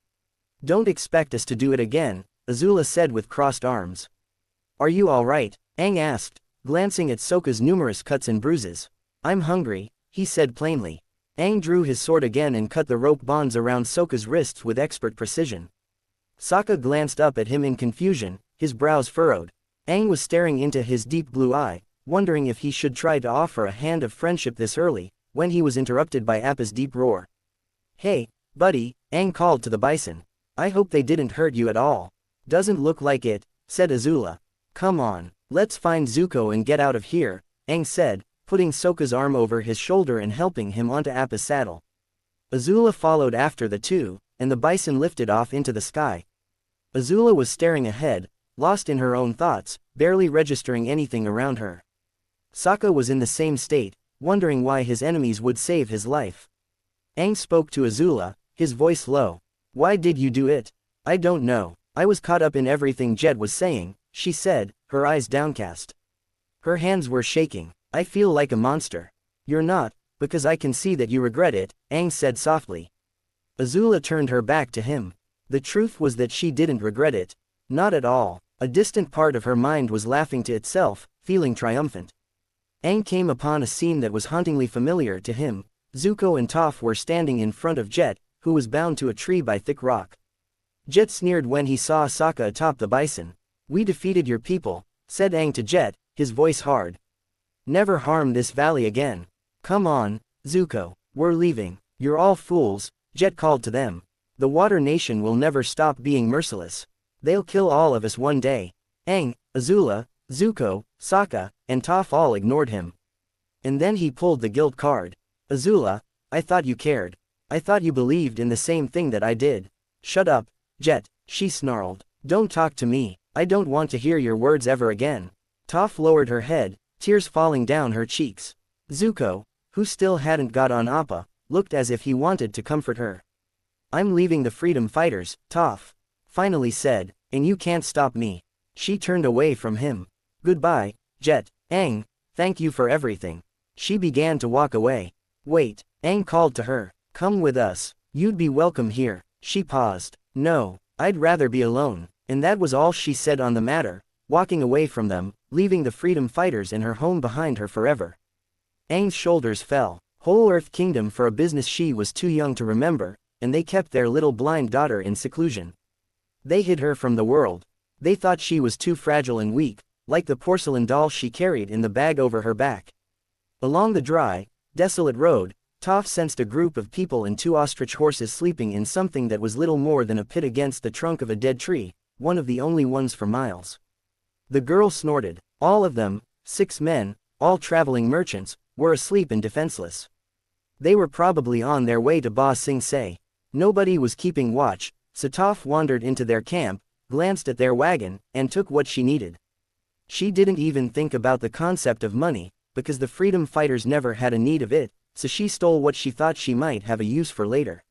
"Don't expect us to do it again," Azula said with crossed arms. "Are you all right?" Aang asked, glancing at Sokka's numerous cuts and bruises. "I'm hungry," he said plainly. Aang drew his sword again and cut the rope bonds around Sokka's wrists with expert precision. Sokka glanced up at him in confusion, his brows furrowed. Aang was staring into his deep blue eye, wondering if he should try to offer a hand of friendship this early, when he was interrupted by Appa's deep roar. "Hey, buddy," Aang called to the bison. "I hope they didn't hurt you at all." "Doesn't look like it," said Azula. "Come on, let's find Zuko and get out of here," Aang said, putting Sokka's arm over his shoulder and helping him onto Appa's saddle. Azula followed after the two, and the bison lifted off into the sky. Azula was staring ahead, lost in her own thoughts, barely registering anything around her. Sokka was in the same state, wondering why his enemies would save his life. Aang spoke to Azula, his voice low. "Why did you do it?" "I don't know. I was caught up in everything Jet was saying," she said, her eyes downcast. Her hands were shaking. "I feel like a monster." "You're not, because I can see that you regret it," Aang said softly. Azula turned her back to him. The truth was that she didn't regret it. Not at all. A distant part of her mind was laughing to itself, feeling triumphant. Aang came upon a scene that was hauntingly familiar to him. Zuko and Toph were standing in front of Jet, who was bound to a tree by thick rock. Jet sneered when he saw Sokka atop the bison. "We defeated your people," said Aang to Jet, his voice hard. "Never harm this valley again. Come on, Zuko, we're leaving." "You're all fools," Jet called to them. "The Water Nation will never stop being merciless. They'll kill all of us one day." Aang, Azula, Zuko, Sokka, and Toph all ignored him. And then he pulled the guilt card. "Azula, I thought you cared. I thought you believed in the same thing that I did." "Shut up, Jet," she snarled. "Don't talk to me. I don't want to hear your words ever again." Toph lowered her head, tears falling down her cheeks. Zuko, who still hadn't got on Appa, looked as if he wanted to comfort her. "I'm leaving the freedom fighters, Toph." finally said, and you can't stop me. She turned away from him. Goodbye, Jet. Aang, thank you for everything. She began to walk away. Wait, Aang called to her. Come with us. You'd be welcome here. She paused. No, I'd rather be alone. And that was all she said on the matter, walking away from them, leaving the freedom fighters and her home behind her forever. Aang's shoulders fell. Whole Earth Kingdom for a business she was too young to remember, and they kept their little blind daughter in seclusion. They hid her from the world. They thought she was too fragile and weak, like the porcelain doll she carried in the bag over her back. Along the dry, desolate road, Toph sensed a group of people and 2 ostrich horses sleeping in something that was little more than a pit against the trunk of a dead tree, one of the only ones for miles. The girl snorted. All of them, 6 men, all traveling merchants, were asleep and defenseless. They were probably on their way to Ba Sing Se. Nobody was keeping watch, so Toph wandered into their camp, glanced at their wagon, and took what she needed. She didn't even think about the concept of money, because the freedom fighters never had a need of it, so she stole what she thought she might have a use for later.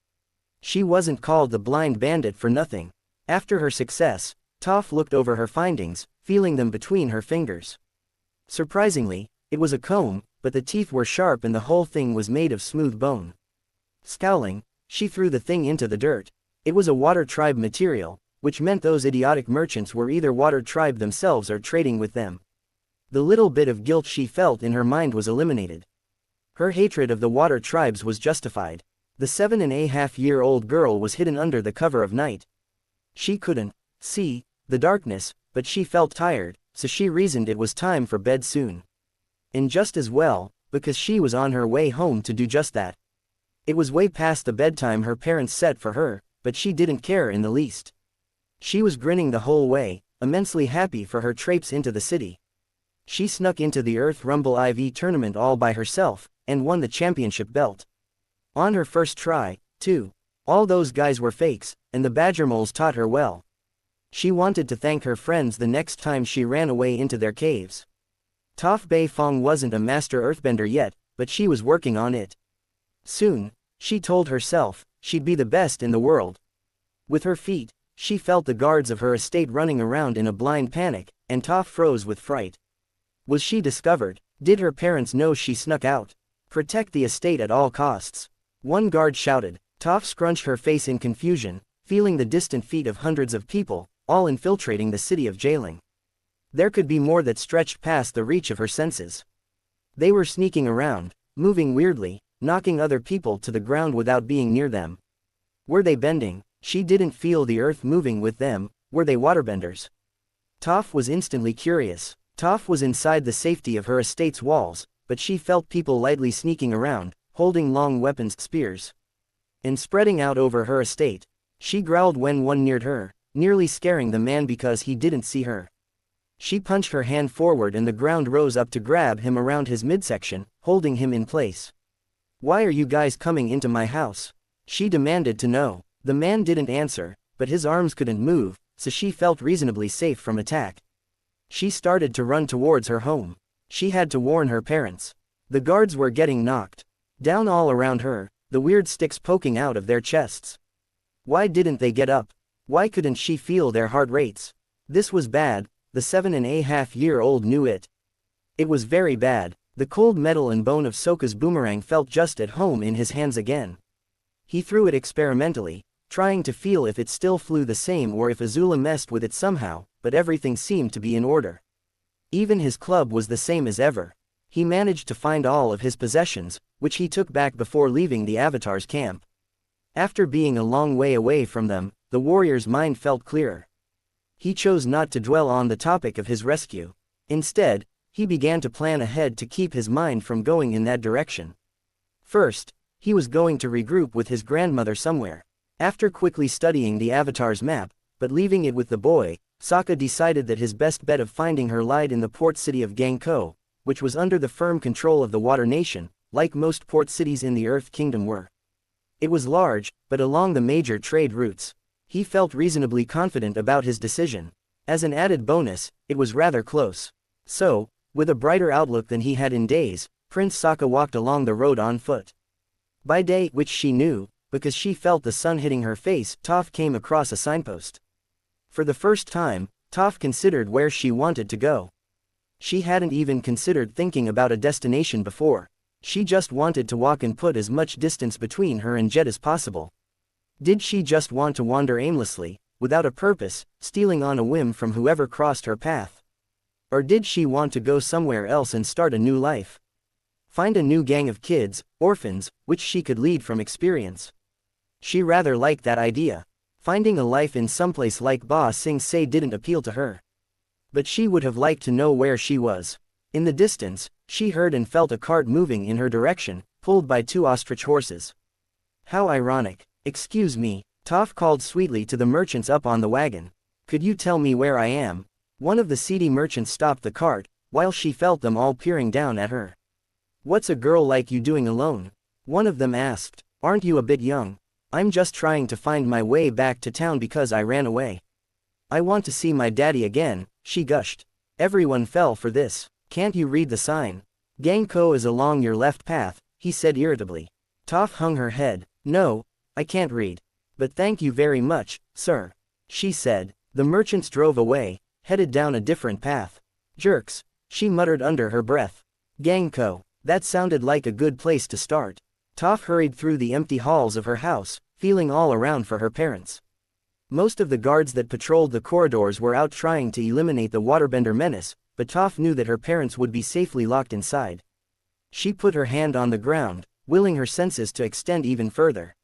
She wasn't called the Blind Bandit for nothing. After her success, Toph looked over her findings, feeling them between her fingers. Surprisingly, it was a comb, but the teeth were sharp and the whole thing was made of smooth bone. Scowling, she threw the thing into the dirt. It was a Water Tribe material, which meant those idiotic merchants were either Water Tribe themselves or trading with them. The little bit of guilt she felt in her mind was eliminated. Her hatred of the Water Tribes was justified. The 7.5-year-old girl was hidden under the cover of night. She couldn't see the darkness, but she felt tired, so she reasoned it was time for bed soon. And just as well, because she was on her way home to do just that. It was way past the bedtime her parents set for her, but she didn't care in the least. She was grinning the whole way, immensely happy for her traipse into the city. She snuck into the Earth Rumble IV tournament all by herself, and won the championship belt. On her first try, too. All those guys were fakes, and the Badger Moles taught her well. She wanted to thank her friends the next time she ran away into their caves. Toph Beifong wasn't a master earthbender yet, but she was working on it. Soon, she told herself, she'd be the best in the world. With her feet, she felt the guards of her estate running around in a blind panic, and Toph froze with fright. Was she discovered? Did her parents know she snuck out? Protect the estate at all costs. One guard shouted. Toph scrunched her face in confusion, feeling the distant feet of hundreds of people, all infiltrating the city of Jailing. There could be more that stretched past the reach of her senses. They were sneaking around, moving weirdly, knocking other people to the ground without being near them. Were they bending? She didn't feel the earth moving with them. Were they waterbenders? Toph was instantly curious. Toph was inside the safety of her estate's walls, but she felt people lightly sneaking around, holding long weapons, spears, and spreading out over her estate. She growled when one neared her, nearly scaring the man because he didn't see her. She punched her hand forward and the ground rose up to grab him around his midsection, holding him in place. "Why are you guys coming into my house?" she demanded to know. The man didn't answer, but his arms couldn't move, so she felt reasonably safe from attack. She started to run towards her home. She had to warn her parents. The guards were getting knocked down all around her, the weird sticks poking out of their chests. Why didn't they get up? Why couldn't she feel their heart rates? This was bad. The 7.5-year-old knew it. It was very bad. The cold metal and bone of Sokka's boomerang felt just at home in his hands again. He threw it experimentally, trying to feel if it still flew the same or if Azula messed with it somehow, but everything seemed to be in order. Even his club was the same as ever. He managed to find all of his possessions, which he took back before leaving the Avatar's camp. After being a long way away from them, the warrior's mind felt clearer. He chose not to dwell on the topic of his rescue. Instead, he began to plan ahead to keep his mind from going in that direction. First, he was going to regroup with his grandmother somewhere. After quickly studying the Avatar's map, but leaving it with the boy, Sokka decided that his best bet of finding her lied in the port city of Gangko, which was under the firm control of the Water Nation, like most port cities in the Earth Kingdom were. It was large, but along the major trade routes. He felt reasonably confident about his decision. As an added bonus, it was rather close. So, with a brighter outlook than he had in days, Prince Sokka walked along the road on foot. By day, which she knew, because she felt the sun hitting her face, Toph came across a signpost. For the first time, Toph considered where she wanted to go. She hadn't even considered thinking about a destination before. She just wanted to walk and put as much distance between her and Jet as possible. Did she just want to wander aimlessly, without a purpose, stealing on a whim from whoever crossed her path? Or did she want to go somewhere else and start a new life? Find a new gang of kids, orphans, which she could lead from experience. She rather liked that idea. Finding a life in someplace like Ba Sing Se didn't appeal to her. But she would have liked to know where she was. In the distance, she heard and felt a cart moving in her direction, pulled by 2 ostrich horses. How ironic. Excuse me, Toph called sweetly to the merchants up on the wagon. Could you tell me where I am? One of the seedy merchants stopped the cart, while she felt them all peering down at her. What's a girl like you doing alone? One of them asked. Aren't you a bit young? I'm just trying to find my way back to town because I ran away. I want to see my daddy again, she gushed. Everyone fell for this. Can't you read the sign? Gangko is along your left path, he said irritably. Toph hung her head. No, I can't read. But thank you very much, sir, she said. The merchants drove away, headed down a different path. Jerks, she muttered under her breath. Gangko, that sounded like a good place to start. Toph hurried through the empty halls of her house, feeling all around for her parents. Most of the guards that patrolled the corridors were out trying to eliminate the waterbender menace, but Toph knew that her parents would be safely locked inside. She put her hand on the ground, willing her senses to extend even further.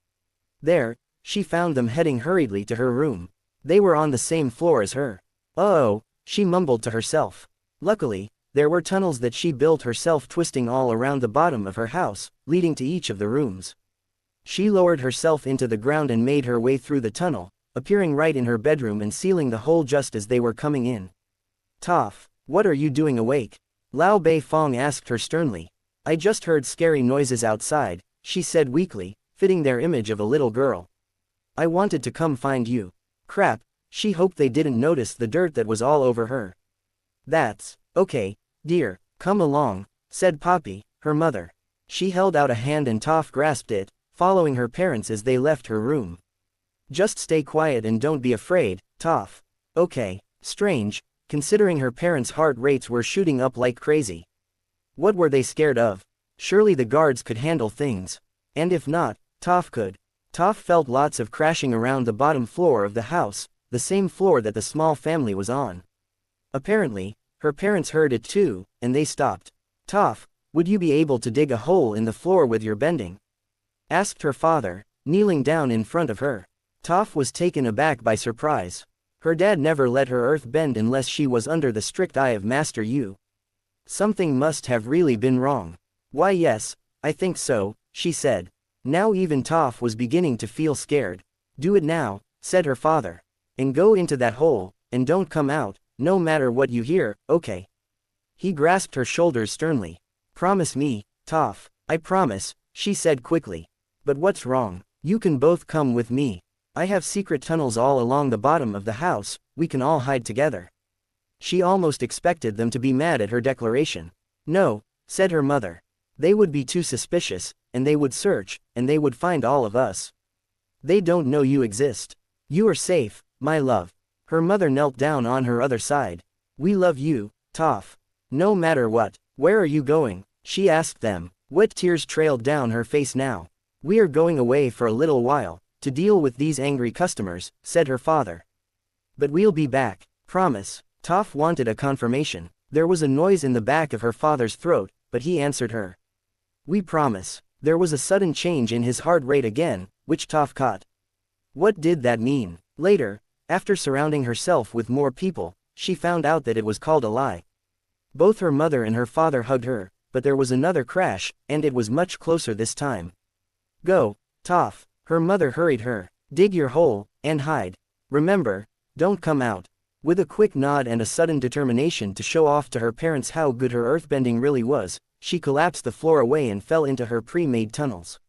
There, she found them heading hurriedly to her room. They were on the same floor as her. Uh-oh, she mumbled to herself. Luckily, there were tunnels that she built herself twisting all around the bottom of her house, leading to each of the rooms. She lowered herself into the ground and made her way through the tunnel, appearing right in her bedroom and sealing the hole just as they were coming in. Toph, what are you doing awake? Lao Bei Fong asked her sternly. I just heard scary noises outside, she said weakly, fitting their image of a little girl. I wanted to come find you. Crap, she hoped they didn't notice the dirt that was all over her. That's okay, dear, come along, said Poppy, her mother. She held out a hand and Toph grasped it, following her parents as they left her room. Just stay quiet and don't be afraid, Toph. Okay, strange, considering her parents' heart rates were shooting up like crazy. What were they scared of? Surely the guards could handle things. And if not, Toph could. Toph felt lots of crashing around the bottom floor of the house, the same floor that the small family was on. Apparently, her parents heard it too, and they stopped. Toph, would you be able to dig a hole in the floor with your bending? Asked her father, kneeling down in front of her. Toph was taken aback by surprise. Her dad never let her earth bend unless she was under the strict eye of Master Yu. Something must have really been wrong. Why yes, I think so, she said. Now even Toph was beginning to feel scared. Do it now, said her father. And go into that hole, and don't come out, no matter what you hear, okay? He grasped her shoulders sternly. Promise me, Toph. I promise, she said quickly. But what's wrong? You can both come with me. I have secret tunnels all along the bottom of the house, we can all hide together. She almost expected them to be mad at her declaration. No, said her mother. They would be too suspicious, and they would search, and they would find all of us. They don't know you exist. You are safe, my love. Her mother knelt down on her other side. We love you, Toph. No matter what. Where are you going? She asked them. Wet tears trailed down her face now. We are going away for a little while, to deal with these angry customers, said her father. But we'll be back, promise. Toph wanted a confirmation. There was a noise in the back of her father's throat, but he answered her. We promise. There was a sudden change in his heart rate again, which Toph caught. What did that mean? Later, after surrounding herself with more people, she found out that it was called a lie. Both her mother and her father hugged her, but there was another crash, and it was much closer this time. Go, Toph, her mother hurried her. Dig your hole, and hide. Remember, don't come out. With a quick nod and a sudden determination to show off to her parents how good her earthbending really was, she collapsed the floor away and fell into her pre-made tunnels.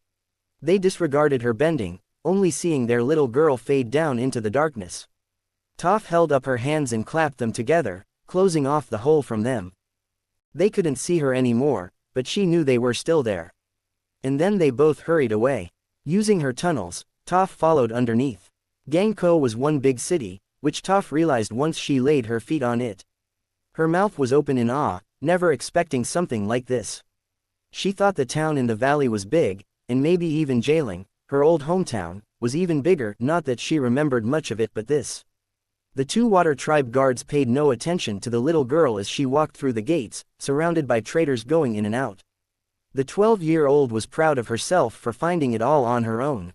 They disregarded her bending, only seeing their little girl fade down into the darkness. Toph held up her hands and clapped them together, closing off the hole from them. They couldn't see her anymore, but she knew they were still there. And then they both hurried away. Using her tunnels, Toph followed underneath. Gangko was one big city, which Toph realized once she laid her feet on it. Her mouth was open in awe, never expecting something like this. She thought the town in the valley was big, and maybe even Jailing, her old hometown, was even bigger, not that she remembered much of it but this. The two Water Tribe guards paid no attention to the little girl as she walked through the gates, surrounded by traders going in and out. The 12-year-old was proud of herself for finding it all on her own.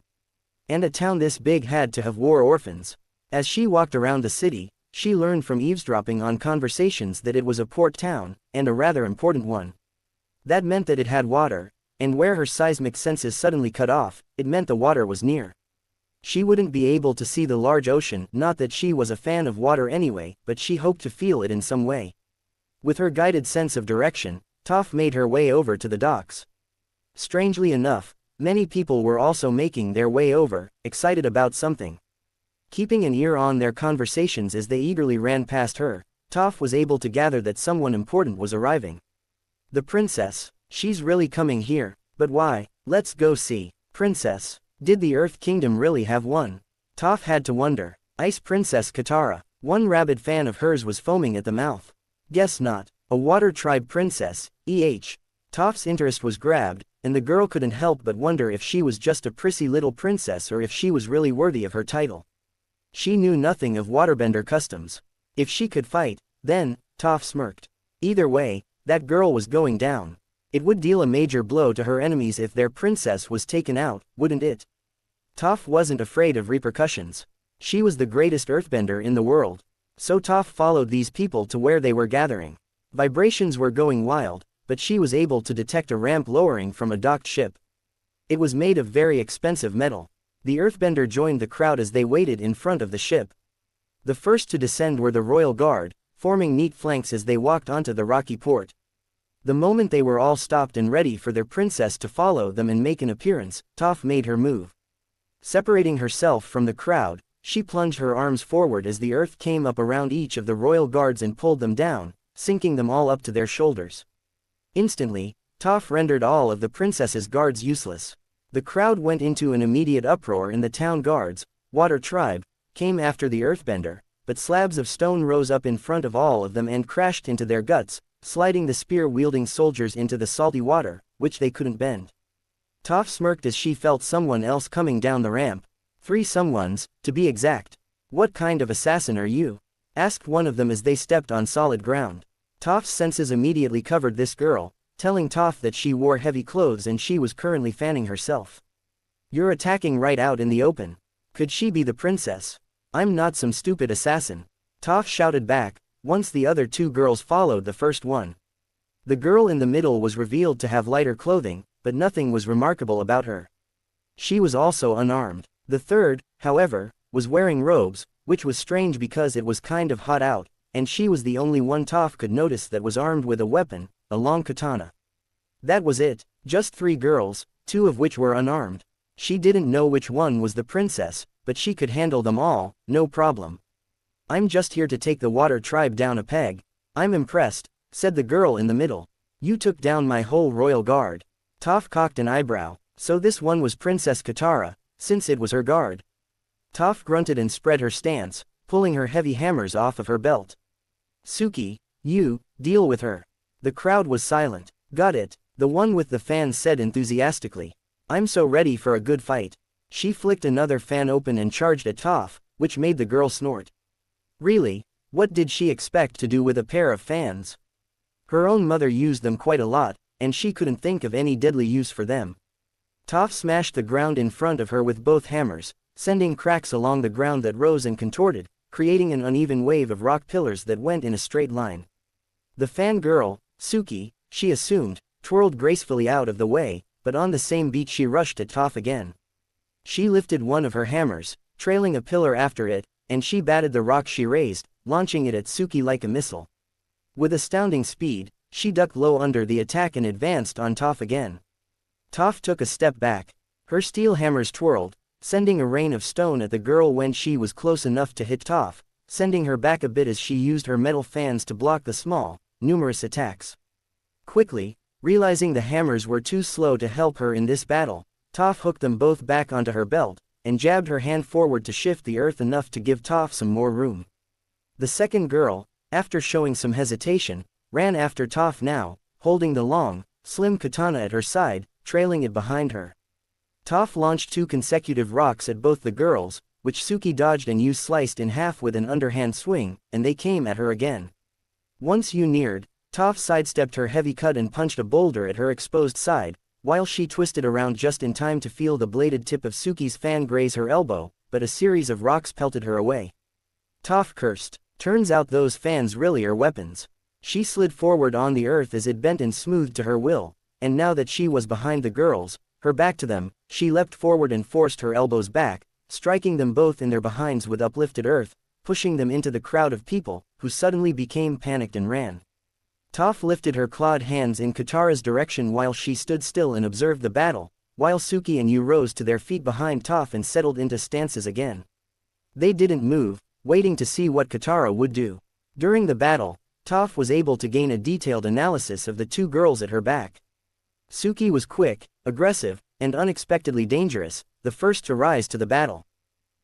And a town this big had to have war orphans. As she walked around the city, she learned from eavesdropping on conversations that it was a port town, and a rather important one. That meant that it had water, and where her seismic senses suddenly cut off, it meant the water was near. She wouldn't be able to see the large ocean, not that she was a fan of water anyway, but she hoped to feel it in some way. With her guided sense of direction, Toph made her way over to the docks. Strangely enough, many people were also making their way over, excited about something. Keeping an ear on their conversations as they eagerly ran past her, Toph was able to gather that someone important was arriving. The princess. She's really coming here, but why? Let's go see. Princess. Did the Earth Kingdom really have one? Toph had to wonder. Ice Princess Katara. One rabid fan of hers was foaming at the mouth. Guess not. A Water Tribe princess, Toph's interest was grabbed, and the girl couldn't help but wonder if she was just a prissy little princess or if she was really worthy of her title. She knew nothing of waterbender customs. If she could fight, then, Toph smirked. Either way, that girl was going down. It would deal a major blow to her enemies if their princess was taken out, wouldn't it? Toph wasn't afraid of repercussions. She was the greatest earthbender in the world. So Toph followed these people to where they were gathering. Vibrations were going wild, but she was able to detect a ramp lowering from a docked ship. It was made of very expensive metal. The earthbender joined the crowd as they waited in front of the ship. The first to descend were the royal guard, forming neat flanks as they walked onto the rocky port. The moment they were all stopped and ready for their princess to follow them and make an appearance, Toph made her move. Separating herself from the crowd, she plunged her arms forward as the earth came up around each of the royal guards and pulled them down, sinking them all up to their shoulders. Instantly, Toph rendered all of the princess's guards useless. The crowd went into an immediate uproar and the town guards, Water Tribe, came after the earthbender, but slabs of stone rose up in front of all of them and crashed into their guts, sliding the spear-wielding soldiers into the salty water, which they couldn't bend. Toph smirked as she felt someone else coming down the ramp. 3 someones, to be exact. What kind of assassin are you? Asked one of them as they stepped on solid ground. Toph's senses immediately covered this girl, telling Toph that she wore heavy clothes and she was currently fanning herself. You're attacking right out in the open. Could she be the princess? I'm not some stupid assassin. Toph shouted back, once the other 2 girls followed the first one. The girl in the middle was revealed to have lighter clothing, but nothing was remarkable about her. She was also unarmed. The third, however, was wearing robes, which was strange because it was kind of hot out, and she was the only one Toph could notice that was armed with a weapon, a long katana. That was it, just 3 girls, 2 of which were unarmed. She didn't know which one was the princess, but she could handle them all, no problem. I'm just here to take the Water Tribe down a peg. I'm impressed, said the girl in the middle. You took down my whole royal guard. Toph cocked an eyebrow. So this one was Princess Katara, since it was her guard. Toph grunted and spread her stance, pulling her heavy hammers off of her belt. Suki, you, deal with her. The crowd was silent. Got it, the one with the fans said enthusiastically. I'm so ready for a good fight. She flicked another fan open and charged at Toph, which made the girl snort. Really? What did she expect to do with a pair of fans? Her own mother used them quite a lot, and she couldn't think of any deadly use for them. Toph smashed the ground in front of her with both hammers, sending cracks along the ground that rose and contorted, creating an uneven wave of rock pillars that went in a straight line. The fan girl, Suki, she assumed, twirled gracefully out of the way, but on the same beat she rushed at Toph again. She lifted one of her hammers, trailing a pillar after it, and she batted the rock she raised, launching it at Suki like a missile. With astounding speed, she ducked low under the attack and advanced on Toph again. Toph took a step back. Her steel hammers twirled, sending a rain of stone at the girl when she was close enough to hit Toph, sending her back a bit as she used her metal fans to block the small, numerous attacks. Quickly, realizing the hammers were too slow to help her in this battle, Toph hooked them both back onto her belt, and jabbed her hand forward to shift the earth enough to give Toph some more room. The second girl, after showing some hesitation, ran after Toph now, holding the long, slim katana at her side, trailing it behind her. Toph launched 2 consecutive rocks at both the girls, which Suki dodged and Yu sliced in half with an underhand swing, and they came at her again. Once Yu neared, Toph sidestepped her heavy cut and punched a boulder at her exposed side, while she twisted around just in time to feel the bladed tip of Suki's fan graze her elbow, but a series of rocks pelted her away. Toph cursed. Turns out those fans really are weapons. She slid forward on the earth as it bent and smoothed to her will, and now that she was behind the girls, her back to them, she leapt forward and forced her elbows back, striking them both in their behinds with uplifted earth, pushing them into the crowd of people, who suddenly became panicked and ran. Toph lifted her clawed hands in Katara's direction while she stood still and observed the battle, while Suki and Yu rose to their feet behind Toph and settled into stances again. They didn't move, waiting to see what Katara would do. During the battle, Toph was able to gain a detailed analysis of the 2 girls at her back. Suki was quick, aggressive, and unexpectedly dangerous, the first to rise to the battle.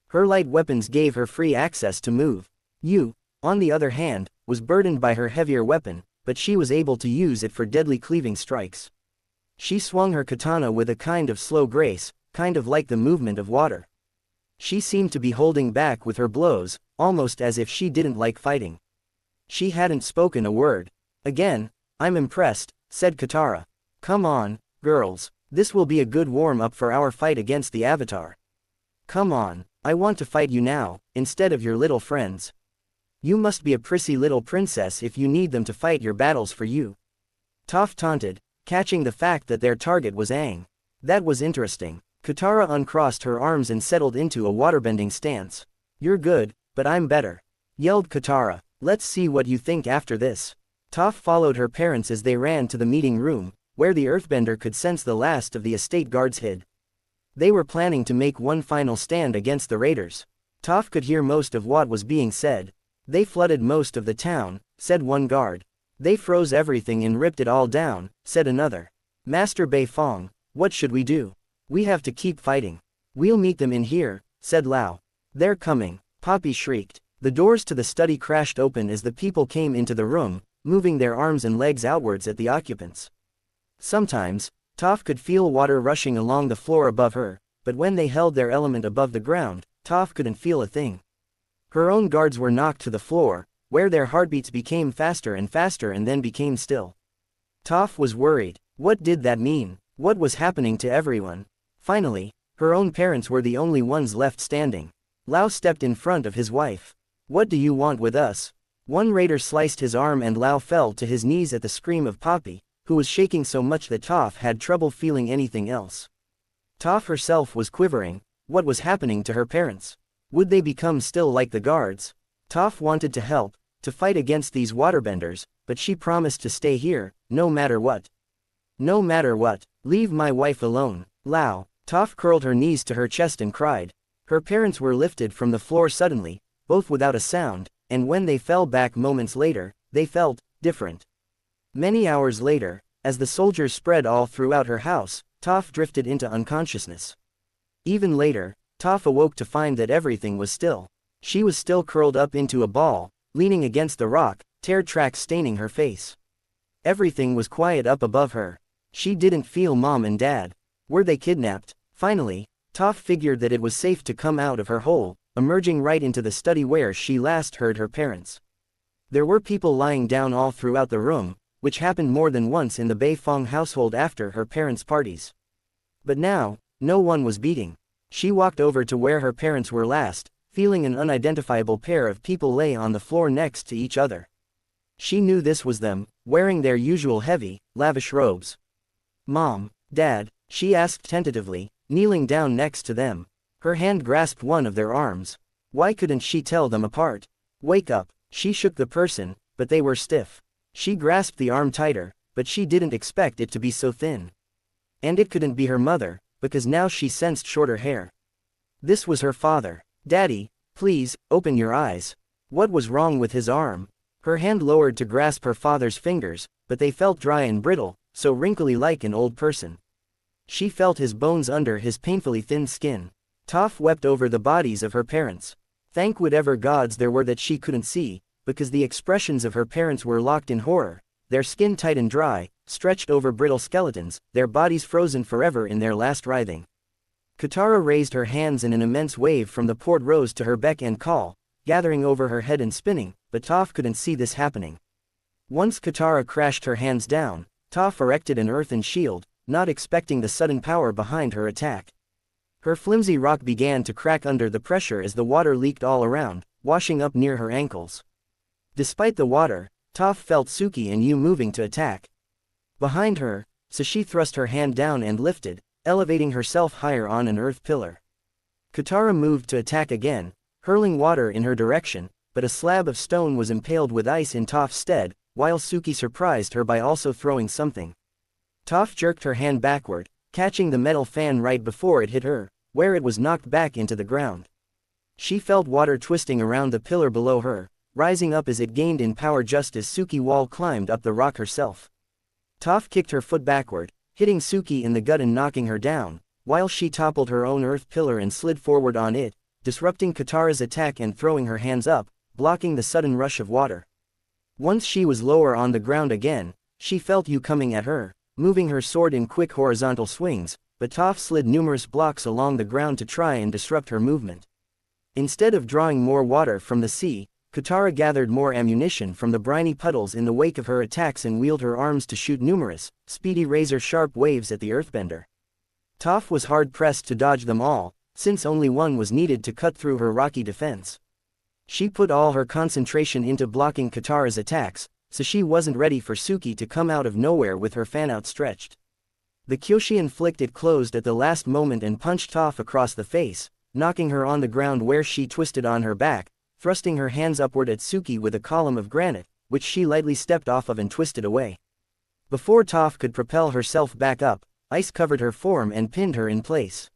Her light weapons gave her free access to move. Yu, on the other hand, was burdened by her heavier weapon, but she was able to use it for deadly cleaving strikes. She swung her katana with a kind of slow grace, kind of like the movement of water. She seemed to be holding back with her blows, almost as if she didn't like fighting. She hadn't spoken a word. Again, I'm impressed, said Katara. Come on, girls, this will be a good warm-up for our fight against the Avatar. Come on, I want to fight you now, instead of your little friends. You must be a prissy little princess if you need them to fight your battles for you. Toph taunted, catching the fact that their target was Aang. That was interesting. Katara uncrossed her arms and settled into a waterbending stance. You're good, but I'm better, yelled Katara. Let's see what you think after this. Toph followed her parents as they ran to the meeting room, where the earthbender could sense the last of the estate guards hid. They were planning to make one final stand against the raiders. Toph could hear most of what was being said. They flooded most of the town, said one guard. They froze everything and ripped it all down, said another. Master Bei Fong, what should we do? We have to keep fighting. We'll meet them in here, said Lao. They're coming, Poppy shrieked. The doors to the study crashed open as the people came into the room, moving their arms and legs outwards at the occupants. Sometimes, Toph could feel water rushing along the floor above her, but when they held their element above the ground, Toph couldn't feel a thing. Her own guards were knocked to the floor, where their heartbeats became faster and faster and then became still. Toph was worried. What did that mean? What was happening to everyone? Finally, her own parents were the only ones left standing. Lao stepped in front of his wife. What do you want with us? One raider sliced his arm and Lao fell to his knees at the scream of Poppy, who was shaking so much that Toph had trouble feeling anything else. Toph herself was quivering. What was happening to her parents? Would they become still like the guards? Toph wanted to help, to fight against these waterbenders, but she promised to stay here, no matter what. No matter what, leave my wife alone, Lao. Toph curled her knees to her chest and cried. Her parents were lifted from the floor suddenly, both without a sound, and when they fell back moments later, they felt different. Many hours later, as the soldiers spread all throughout her house, Toph drifted into unconsciousness. Even later, Toph awoke to find that everything was still. She was still curled up into a ball, leaning against the rock, tear tracks staining her face. Everything was quiet up above her. She didn't feel mom and dad. Were they kidnapped? Finally, Toph figured that it was safe to come out of her hole, emerging right into the study where she last heard her parents. There were people lying down all throughout the room, which happened more than once in the Bei Fong household after her parents' parties. But now, no one was beating. She walked over to where her parents were last, feeling an unidentifiable pair of people lay on the floor next to each other. She knew this was them, wearing their usual heavy, lavish robes. Mom, Dad, she asked tentatively, kneeling down next to them. Her hand grasped one of their arms. Why couldn't she tell them apart? Wake up. She shook the person, but they were stiff. She grasped the arm tighter, but she didn't expect it to be so thin. And it couldn't be her mother, because now she sensed shorter hair. This was her father. Daddy, please, open your eyes. What was wrong with his arm? Her hand lowered to grasp her father's fingers, but they felt dry and brittle, so wrinkly like an old person. She felt his bones under his painfully thin skin. Toph wept over the bodies of her parents. Thank whatever gods there were that she couldn't see, because the expressions of her parents were locked in horror, their skin tight and dry, stretched over brittle skeletons, their bodies frozen forever in their last writhing. Katara raised her hands and an immense wave from the port rose to her beck and call, gathering over her head and spinning, but Toph couldn't see this happening. Once Katara crashed her hands down, Toph erected an earthen shield, not expecting the sudden power behind her attack. Her flimsy rock began to crack under the pressure as the water leaked all around, washing up near her ankles. Despite the water, Toph felt Suki and Yu moving to attack. Behind her, Sashi thrust her hand down and lifted, elevating herself higher on an earth pillar. Katara moved to attack again, hurling water in her direction, but a slab of stone was impaled with ice in Toph's stead, while Suki surprised her by also throwing something. Toph jerked her hand backward, catching the metal fan right before it hit her, where it was knocked back into the ground. She felt water twisting around the pillar below her, rising up as it gained in power just as Suki wall climbed up the rock herself. Toph kicked her foot backward, hitting Suki in the gut and knocking her down, while she toppled her own earth pillar and slid forward on it, disrupting Katara's attack and throwing her hands up, blocking the sudden rush of water. Once she was lower on the ground again, she felt Yu coming at her, moving her sword in quick horizontal swings, but Toph slid numerous blocks along the ground to try and disrupt her movement. Instead of drawing more water from the sea, Katara gathered more ammunition from the briny puddles in the wake of her attacks and wheeled her arms to shoot numerous, speedy razor-sharp waves at the earthbender. Toph was hard-pressed to dodge them all, since only one was needed to cut through her rocky defense. She put all her concentration into blocking Katara's attacks, so she wasn't ready for Suki to come out of nowhere with her fan outstretched. The Kyoshian flicked it closed at the last moment and punched Toph across the face, knocking her on the ground where she twisted on her back, thrusting her hands upward at Suki with a column of granite, which she lightly stepped off of and twisted away. Before Toph could propel herself back up, ice covered her form and pinned her in place.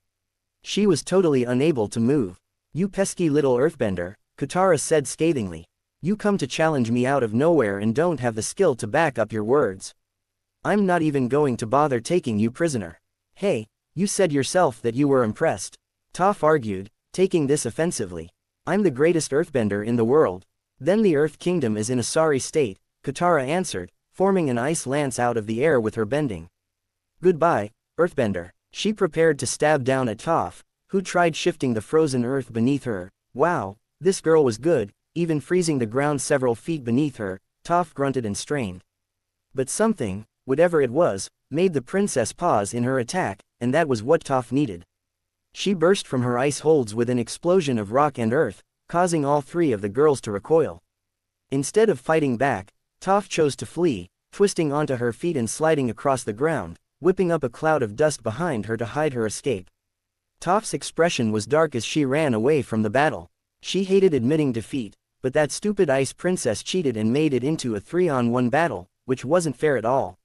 She was totally unable to move. "You pesky little earthbender," Katara said scathingly. "You come to challenge me out of nowhere and don't have the skill to back up your words. I'm not even going to bother taking you prisoner." "Hey, you said yourself that you were impressed," Toph argued, taking this offensively. "I'm the greatest earthbender in the world." "Then the Earth Kingdom is in a sorry state," Katara answered, forming an ice lance out of the air with her bending. "Goodbye, earthbender." She prepared to stab down at Toph, who tried shifting the frozen earth beneath her. Wow, this girl was good, even freezing the ground several feet beneath her, Toph grunted and strained. But something, whatever it was, made the princess pause in her attack, and that was what Toph needed. She burst from her ice holds with an explosion of rock and earth, causing all three of the girls to recoil. Instead of fighting back, Toph chose to flee, twisting onto her feet and sliding across the ground, whipping up a cloud of dust behind her to hide her escape. Toph's expression was dark as she ran away from the battle. She hated admitting defeat, but that stupid ice princess cheated and made it into a 3-on-1 battle, which wasn't fair at all.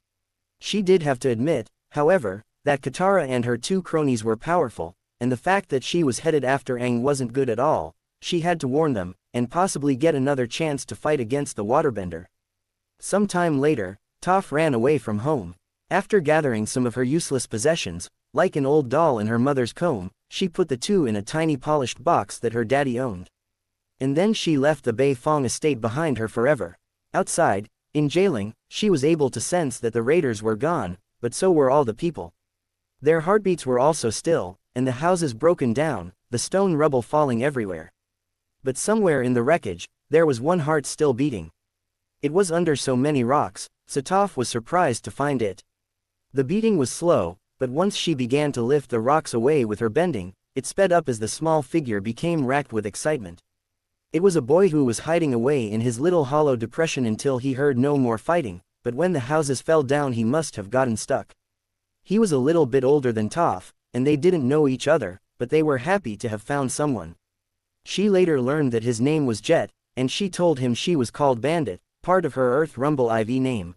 She did have to admit, however, that Katara and her two cronies were powerful, and the fact that she was headed after Aang wasn't good at all. She had to warn them, and possibly get another chance to fight against the waterbender. Some time later, Toph ran away from home. After gathering some of her useless possessions, like an old doll and her mother's comb, she put the two in a tiny polished box that her daddy owned. And then she left the Bei Fong estate behind her forever. Outside, in Jailing, she was able to sense that the raiders were gone, but so were all the people. Their heartbeats were also still, and the houses broken down, the stone rubble falling everywhere. But somewhere in the wreckage, there was one heart still beating. It was under so many rocks, so Toph was surprised to find it. The beating was slow, but once she began to lift the rocks away with her bending, it sped up as the small figure became racked with excitement. It was a boy who was hiding away in his little hollow depression until he heard no more fighting, but when the houses fell down he must have gotten stuck. He was a little bit older than Toph, and they didn't know each other, but they were happy to have found someone. She later learned that his name was Jet, and she told him she was called Bandit, part of her Earth Rumble IV name.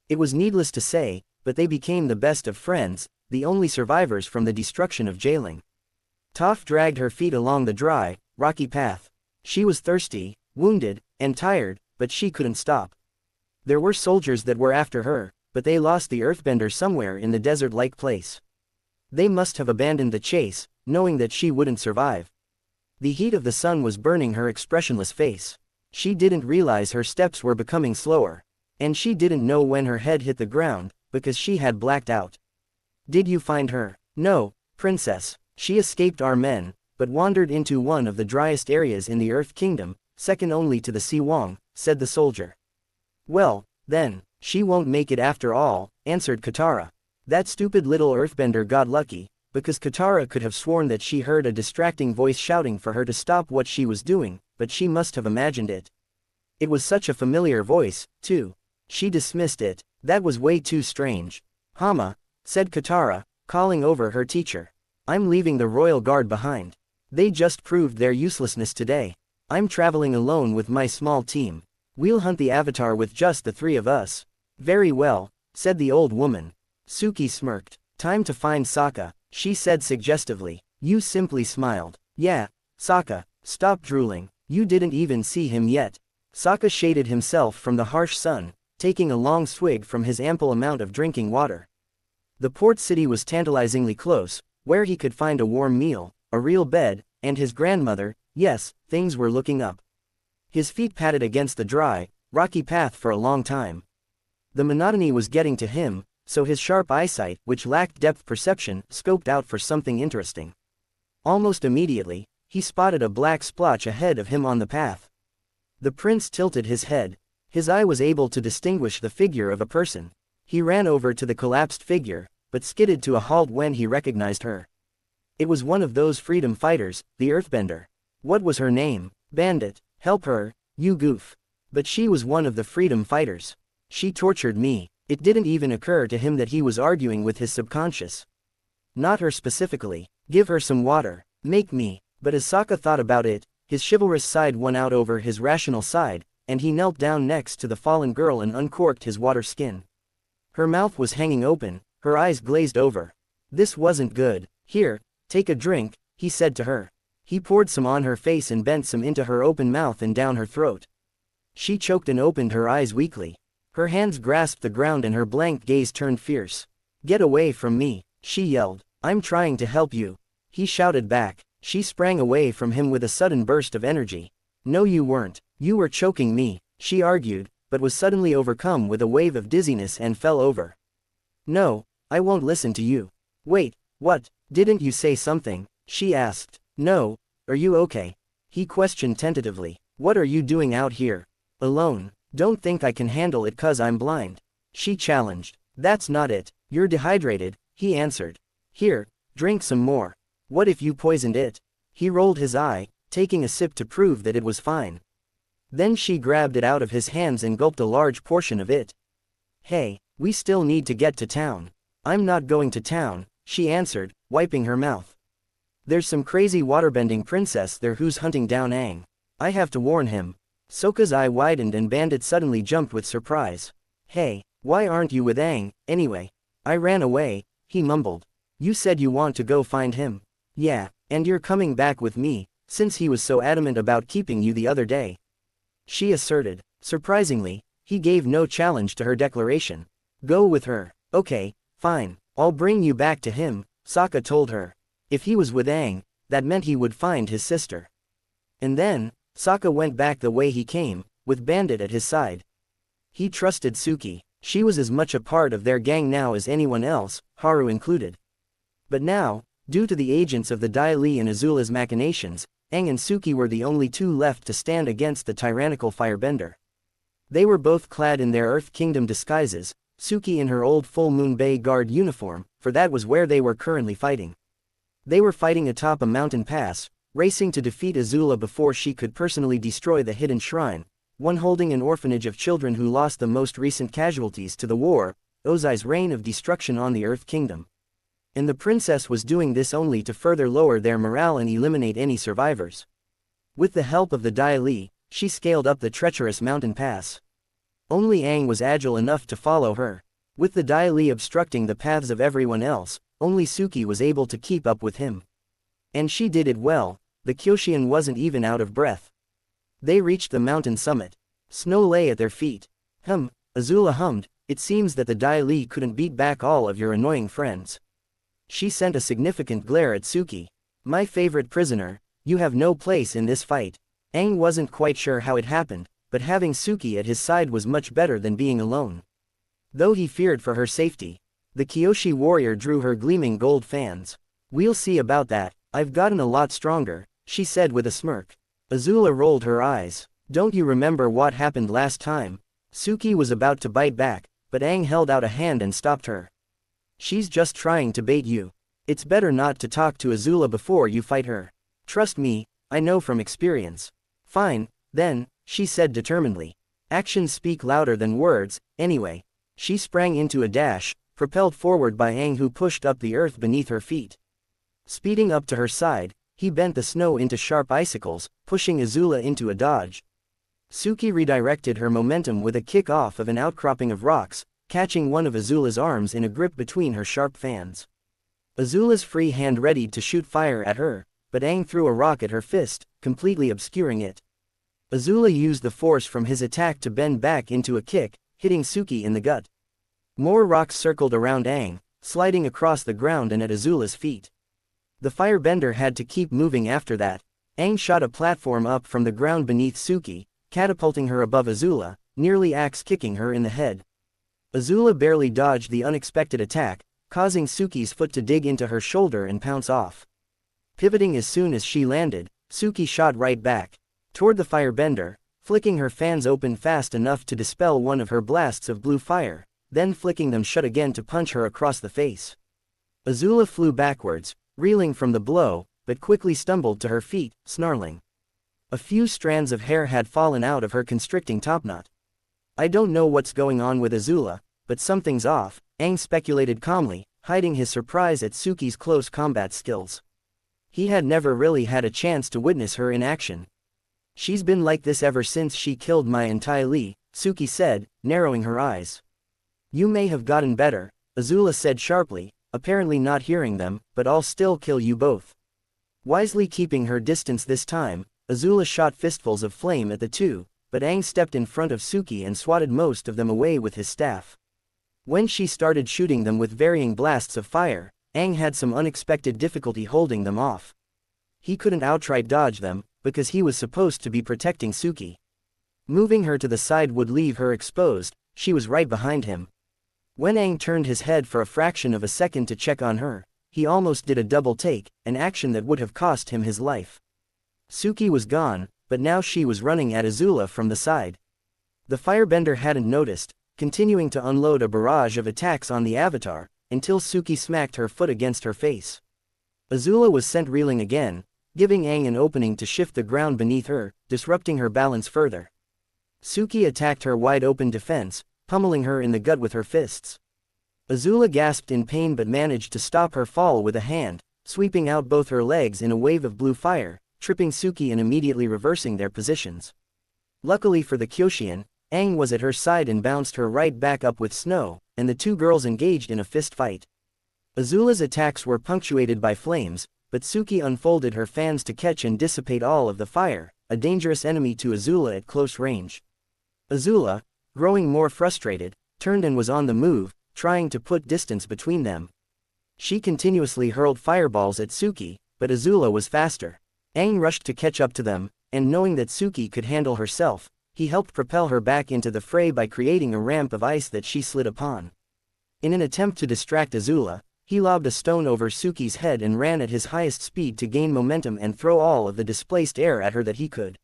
It was needless to say, but they became the best of friends, the only survivors from the destruction of Jailing. Toph dragged her feet along the dry, rocky path. She was thirsty, wounded, and tired, but she couldn't stop. There were soldiers that were after her, but they lost the earthbender somewhere in the desert-like place. They must have abandoned the chase, knowing that she wouldn't survive. The heat of the sun was burning her expressionless face. She didn't realize her steps were becoming slower. And she didn't know when her head hit the ground, because she had blacked out. Did you find her? No, princess. She escaped our men, but wandered into one of the driest areas in the Earth Kingdom, second only to the Sea Wong, said the soldier. Well, then, she won't make it after all, answered Katara. That stupid little earthbender got lucky, because Katara could have sworn that she heard a distracting voice shouting for her to stop what she was doing, but she must have imagined it. It was such a familiar voice, too. She dismissed it. That was way too strange. Hama, said Katara, calling over her teacher. I'm leaving the royal guard behind. They just proved their uselessness today. I'm traveling alone with my small team. We'll hunt the Avatar with just the three of us. Very well, said the old woman. Suki smirked. Time to find Sokka, she said suggestively. You simply smiled. Yeah, Sokka, stop drooling. You didn't even see him yet. Sokka shaded himself from the harsh sun, taking a long swig from his ample amount of drinking water. The port city was tantalizingly close, where he could find a warm meal, a real bed, and his grandmother. Yes, things were looking up. His feet padded against the dry, rocky path for a long time. The monotony was getting to him, so his sharp eyesight, which lacked depth perception, scoped out for something interesting. Almost immediately, he spotted a black splotch ahead of him on the path. The prince tilted his head. His eye was able to distinguish the figure of a person. He ran over to the collapsed figure, but skidded to a halt when he recognized her. It was one of those freedom fighters, the Earthbender. What was her name? Bandit. Help her, you goof. But she was one of the freedom fighters. She tortured me. It didn't even occur to him that he was arguing with his subconscious. Not her specifically. Give her some water. Make me. But as Sokka thought about it, his chivalrous side won out over his rational side, and he knelt down next to the fallen girl and uncorked his water skin. Her mouth was hanging open, her eyes glazed over. This wasn't good. Here, take a drink, he said to her. He poured some on her face and bent some into her open mouth and down her throat. She choked and opened her eyes weakly. Her hands grasped the ground and her blank gaze turned fierce. Get away from me, she yelled. I'm trying to help you. He shouted back. She sprang away from him with a sudden burst of energy. No, you weren't. You were choking me, she argued, but was suddenly overcome with a wave of dizziness and fell over. No, I won't listen to you. Wait, what? Didn't you say something? She asked. No, are you okay? He questioned tentatively. What are you doing out here? Alone. Don't think I can handle it 'cause I'm blind. She challenged. That's not it. You're dehydrated, he answered. Here, drink some more. What if you poisoned it? He rolled his eye, taking a sip to prove that it was fine. Then she grabbed it out of his hands and gulped a large portion of it. Hey, we still need to get to town. I'm not going to town, she answered, wiping her mouth. There's some crazy waterbending princess there who's hunting down Aang. I have to warn him. Sokka's eye widened and Bandit suddenly jumped with surprise. Hey, why aren't you with Aang, anyway? I ran away, he mumbled. You said you want to go find him. Yeah, and you're coming back with me, since he was so adamant about keeping you the other day. She asserted. Surprisingly, he gave no challenge to her declaration. Go with her. Okay, fine, I'll bring you back to him, Sokka told her. If he was with Aang, that meant he would find his sister. And then, Sokka went back the way he came, with Bandit at his side. He trusted Suki. She was as much a part of their gang now as anyone else, Haru included. But now, due to the agents of the Dai Li and Azula's machinations, Aang and Suki were the only two left to stand against the tyrannical firebender. They were both clad in their Earth Kingdom disguises, Suki in her old Full Moon Bay Guard uniform, for that was where they were currently fighting. They were fighting atop a mountain pass, racing to defeat Azula before she could personally destroy the hidden shrine, one holding an orphanage of children who lost the most recent casualties to the war, Ozai's reign of destruction on the Earth Kingdom. And the princess was doing this only to further lower their morale and eliminate any survivors. With the help of the Dai Li, she scaled up the treacherous mountain pass. Only Aang was agile enough to follow her. With the Dai Li obstructing the paths of everyone else, only Suki was able to keep up with him. And she did it well. The Kyoshian wasn't even out of breath. They reached the mountain summit. Snow lay at their feet. Azula hummed, it seems that the Dai Li couldn't beat back all of your annoying friends. She sent a significant glare at Suki. My favorite prisoner, you have no place in this fight. Aang wasn't quite sure how it happened, but having Suki at his side was much better than being alone. Though he feared for her safety. The Kyoshi warrior drew her gleaming gold fans. We'll see about that, I've gotten a lot stronger, she said with a smirk. Azula rolled her eyes. Don't you remember what happened last time? Suki was about to bite back, but Aang held out a hand and stopped her. She's just trying to bait you. It's better not to talk to Azula before you fight her. Trust me, I know from experience. Fine, then, she said determinedly. Actions speak louder than words, anyway. She sprang into a dash, propelled forward by Aang, who pushed up the earth beneath her feet. Speeding up to her side, he bent the snow into sharp icicles, pushing Azula into a dodge. Suki redirected her momentum with a kick off of an outcropping of rocks, catching one of Azula's arms in a grip between her sharp fans. Azula's free hand readied to shoot fire at her, but Aang threw a rock at her fist, completely obscuring it. Azula used the force from his attack to bend back into a kick, hitting Suki in the gut. More rocks circled around Aang, sliding across the ground and at Azula's feet. The firebender had to keep moving after that. Aang shot a platform up from the ground beneath Suki, catapulting her above Azula, nearly axe-kicking her in the head. Azula barely dodged the unexpected attack, causing Suki's foot to dig into her shoulder and pounce off. Pivoting as soon as she landed, Suki shot right back toward the firebender, flicking her fans open fast enough to dispel one of her blasts of blue fire, then flicking them shut again to punch her across the face. Azula flew backwards, reeling from the blow, but quickly stumbled to her feet, snarling. A few strands of hair had fallen out of her constricting topknot. I don't know what's going on with Azula, but something's off, Aang speculated calmly, hiding his surprise at Suki's close combat skills. He had never really had a chance to witness her in action. She's been like this ever since she killed my Entai Li, Suki said, narrowing her eyes. You may have gotten better, Azula said sharply, apparently not hearing them, but I'll still kill you both. Wisely keeping her distance this time, Azula shot fistfuls of flame at the two, but Aang stepped in front of Suki and swatted most of them away with his staff. When she started shooting them with varying blasts of fire, Aang had some unexpected difficulty holding them off. He couldn't outright dodge them, because he was supposed to be protecting Suki. Moving her to the side would leave her exposed, she was right behind him. When Aang turned his head for a fraction of a second to check on her, he almost did a double take, an action that would have cost him his life. Suki was gone, but now she was running at Azula from the side. The firebender hadn't noticed, continuing to unload a barrage of attacks on the Avatar, until Suki smacked her foot against her face. Azula was sent reeling again, giving Aang an opening to shift the ground beneath her, disrupting her balance further. Suki attacked her wide-open defense, pummeling her in the gut with her fists. Azula gasped in pain but managed to stop her fall with a hand, sweeping out both her legs in a wave of blue fire, tripping Suki and immediately reversing their positions. Luckily for the Kyoshian, Aang was at her side and bounced her right back up with snow, and the two girls engaged in a fist fight. Azula's attacks were punctuated by flames, but Suki unfolded her fans to catch and dissipate all of the fire, a dangerous enemy to Azula at close range. Azula, growing more frustrated, turned and was on the move, trying to put distance between them. She continuously hurled fireballs at Suki, but Azula was faster. Aang rushed to catch up to them, and knowing that Suki could handle herself, he helped propel her back into the fray by creating a ramp of ice that she slid upon. In an attempt to distract Azula, he lobbed a stone over Suki's head and ran at his highest speed to gain momentum and throw all of the displaced air at her that he could.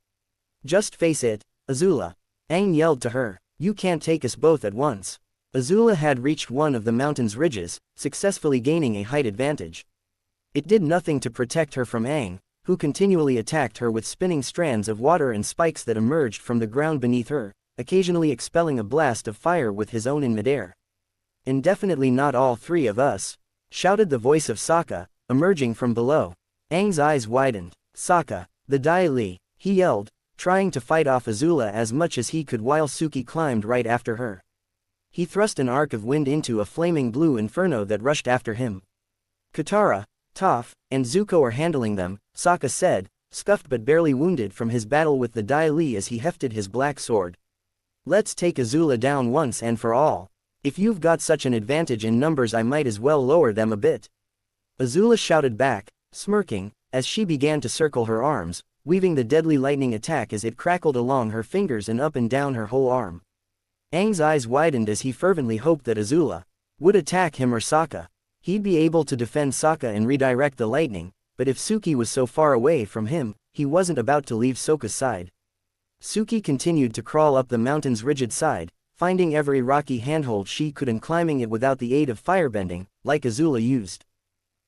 Just face it, Azula. Aang yelled to her, you can't take us both at once. Azula had reached one of the mountain's ridges, successfully gaining a height advantage. It did nothing to protect her from Aang, who continually attacked her with spinning strands of water and spikes that emerged from the ground beneath her, occasionally expelling a blast of fire with his own in midair. Indefinitely not all three of us, shouted the voice of Sokka, emerging from below. Aang's eyes widened. Sokka, the Dai Li, he yelled, trying to fight off Azula as much as he could while Suki climbed right after her. He thrust an arc of wind into a flaming blue inferno that rushed after him. Katara, Toph, and Zuko are handling them, Sokka said, scuffed but barely wounded from his battle with the Dai Li as he hefted his black sword. Let's take Azula down once and for all. If you've got such an advantage in numbers, I might as well lower them a bit. Azula shouted back, smirking, as she began to circle her arms, weaving the deadly lightning attack as it crackled along her fingers and up and down her whole arm. Aang's eyes widened as he fervently hoped that Azula would attack him or Sokka. He'd be able to defend Sokka and redirect the lightning, but if Suki was so far away from him, he wasn't about to leave Sokka's side. Suki continued to crawl up the mountain's rigid side, finding every rocky handhold she could and climbing it without the aid of firebending, like Azula used.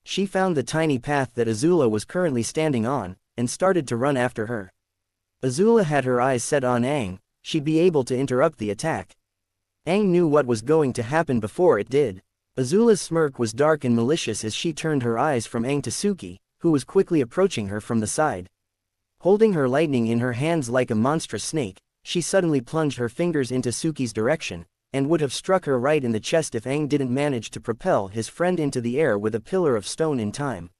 She found the tiny path that Azula was currently standing on, and started to run after her. Azula had her eyes set on Aang. She'd be able to interrupt the attack. Aang knew what was going to happen before it did. Azula's smirk was dark and malicious as she turned her eyes from Aang to Suki, who was quickly approaching her from the side. Holding her lightning in her hands like a monstrous snake, she suddenly plunged her fingers into Suki's direction, and would have struck her right in the chest if Aang didn't manage to propel his friend into the air with a pillar of stone in time.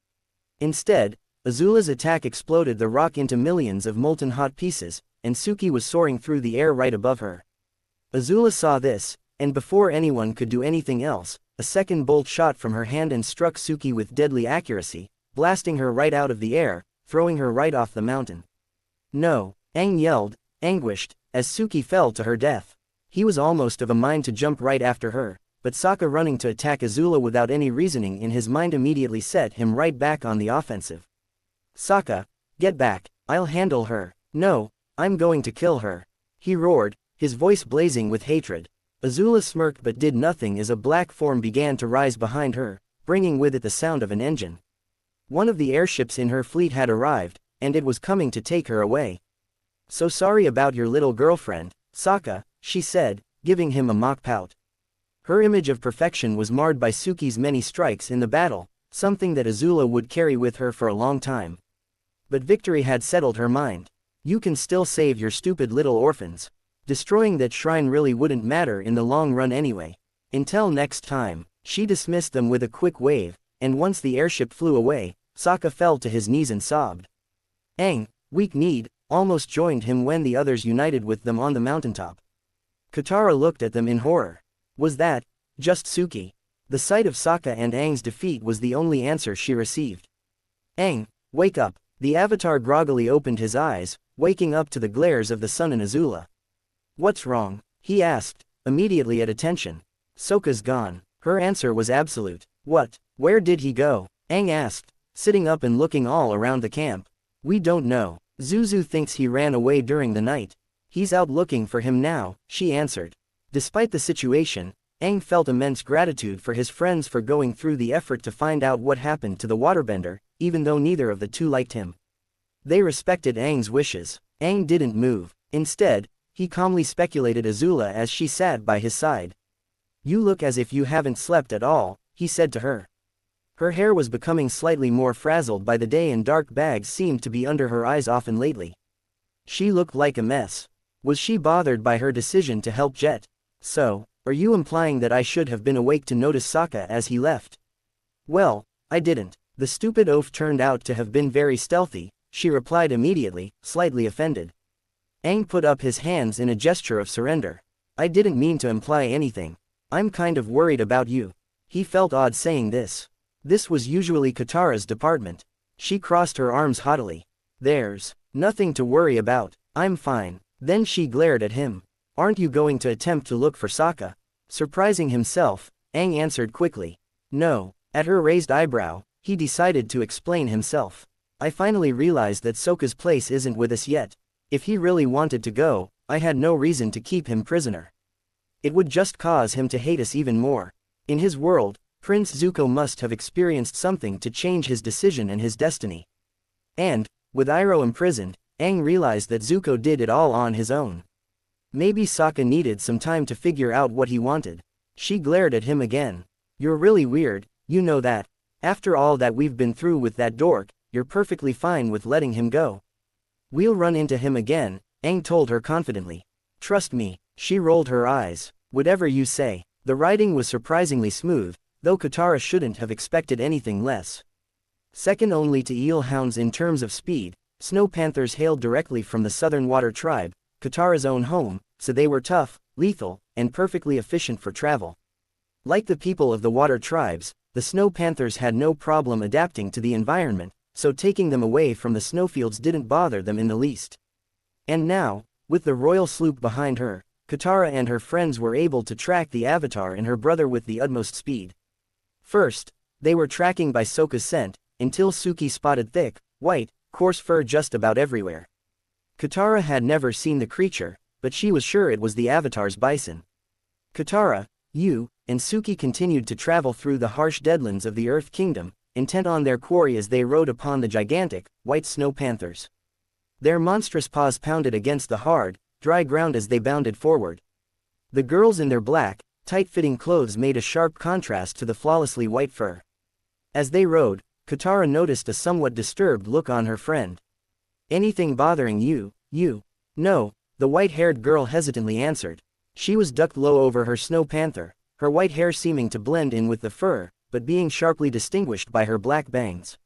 Instead, Azula's attack exploded the rock into millions of molten hot pieces, and Suki was soaring through the air right above her. Azula saw this, and before anyone could do anything else, a second bolt shot from her hand and struck Suki with deadly accuracy, blasting her right out of the air, throwing her right off the mountain. No, Aang yelled, anguished, as Suki fell to her death. He was almost of a mind to jump right after her, but Sokka running to attack Azula without any reasoning in his mind immediately set him right back on the offensive. Sokka, get back, I'll handle her. No, I'm going to kill her. He roared, his voice blazing with hatred. Azula smirked but did nothing as a black form began to rise behind her, bringing with it the sound of an engine. One of the airships in her fleet had arrived, and it was coming to take her away. So sorry about your little girlfriend, Sokka, she said, giving him a mock pout. Her image of perfection was marred by Suki's many strikes in the battle, something that Azula would carry with her for a long time. But victory had settled her mind. You can still save your stupid little orphans. Destroying that shrine really wouldn't matter in the long run anyway. Until next time. She dismissed them with a quick wave, and once the airship flew away, Sokka fell to his knees and sobbed. Aang, weak-kneed, almost joined him when the others united with them on the mountaintop. Katara looked at them in horror. Was that just Suki? The sight of Sokka and Aang's defeat was the only answer she received. Aang, wake up. The Avatar groggily opened his eyes, waking up to the glares of the sun and Azula. What's wrong? He asked, immediately at attention. Sokka's gone. Her answer was absolute. What? Where did he go? Aang asked, sitting up and looking all around the camp. We don't know. Zuzu thinks he ran away during the night. He's out looking for him now, she answered. Despite the situation, Aang felt immense gratitude for his friends for going through the effort to find out what happened to the waterbender, even though neither of the two liked him. They respected Aang's wishes. Aang didn't move. Instead, he calmly speculated Azula as she sat by his side. You look as if you haven't slept at all, he said to her. Her hair was becoming slightly more frazzled by the day and dark bags seemed to be under her eyes often lately. She looked like a mess. Was she bothered by her decision to help Jet? So, are you implying that I should have been awake to notice Sokka as he left? Well, I didn't. The stupid oaf turned out to have been very stealthy, she replied immediately, slightly offended. Aang put up his hands in a gesture of surrender. I didn't mean to imply anything. I'm kind of worried about you. He felt odd saying this. This was usually Katara's department. She crossed her arms haughtily. There's nothing to worry about. I'm fine. Then she glared at him. Aren't you going to attempt to look for Sokka? Surprising himself, Aang answered quickly. No. At her raised eyebrow, he decided to explain himself. I finally realized that Sokka's place isn't with us yet. If he really wanted to go, I had no reason to keep him prisoner. It would just cause him to hate us even more. In his world, Prince Zuko must have experienced something to change his decision and his destiny. And, with Iroh imprisoned, Aang realized that Zuko did it all on his own. Maybe Sokka needed some time to figure out what he wanted. She glared at him again. You're really weird, you know that. After all that we've been through with that dork, you're perfectly fine with letting him go. We'll run into him again, Aang told her confidently. Trust me. She rolled her eyes. Whatever you say. The riding was surprisingly smooth, though Katara shouldn't have expected anything less. Second only to eelhounds in terms of speed, snow panthers hailed directly from the Southern Water Tribe, Katara's own home, so they were tough, lethal, and perfectly efficient for travel. Like the people of the water tribes, the snow panthers had no problem adapting to the environment, so taking them away from the snowfields didn't bother them in the least. And now, with the royal sloop behind her, Katara and her friends were able to track the Avatar and her brother with the utmost speed. First, they were tracking by Sokka's scent, until Suki spotted thick, white, coarse fur just about everywhere. Katara had never seen the creature, but she was sure it was the Avatar's bison. Katara, Yu, and Suki continued to travel through the harsh deadlands of the Earth Kingdom, intent on their quarry as they rode upon the gigantic, white snow panthers. Their monstrous paws pounded against the hard, dry ground as they bounded forward. The girls in their black, tight-fitting clothes made a sharp contrast to the flawlessly white fur. As they rode, Katara noticed a somewhat disturbed look on her friend. "Anything bothering you, you?" "No," the white-haired girl hesitantly answered. She was ducked low over her snow panther, her white hair seeming to blend in with the fur, but being sharply distinguished by her black bangs.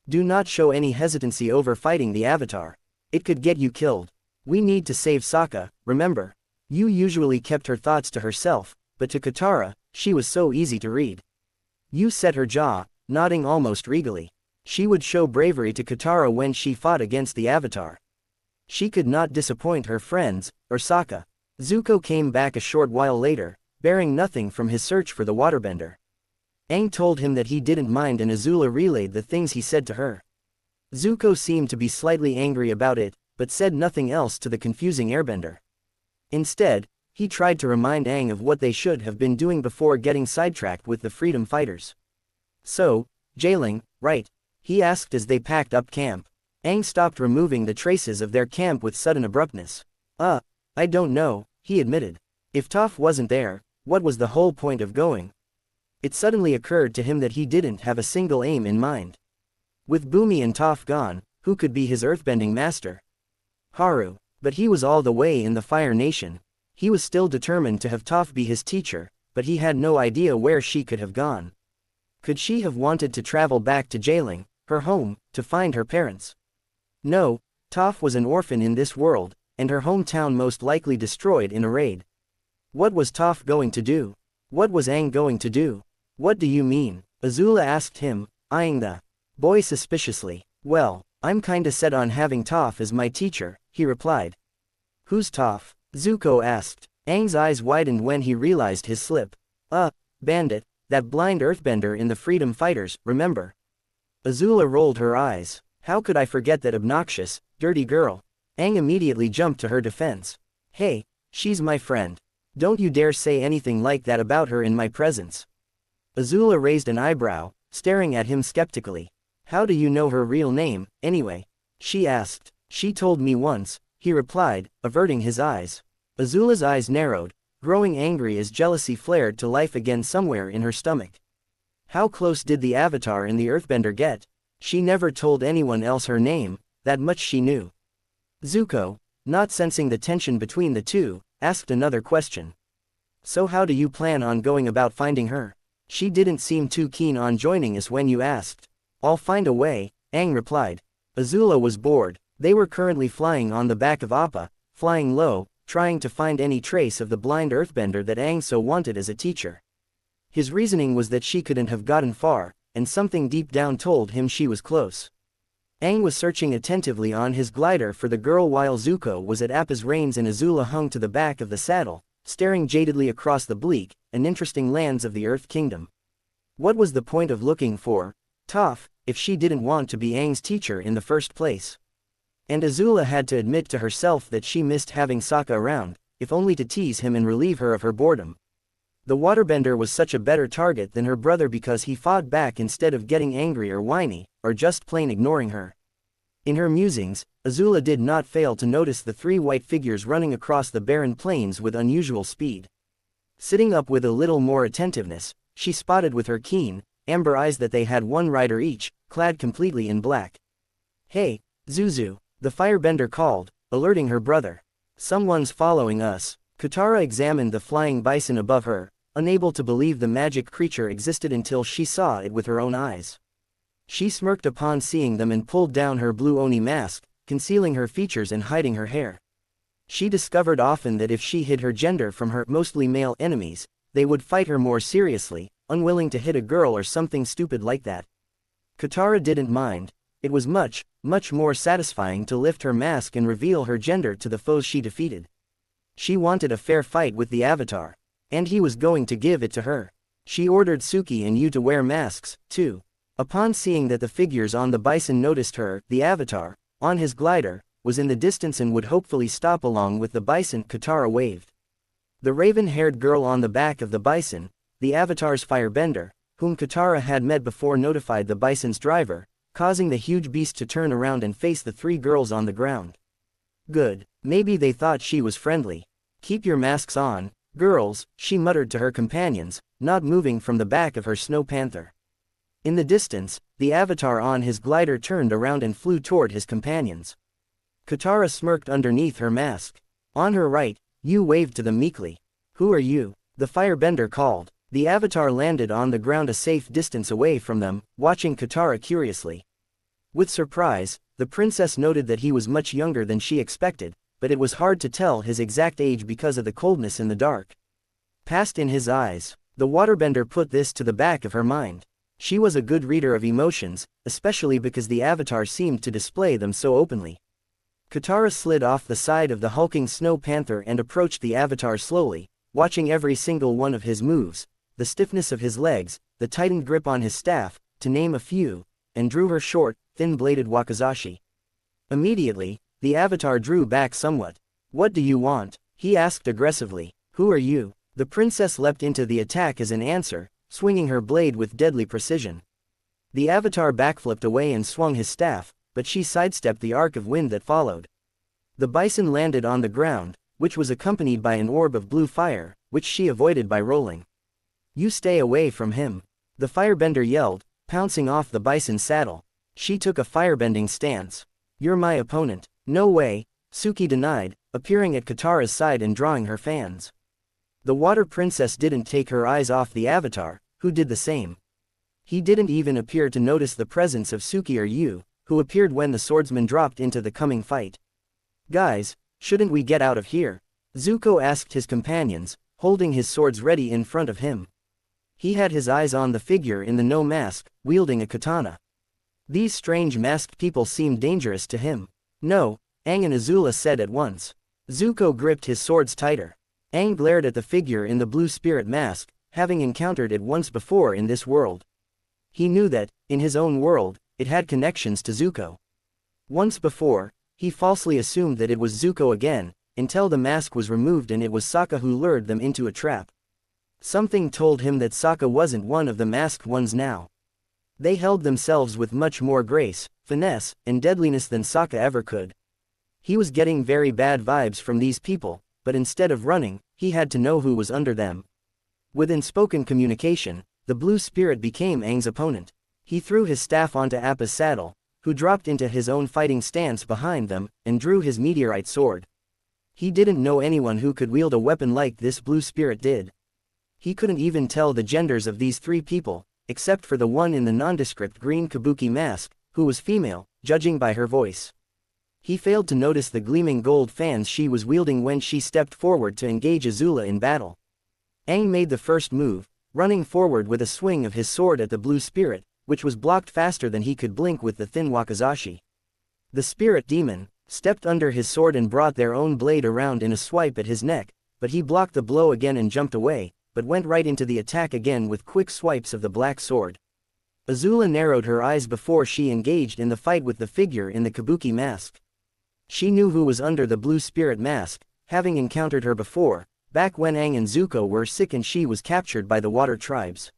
"Do not show any hesitancy over fighting the Avatar. It could get you killed. We need to save Sokka, remember?" Yu usually kept her thoughts to herself, but to Katara, she was so easy to read. Yu set her jaw, nodding almost regally. She would show bravery to Katara when she fought against the Avatar. She could not disappoint her friends, or Sokka. Zuko came back a short while later, bearing nothing from his search for the waterbender. Aang told him that he didn't mind and Azula relayed the things he said to her. Zuko seemed to be slightly angry about it, but said nothing else to the confusing airbender. Instead, he tried to remind Aang of what they should have been doing before getting sidetracked with the freedom fighters. "So, jailing, right?" he asked as they packed up camp. Aang stopped removing the traces of their camp with sudden abruptness. I don't know," he admitted. If Toph wasn't there, what was the whole point of going? It suddenly occurred to him that he didn't have a single aim in mind. With Bumi and Toph gone, who could be his earthbending master? Haru. But he was all the way in the Fire Nation. He was still determined to have Toph be his teacher, but he had no idea where she could have gone. Could she have wanted to travel back to Jailing, her home, to find her parents? No, Toph was an orphan in this world, and her hometown most likely destroyed in a raid. What was Toph going to do? What was Aang going to do? "What do you mean?" Azula asked him, eyeing the boy suspiciously. "Well, I'm kinda set on having Toph as my teacher," he replied. "Who's Toph?" Zuko asked. Aang's eyes widened when he realized his slip. Bandit, that blind earthbender in the freedom fighters, remember?" Azula rolled her eyes. "How could I forget that obnoxious, dirty girl?" Aang immediately jumped to her defense. "Hey, she's my friend. Don't you dare say anything like that about her in my presence." Azula raised an eyebrow, staring at him skeptically. "How do you know her real name, anyway?" she asked. "She told me once," he replied, averting his eyes. Azula's eyes narrowed, growing angry as jealousy flared to life again somewhere in her stomach. How close did the Avatar and the Earthbender get? She never told anyone else her name, that much she knew. Zuko, not sensing the tension between the two, asked another question. "So how do you plan on going about finding her? She didn't seem too keen on joining us when you asked." "I'll find a way," Aang replied. Azula was bored. They were currently flying on the back of Appa, flying low, trying to find any trace of the blind earthbender that Aang so wanted as a teacher. His reasoning was that she couldn't have gotten far, and something deep down told him she was close. Aang was searching attentively on his glider for the girl while Zuko was at Appa's reins and Azula hung to the back of the saddle, staring jadedly across the bleak and interesting lands of the Earth Kingdom. What was the point of looking for Toph, if she didn't want to be Aang's teacher in the first place? And Azula had to admit to herself that she missed having Sokka around, if only to tease him and relieve her of her boredom. The waterbender was such a better target than her brother because he fought back instead of getting angry or whiny, or just plain ignoring her. In her musings, Azula did not fail to notice the three white figures running across the barren plains with unusual speed. Sitting up with a little more attentiveness, she spotted with her keen, amber eyes that they had one rider each, clad completely in black. "Hey, Zuzu," the firebender called, alerting her brother. "Someone's following us." Katara examined the flying bison above her, unable to believe the magic creature existed until she saw it with her own eyes. She smirked upon seeing them and pulled down her blue Oni mask, concealing her features and hiding her hair. She discovered often that if she hid her gender from her mostly male enemies, they would fight her more seriously, unwilling to hit a girl or something stupid like that. Katara didn't mind. It was much, much more satisfying to lift her mask and reveal her gender to the foes she defeated. She wanted a fair fight with the Avatar. And he was going to give it to her. She ordered Suki and Yu to wear masks, too. Upon seeing that the figures on the bison noticed her, the Avatar, on his glider, was in the distance and would hopefully stop along with the bison, Katara waved. The raven-haired girl on the back of the bison, the Avatar's firebender, whom Katara had met before, notified the bison's driver, causing the huge beast to turn around and face the three girls on the ground. Good. Maybe they thought she was friendly. Keep your masks on, girls, she muttered to her companions, not moving from the back of her snow panther. In the distance, the Avatar on his glider turned around and flew toward his companions. Katara smirked underneath her mask. On her right, Yu waved to them meekly. Who are you? The firebender called. The Avatar landed on the ground a safe distance away from them, watching Katara curiously. With surprise, the princess noted that he was much younger than she expected, but it was hard to tell his exact age because of the coldness in the dark. Passed in his eyes. The waterbender put this to the back of her mind. She was a good reader of emotions, especially because the Avatar seemed to display them so openly. Katara slid off the side of the hulking snow panther and approached the Avatar slowly, watching every single one of his moves, the stiffness of his legs, the tightened grip on his staff, to name a few, and drew her short, thin-bladed wakizashi. Immediately, the Avatar drew back somewhat. What do you want? He asked aggressively. Who are you? The princess leapt into the attack as an answer, swinging her blade with deadly precision. The Avatar backflipped away and swung his staff, but she sidestepped the arc of wind that followed. The bison landed on the ground, which was accompanied by an orb of blue fire, which she avoided by rolling. You stay away from him. The firebender yelled, pouncing off the bison's saddle. She took a firebending stance. You're my opponent. No way, Suki denied, appearing at Katara's side and drawing her fans. The water princess didn't take her eyes off the Avatar, who did the same. He didn't even appear to notice the presence of Suki or Yu, who appeared when the swordsman dropped into the coming fight. Guys, shouldn't we get out of here? Zuko asked his companions, holding his swords ready in front of him. He had his eyes on the figure in the no mask, wielding a katana. These strange masked people seemed dangerous to him. No, Aang and Azula said at once. Zuko gripped his swords tighter. Aang glared at the figure in the blue spirit mask, having encountered it once before in this world. He knew that, in his own world, it had connections to Zuko. Once before, he falsely assumed that it was Zuko again, until the mask was removed and it was Sokka who lured them into a trap. Something told him that Sokka wasn't one of the masked ones now. They held themselves with much more grace, finesse, and deadliness than Sokka ever could. He was getting very bad vibes from these people, but instead of running, he had to know who was under them. With unspoken communication, the blue spirit became Aang's opponent. He threw his staff onto Appa's saddle, who dropped into his own fighting stance behind them, and drew his meteorite sword. He didn't know anyone who could wield a weapon like this blue spirit did. He couldn't even tell the genders of these three people, except for the one in the nondescript green kabuki mask, who was female, judging by her voice. He failed to notice the gleaming gold fans she was wielding when she stepped forward to engage Azula in battle. Aang made the first move, running forward with a swing of his sword at the blue spirit, which was blocked faster than he could blink with the thin wakizashi. The spirit demon stepped under his sword and brought their own blade around in a swipe at his neck, but he blocked the blow again and jumped away, but went right into the attack again with quick swipes of the black sword. Azula narrowed her eyes before she engaged in the fight with the figure in the kabuki mask. She knew who was under the blue spirit mask, having encountered her before, back when Aang and Zuko were sick and she was captured by the water tribes.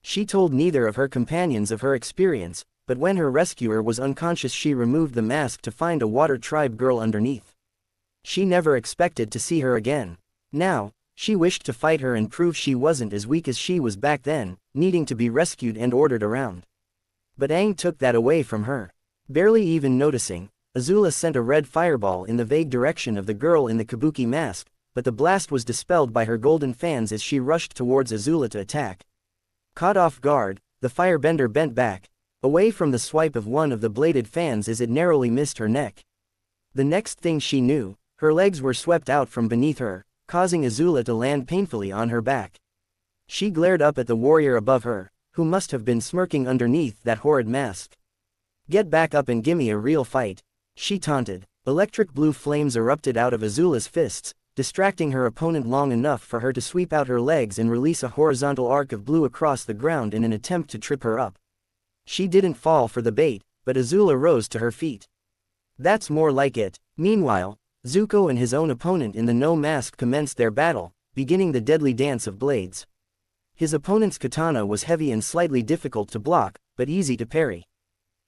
She told neither of her companions of her experience, but when her rescuer was unconscious she removed the mask to find a water tribe girl underneath. She never expected to see her again. Now, she wished to fight her and prove she wasn't as weak as she was back then, needing to be rescued and ordered around. But Aang took that away from her. Barely even noticing, Azula sent a red fireball in the vague direction of the girl in the kabuki mask, but the blast was dispelled by her golden fans as she rushed towards Azula to attack. Caught off guard, the firebender bent back, away from the swipe of one of the bladed fans as it narrowly missed her neck. The next thing she knew, her legs were swept out from beneath her, causing Azula to land painfully on her back. She glared up at the warrior above her, who must have been smirking underneath that horrid mask. "Get back up and gimme a real fight," she taunted. Electric blue flames erupted out of Azula's fists, distracting her opponent long enough for her to sweep out her legs and release a horizontal arc of blue across the ground in an attempt to trip her up. She didn't fall for the bait, but Azula rose to her feet. "That's more like it." Meanwhile, Zuko and his own opponent in the no mask commenced their battle, beginning the deadly dance of blades. His opponent's katana was heavy and slightly difficult to block, but easy to parry.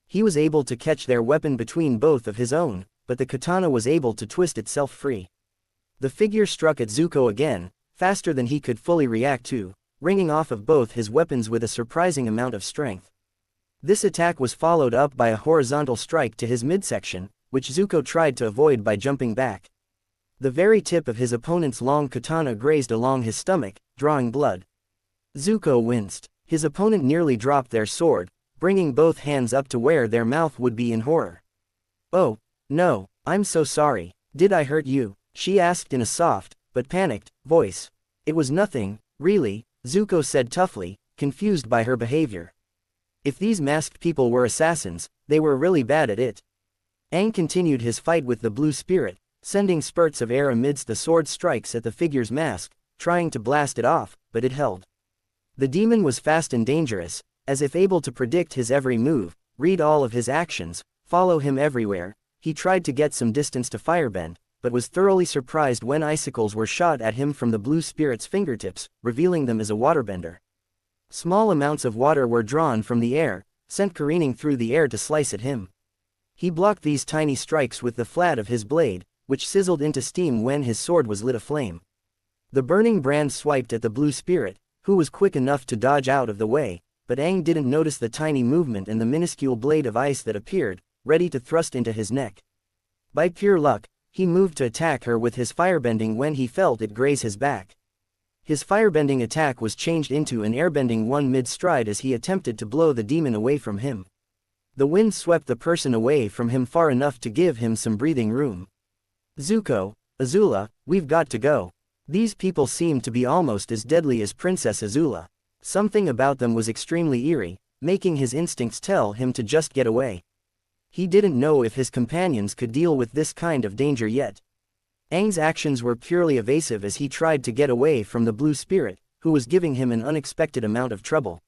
He was able to catch their weapon between both of his own, but the katana was able to twist itself free. The figure struck at Zuko again, faster than he could fully react to, ringing off of both his weapons with a surprising amount of strength. This attack was followed up by a horizontal strike to his midsection, which Zuko tried to avoid by jumping back. The very tip of his opponent's long katana grazed along his stomach, drawing blood. Zuko winced. His opponent nearly dropped their sword, bringing both hands up to where their mouth would be in horror. "Oh, no, I'm so sorry. Did I hurt you?" she asked in a soft, but panicked, voice. "It was nothing, really," Zuko said toughly, confused by her behavior. If these masked people were assassins, they were really bad at it. Aang continued his fight with the blue spirit, sending spurts of air amidst the sword strikes at the figure's mask, trying to blast it off, but it held. The demon was fast and dangerous, as if able to predict his every move, read all of his actions, follow him everywhere. He tried to get some distance to Firebend, but was thoroughly surprised when icicles were shot at him from the blue spirit's fingertips, revealing them as a waterbender. Small amounts of water were drawn from the air, sent careening through the air to slice at him. He blocked these tiny strikes with the flat of his blade, which sizzled into steam when his sword was lit aflame. The burning brand swiped at the blue spirit, who was quick enough to dodge out of the way, but Aang didn't notice the tiny movement and the minuscule blade of ice that appeared, ready to thrust into his neck. By pure luck, he moved to attack her with his firebending when he felt it graze his back. His firebending attack was changed into an airbending one mid-stride as he attempted to blow the demon away from him. The wind swept the person away from him far enough to give him some breathing room. "Zuko, Azula, we've got to go. These people seemed to be almost as deadly as Princess Azula. Something about them was extremely eerie, making his instincts tell him to just get away." He didn't know if his companions could deal with this kind of danger yet. Aang's actions were purely evasive as he tried to get away from the blue spirit, who was giving him an unexpected amount of trouble.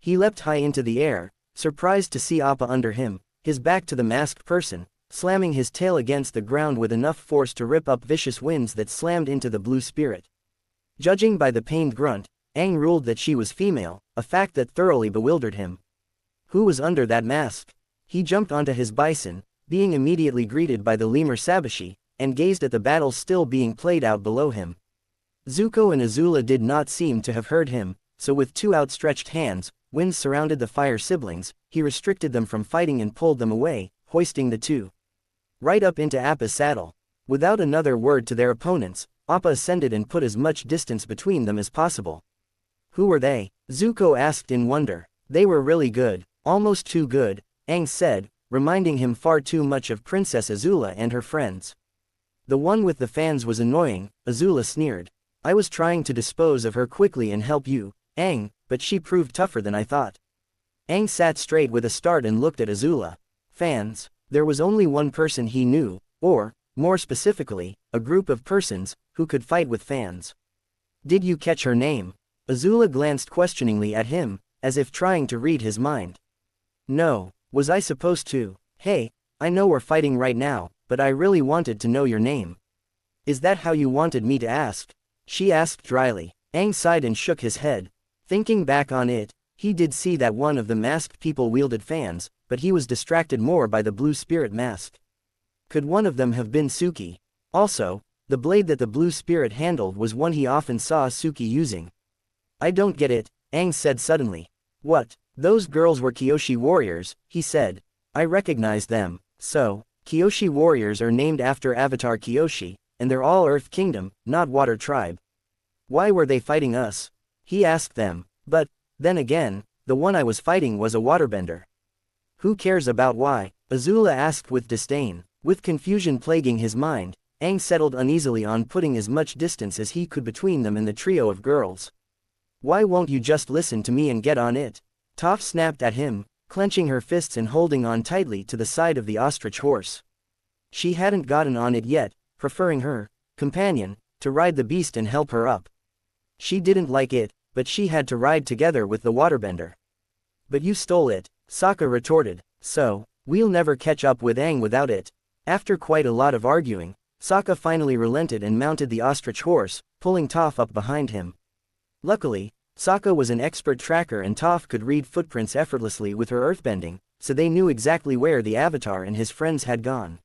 He leapt high into the air, surprised to see Appa under him, his back to the masked person, slamming his tail against the ground with enough force to rip up vicious winds that slammed into the blue spirit. Judging by the pained grunt, Aang ruled that she was female, a fact that thoroughly bewildered him. Who was under that mask? He jumped onto his bison, being immediately greeted by the lemur Sabashi, and gazed at the battle still being played out below him. Zuko and Azula did not seem to have heard him, so with two outstretched hands, Wind surrounded the fire siblings. He restricted them from fighting and pulled them away, hoisting the two right up into Appa's saddle. Without another word to their opponents, Appa ascended and put as much distance between them as possible. "Who were they?" Zuko asked in wonder. "They were really good, almost too good," Aang said, reminding him far too much of Princess Azula and her friends. "The one with the fans was annoying," Azula sneered. "I was trying to dispose of her quickly and help you, Aang, but she proved tougher than I thought." Aang sat straight with a start and looked at Azula. Fans. There was only one person he knew, or, more specifically, a group of persons, who could fight with fans. "Did you catch her name?" Azula glanced questioningly at him, as if trying to read his mind. "No, was I supposed to? Hey, I know we're fighting right now, but I really wanted to know your name." "Is that how you wanted me to ask?" she asked dryly. Aang sighed and shook his head. Thinking back on it, he did see that one of the masked people wielded fans, but he was distracted more by the blue spirit mask. Could one of them have been Suki? Also, the blade that the blue spirit handled was one he often saw Suki using. "I don't get it," Aang said suddenly. "What? Those girls were Kyoshi warriors," he said. "I recognized them." "So, Kyoshi warriors are named after Avatar Kyoshi, and they're all Earth Kingdom, not Water Tribe. Why were they fighting us?" he asked them. "But, then again, the one I was fighting was a waterbender." "Who cares about why?" Azula asked with disdain. With confusion plaguing his mind, Aang settled uneasily on putting as much distance as he could between them and the trio of girls. Why won't you just listen to me and get on it? Toph snapped at him, clenching her fists and holding on tightly to the side of the ostrich horse. She hadn't gotten on it yet, preferring her companion to ride the beast and help her up. She didn't like it, but she had to ride together with the waterbender. But you stole it, Sokka retorted, so we'll never catch up with Aang without it. After quite a lot of arguing, Sokka finally relented and mounted the ostrich horse, pulling Toph up behind him. Luckily, Sokka was an expert tracker and Toph could read footprints effortlessly with her earthbending, so they knew exactly where the Avatar and his friends had gone.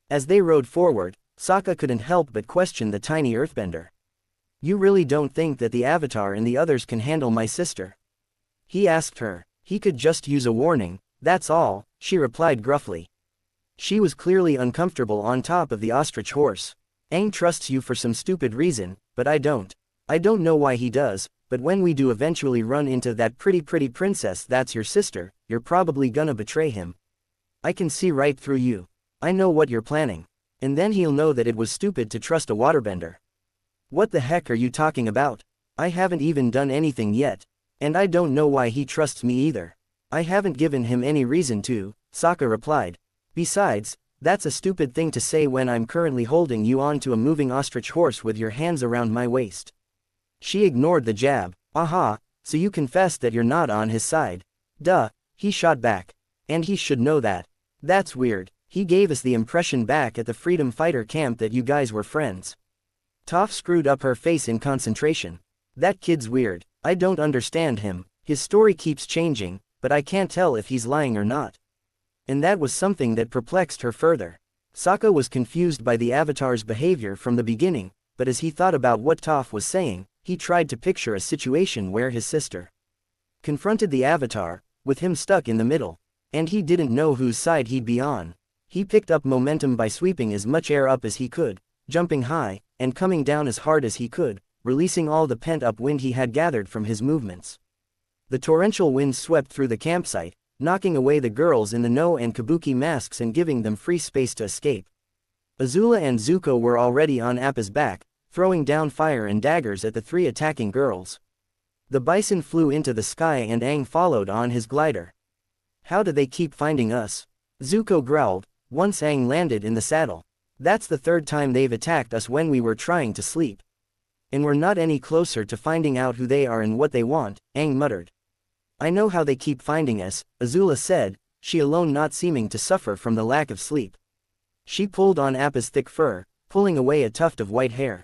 As they rode forward, Sokka couldn't help but question the tiny earthbender. You really don't think that the Avatar and the others can handle my sister? He asked her. He could just use a warning, that's all, she replied gruffly. She was clearly uncomfortable on top of the ostrich horse. Aang trusts you for some stupid reason, but I don't. I don't know why he does, but when we do eventually run into that pretty princess that's your sister, you're probably gonna betray him. I can see right through you. I know what you're planning. And then he'll know that it was stupid to trust a waterbender. What the heck are you talking about? I haven't even done anything yet. And I don't know why he trusts me either. I haven't given him any reason to, Sokka replied. Besides, that's a stupid thing to say when I'm currently holding you onto a moving ostrich horse with your hands around my waist. She ignored the jab. Aha, so you confess that you're not on his side. Duh, he shot back. And he should know that. That's weird. He gave us the impression back at the Freedom Fighter camp that you guys were friends. Toph screwed up her face in concentration. That kid's weird. I don't understand him. His story keeps changing, but I can't tell if he's lying or not. And that was something that perplexed her further. Sokka was confused by the Avatar's behavior from the beginning, but as he thought about what Toph was saying, he tried to picture a situation where his sister confronted the Avatar, with him stuck in the middle, and he didn't know whose side he'd be on. He picked up momentum by sweeping as much air up as he could, jumping high, and coming down as hard as he could, releasing all the pent-up wind he had gathered from his movements. The torrential wind swept through the campsite, knocking away the girls in the No and Kabuki masks and giving them free space to escape. Azula and Zuko were already on Appa's back, throwing down fire and daggers at the three attacking girls. The bison flew into the sky and Aang followed on his glider. How do they keep finding us? Zuko growled, once Aang landed in the saddle. That's the third time they've attacked us when we were trying to sleep. And we're not any closer to finding out who they are and what they want, Aang muttered. I know how they keep finding us, Azula said, she alone not seeming to suffer from the lack of sleep. She pulled on Appa's thick fur, pulling away a tuft of white hair.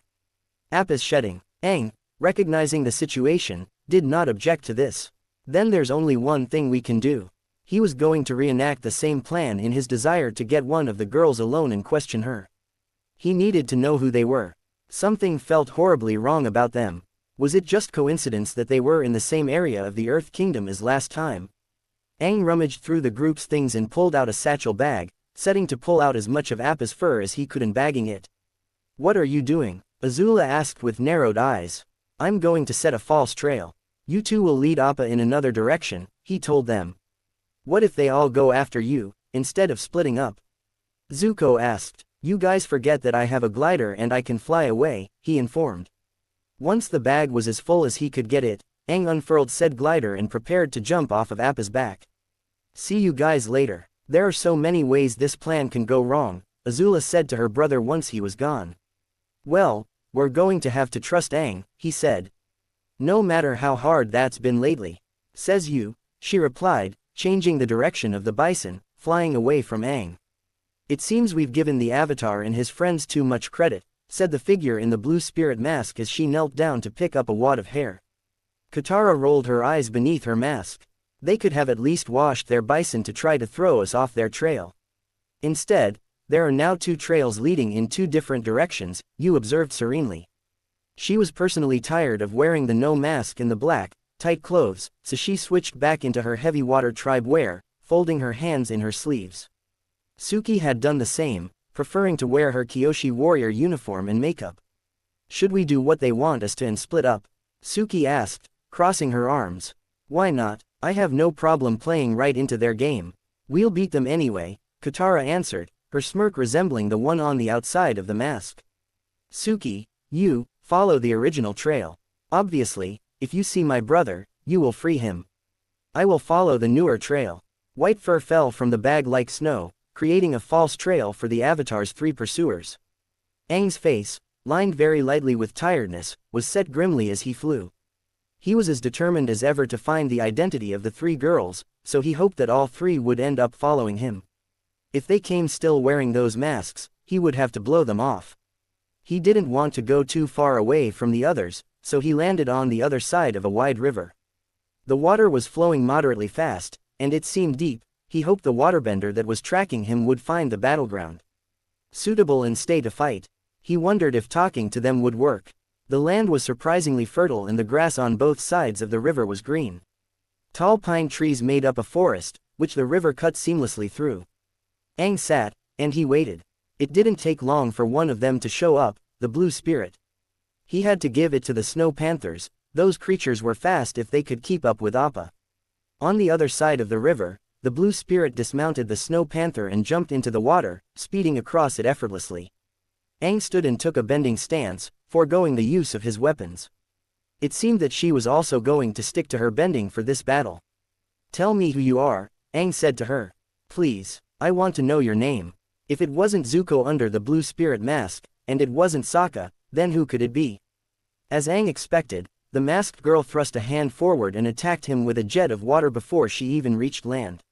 Appa's shedding. Aang, recognizing the situation, did not object to this. Then there's only one thing we can do. He was going to reenact the same plan in his desire to get one of the girls alone and question her. He needed to know who they were. Something felt horribly wrong about them. Was it just coincidence that they were in the same area of the Earth Kingdom as last time? Aang rummaged through the group's things and pulled out a satchel bag, setting to pull out as much of Appa's fur as he could and bagging it. What are you doing? Azula asked with narrowed eyes. I'm going to set a false trail. You two will lead Appa in another direction, he told them. What if they all go after you, instead of splitting up? Zuko asked. You guys forget that I have a glider and I can fly away, he informed. Once the bag was as full as he could get it, Aang unfurled said glider and prepared to jump off of Appa's back. See you guys later. There are so many ways this plan can go wrong, Azula said to her brother once he was gone. Well, we're going to have to trust Aang, he said. No matter how hard that's been lately. Says you, she replied, changing the direction of the bison, flying away from Aang. It seems we've given the Avatar and his friends too much credit, said the figure in the blue spirit mask as she knelt down to pick up a wad of hair. Katara rolled her eyes beneath her mask. They could have at least washed their bison to try to throw us off their trail. Instead, there are now two trails leading in two different directions, you observed serenely. She was personally tired of wearing the No mask and the black, tight clothes, so she switched back into her heavy water tribe wear, folding her hands in her sleeves. Suki had done the same, preferring to wear her Kyoshi warrior uniform and makeup. Should we do what they want us to and split up? Suki asked, crossing her arms. Why not? I have no problem playing right into their game. We'll beat them anyway, Katara answered, her smirk resembling the one on the outside of the mask. Suki, you follow the original trail. Obviously, if you see my brother, you will free him. I will follow the newer trail. White fur fell from the bag like snow, creating a false trail for the Avatar's 3 pursuers. Aang's face, lined very lightly with tiredness, was set grimly as he flew. He was as determined as ever to find the identity of the 3 girls, so he hoped that all 3 would end up following him. If they came still wearing those masks, he would have to blow them off. He didn't want to go too far away from the others, so he landed on the other side of a wide river. The water was flowing moderately fast, and it seemed deep. He hoped the waterbender that was tracking him would find the battleground suitable and stay to fight. He wondered if talking to them would work. The land was surprisingly fertile and the grass on both sides of the river was green. Tall pine trees made up a forest, which the river cut seamlessly through. Aang sat, and he waited. It didn't take long for one of them to show up, the Blue Spirit. He had to give it to the Snow Panthers. Those creatures were fast if they could keep up with Appa. On the other side of the river, the Blue Spirit dismounted the Snow Panther and jumped into the water, speeding across it effortlessly. Aang stood and took a bending stance, foregoing the use of his weapons. It seemed that she was also going to stick to her bending for this battle. Tell me who you are, Aang said to her. Please, I want to know your name. If it wasn't Zuko under the Blue Spirit mask, and it wasn't Sokka, then who could it be? As Aang expected, the masked girl thrust a hand forward and attacked him with a jet of water before she even reached land.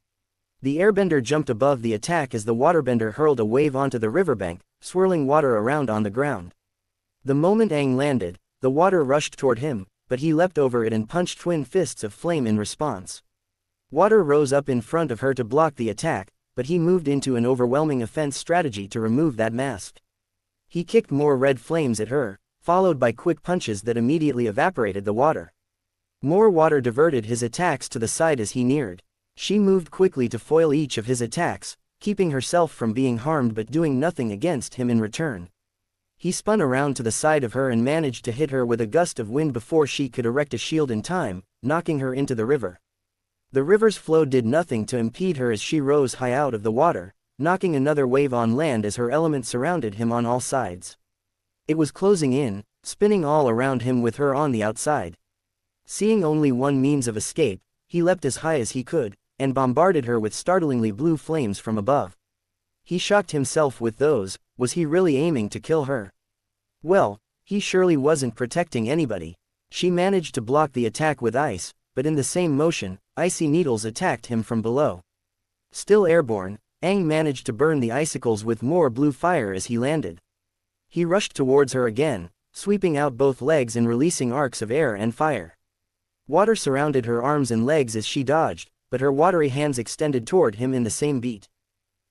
The airbender jumped above the attack as the waterbender hurled a wave onto the riverbank, swirling water around on the ground. The moment Aang landed, the water rushed toward him, but he leapt over it and punched twin fists of flame in response. Water rose up in front of her to block the attack, but he moved into an overwhelming offense strategy to remove that mask. He kicked more red flames at her, followed by quick punches that immediately evaporated the water. More water diverted his attacks to the side as he neared. She moved quickly to foil each of his attacks, keeping herself from being harmed but doing nothing against him in return. He spun around to the side of her and managed to hit her with a gust of wind before she could erect a shield in time, knocking her into the river. The river's flow did nothing to impede her as she rose high out of the water, knocking another wave on land as her element surrounded him on all sides. It was closing in, spinning all around him with her on the outside. Seeing only one means of escape, he leapt as high as he could, and bombarded her with startlingly blue flames from above. He shocked himself with those. Was he really aiming to kill her? Well, he surely wasn't protecting anybody. She managed to block the attack with ice, but in the same motion, icy needles attacked him from below. Still airborne, Aang managed to burn the icicles with more blue fire as he landed. He rushed towards her again, sweeping out both legs and releasing arcs of air and fire. Water surrounded her arms and legs as she dodged, but her watery hands extended toward him in the same beat.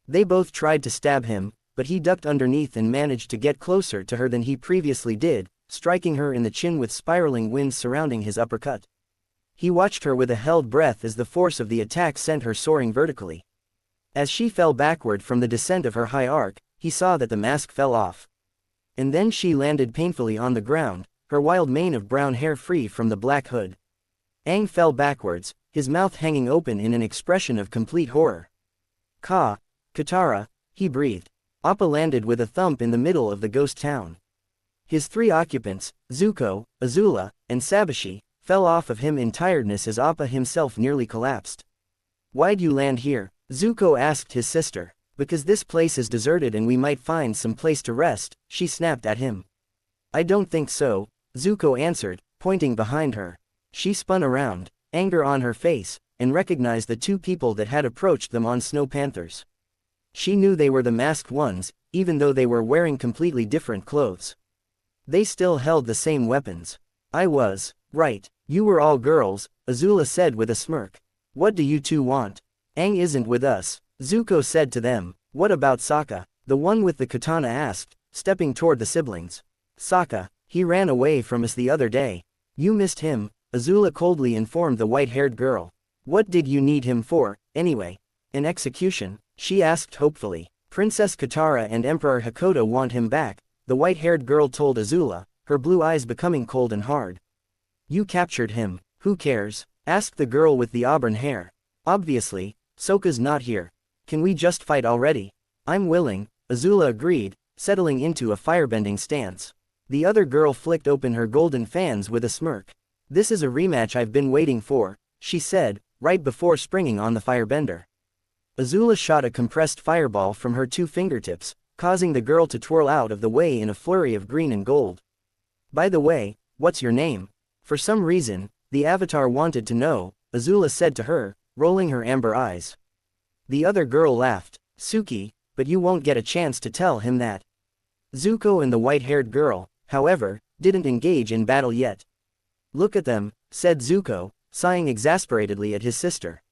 They both tried to stab him, but he ducked underneath and managed to get closer to her than he previously did, striking her in the chin with spiraling winds surrounding his uppercut. He watched her with a held breath as the force of the attack sent her soaring vertically. As she fell backward from the descent of her high arc, he saw that the mask fell off. And then she landed painfully on the ground, her wild mane of brown hair free from the black hood. Aang fell backwards, his mouth hanging open in an expression of complete horror. Katara, he breathed. Appa landed with a thump in the middle of the ghost town. His 3 occupants, Zuko, Azula, and Sabashi, fell off of him in tiredness as Appa himself nearly collapsed. Why'd you land here? Zuko asked his sister. Because this place is deserted and we might find some place to rest, she snapped at him. I don't think so, Zuko answered, pointing behind her. She spun around, anger on her face, and recognized the 2 people that had approached them on Snow Panthers. She knew they were the masked ones, even though they were wearing completely different clothes. They still held the same weapons. I was right. You were all girls, Azula said with a smirk. What do you 2 want? Aang isn't with us, Zuko said to them. What about Sokka? The one with the katana asked, stepping toward the siblings. Sokka, he ran away from us the other day. You missed him, Azula coldly informed the white-haired girl. What did you need him for, anyway? An execution? She asked hopefully. Princess Katara and Emperor Hakoda want him back, the white-haired girl told Azula, her blue eyes becoming cold and hard. You captured him, who cares? Asked the girl with the auburn hair. Obviously, Sokka's not here. Can we just fight already? I'm willing, Azula agreed, settling into a firebending stance. The other girl flicked open her golden fans with a smirk. This is a rematch I've been waiting for, she said, right before springing on the firebender. Azula shot a compressed fireball from her 2 fingertips, causing the girl to twirl out of the way in a flurry of green and gold. By the way, what's your name? For some reason, the Avatar wanted to know, Azula said to her, rolling her amber eyes. The other girl laughed. Suki, but you won't get a chance to tell him that. Zuko and the white-haired girl, however, didn't engage in battle yet. Look at them, said Zuko, sighing exasperatedly at his sister.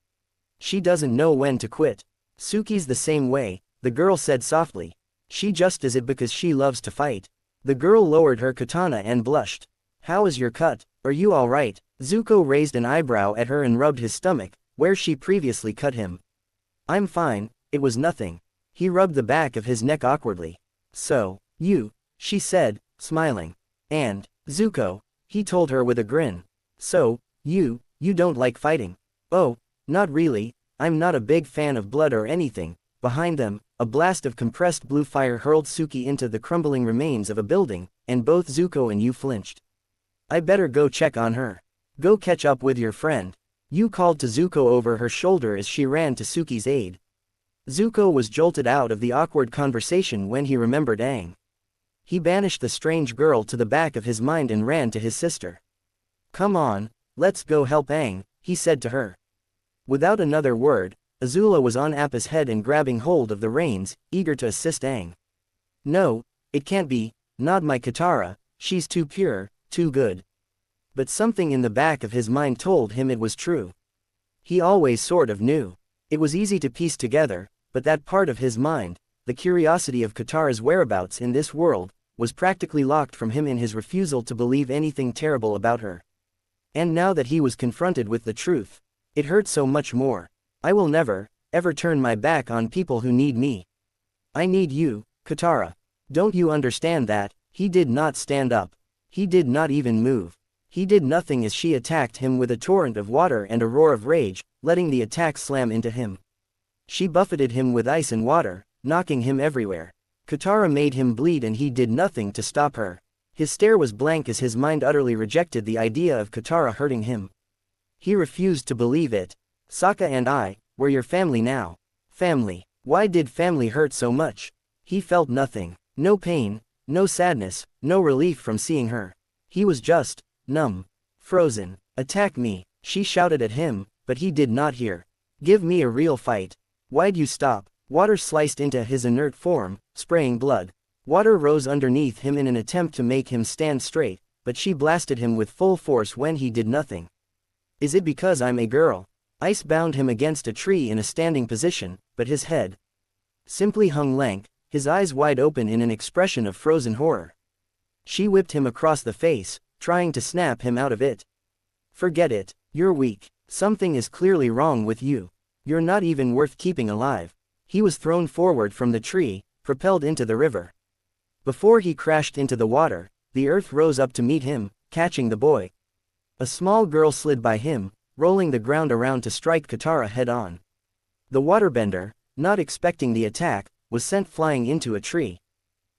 She doesn't know when to quit. Suki's the same way, the girl said softly. She just does it because she loves to fight. The girl lowered her katana and blushed. How is your cut? Are you all right? Zuko raised an eyebrow at her and rubbed his stomach, where she previously cut him. I'm fine, it was nothing. He rubbed the back of his neck awkwardly. So, she said, smiling. And, Zuko, he told her with a grin. So, you don't like fighting. Oh, not really, I'm not a big fan of blood or anything. Behind them, a blast of compressed blue fire hurled Suki into the crumbling remains of a building, and both Zuko and Yu flinched. I better go check on her. Go catch up with your friend. Yu called to Zuko over her shoulder as she ran to Suki's aid. Zuko was jolted out of the awkward conversation when he remembered Aang. He banished the strange girl to the back of his mind and ran to his sister. Come on, let's go help Aang, he said to her. Without another word, Azula was on Appa's head and grabbing hold of the reins, eager to assist Aang. No, it can't be, not my Katara, she's too pure, too good. But something in the back of his mind told him it was true. He always sort of knew. It was easy to piece together, but that part of his mind, the curiosity of Katara's whereabouts in this world, was practically locked from him in his refusal to believe anything terrible about her. And now that he was confronted with the truth, it hurt so much more. I will never, ever turn my back on people who need me. I need you, Katara. Don't you understand that? He did not stand up. He did not even move. He did nothing as she attacked him with a torrent of water and a roar of rage, letting the attack slam into him. She buffeted him with ice and water, knocking him everywhere. Katara made him bleed and he did nothing to stop her. His stare was blank as his mind utterly rejected the idea of Katara hurting him. He refused to believe it. Sokka and I, we're your family now. Family. Why did family hurt so much? He felt nothing. No pain, no sadness, no relief from seeing her. He was just numb. Frozen. Attack me, she shouted at him, but he did not hear. Give me a real fight. Why'd you stop? Water sliced into his inert form, spraying blood. Water rose underneath him in an attempt to make him stand straight, but she blasted him with full force when he did nothing. Is it because I'm a girl? Ice bound him against a tree in a standing position, but his head simply hung lank, his eyes wide open in an expression of frozen horror. She whipped him across the face, trying to snap him out of it. Forget it, you're weak. Something is clearly wrong with you. You're not even worth keeping alive. He was thrown forward from the tree, propelled into the river. Before he crashed into the water, the earth rose up to meet him, catching the boy. A small girl slid by him, rolling the ground around to strike Katara head-on. The waterbender, not expecting the attack, was sent flying into a tree.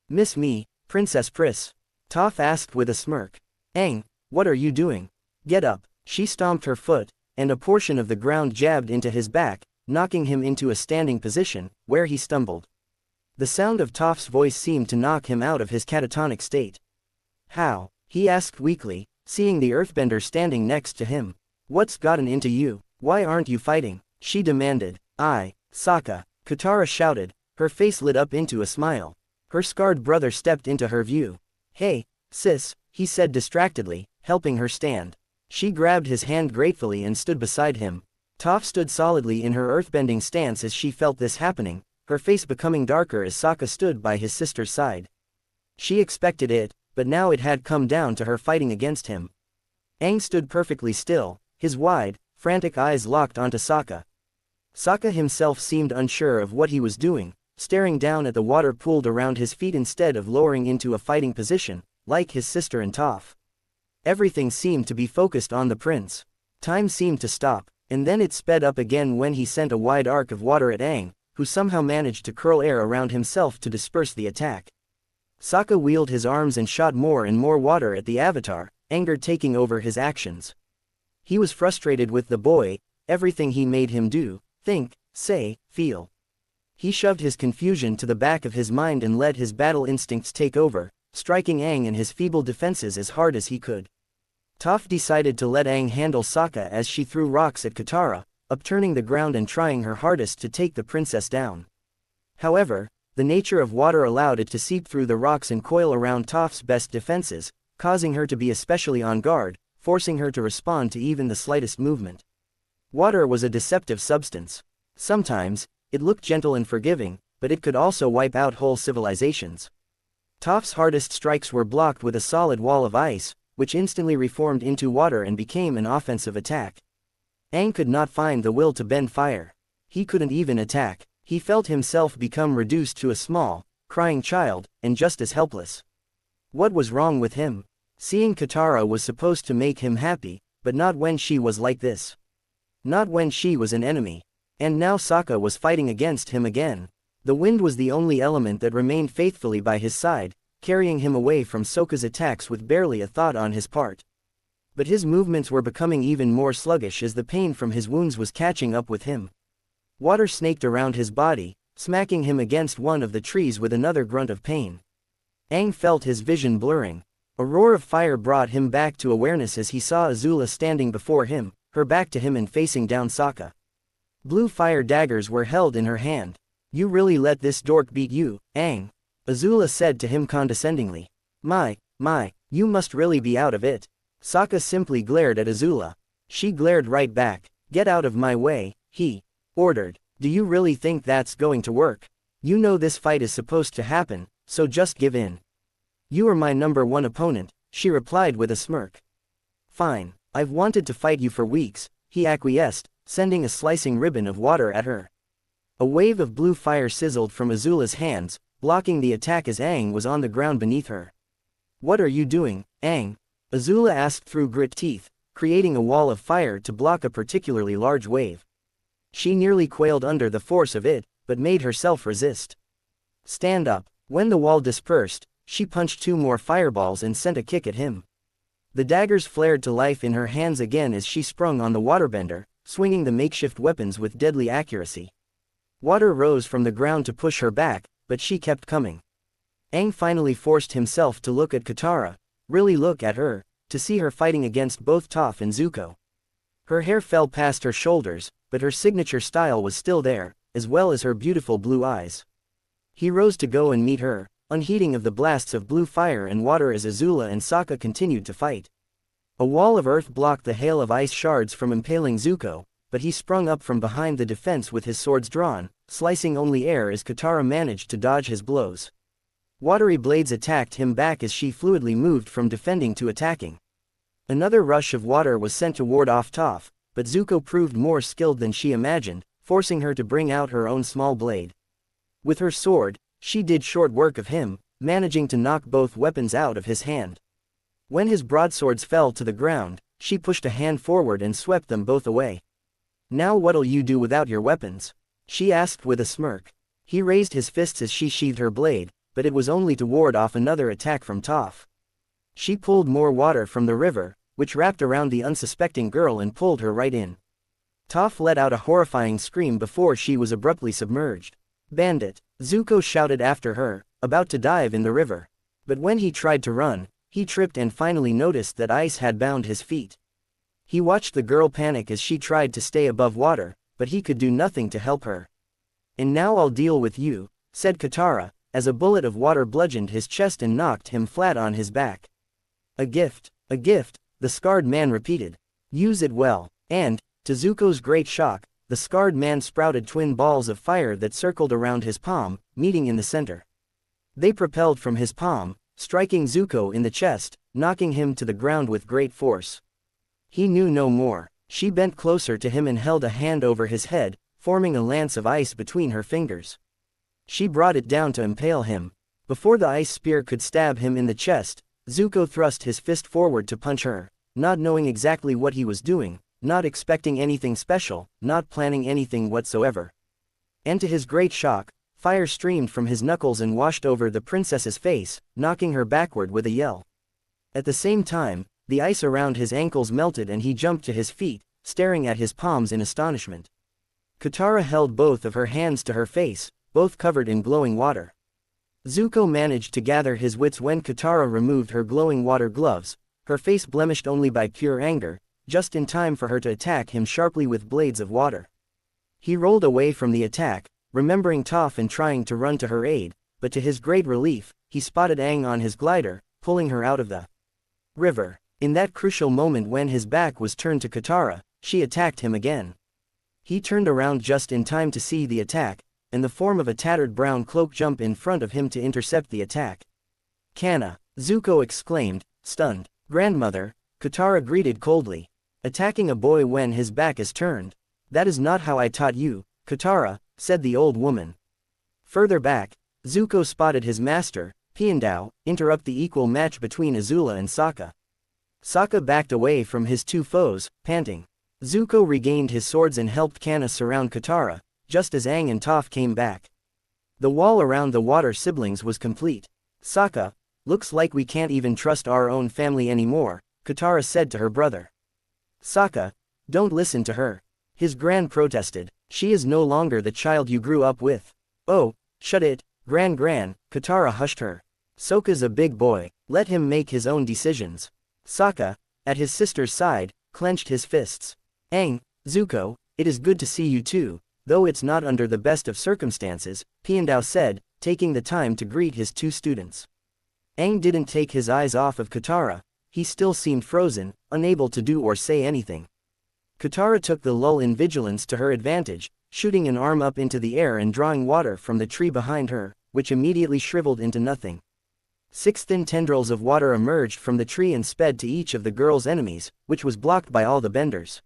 Miss me, Princess Pris? Toph asked with a smirk. Aang, what are you doing? Get up. She stomped her foot, and a portion of the ground jabbed into his back, knocking him into a standing position, where he stumbled. The sound of Toph's voice seemed to knock him out of his catatonic state. How? He asked weakly, seeing the earthbender standing next to him. What's gotten into you? Why aren't you fighting? She demanded. Sokka, Katara shouted, her face lit up into a smile. Her scarred brother stepped into her view. Hey, sis, he said distractedly, helping her stand. She grabbed his hand gratefully and stood beside him. Toph stood solidly in her earthbending stance as she felt this happening, her face becoming darker as Sokka stood by his sister's side. She expected it, but now it had come down to her fighting against him. Aang stood perfectly still, his wide, frantic eyes locked onto Sokka. Sokka himself seemed unsure of what he was doing, staring down at the water pooled around his feet instead of lowering into a fighting position, like his sister and Toph. Everything seemed to be focused on the prince. Time seemed to stop, and then it sped up again when he sent a wide arc of water at Aang, who somehow managed to curl air around himself to disperse the attack. Sokka wheeled his arms and shot more and more water at the avatar, anger taking over his actions. He was frustrated with the boy, everything he made him do, think, say, feel. He shoved his confusion to the back of his mind and let his battle instincts take over, striking Aang and his feeble defenses as hard as he could. Toph decided to let Aang handle Sokka as she threw rocks at Katara, upturning the ground and trying her hardest to take the princess down. However, the nature of water allowed it to seep through the rocks and coil around Toph's best defenses, causing her to be especially on guard, forcing her to respond to even the slightest movement. Water was a deceptive substance. Sometimes, it looked gentle and forgiving, but it could also wipe out whole civilizations. Toph's hardest strikes were blocked with a solid wall of ice, which instantly reformed into water and became an offensive attack. Aang could not find the will to bend fire. He couldn't even attack. He felt himself become reduced to a small, crying child, and just as helpless. What was wrong with him? Seeing Katara was supposed to make him happy, but not when she was like this. Not when she was an enemy. And now Sokka was fighting against him again. The wind was the only element that remained faithfully by his side, carrying him away from Sokka's attacks with barely a thought on his part. But his movements were becoming even more sluggish as the pain from his wounds was catching up with him. Water snaked around his body, smacking him against one of the trees with another grunt of pain. Aang felt his vision blurring. A roar of fire brought him back to awareness as he saw Azula standing before him, her back to him and facing down Sokka. Blue fire daggers were held in her hand. "You really let this dork beat you, Aang?" Azula said to him condescendingly. My, you must really be out of it." Sokka simply glared at Azula. She glared right back. "Get out of my way," he ordered. "Do you really think that's going to work? You know this fight is supposed to happen, so just give in." "You are my #1 opponent," she replied with a smirk. "Fine, I've wanted to fight you for weeks," he acquiesced, sending a slicing ribbon of water at her. A wave of blue fire sizzled from Azula's hands, blocking the attack as Aang was on the ground beneath her. "What are you doing, Aang?" Azula asked through grit teeth, creating a wall of fire to block a particularly large wave. She nearly quailed under the force of it, but made herself resist. "Stand up." When the wall dispersed, she punched 2 more fireballs and sent a kick at him. The daggers flared to life in her hands again as she sprung on the waterbender, swinging the makeshift weapons with deadly accuracy. Water rose from the ground to push her back, but she kept coming. Aang finally forced himself to look at Katara, really look at her, to see her fighting against both Toph and Zuko. Her hair fell past her shoulders, but her signature style was still there, as well as her beautiful blue eyes. He rose to go and meet her, unheeding of the blasts of blue fire and water as Azula and Sokka continued to fight. A wall of earth blocked the hail of ice shards from impaling Zuko, but he sprung up from behind the defense with his swords drawn, slicing only air as Katara managed to dodge his blows. Watery blades attacked him back as she fluidly moved from defending to attacking. Another rush of water was sent to ward off Toph, but Zuko proved more skilled than she imagined, forcing her to bring out her own small blade. With her sword, she did short work of him, managing to knock both weapons out of his hand. When his broadswords fell to the ground, she pushed a hand forward and swept them both away. "Now what'll you do without your weapons?" she asked with a smirk. He raised his fists as she sheathed her blade, but it was only to ward off another attack from Toph. She pulled more water from the river, which wrapped around the unsuspecting girl and pulled her right in. Toph let out a horrifying scream before she was abruptly submerged. "Bandit!" Zuko shouted after her, about to dive in the river. But when he tried to run, he tripped and finally noticed that ice had bound his feet. He watched the girl panic as she tried to stay above water, but he could do nothing to help her. "And now I'll deal with you," said Katara, as a bullet of water bludgeoned his chest and knocked him flat on his back. A gift, the scarred man repeated. "Use it well." And, to Zuko's great shock, the scarred man sprouted twin balls of fire that circled around his palm, meeting in the center. They propelled from his palm, striking Zuko in the chest, knocking him to the ground with great force. He knew no more. She bent closer to him and held a hand over his head, forming a lance of ice between her fingers. She brought it down to impale him. Before the ice spear could stab him in the chest, Zuko thrust his fist forward to punch her, not knowing exactly what he was doing, not expecting anything special, not planning anything whatsoever. And to his great shock, fire streamed from his knuckles and washed over the princess's face, knocking her backward with a yell. At the same time, The ice around his ankles melted and he jumped to his feet, staring at his palms in astonishment. Katara held both of her hands to her face, both covered in glowing water. Zuko managed to gather his wits when Katara removed her glowing water gloves, her face blemished only by pure anger, just in time for her to attack him sharply with blades of water. He rolled away from the attack, remembering Toph and trying to run to her aid, but to his great relief, he spotted Aang on his glider, pulling her out of the river. In that crucial moment when his back was turned to Katara, she attacked him again. He turned around just in time to see the attack, and the form of a tattered brown cloak jump in front of him to intercept the attack. Kanna! Zuko exclaimed, stunned. Grandmother, Katara greeted coldly. Attacking a boy when his back is turned. That is not how I taught you, Katara, said the old woman. Further back, Zuko spotted his master, Piandao, interrupt the equal match between Azula and Sokka. Sokka backed away from his two foes, panting. Zuko regained his swords and helped Kanna surround Katara, just as Aang and Toph came back. The wall around the water siblings was complete. Sokka, looks like we can't even trust our own family anymore, Katara said to her brother. Sokka, don't listen to her. His gran protested. She is no longer the child you grew up with. Oh, shut it, Gran. Katara hushed her. Sokka's a big boy, let him make his own decisions. Sokka, at his sister's side, clenched his fists. Aang, Zuko, it is good to see you too, though it's not under the best of circumstances, Piandao said, taking the time to greet his two students. Aang didn't take his eyes off of Katara, he still seemed frozen, unable to do or say anything. Katara took the lull in vigilance to her advantage, shooting an arm up into the air and drawing water from the tree behind her, which immediately shriveled into nothing. 6 thin tendrils of water emerged from the tree and sped to each of the girl's enemies, which was blocked by all the benders.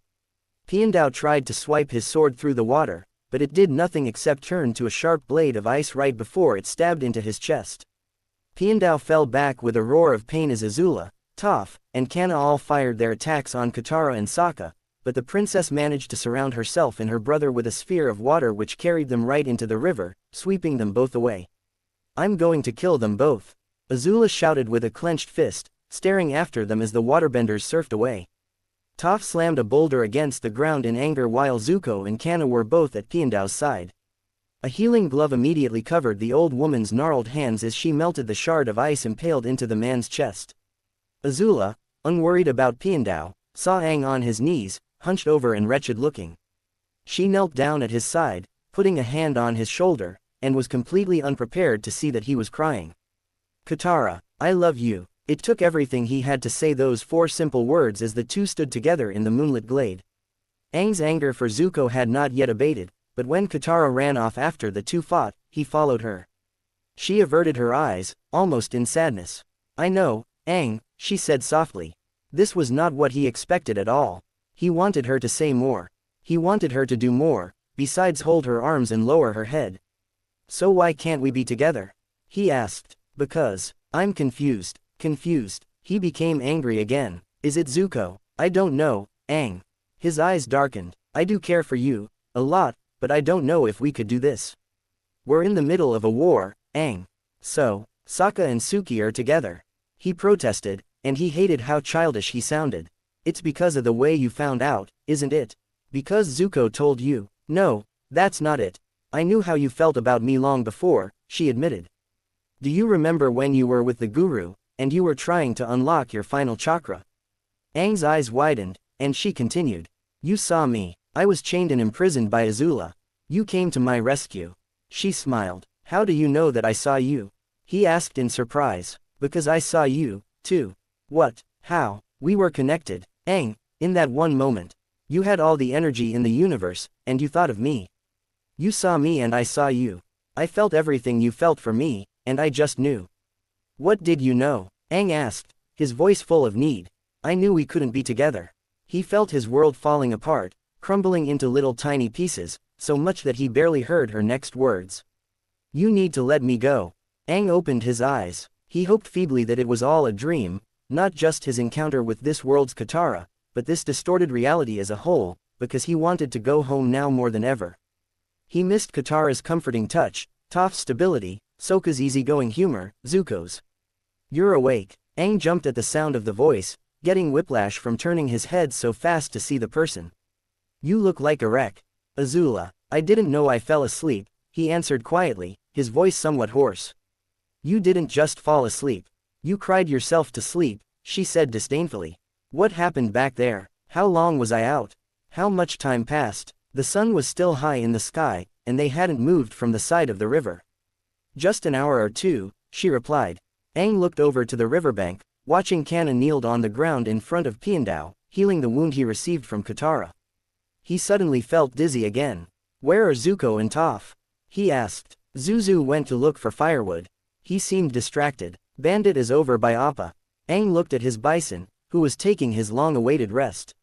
Piandao tried to swipe his sword through the water, but it did nothing except turn to a sharp blade of ice right before it stabbed into his chest. Piandao fell back with a roar of pain as Azula, Toph, and Kanna all fired their attacks on Katara and Sokka, but the princess managed to surround herself and her brother with a sphere of water which carried them right into the river, sweeping them both away. I'm going to kill them both, Azula shouted with a clenched fist, staring after them as the waterbenders surfed away. Toph slammed a boulder against the ground in anger while Zuko and Kanna were both at Piandao's side. A healing glove immediately covered the old woman's gnarled hands as she melted the shard of ice impaled into the man's chest. Azula, unworried about Piandao, saw Aang on his knees, hunched over and wretched looking. She knelt down at his side, putting a hand on his shoulder, and was completely unprepared to see that he was crying. Katara, I love you. It took everything he had to say those 4 simple words as the two stood together in the moonlit glade. Aang's anger for Zuko had not yet abated, but when Katara ran off after the two fought, he followed her. She averted her eyes, almost in sadness. I know, Aang, she said softly. This was not what he expected at all. He wanted her to say more. He wanted her to do more, besides hold her arms and lower her head. So why can't we be together? He asked. Because, I'm confused. Confused. He became angry again. Is it Zuko? I don't know, Aang. His eyes darkened. I do care for you, a lot, but I don't know if we could do this. We're in the middle of a war, Aang. So, Sokka and Suki are together. He protested, and he hated how childish he sounded. It's because of the way you found out, isn't it? Because Zuko told you. No, that's not it. I knew how you felt about me long before, she admitted. Do you remember when you were with the Guru, and you were trying to unlock your final chakra? Aang's eyes widened, and she continued. You saw me. I was chained and imprisoned by Azula. You came to my rescue. She smiled. How do you know that I saw you? He asked in surprise. Because I saw you, too. What? How? We were connected. Aang, in that one moment. You had all the energy in the universe, and you thought of me. You saw me and I saw you. I felt everything you felt for me, and I just knew. What did you know? Aang asked, his voice full of need. I knew we couldn't be together. He felt his world falling apart, crumbling into little tiny pieces, so much that he barely heard her next words. You need to let me go. Aang opened his eyes. He hoped feebly that it was all a dream, not just his encounter with this world's Katara, but this distorted reality as a whole, because he wanted to go home now more than ever. He missed Katara's comforting touch, Toph's stability, Sokka's easygoing humor, Zuko's. You're awake. Aang jumped at the sound of the voice, getting whiplash from turning his head so fast to see the person. You look like a wreck. Azula, I didn't know I fell asleep, he answered quietly, his voice somewhat hoarse. You didn't just fall asleep. You cried yourself to sleep, she said disdainfully. What happened back there? How long was I out? How much time passed? The sun was still high in the sky, and they hadn't moved from the side of the river. Just an hour or two, she replied. Aang looked over to the riverbank, watching Kanna kneeled on the ground in front of Piandao, healing the wound he received from Katara. He suddenly felt dizzy again. Where are Zuko and Toph? He asked. Zuzu went to look for firewood. He seemed distracted. Bandit is over by Appa. Aang looked at his bison, who was taking his long-awaited rest.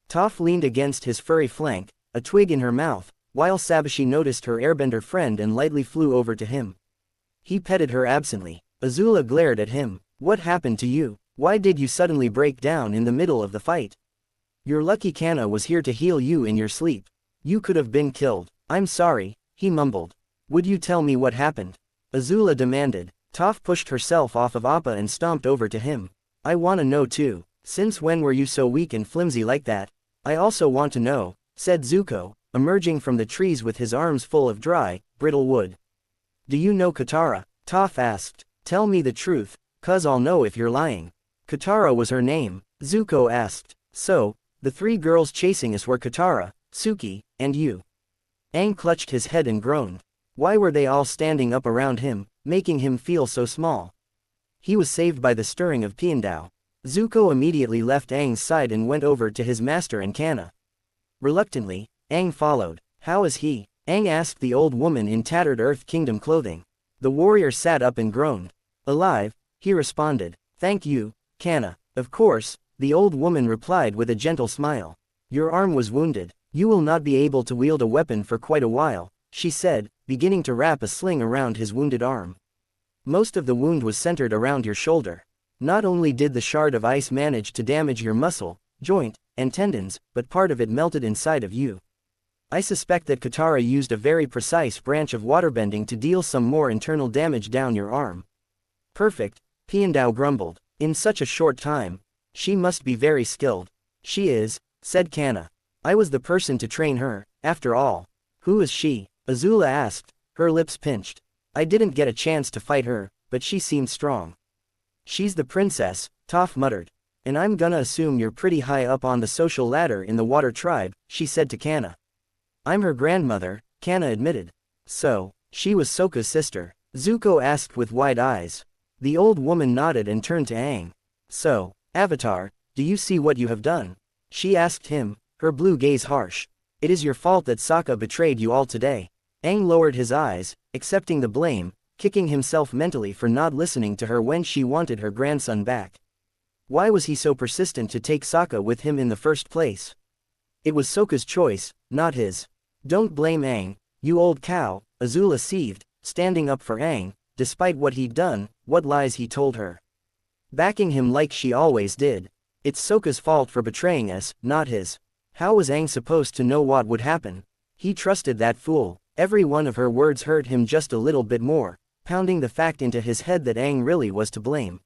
Toph leaned against his furry flank, a twig in her mouth, while Sabashi noticed her airbender friend and lightly flew over to him. He petted her absently. Azula glared at him. What happened to you? Why did you suddenly break down in the middle of the fight? Your lucky Kanna was here to heal you in your sleep. You could have been killed. I'm sorry, he mumbled. Would you tell me what happened? Azula demanded. Toph pushed herself off of Appa and stomped over to him. I wanna know too. Since when were you so weak and flimsy like that? I also want to know, said Zuko, emerging from the trees with his arms full of dry, brittle wood. Do you know Katara? Toph asked. Tell me the truth, cuz I'll know if you're lying. Katara was her name, Zuko asked. So, the three girls chasing us were Katara, Suki, and you. Aang clutched his head and groaned. Why were they all standing up around him, making him feel so small? He was saved by the stirring of Piandao. Zuko immediately left Aang's side and went over to his master and Kanna. Reluctantly, Aang followed. How is he? Aang asked the old woman in tattered Earth Kingdom clothing. The warrior sat up and groaned. Alive, he responded. Thank you, Kanna. Of course, the old woman replied with a gentle smile. Your arm was wounded. You will not be able to wield a weapon for quite a while, she said, beginning to wrap a sling around his wounded arm. Most of the wound was centered around your shoulder. Not only did the shard of ice manage to damage your muscle, joint, and tendons, but part of it melted inside of you. I suspect that Katara used a very precise branch of waterbending to deal some more internal damage down your arm. Perfect, Piandao grumbled. In such a short time. She must be very skilled. She is, said Kanna. I was the person to train her, after all. Who is she? Azula asked, her lips pinched. I didn't get a chance to fight her, but she seemed strong. She's the princess, Toph muttered. And I'm gonna assume you're pretty high up on the social ladder in the water tribe, she said to Kanna. I'm her grandmother, Kanna admitted. So, she was Sokka's sister? Zuko asked with wide eyes. The old woman nodded and turned to Aang. So, Avatar, do you see what you have done? She asked him, her blue gaze harsh. It is your fault that Sokka betrayed you all today. Aang lowered his eyes, accepting the blame, kicking himself mentally for not listening to her when she wanted her grandson back. Why was he so persistent to take Sokka with him in the first place? It was Sokka's choice, not his. Don't blame Aang, you old cow, Azula seethed, standing up for Aang, despite what he'd done, what lies he told her. Backing him like she always did. It's Sokka's fault for betraying us, not his. How was Aang supposed to know what would happen? He trusted that fool. Every one of her words hurt him just a little bit more, pounding the fact into his head that Aang really was to blame.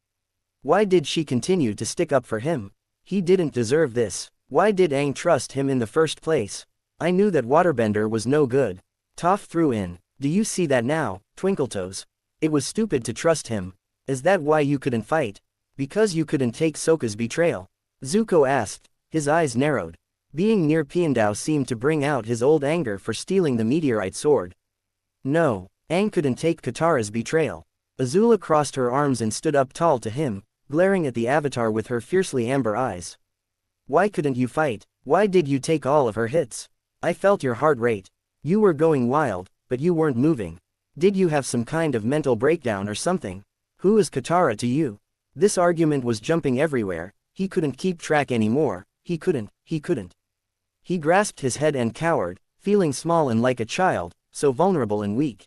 Why did she continue to stick up for him? He didn't deserve this. Why did Aang trust him in the first place? I knew that Waterbender was no good. Toph threw in. Do you see that now, Twinkletoes? It was stupid to trust him. Is that why you couldn't fight? Because you couldn't take Sokka's betrayal? Zuko asked, his eyes narrowed. Being near Piandao seemed to bring out his old anger for stealing the meteorite sword. No, Aang couldn't take Katara's betrayal. Azula crossed her arms and stood up tall to him, glaring at the Avatar with her fiercely amber eyes. Why couldn't you fight? Why did you take all of her hits? I felt your heart rate. You were going wild, but you weren't moving. Did you have some kind of mental breakdown or something? Who is Katara to you? This argument was jumping everywhere. He couldn't keep track anymore. He couldn't. He grasped his head and cowered, feeling small and like a child, so vulnerable and weak.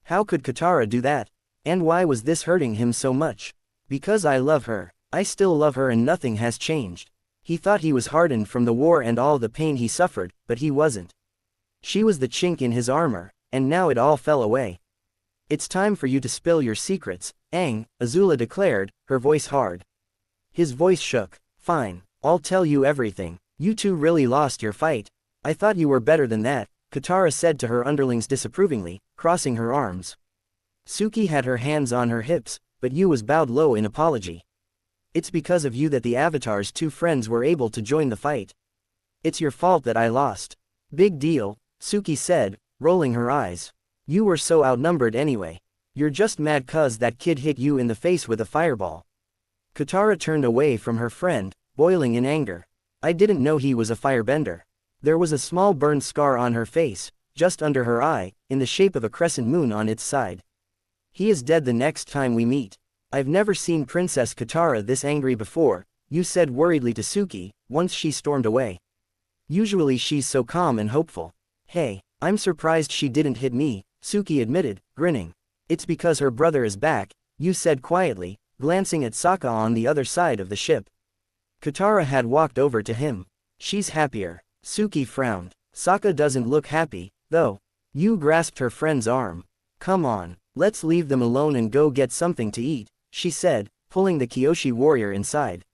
How could Katara do that? And why was this hurting him so much? Because I love her. I still love her and nothing has changed. He thought he was hardened from the war and all the pain he suffered, but he wasn't. She was the chink in his armor, and now it all fell away. It's time for you to spill your secrets, Aang, Azula declared, her voice hard. His voice shook. Fine, I'll tell you everything. You two really lost your fight. I thought you were better than that, Katara said to her underlings disapprovingly, crossing her arms. Suki had her hands on her hips, but Yu was bowed low in apology. It's because of you that the Avatar's two friends were able to join the fight. It's your fault that I lost. Big deal, Suki said, rolling her eyes. You were so outnumbered anyway. You're just mad 'cause that kid hit you in the face with a fireball. Katara turned away from her friend, boiling in anger. I didn't know he was a firebender. There was a small burn scar on her face, just under her eye, in the shape of a crescent moon on its side. He is dead the next time we meet. I've never seen Princess Katara this angry before, Yu said worriedly to Suki, once she stormed away. Usually she's so calm and hopeful. Hey, I'm surprised she didn't hit me, Suki admitted, grinning. It's because her brother is back, Yu said quietly, glancing at Sokka on the other side of the ship. Katara had walked over to him. She's happier. Suki frowned. Sokka doesn't look happy, though. Yu grasped her friend's arm. Come on, let's leave them alone and go get something to eat, she said, pulling the Kyoshi warrior inside.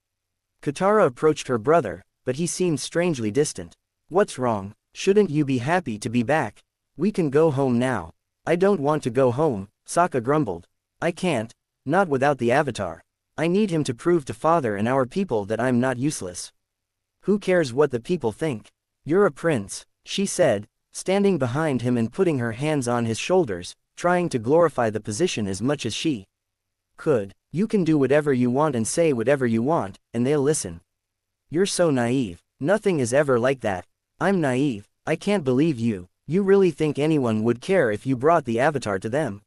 Katara approached her brother, but he seemed strangely distant. What's wrong? Shouldn't you be happy to be back? We can go home now. I don't want to go home, Sokka grumbled. I can't. Not without the Avatar. I need him to prove to Father and our people that I'm not useless. Who cares what the people think? You're a prince, she said, standing behind him and putting her hands on his shoulders, trying to glorify the position as much as she could. You can do whatever you want and say whatever you want, and they'll listen. You're so naive. Nothing is ever like that. I'm naive. I can't believe you. You really think anyone would care if you brought the Avatar to them?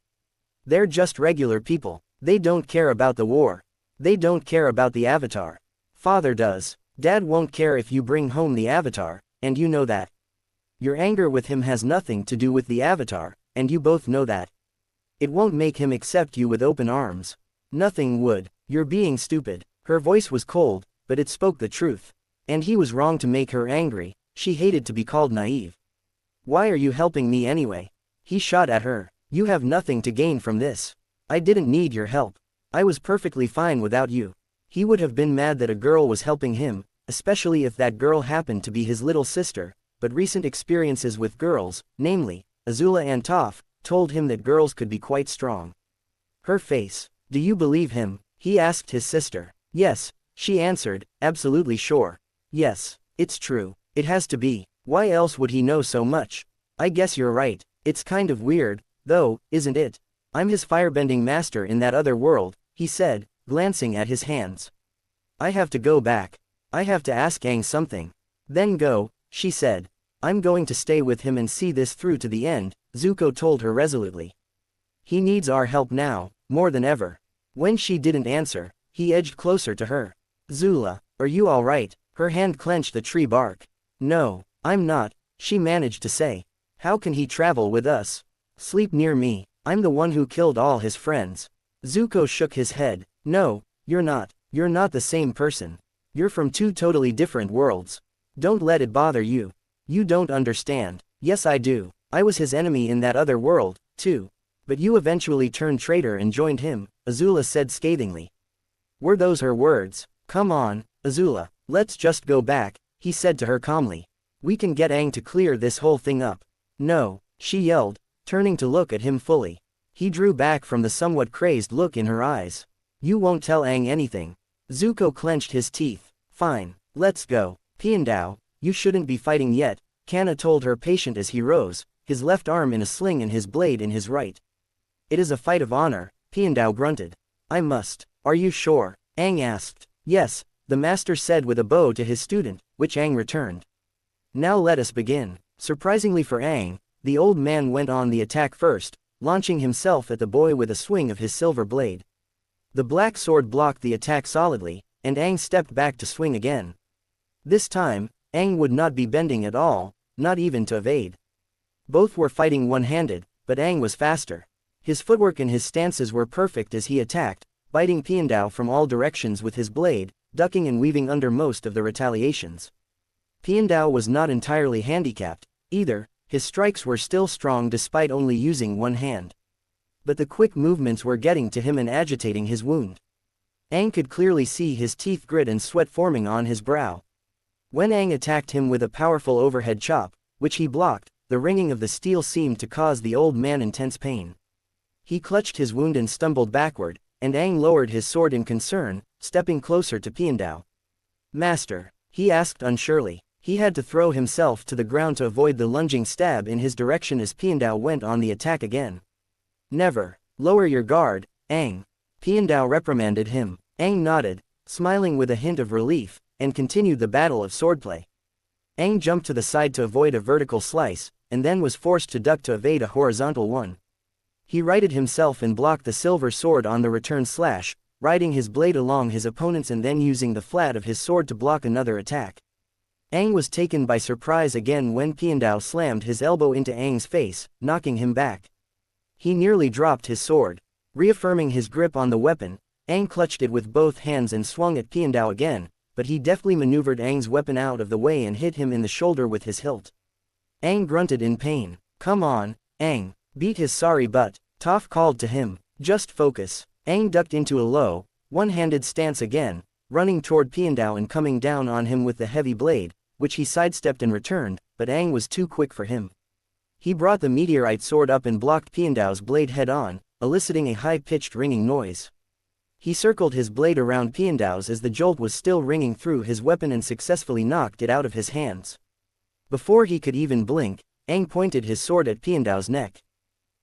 They're just regular people. They don't care about the war. They don't care about the Avatar. Father does. Dad won't care if you bring home the Avatar, and you know that. Your anger with him has nothing to do with the Avatar, and you both know that. It won't make him accept you with open arms. Nothing would. You're being stupid. Her voice was cold, but it spoke the truth. And he was wrong to make her angry. She hated to be called naive. Why are you helping me anyway? He shot at her. You have nothing to gain from this. I didn't need your help. I was perfectly fine without you. He would have been mad that a girl was helping him, especially if that girl happened to be his little sister, but recent experiences with girls, namely, Azula and Toph, told him that girls could be quite strong. Her face. Do you believe him? He asked his sister. Yes, she answered, absolutely sure. Yes, it's true. It has to be. Why else would he know so much? I guess you're right. It's kind of weird, though, isn't it? I'm his firebending master in that other world, he said, glancing at his hands. I have to go back. I have to ask Aang something. Then go, she said. I'm going to stay with him and see this through to the end, Zuko told her resolutely. He needs our help now, more than ever. When she didn't answer, he edged closer to her. Zula, are you all right? Her hand clenched the tree bark. No, I'm not, she managed to say. How can he travel with us? Sleep near me. I'm the one who killed all his friends. Zuko shook his head. No, you're not. You're not the same person. You're from two totally different worlds. Don't let it bother you. You don't understand. Yes, I do. I was his enemy in that other world, too. But you eventually turned traitor and joined him, Azula said scathingly. Were those her words? Come on, Azula, let's just go back, he said to her calmly. We can get Aang to clear this whole thing up. No, she yelled, turning to look at him fully. He drew back from the somewhat crazed look in her eyes. You won't tell Aang anything. Zuko clenched his teeth. Fine, let's go. Piandao, you shouldn't be fighting yet, Kanna told her patient as he rose, his left arm in a sling and his blade in his right. It is a fight of honor, Piandao grunted. I must. Are you sure? Aang asked. Yes, the master said with a bow to his student, which Aang returned. Now let us begin. Surprisingly for Aang, the old man went on the attack first, launching himself at the boy with a swing of his silver blade. The black sword blocked the attack solidly, and Aang stepped back to swing again. This time, Aang would not be bending at all, not even to evade. Both were fighting one-handed, but Aang was faster. His footwork and his stances were perfect as he attacked, biting Piandao from all directions with his blade, ducking and weaving under most of the retaliations. Piandao was not entirely handicapped, either. His strikes were still strong despite only using one hand. But the quick movements were getting to him and agitating his wound. Aang could clearly see his teeth grit and sweat forming on his brow. When Aang attacked him with a powerful overhead chop, which he blocked, the ringing of the steel seemed to cause the old man intense pain. He clutched his wound and stumbled backward, and Aang lowered his sword in concern, stepping closer to Piandao. "Master," he asked unsurely. He had to throw himself to the ground to avoid the lunging stab in his direction as Piandao went on the attack again. "Never. Lower your guard, Aang." Piandao reprimanded him. Aang nodded, smiling with a hint of relief, and continued the battle of swordplay. Aang jumped to the side to avoid a vertical slice, and then was forced to duck to evade a horizontal one. He righted himself and blocked the silver sword on the return slash, riding his blade along his opponent's and then using the flat of his sword to block another attack. Aang was taken by surprise again when Piandao slammed his elbow into Aang's face, knocking him back. He nearly dropped his sword. Reaffirming his grip on the weapon, Aang clutched it with both hands and swung at Piandao again, but he deftly maneuvered Aang's weapon out of the way and hit him in the shoulder with his hilt. Aang grunted in pain. "Come on, Aang, beat his sorry butt," Toph called to him. "Just focus." Aang ducked into a low, one-handed stance again, running toward Piandao and coming down on him with the heavy blade, which he sidestepped and returned, but Aang was too quick for him. He brought the meteorite sword up and blocked Piandao's blade head-on, eliciting a high-pitched ringing noise. He circled his blade around Piandao's as the jolt was still ringing through his weapon and successfully knocked it out of his hands. Before he could even blink, Aang pointed his sword at Piandao's neck.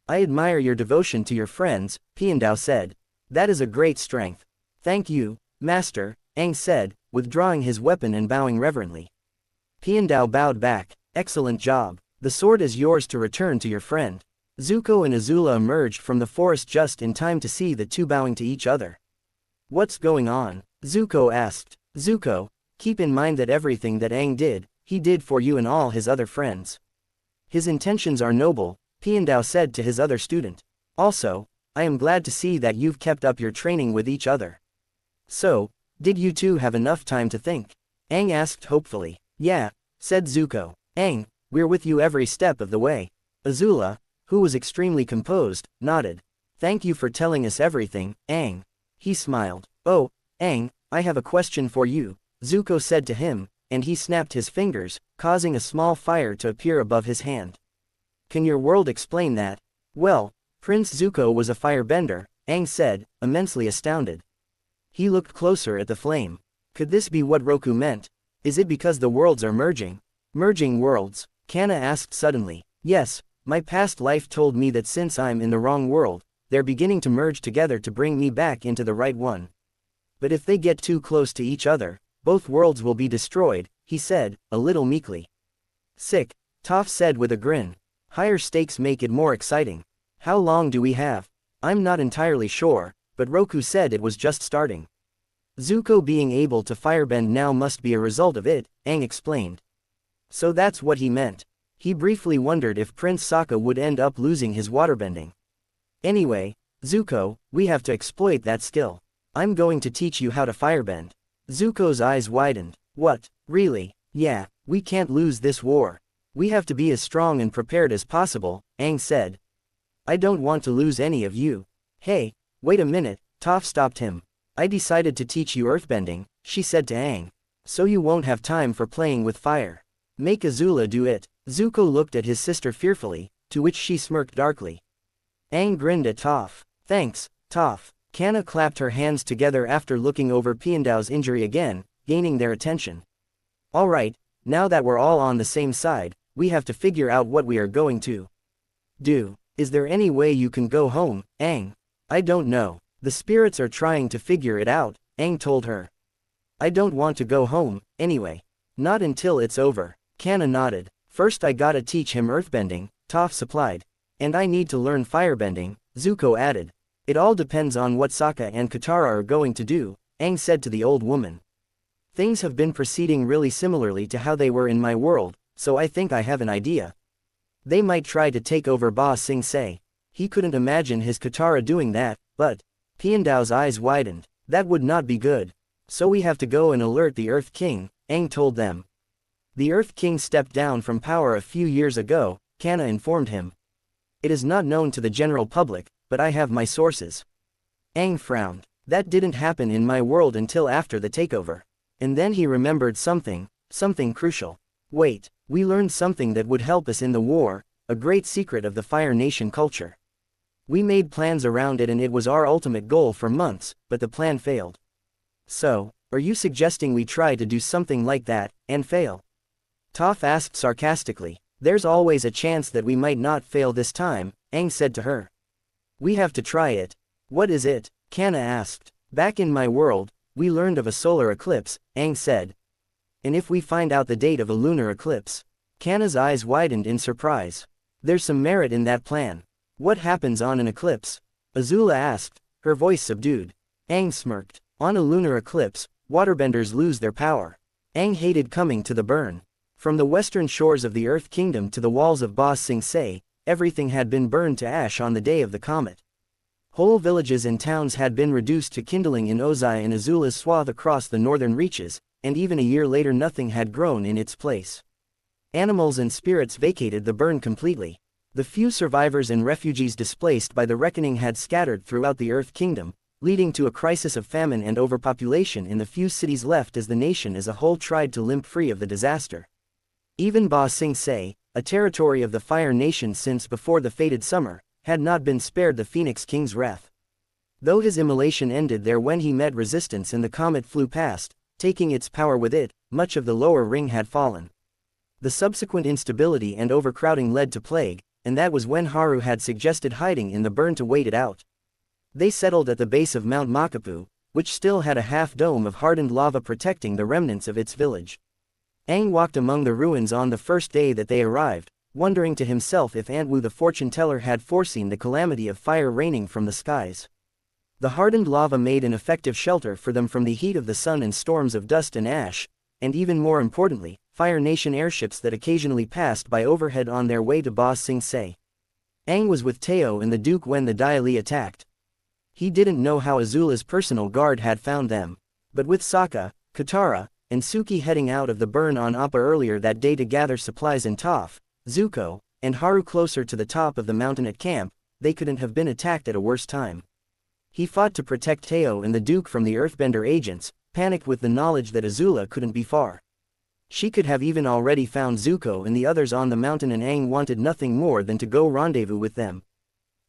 "I admire your devotion to your friends," Piandao said. "That is a great strength." "Thank you, Master," Aang said, withdrawing his weapon and bowing reverently. Piandao bowed back. "Excellent job. The sword is yours to return to your friend." Zuko and Azula emerged from the forest just in time to see the two bowing to each other. "What's going on?" Zuko asked. "Zuko, keep in mind that everything that Aang did, he did for you and all his other friends. His intentions are noble," Piandao said to his other student. "Also, I am glad to see that you've kept up your training with each other." "So, did you two have enough time to think?" Aang asked hopefully. "Yeah," said Zuko. "Aang, we're with you every step of the way." Azula, who was extremely composed, nodded. "Thank you for telling us everything, Aang." He smiled. "Oh, Aang, I have a question for you," Zuko said to him, and he snapped his fingers, causing a small fire to appear above his hand. "Can your world explain that?" "Well, Prince Zuko was a firebender," Aang said, immensely astounded. He looked closer at the flame. Could this be what Roku meant? Is it because the worlds are merging? "Merging worlds?" Kanna asked suddenly. "Yes, my past life told me that since I'm in the wrong world, they're beginning to merge together to bring me back into the right one. But if they get too close to each other, both worlds will be destroyed," he said, a little meekly. "Sick," Toph said with a grin. "Higher stakes make it more exciting. How long do we have?" "I'm not entirely sure, but Roku said it was just starting." "Zuko being able to firebend now must be a result of it," Aang explained. So that's what he meant. He briefly wondered if Prince Sokka would end up losing his waterbending. "Anyway, Zuko, we have to exploit that skill. I'm going to teach you how to firebend." Zuko's eyes widened. "What, really?" "Yeah, we can't lose this war. We have to be as strong and prepared as possible," Aang said. "I don't want to lose any of you." "Hey, wait a minute," Toph stopped him. "I decided to teach you earthbending," she said to Aang. "So you won't have time for playing with fire. Make Azula do it." Zuko looked at his sister fearfully, to which she smirked darkly. Aang grinned at Toph. "Thanks, Toph." Kanna clapped her hands together after looking over Piandao's injury again, gaining their attention. "All right, now that we're all on the same side, we have to figure out what we are going to do. Is there any way you can go home, Aang?" "I don't know. The spirits are trying to figure it out," Aang told her. "I don't want to go home, anyway. Not until it's over." Kanna nodded. "First I gotta teach him earthbending," Toph supplied. "And I need to learn firebending," Zuko added. "It all depends on what Sokka and Katara are going to do," Aang said to the old woman. "Things have been proceeding really similarly to how they were in my world, so I think I have an idea. They might try to take over Ba Sing Se." He couldn't imagine his Katara doing that, but Piandao's eyes widened. "That would not be good. So we have to go and alert the Earth King," Aang told them. "The Earth King stepped down from power a few years ago," Kanna informed him. "It is not known to the general public, but I have my sources." Aang frowned. That didn't happen in my world until after the takeover. And then he remembered something crucial. Wait, we learned something that would help us in the war, a great secret of the Fire Nation culture. We made plans around it and it was our ultimate goal for months, but the plan failed. So, are you suggesting we try to do something like that, and fail? Toph asked sarcastically. There's always a chance that we might not fail this time, Aang said to her. We have to try it. What is it? Kanna asked. Back in my world, we learned of a solar eclipse, Aang said. And if we find out the date of a lunar eclipse? Kanna's eyes widened in surprise. There's some merit in that plan. What happens on an eclipse? Azula asked, her voice subdued. Aang smirked. On a lunar eclipse, waterbenders lose their power. Aang hated coming to the burn. From the western shores of the Earth Kingdom to the walls of Ba Sing Se, everything had been burned to ash on the day of the comet. Whole villages and towns had been reduced to kindling in Ozai and Azula's swath across the northern reaches, and even a year later nothing had grown in its place. Animals and spirits vacated the burn completely. The few survivors and refugees displaced by the reckoning had scattered throughout the Earth Kingdom, leading to a crisis of famine and overpopulation in the few cities left as the nation as a whole tried to limp free of the disaster. Even Ba Sing Se, a territory of the Fire Nation since before the fated summer, had not been spared the Phoenix King's wrath. Though his immolation ended there when he met resistance and the comet flew past, taking its power with it, much of the lower ring had fallen. The subsequent instability and overcrowding led to plague, and that was when Haru had suggested hiding in the burn to wait it out. They settled at the base of Mount Makapu, which still had a half-dome of hardened lava protecting the remnants of its village. Aang walked among the ruins on the first day that they arrived, wondering to himself if Antwu the fortune-teller had foreseen the calamity of fire raining from the skies. The hardened lava made an effective shelter for them from the heat of the sun and storms of dust and ash, and even more importantly, Fire Nation airships that occasionally passed by overhead on their way to Ba Sing Se. Aang was with Teo and the Duke when the Dai Li attacked. He didn't know how Azula's personal guard had found them, but with Sokka, Katara, and Suki heading out of the burn on Appa earlier that day to gather supplies in Toph, Zuko, and Haru closer to the top of the mountain at camp, they couldn't have been attacked at a worse time. He fought to protect Teo and the Duke from the Earthbender agents, panicked with the knowledge that Azula couldn't be far. She could have even already found Zuko and the others on the mountain and Aang wanted nothing more than to go rendezvous with them.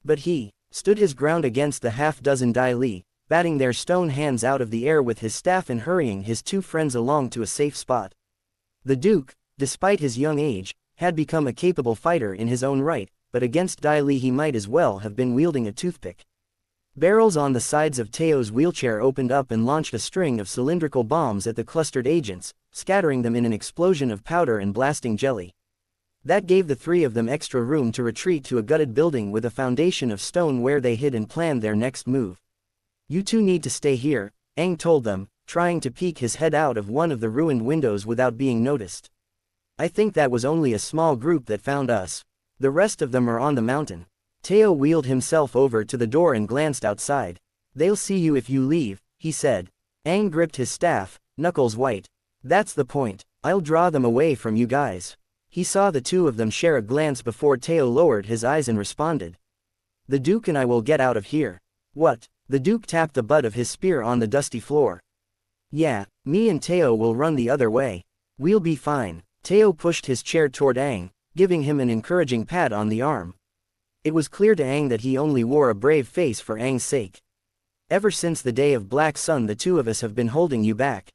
But he stood his ground against the half-dozen Dai Li, batting their stone hands out of the air with his staff and hurrying his two friends along to a safe spot. The Duke, despite his young age, had become a capable fighter in his own right, but against Dai Li he might as well have been wielding a toothpick. Barrels on the sides of Teo's wheelchair opened up and launched a string of cylindrical bombs at the clustered agents, scattering them in an explosion of powder and blasting jelly. That gave the three of them extra room to retreat to a gutted building with a foundation of stone where they hid and planned their next move. You two need to stay here, Aang told them, trying to peek his head out of one of the ruined windows without being noticed. I think that was only a small group that found us. The rest of them are on the mountain. Teo wheeled himself over to the door and glanced outside. They'll see you if you leave, he said. Aang gripped his staff, knuckles white. That's the point. I'll draw them away from you guys. He saw the two of them share a glance before Teo lowered his eyes and responded. The Duke and I will get out of here. What? The Duke tapped the butt of his spear on the dusty floor. Yeah, me and Teo will run the other way. We'll be fine. Teo pushed his chair toward Aang, giving him an encouraging pat on the arm. It was clear to Aang that he only wore a brave face for Aang's sake. Ever since the day of Black Sun the two of us have been holding you back.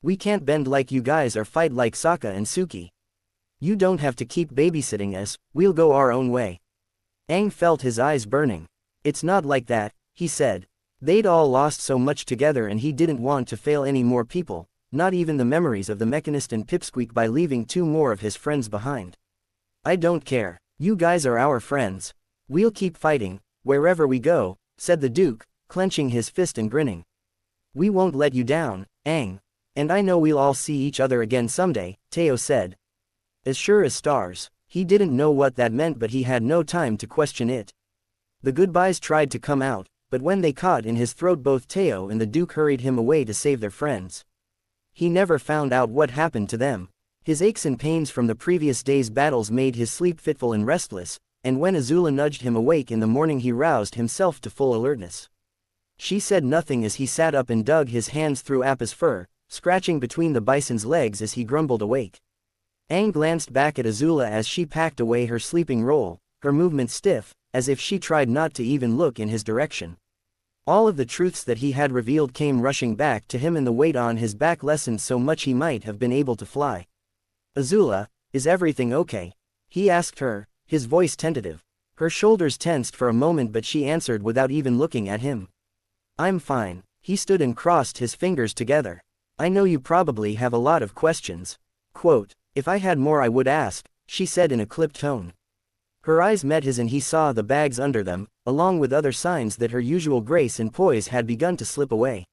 We can't bend like you guys or fight like Sokka and Suki. You don't have to keep babysitting us, we'll go our own way. Aang felt his eyes burning. It's not like that, he said. They'd all lost so much together and he didn't want to fail any more people, not even the memories of the Mechanist and Pipsqueak by leaving two more of his friends behind. I don't care, you guys are our friends. We'll keep fighting, wherever we go, said the Duke, clenching his fist and grinning. We won't let you down, Aang. And I know we'll all see each other again someday, Teo said. As sure as stars. He didn't know what that meant but he had no time to question it. The goodbyes tried to come out, but when they caught in his throat both Teo and the Duke hurried him away to save their friends. He never found out what happened to them. His aches and pains from the previous day's battles made his sleep fitful and restless, and when Azula nudged him awake in the morning he roused himself to full alertness. She said nothing as he sat up and dug his hands through Appa's fur, scratching between the bison's legs as he grumbled awake. Aang glanced back at Azula as she packed away her sleeping roll, her movements stiff, as if she tried not to even look in his direction. All of the truths that he had revealed came rushing back to him, and the weight on his back lessened so much he might have been able to fly. "Azula, is everything okay?" he asked her, his voice tentative. Her shoulders tensed for a moment, but she answered without even looking at him. "I'm fine." He stood and crossed his fingers together. "I know you probably have a lot of questions." Quote, "If I had more I would ask," she said in a clipped tone. Her eyes met his and he saw the bags under them, along with other signs that her usual grace and poise had begun to slip away.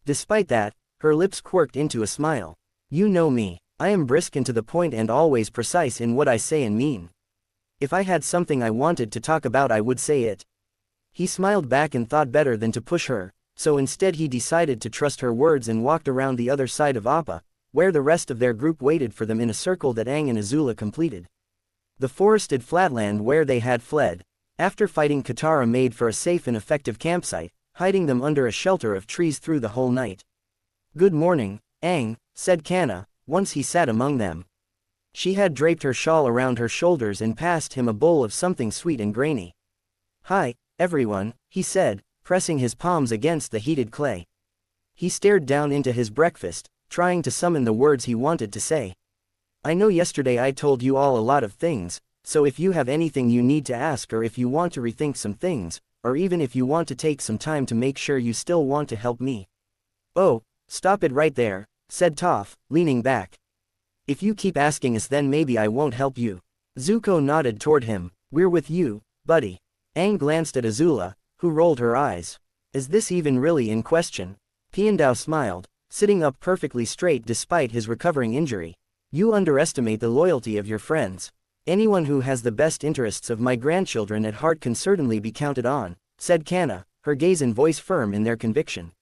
Despite that, her lips quirked into a smile. "You know me. I am brisk and to the point and always precise in what I say and mean. If I had something I wanted to talk about I would say it." He smiled back and thought better than to push her, so instead he decided to trust her words and walked around the other side of Appa, where the rest of their group waited for them in a circle that Aang and Azula completed. The forested flatland where they had fled, after fighting Katara, made for a safe and effective campsite, hiding them under a shelter of trees through the whole night. "Good morning, Aang," said Kanna, once he sat among them. She had draped her shawl around her shoulders and passed him a bowl of something sweet and grainy. "Hi, everyone," he said, pressing his palms against the heated clay. He stared down into his breakfast, trying to summon the words he wanted to say. "I know yesterday I told you all a lot of things, so if you have anything you need to ask, or if you want to rethink some things, or even if you want to take some time to make sure you still want to help me." "Oh, stop it right there," said Toph, leaning back. "If you keep asking us then maybe I won't help you." Zuko nodded toward him. "We're with you, buddy." Aang glanced at Azula, who rolled her eyes. "Is this even really in question?" Piandao smiled, sitting up perfectly straight despite his recovering injury. "You underestimate the loyalty of your friends. Anyone who has the best interests of my grandchildren at heart can certainly be counted on," said Kanna, her gaze and voice firm in their conviction.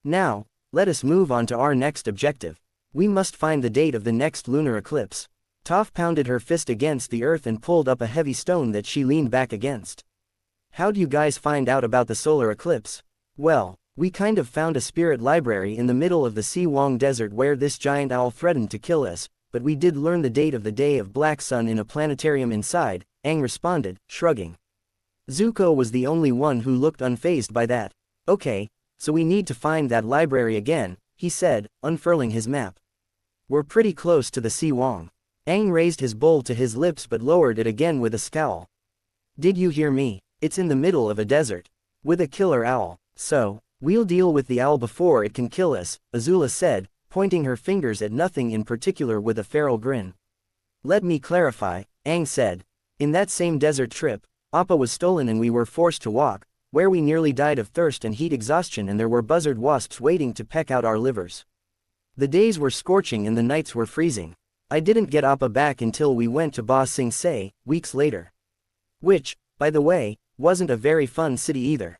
"Now, let us move on to our next objective. We must find the date of the next lunar eclipse." Toph pounded her fist against the earth and pulled up a heavy stone that she leaned back against. "How'd you guys find out about the solar eclipse?" "Well, we kind of found a spirit library in the middle of the Si Wong Desert where this giant owl threatened to kill us, but we did learn the date of the day of Black Sun in a planetarium inside," Aang responded, shrugging. Zuko was the only one who looked unfazed by that. "Okay, so we need to find that library again," he said, unfurling his map. "We're pretty close to the Si Wong." Aang raised his bowl to his lips but lowered it again with a scowl. "Did you hear me? It's in the middle of a desert. With a killer owl. So, we'll deal with the owl before it can kill us," Azula said, pointing her fingers at nothing in particular with a feral grin. "Let me clarify," Aang said. "In that same desert trip, Appa was stolen and we were forced to walk, where we nearly died of thirst and heat exhaustion, and there were buzzard wasps waiting to peck out our livers. The days were scorching and the nights were freezing. I didn't get Appa back until we went to Ba Sing Se, weeks later. Which, by the way, wasn't a very fun city either."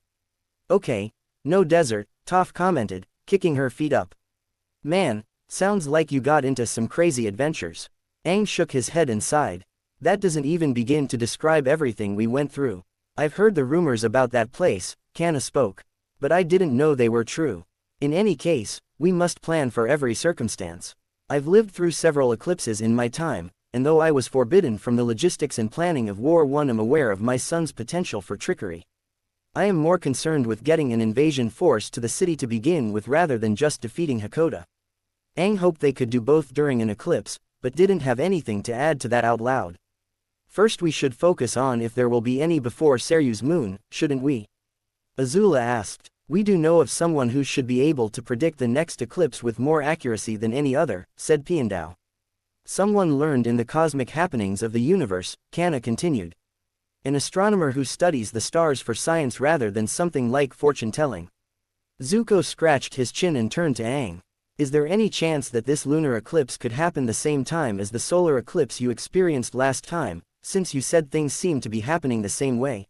"Okay, no desert," Toph commented, kicking her feet up. "Man, sounds like you got into some crazy adventures." Aang shook his head and sighed. "That doesn't even begin to describe everything we went through. I've heard the rumors about that place," Kanna spoke. "But I didn't know they were true. In any case, we must plan for every circumstance. I've lived through several eclipses in my time, and though I was forbidden from the logistics and planning of War I, am aware of my son's potential for trickery. I am more concerned with getting an invasion force to the city to begin with rather than just defeating Hakoda." Aang hoped they could do both during an eclipse, but didn't have anything to add to that out loud. "First we should focus on if there will be any before Seryu's moon, shouldn't we?" Azula asked. "We do know of someone who should be able to predict the next eclipse with more accuracy than any other," said Piandao. "Someone learned in the cosmic happenings of the universe," Kanna continued. "An astronomer who studies the stars for science rather than something like fortune-telling." Zuko scratched his chin and turned to Aang. "Is there any chance that this lunar eclipse could happen the same time as the solar eclipse you experienced last time, since you said things seem to be happening the same way?"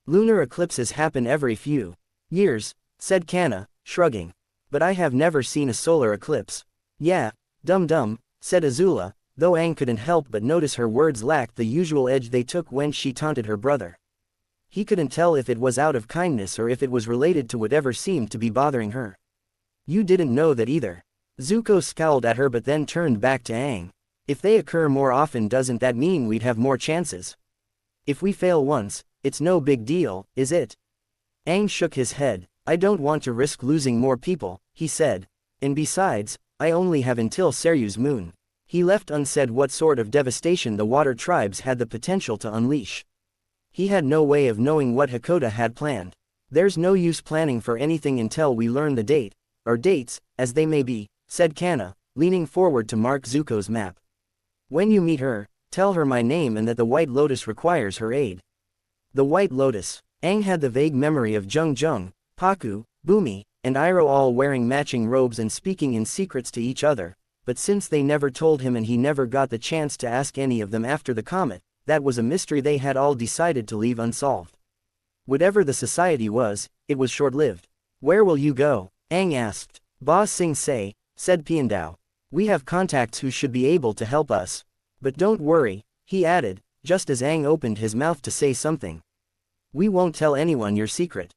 "Lunar eclipses happen every few years," said Kanna, shrugging. "But I have never seen a solar eclipse." "Yeah, dum-dum," said Azula, though Aang couldn't help but notice her words lacked the usual edge they took when she taunted her brother. He couldn't tell if it was out of kindness or if it was related to whatever seemed to be bothering her. You didn't know that either. Zuko scowled at her but then turned back to Aang. If they occur more often, doesn't that mean we'd have more chances? If we fail once, it's no big deal, is it? Aang shook his head. I don't want to risk losing more people, he said. And besides, I only have until Seryu's moon. He left unsaid what sort of devastation the water tribes had the potential to unleash. He had no way of knowing what Hakoda had planned. There's no use planning for anything until we learn the date, or dates, as they may be, said Kanna, leaning forward to mark Zuko's map. When you meet her, tell her my name and that the White Lotus requires her aid. The White Lotus. Aang had the vague memory of Jung Jung, Pakku, Bumi, and Iroh all wearing matching robes and speaking in secrets to each other, but since they never told him and he never got the chance to ask any of them after the comet, that was a mystery they had all decided to leave unsolved. Whatever the society was, it was short-lived. Where will you go? Aang asked. Ba Sing Se, said Piandao. We have contacts who should be able to help us. But don't worry, he added, just as Aang opened his mouth to say something. We won't tell anyone your secret.